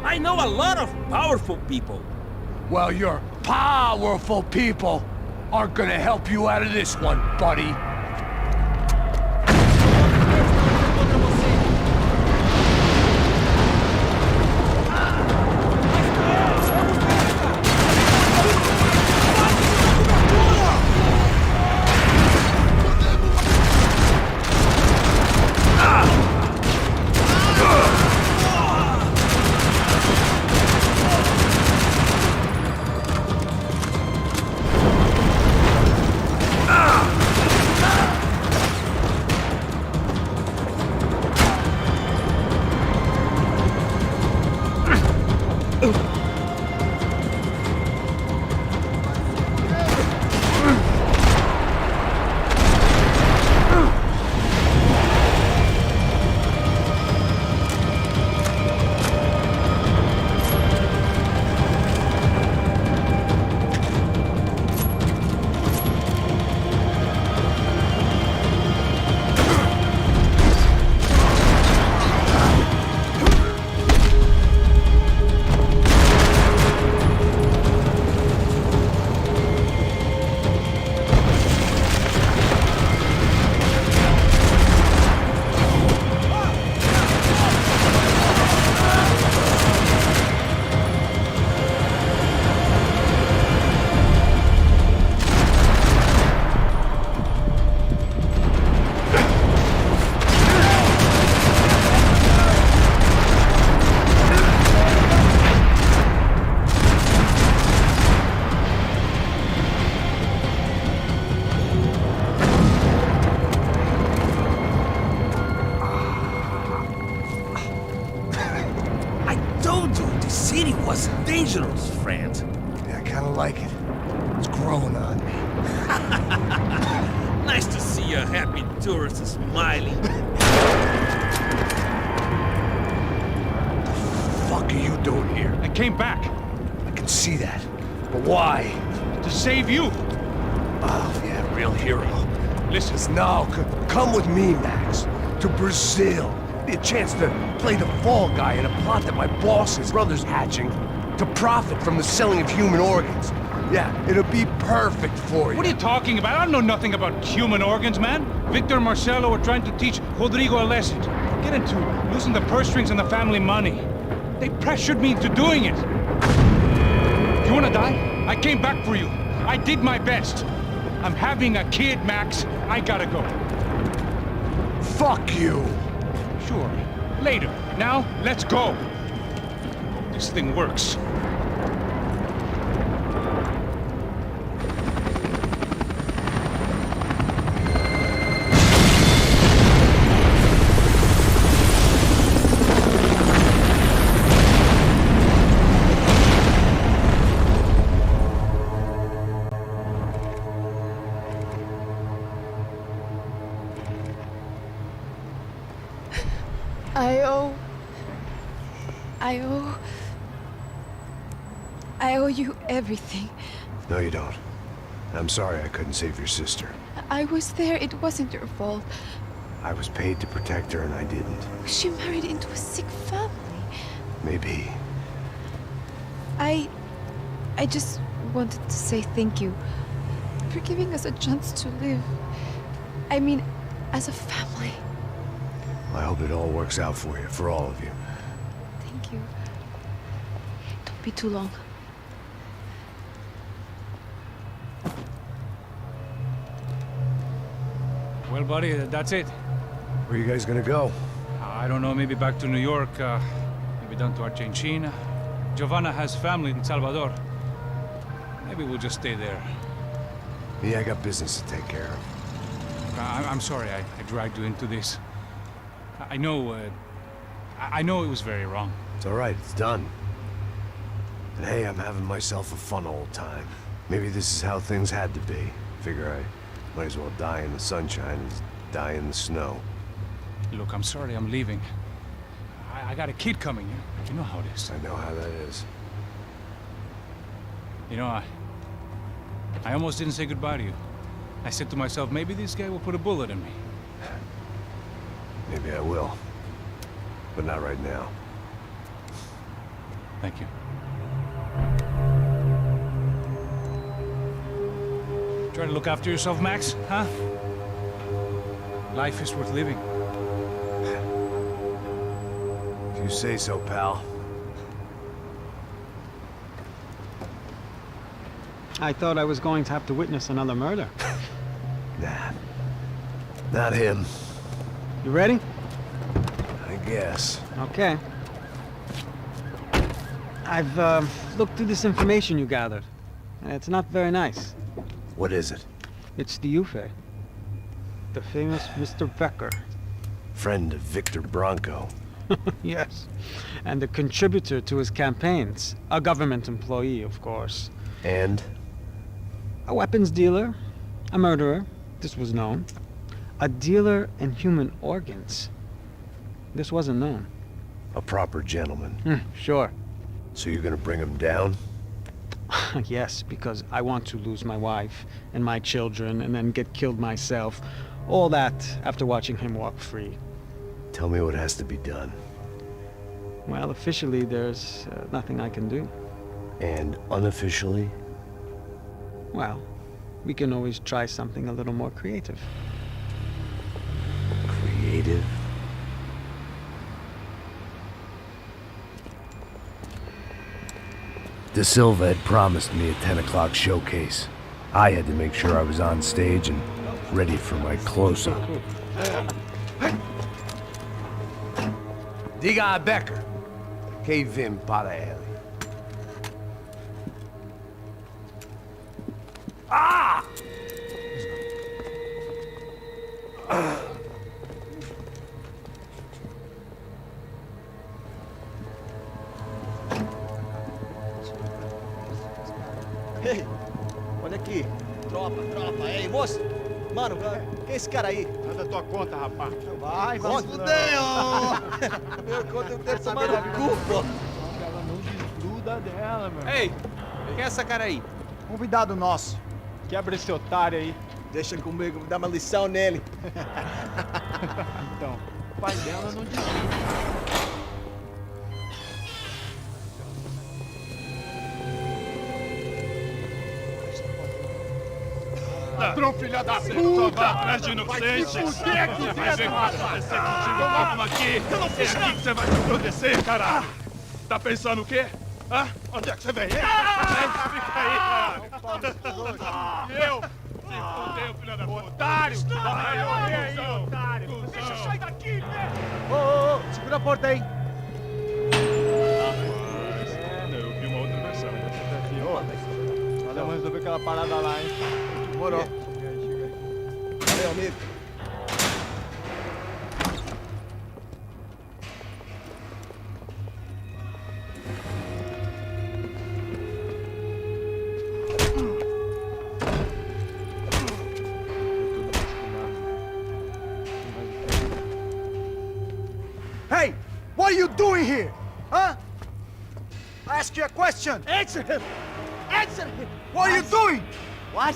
I know a lot of powerful people. Well, your powerful people aren't gonna help you out of this one, buddy. Dangerous, friend. Yeah, I kinda like it. It's growing on me. Nice to see a happy tourist smiling. What the fuck are you doing here? I came back. I can see that. But why? To save you. Oh, yeah, real hero. Listen. No, come with me, Max. To Brazil. Be a chance to play the fall guy in a plot that my boss's brother's hatching to profit from the selling of human organs. Yeah, it'll be perfect for you. What are you talking about? I know nothing about human organs, man. Victor and Marcelo are trying to teach Rodrigo a lesson. Get into losing the purse strings and the family money. They pressured me into doing it. You wanna die? I came back for you. I did my best. I'm having a kid, Max. I gotta go. Fuck you. Sure. Later. Now, let's go. Hope this thing works. I owe you everything. No, you don't. I'm sorry I couldn't save your sister. I was there. It wasn't your fault. I was paid to protect her and I didn't. She married into a sick family. Maybe. I just wanted to say thank you. for giving us a chance to live. I mean, as a family. I hope it all works out for you, for all of you. Thank you. Don't be too long. Well, buddy, that's it. Where are you guys gonna go? I don't know, maybe back to New York, maybe down to Argentina. Giovanna has family in Salvador. Maybe we'll just stay there. Me, I got business to take care of. I'm sorry I dragged you into this. I know it was very wrong. It's all right, it's done. And hey, I'm having myself a fun old time. Maybe this is how things had to be. Figure I might as well die in the sunshine as die in the snow. Look, I'm sorry I'm leaving. I got a kid coming. You know how it is. I know how that is. You know, I almost didn't say goodbye to you. I said to myself, maybe this guy will put a bullet in me. Maybe I will. But not right now. Thank you. Try to look after yourself, Max, huh? Life is worth living. If you say so, pal. I thought I was going to have to witness another murder. Nah. Not him. You ready? I guess. Okay. I've looked through this information you gathered, and it's not very nice. What is it? It's the Ufe. The famous Mr. Becker. Friend of Victor Bronco. Yes. And a contributor to his campaigns. A government employee, of course. And? A weapons dealer. A murderer. This was known. A dealer in human organs. This wasn't known. A proper gentleman. Sure. So you're gonna bring him down? Yes, because I want to lose my wife and my children and then get killed myself. All that after watching him walk free. Tell me what has to be done. Well, officially, there's nothing I can do. And unofficially? Well, we can always try something a little more creative. Creative? De Silva had promised me a 10 o'clock showcase. I had to make sure I was on stage and ready for my close-up. Diga a Becker que vim para ele. Ah! Ei, olha aqui. Tropa. Ei, moço. Mano, quem é esse cara aí? Manda tua conta, rapaz. Vai se fuder, ó. Meu conta eu quero tomar no cu, pô. Ela não desgruda dela, meu. Ei, quem é essa cara aí? Convidado nosso. Quebra esse otário aí. Deixa comigo, dá uma lição nele. Então, o pai dela não desgruda. Ladrão, filha da puta! Vai atrás de inocente! Vai ver como vai ser contigo mesmo aqui! Eu não fiz aqui que você vai se proteger, caralho! Tá pensando o quê? Hã? Onde é que você vem? Fica aí, caralho! Eu? Se fodeu, filha da puta! Otário! Vai, eu, otário! Deixa eu sair daqui, né? Ô, segura a porta aí! Eu vi uma outra versão. Vamos resolver aquela parada lá, hein? Demorou. Valeu, amigo. Hey, what are you doing here? Huh? I ask you a question. Answer him! Answer him! What are you doing? What?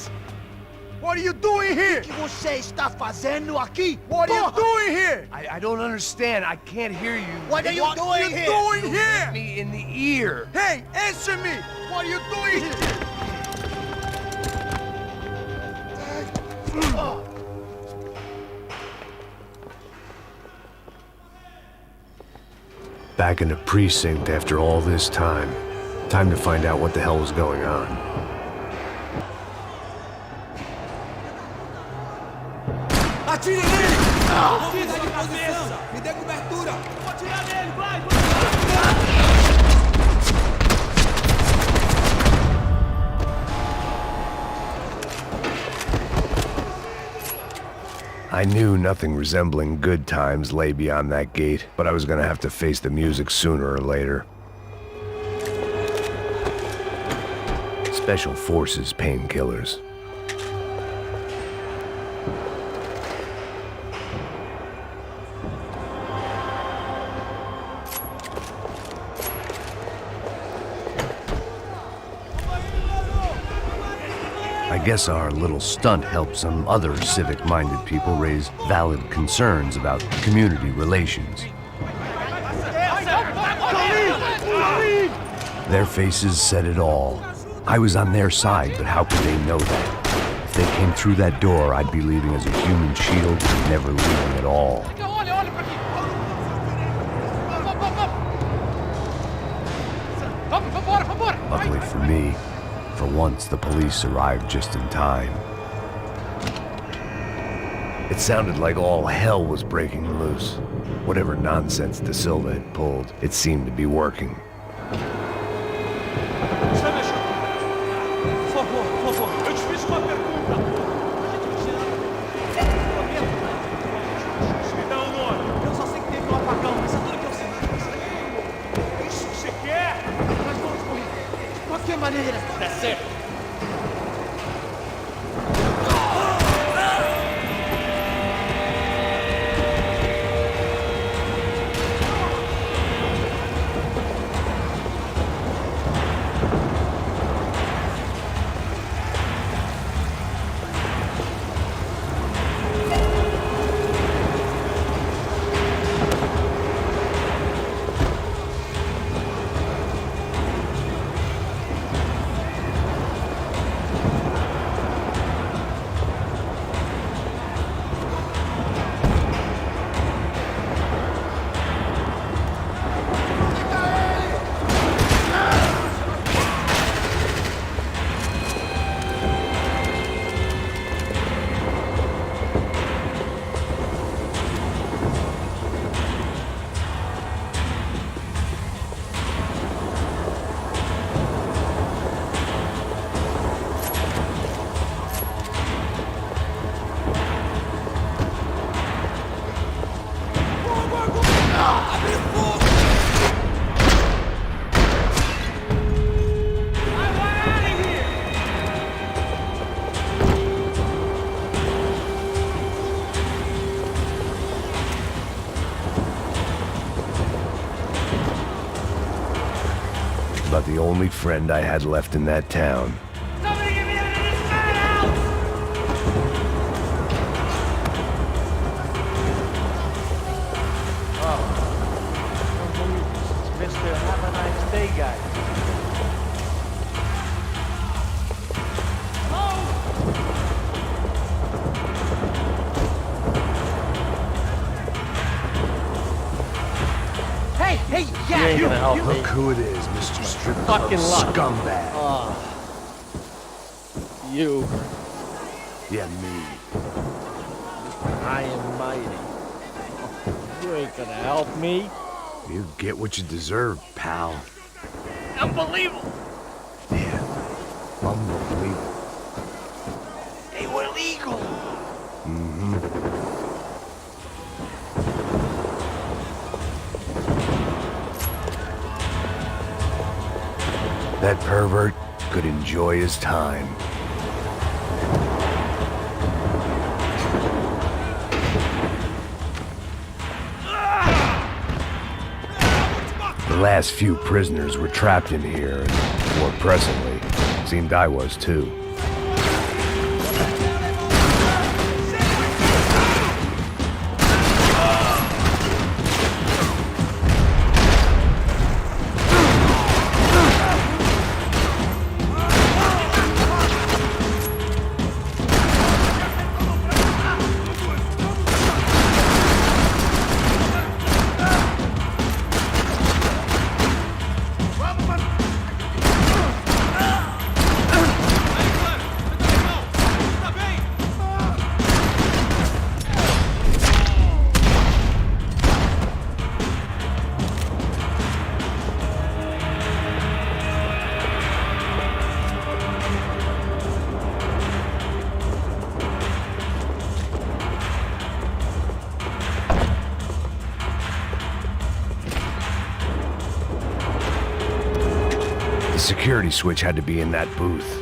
What are you doing here? O que você está fazendo aqui? What are you doing here? I don't understand. I can't hear you. What are you doing here? Doing You here? hit me in the ear. Hey, answer me! What are you doing here? Back in the precinct after all this time. Time to find out what the hell was going on. Atire nele! Vou vir de posição! Me dê cobertura! Vou atirar nele, vai! I knew nothing resembling good times lay beyond that gate, but I was gonna have to face the music sooner or later. Special Forces painkillers. I guess our little stunt helped some other civic-minded people raise valid concerns about community relations. Their faces said it all. I was on their side, but how could they know that? If they came through that door, I'd be leaving as a human shield and never leaving at all. Luckily for me, for once, the police arrived just in time. It sounded like all hell was breaking loose. Whatever nonsense De Silva had pulled, it seemed to be working. About the only friend I had left in that town. Somebody get me out of this madhouse! Oh, it's Mr. Have a Nice Day guy. Hey, yeah, you ain't gonna help me. Look who it is, Mr. Strip Club Fucking luck. scumbag. You. Yeah, me. I am mighty. You ain't gonna help me. You get what you deserve, pal. Unbelievable. Yeah, unbelievable. They were legal. Mm-hmm. That pervert could enjoy his time. The last few prisoners were trapped in here, and more pressingly, it seemed I was too. security switch had to be in that booth.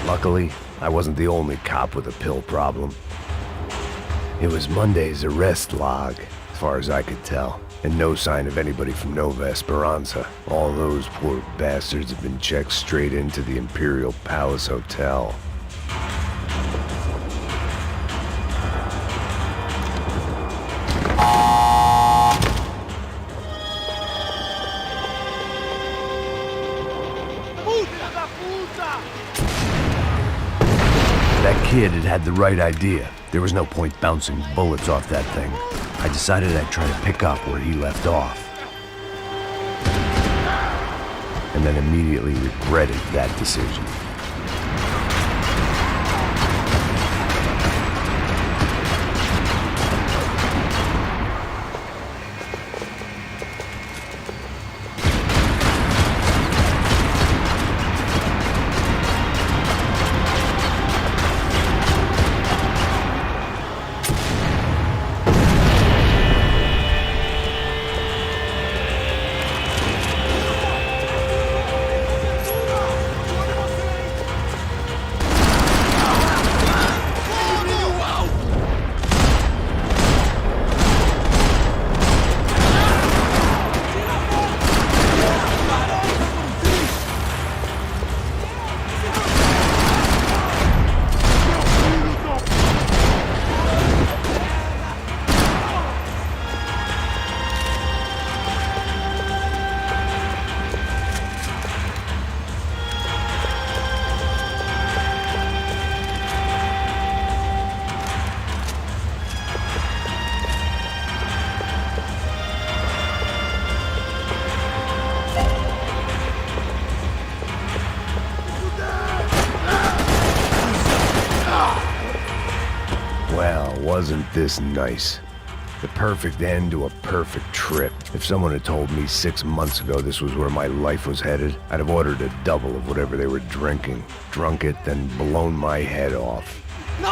Luckily, I wasn't the only cop with a pill problem. It was Monday's arrest log, as far as I could tell, and no sign of anybody from Nova Esperanza. All those poor bastards have been checked straight into the Imperial Palace Hotel. That kid had the right idea. There was no point bouncing bullets off that thing. I decided I'd try to pick up where he left off. And then immediately regretted that decision. Wasn't this nice? The perfect end to a perfect trip. If someone had told me 6 months ago this was where my life was headed, I'd have ordered a double of whatever they were drinking, drunk it, then blown my head off. No,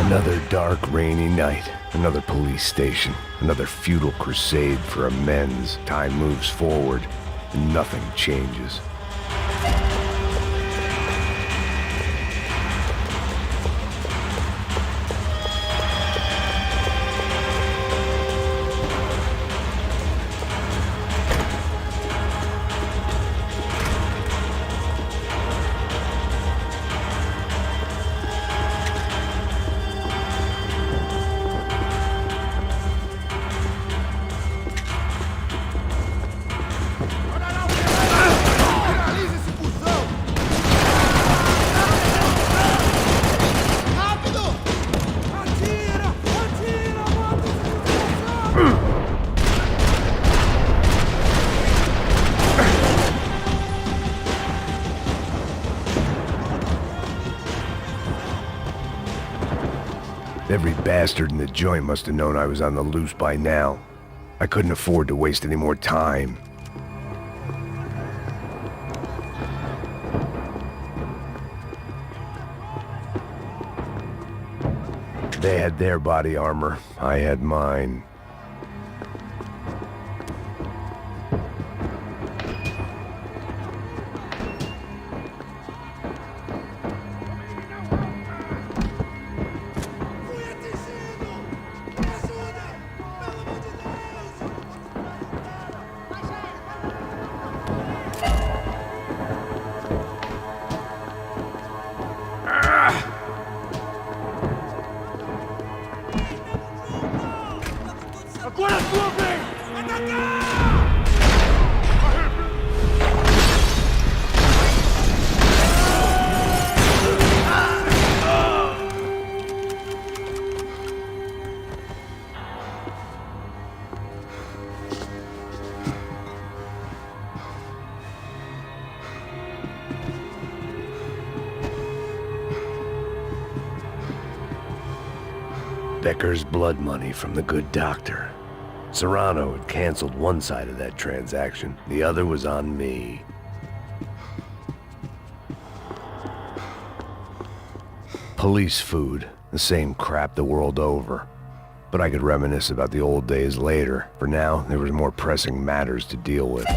Another dark, rainy night. Another police station. Another futile crusade for amends. Time moves forward, and nothing changes. Every bastard in the joint must have known I was on the loose by now. I couldn't afford to waste any more time. They had their body armor. I had mine. Becker's blood money from the good doctor. Serrano had canceled one side of that transaction. The other was on me. Police food, the same crap the world over. But I could reminisce about the old days later. For now, there was more pressing matters to deal with.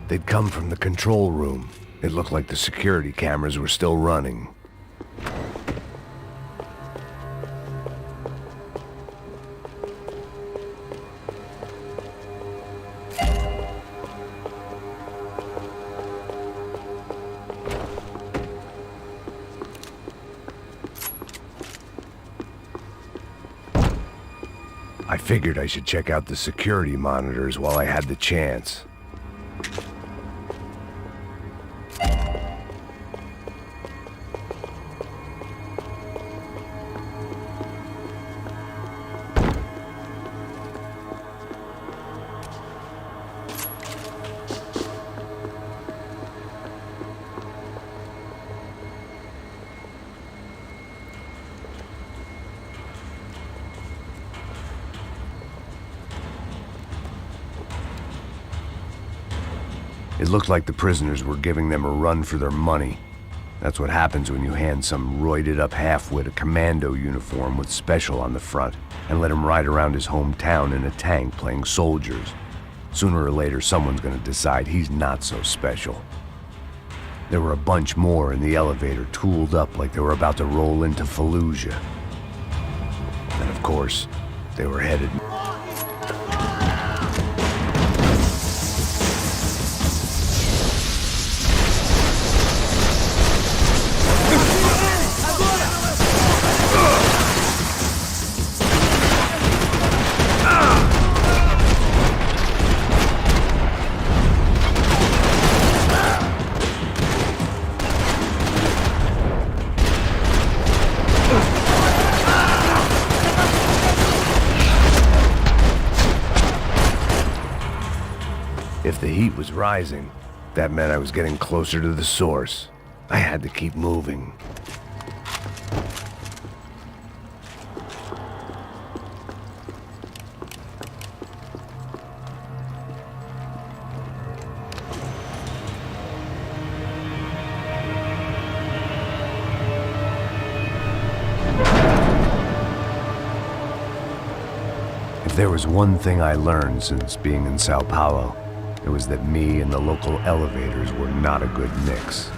They'd come from the control room. It looked like the security cameras were still running. I figured I should check out the security monitors while I had the chance. It looked like the prisoners were giving them a run for their money. That's what happens when you hand some roided-up halfwit a commando uniform with special on the front and let him ride around his hometown in a tank playing soldiers. Sooner or later, someone's gonna decide he's not so special. There were a bunch more in the elevator, tooled up like they were about to roll into Fallujah. And of course, they were headed... If the heat was rising, that meant I was getting closer to the source. I had to keep moving. If there was one thing I learned since being in Sao Paulo, it was that me and the local elevators were not a good mix.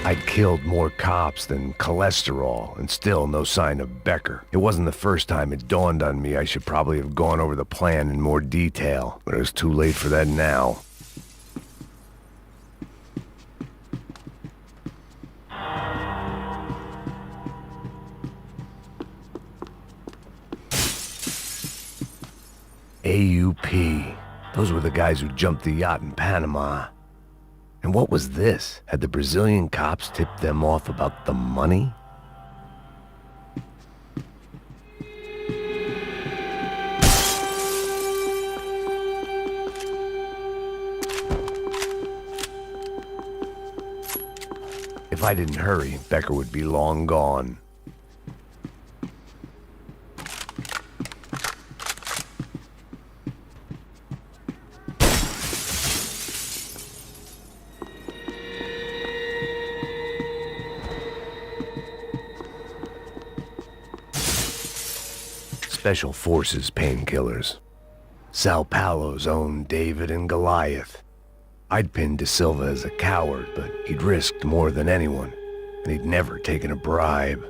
I'd killed more cops than cholesterol, and still no sign of Becker. It wasn't the first time it dawned on me I should probably have gone over the plan in more detail, but it was too late for that now. AUP. Those were the guys who jumped the yacht in Panama. And what was this? Had the Brazilian cops tipped them off about the money? If I didn't hurry, Becker would be long gone. Special Forces painkillers. Sao Paulo's own David and Goliath. I'd pinned De Silva as a coward, but he'd risked more than anyone, and he'd never taken a bribe.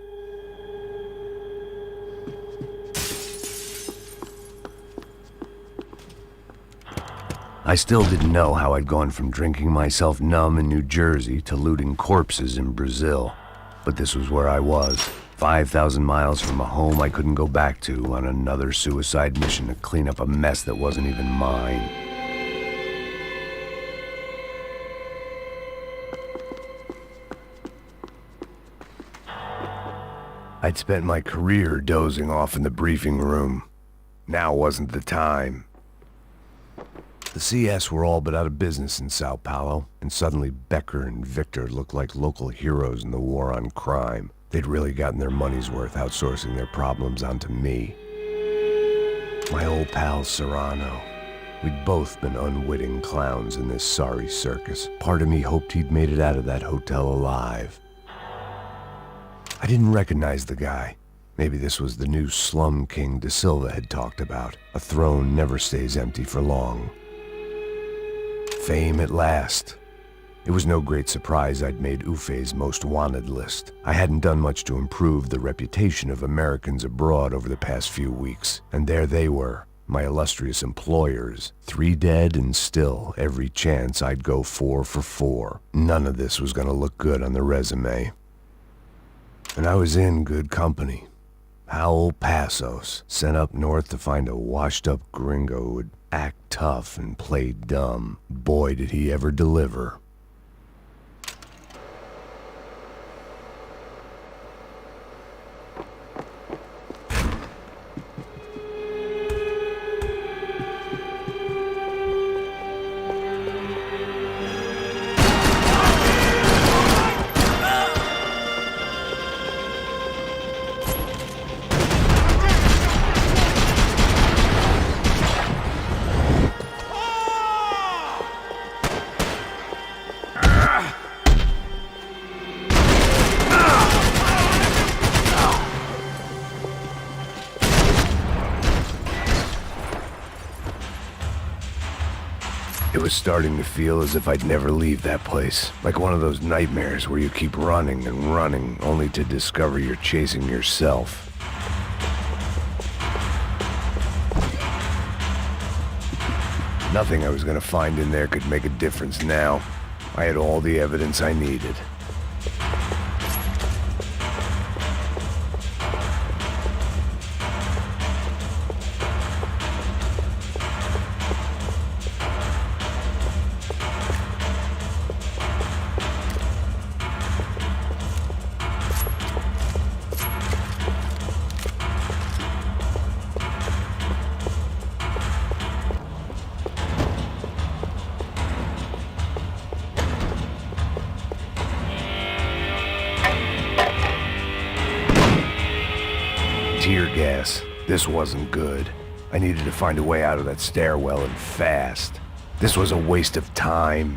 I still didn't know how I'd gone from drinking myself numb in New Jersey to looting corpses in Brazil, but this was where I was. 5,000 miles from a home I couldn't go back to on another suicide mission to clean up a mess that wasn't even mine. I'd spent my career dozing off in the briefing room. Now wasn't the time. The CS were all but out of business in Sao Paulo, and suddenly Becker and Victor looked like local heroes in the war on crime. They'd really gotten their money's worth outsourcing their problems onto me. My old pal Serrano. We'd both been unwitting clowns in this sorry circus. Part of me hoped he'd made it out of that hotel alive. I didn't recognize the guy. Maybe this was the new slum king De Silva had talked about. A throne never stays empty for long. Fame at last. It was no great surprise I'd made Ufe's most wanted list. I hadn't done much to improve the reputation of Americans abroad over the past few weeks, and there they were, my illustrious employers, 3 dead and still every chance I'd go 4 for 4. None of this was gonna look good on the resume. And I was in good company. Howell Passos, sent up north to find a washed-up gringo who would act tough and play dumb. Boy, did he ever deliver. It was starting to feel as if I'd never leave that place. Like one of those nightmares where you keep running and running, only to discover you're chasing yourself. Nothing I was gonna find in there could make a difference now. I had all the evidence I needed. Tear gas. This wasn't good. I needed to find a way out of that stairwell and fast. This was a waste of time.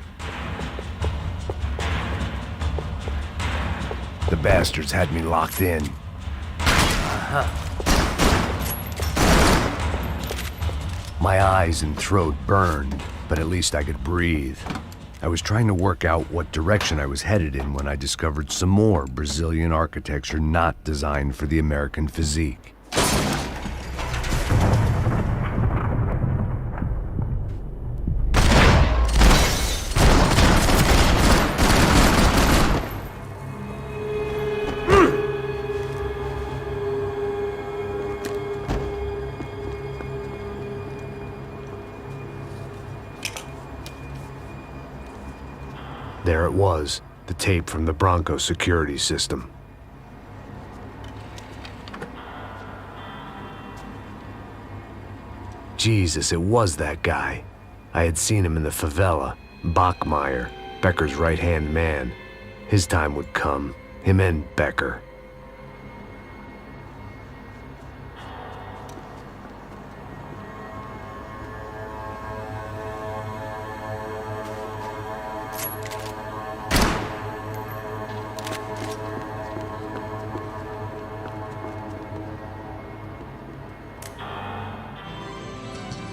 The bastards had me locked in. My eyes and throat burned, but at least I could breathe. I was trying to work out what direction I was headed in when I discovered some more Brazilian architecture not designed for the American physique. There it was, the tape from the Bronco security system. Jesus, it was that guy. I had seen him in the favela, Bachmeyer, Becker's right-hand man. His time would come, him and Becker.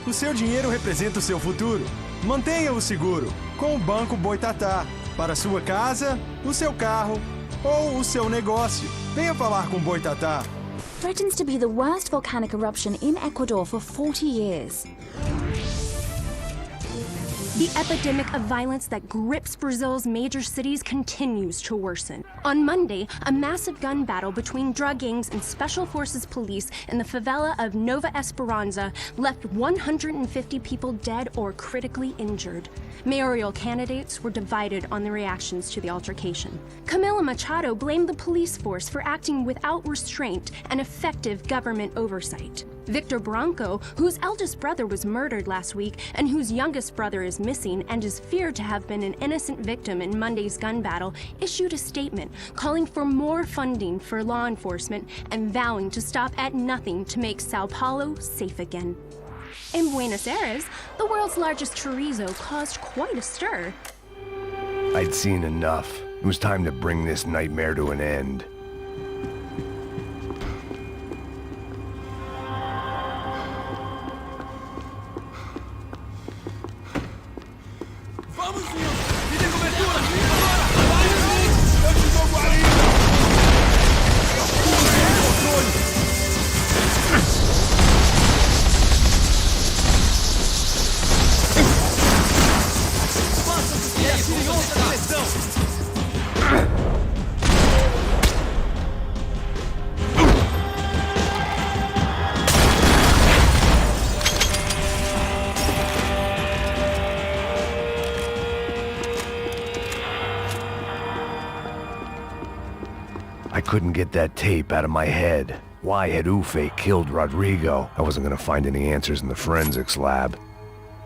O seu dinheiro representa o seu futuro. Mantenha-o seguro com o Banco Boitatá. Para sua casa, o seu carro ou o seu negócio. Venha falar com Boitatá. Threatens to be the worst volcanic eruption in Ecuador for 40 years. The epidemic of violence that grips Brazil's major cities continues to worsen. On Monday, a massive gun battle between drug gangs and special forces police in the favela of Nova Esperanza left 150 people dead or critically injured. Mayoral candidates were divided on the reactions to the altercation. Camila Machado blamed the police force for acting without restraint and effective government oversight. Victor Bronco, whose eldest brother was murdered last week and whose youngest brother is missing and is feared to have been an innocent victim in Monday's gun battle, issued a statement calling for more funding for law enforcement and vowing to stop at nothing to make Sao Paulo safe again. In Buenos Aires, the world's largest chorizo caused quite a stir. I'd seen enough. It was time to bring this nightmare to an end. I couldn't get that tape out of my head. Why had Ufe killed Rodrigo? I wasn't gonna find any answers in the forensics lab.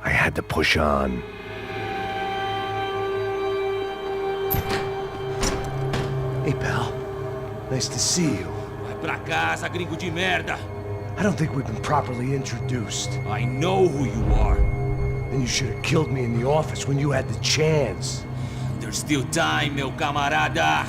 I had to push on. Hey, pal. Nice to see you. Vai pra casa, gringo de merda. I don't think we've been properly introduced. I know who you are. Then you should have killed me in the office when you had the chance. There's still time, meu camarada.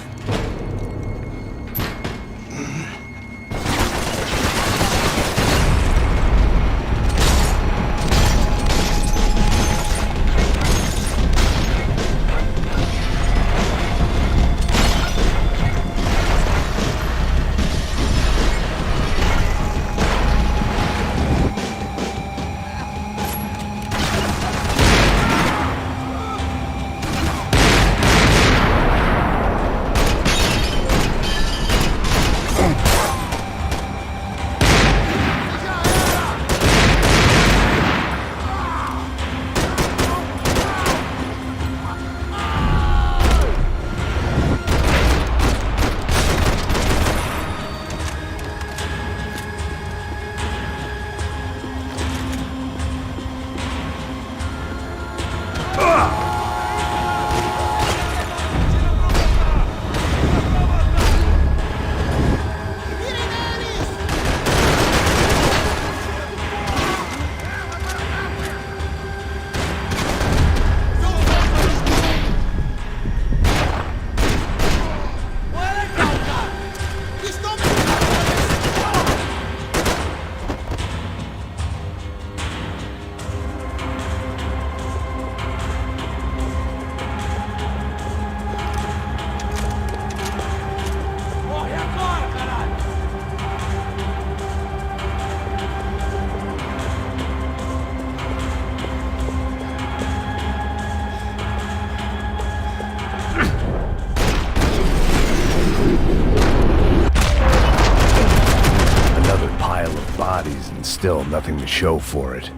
still nothing to show for it.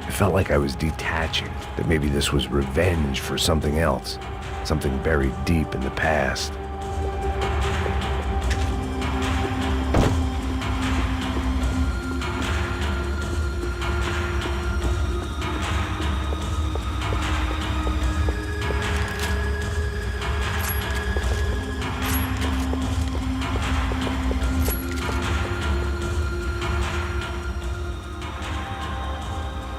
It felt like I was detaching, that maybe this was revenge for something else, something buried deep in the past.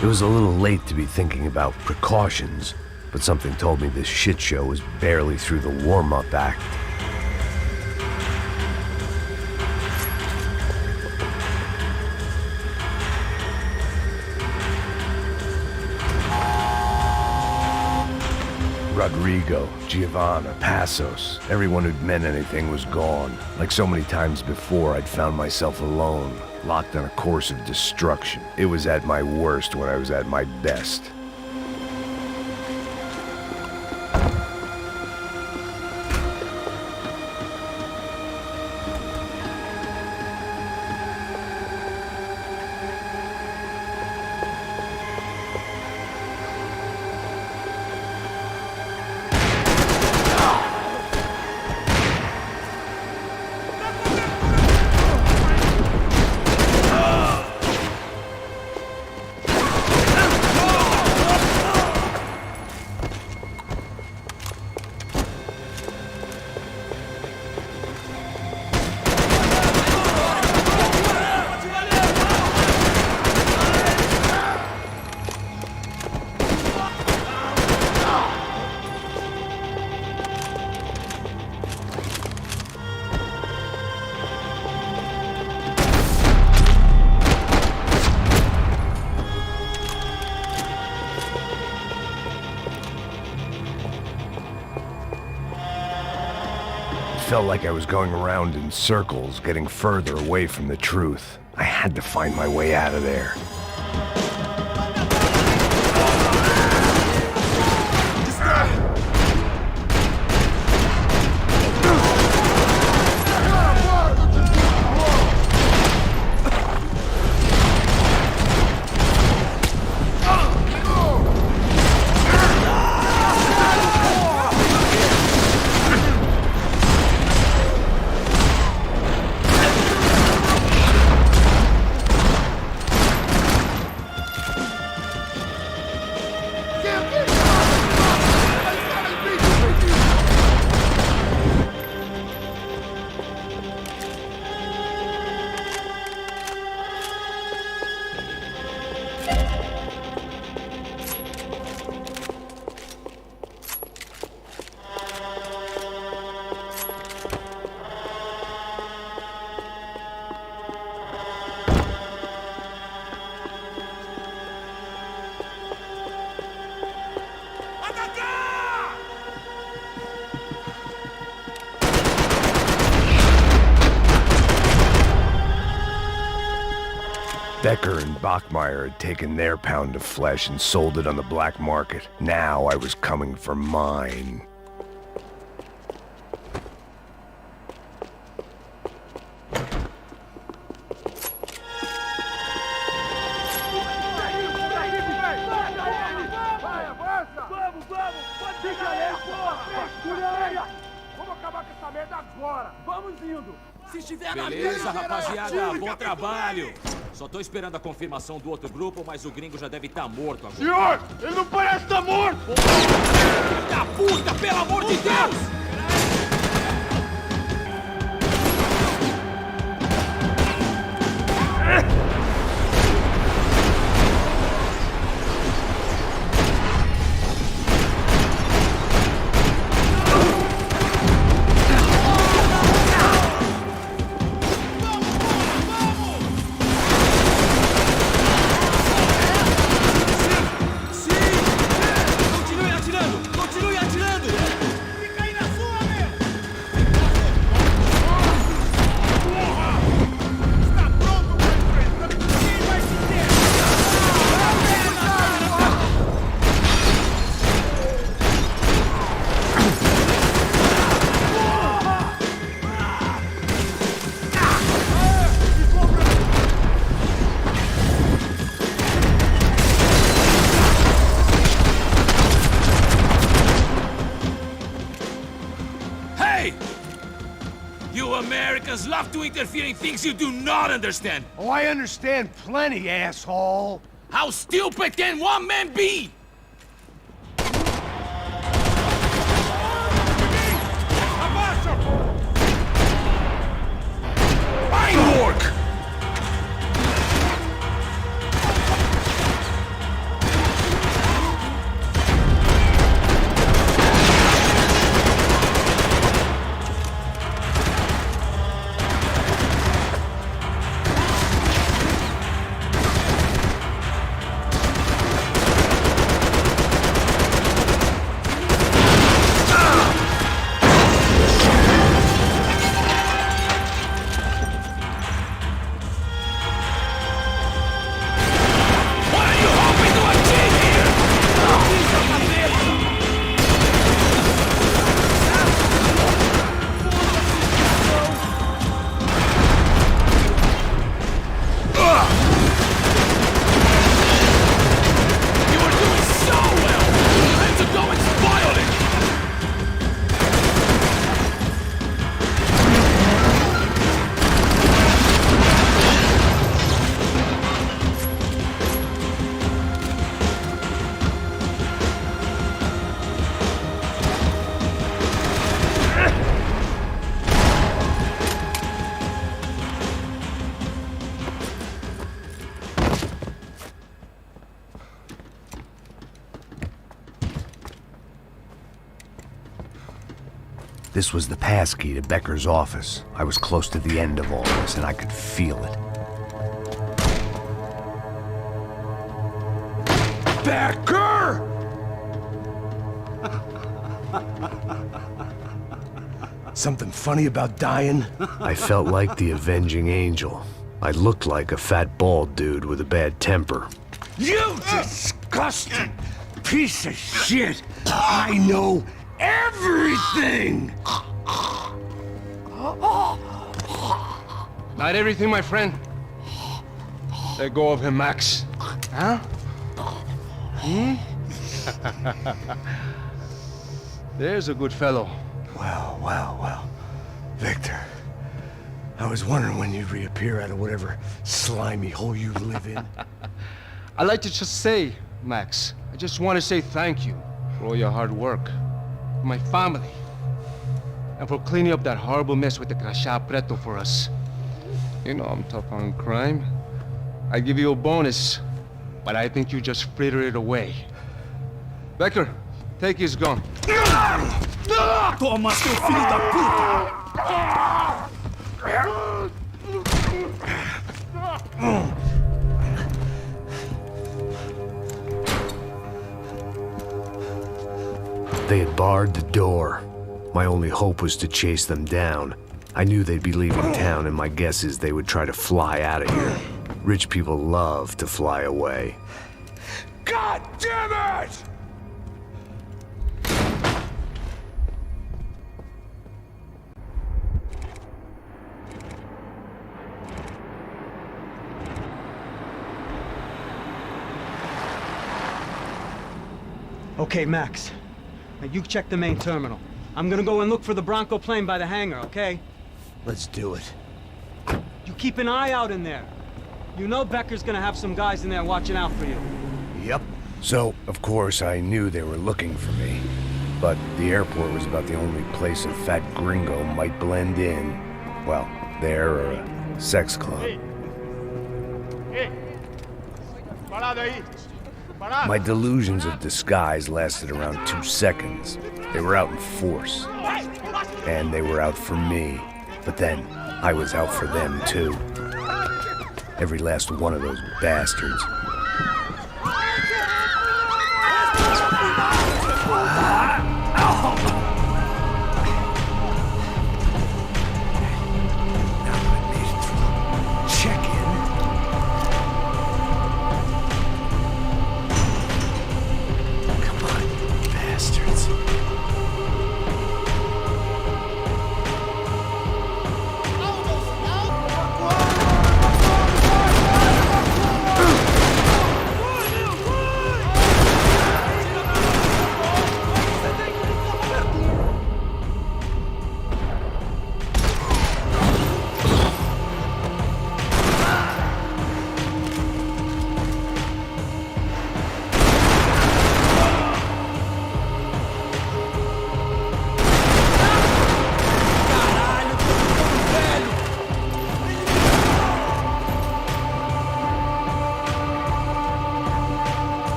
It was a little late to be thinking about precautions, but something told me this shit show was barely through the warm-up act. Rodrigo, Giovanna, Passos, everyone who'd meant anything was gone. Like so many times before, I'd found myself alone, locked on a course of destruction. It was at my worst when I was at my best. Felt like I was going around in circles, getting further away from the truth. I had to find my way out of there. Becker and Bachmeyer had taken their pound of flesh and sold it on the black market. Now I was coming for mine. Beleza, rapaziada, bom trabalho. Só tô esperando a confirmação do outro grupo, mas o gringo já deve estar morto agora. Senhor, ele não parece estar morto! Filho da puta, pelo amor de Deus! Fica aí na sua! Americans love to interfere in things you do not understand. Oh, I understand plenty, asshole. How stupid can one man be? Fine work! This was the passkey to Becker's office. I was close to the end of all this, and I could feel it. Becker! Something funny about dying? I felt like the avenging angel. I looked like a fat bald dude with a bad temper. You disgusting piece of shit! I know everything! Not everything, my friend. Let go of him, Max. Huh? Hmm? There's a good fellow. Well. Victor, I was wondering when you'd reappear out of whatever slimy hole you live in. I'd like to just say, Max, I just want to say thank you for all your hard work, for my family, and for cleaning up that horrible mess with the Crachá Preto for us. You know I'm tough on crime. I give you a bonus, but I think you just frittered it away. Becker, take his gun. Toma, seu filho da puta! They had barred the door. My only hope was to chase them down. I knew they'd be leaving town, and my guess is they would try to fly out of here. Rich people love to fly away. God damn it! Okay, Max. Now you check the main terminal. I'm gonna go and look for the Bronco plane by the hangar, okay? Let's do it. You keep an eye out in there. You know Becker's gonna have some guys in there watching out for you. Yep. So, of course, I knew they were looking for me. But the airport was about the only place a fat gringo might blend in. Well, there or a sex club. My delusions of disguise lasted around 2 seconds. They were out in force. And they were out for me. But then, I was out for them, too. Every last one of those bastards.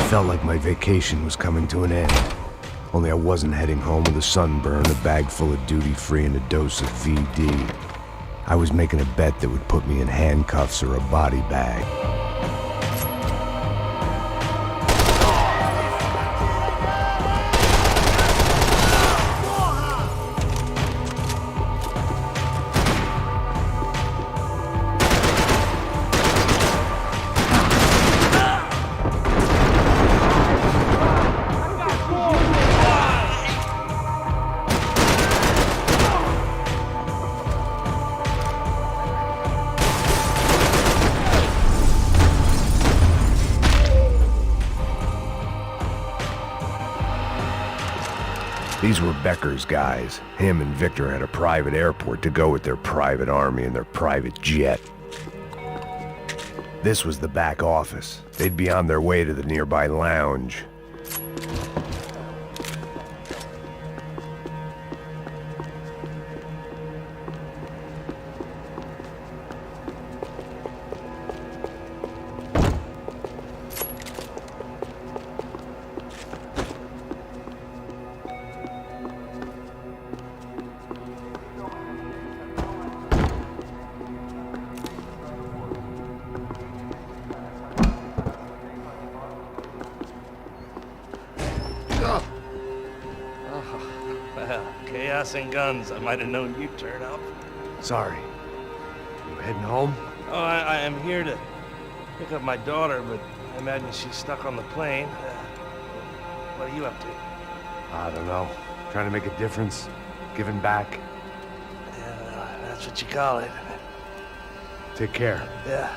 felt like my vacation was coming to an end. Only I wasn't heading home with a sunburn, a bag full of duty-free, and a dose of VD. I was making a bet that would put me in handcuffs or a body bag. These were Becker's guys. Him and Victor had a private airport to go with their private army and their private jet. This was the back office. They'd be on their way to the nearby lounge. Chaos and guns. I might have known you'd turn up. Sorry. You heading home? Oh, I am here to pick up my daughter, but I imagine she's stuck on the plane. What are you up to? I don't know. Trying to make a difference. Giving back. Yeah, that's what you call it. Take care. Yeah.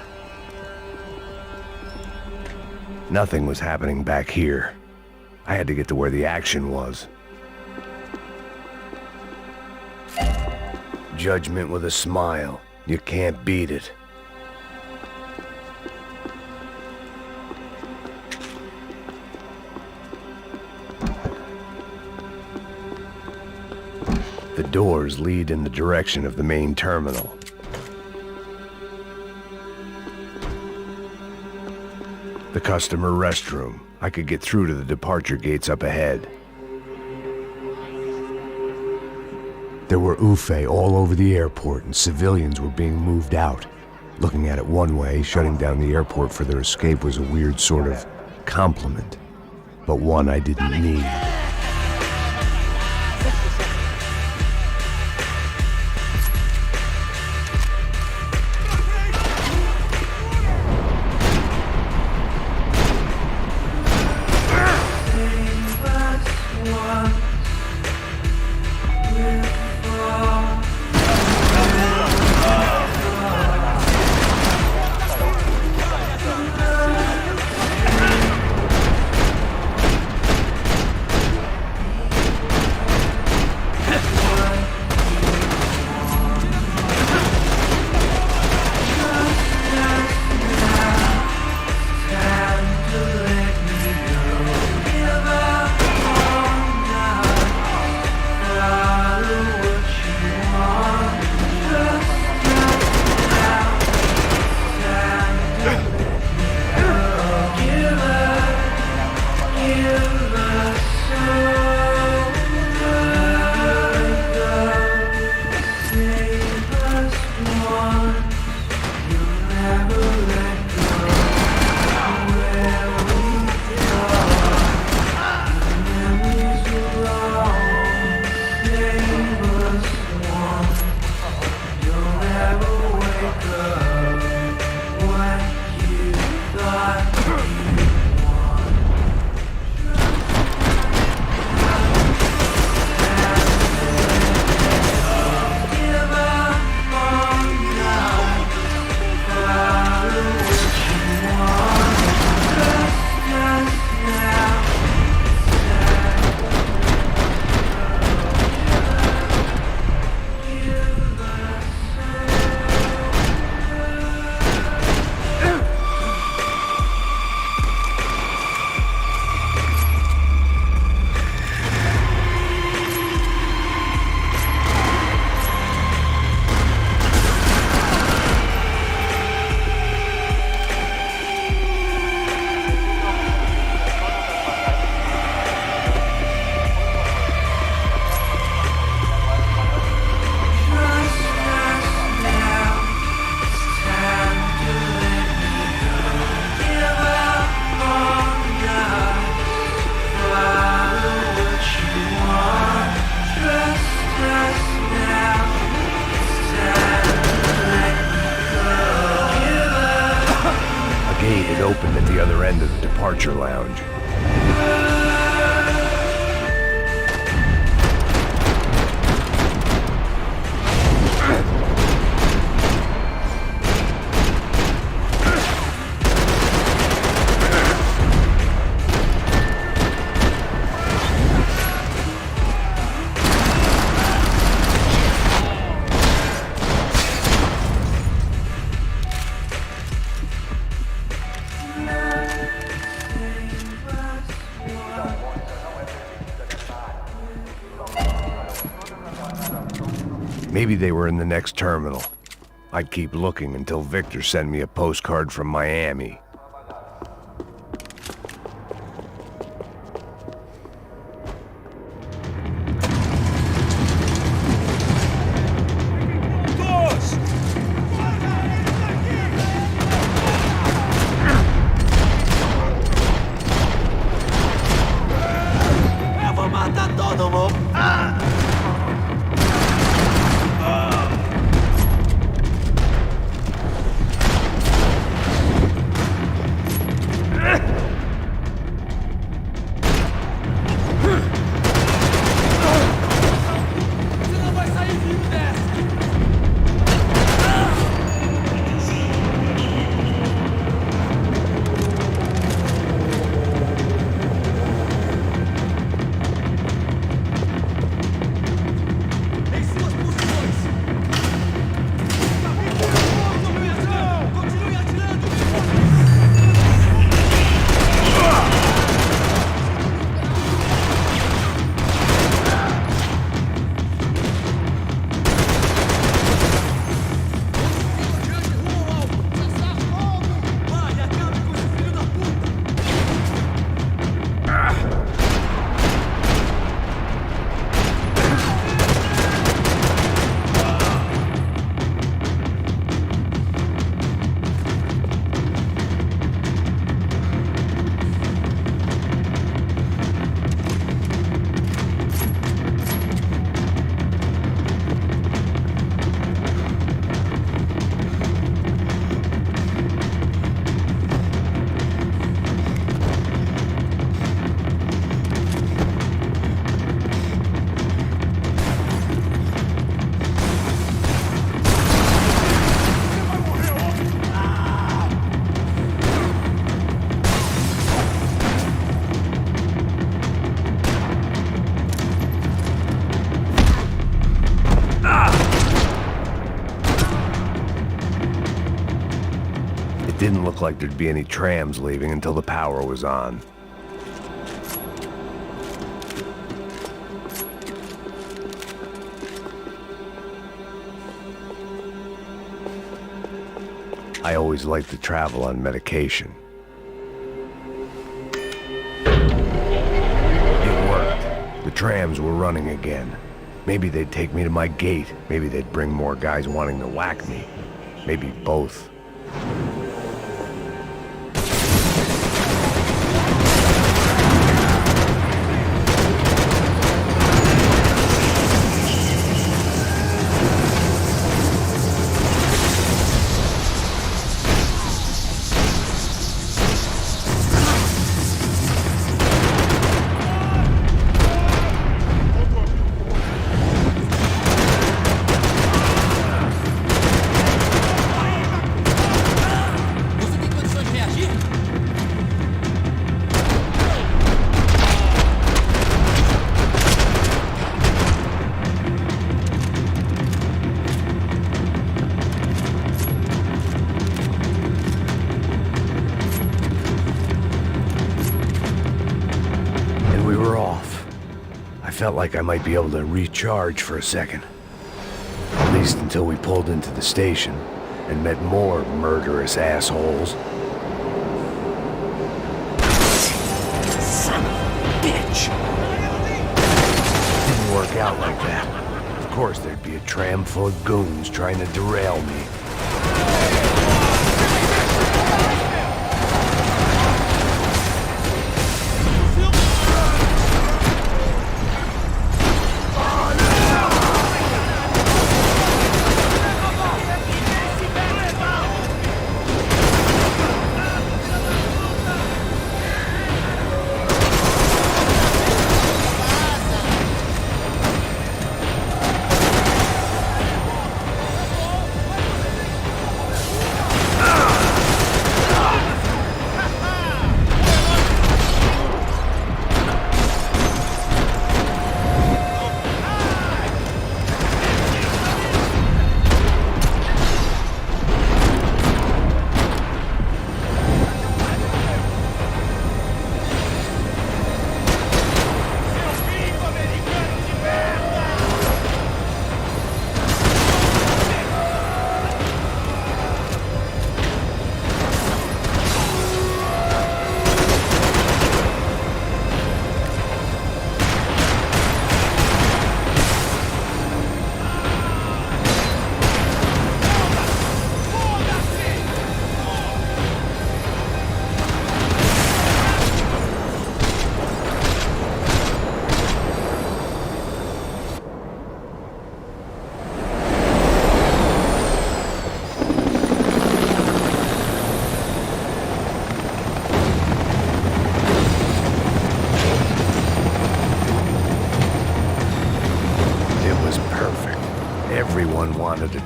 Nothing was happening back here. I had to get to where the action was. Judgment with a smile. You can't beat it. The doors lead in the direction of the main terminal. The customer restroom. I could get through to the departure gates up ahead. There were UFE all over the airport, and civilians were being moved out. Looking at it one way, shutting down the airport for their escape was a weird sort of compliment, but one I didn't need. opened at the other end of the departure lounge. Maybe they were in the next terminal. I'd keep looking until Victor sent me a postcard from Miami. Didn't look like there'd be any trams leaving until the power was on. I always liked to travel on medication. It worked. The trams were running again. Maybe they'd take me to my gate. Maybe they'd bring more guys wanting to whack me. Maybe both. Felt like I might be able to recharge for a second. At least until we pulled into the station and met more murderous assholes. Son of a bitch! Didn't work out like that. Of course there'd be a tram full of goons trying to derail me.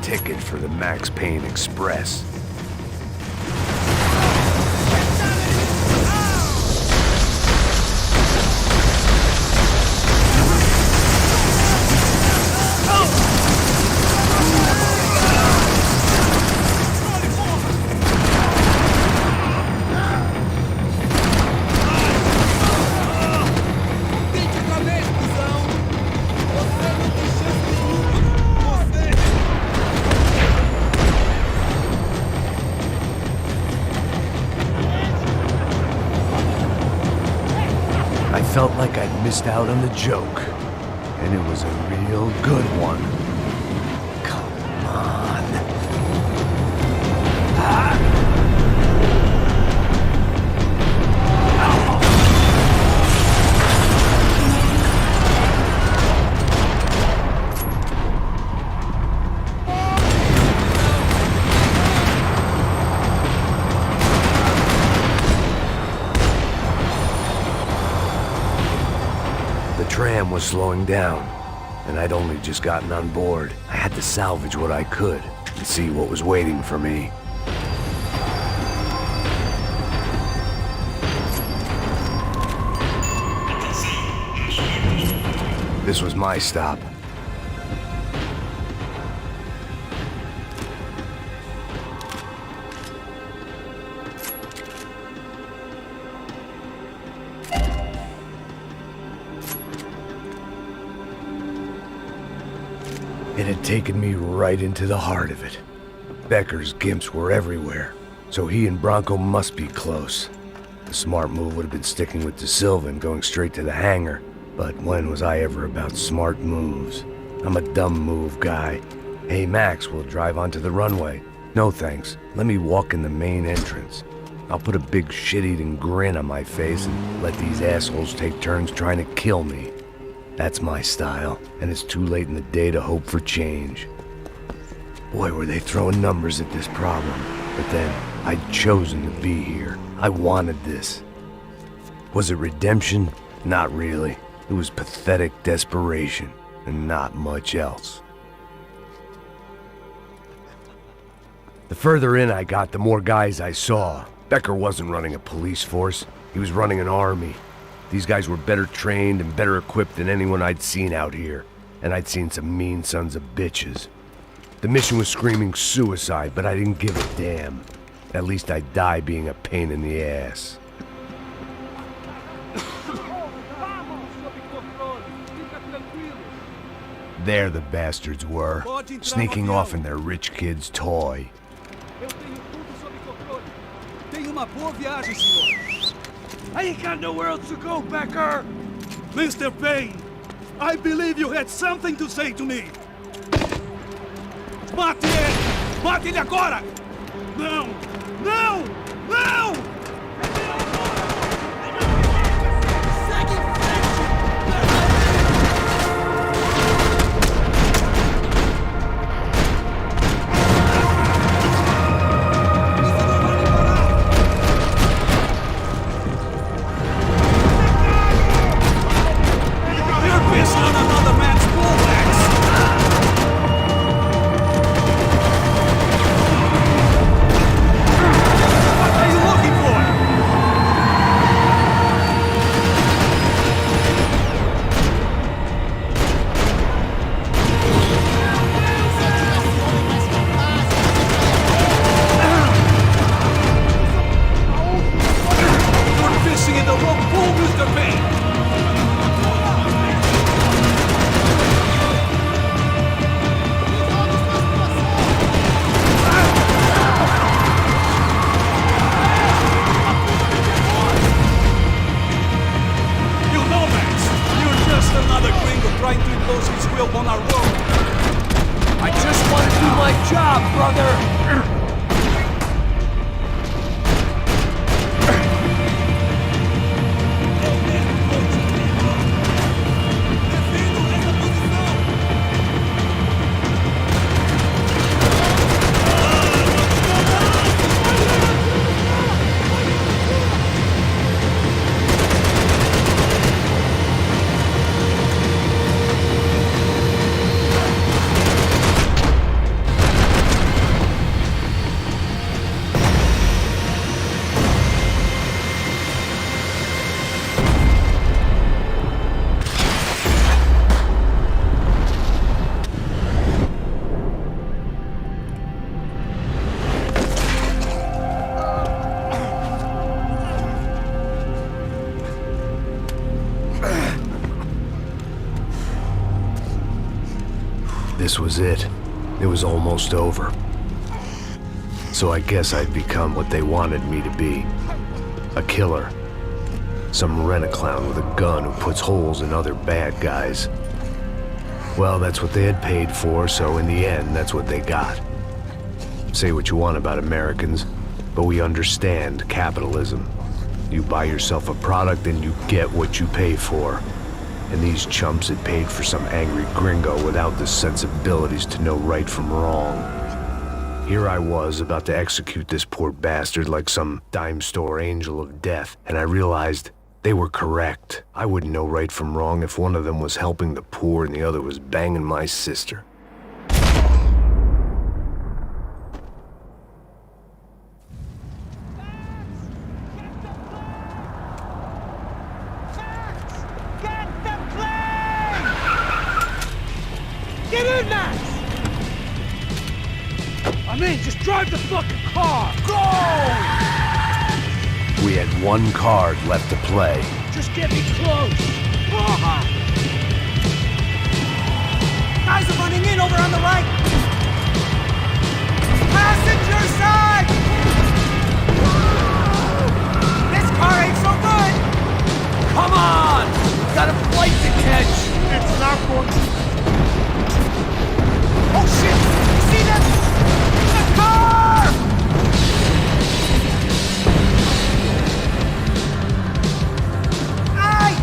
ticket for the Max Payne Express. I felt like I'd missed out on the joke, and it was a real good one. Come on. The tram was slowing down, and I'd only just gotten on board. I had to salvage what I could and see what was waiting for me. This was my stop. It had taken me right into the heart of it. Becker's gimps were everywhere, so he and Bronco must be close. The smart move would have been sticking with De Silva and going straight to the hangar, but when was I ever about smart moves? I'm a dumb move guy. Hey Max, we'll drive onto the runway. No thanks, let me walk in the main entrance. I'll put a big shit-eating grin on my face and let these assholes take turns trying to kill me. That's my style, and it's too late in the day to hope for change. Boy, were they throwing numbers at this problem. But then, I'd chosen to be here. I wanted this. Was it redemption? Not really. It was pathetic desperation, and not much else. The further in I got, the more guys I saw. Becker wasn't running a police force. He was running an army. These guys were better trained and better equipped than anyone I'd seen out here. And I'd seen some mean sons of bitches. The mission was screaming suicide, but I didn't give a damn. At least I'd die being a pain in the ass. There the bastards were, sneaking off in their rich kid's toy. I ain't got nowhere else to go, Becker! Mr. Payne, I believe you had something to say to me. Mate ele! Mate ele agora! Não! Não! Não! What are you looking This was it. It was almost over. So I guess I'd become what they wanted me to be. A killer. Some rent-a-clown with a gun who puts holes in other bad guys. Well, that's what they had paid for, so in the end, that's what they got. Say what you want about Americans, but we understand capitalism. You buy yourself a product and you get what you pay for. And these chumps had paid for some angry gringo without the sensibilities to know right from wrong. Here I was, about to execute this poor bastard like some dime store angel of death, and I realized they were correct. I wouldn't know right from wrong if one of them was helping the poor and the other was banging my sister. Get in, Max! I mean, just drive the fucking car! Go! We had one card left to play. Just get me close! Guys are running in over on the right! Passenger side! This car ain't so good! Come on! Got a flight to catch! It's not good. Oh shit! You see them? The car! Aye!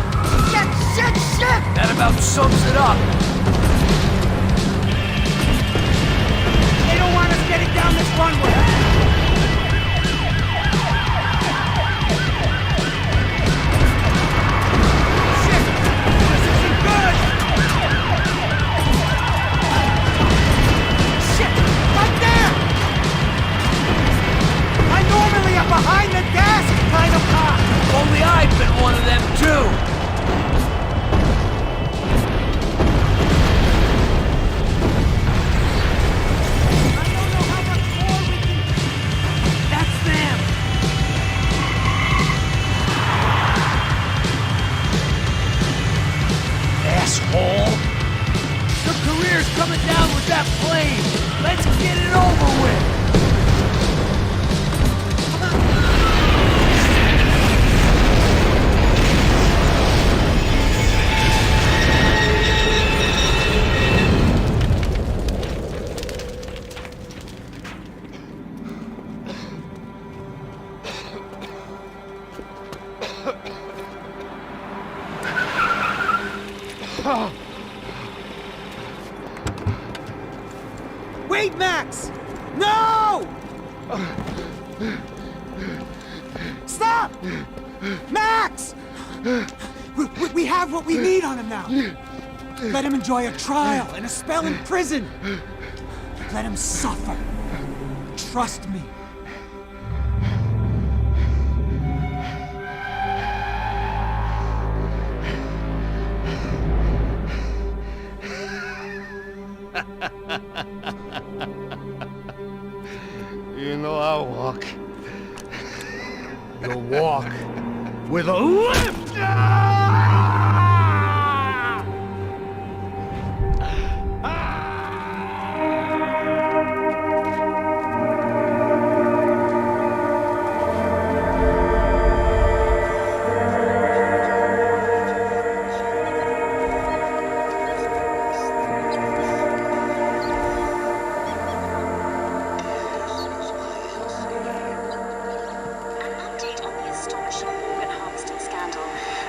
Shit! That about sums it up. They don't want us getting down this runway. Shit! This isn't good! Shit! Right there! I normally am behind the desk kind of cop. Only I've been one of them too. Asshole! Your career's coming down with that plane! Let's get it over with! Wait, Max! No! Stop! Max! We have what we need on him now. Let him enjoy a trial and a spell in prison. Let him suffer. Trust me. You know I'll walk. You'll walk with a lift!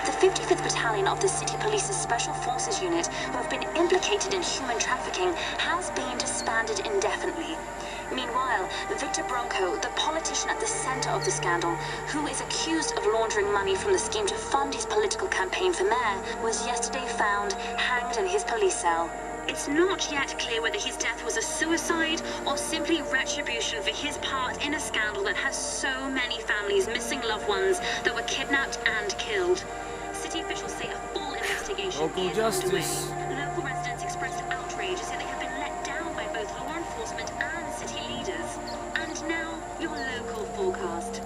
The 55th Battalion of the City Police's Special Forces Unit, who have been implicated in human trafficking, has been disbanded indefinitely. Meanwhile, Victor Bronco, the politician at the center of the scandal, who is accused of laundering money from the scheme to fund his political campaign for mayor, was yesterday found hanged in his police cell. It's not yet clear whether his death was a suicide or simply retribution for his part in a scandal that has so many families missing loved ones that were kidnapped and killed. City officials say a full investigation Local is justice. underway. Local residents expressed outrage, saying they have been let down by both law enforcement and city leaders. And now, your local forecast.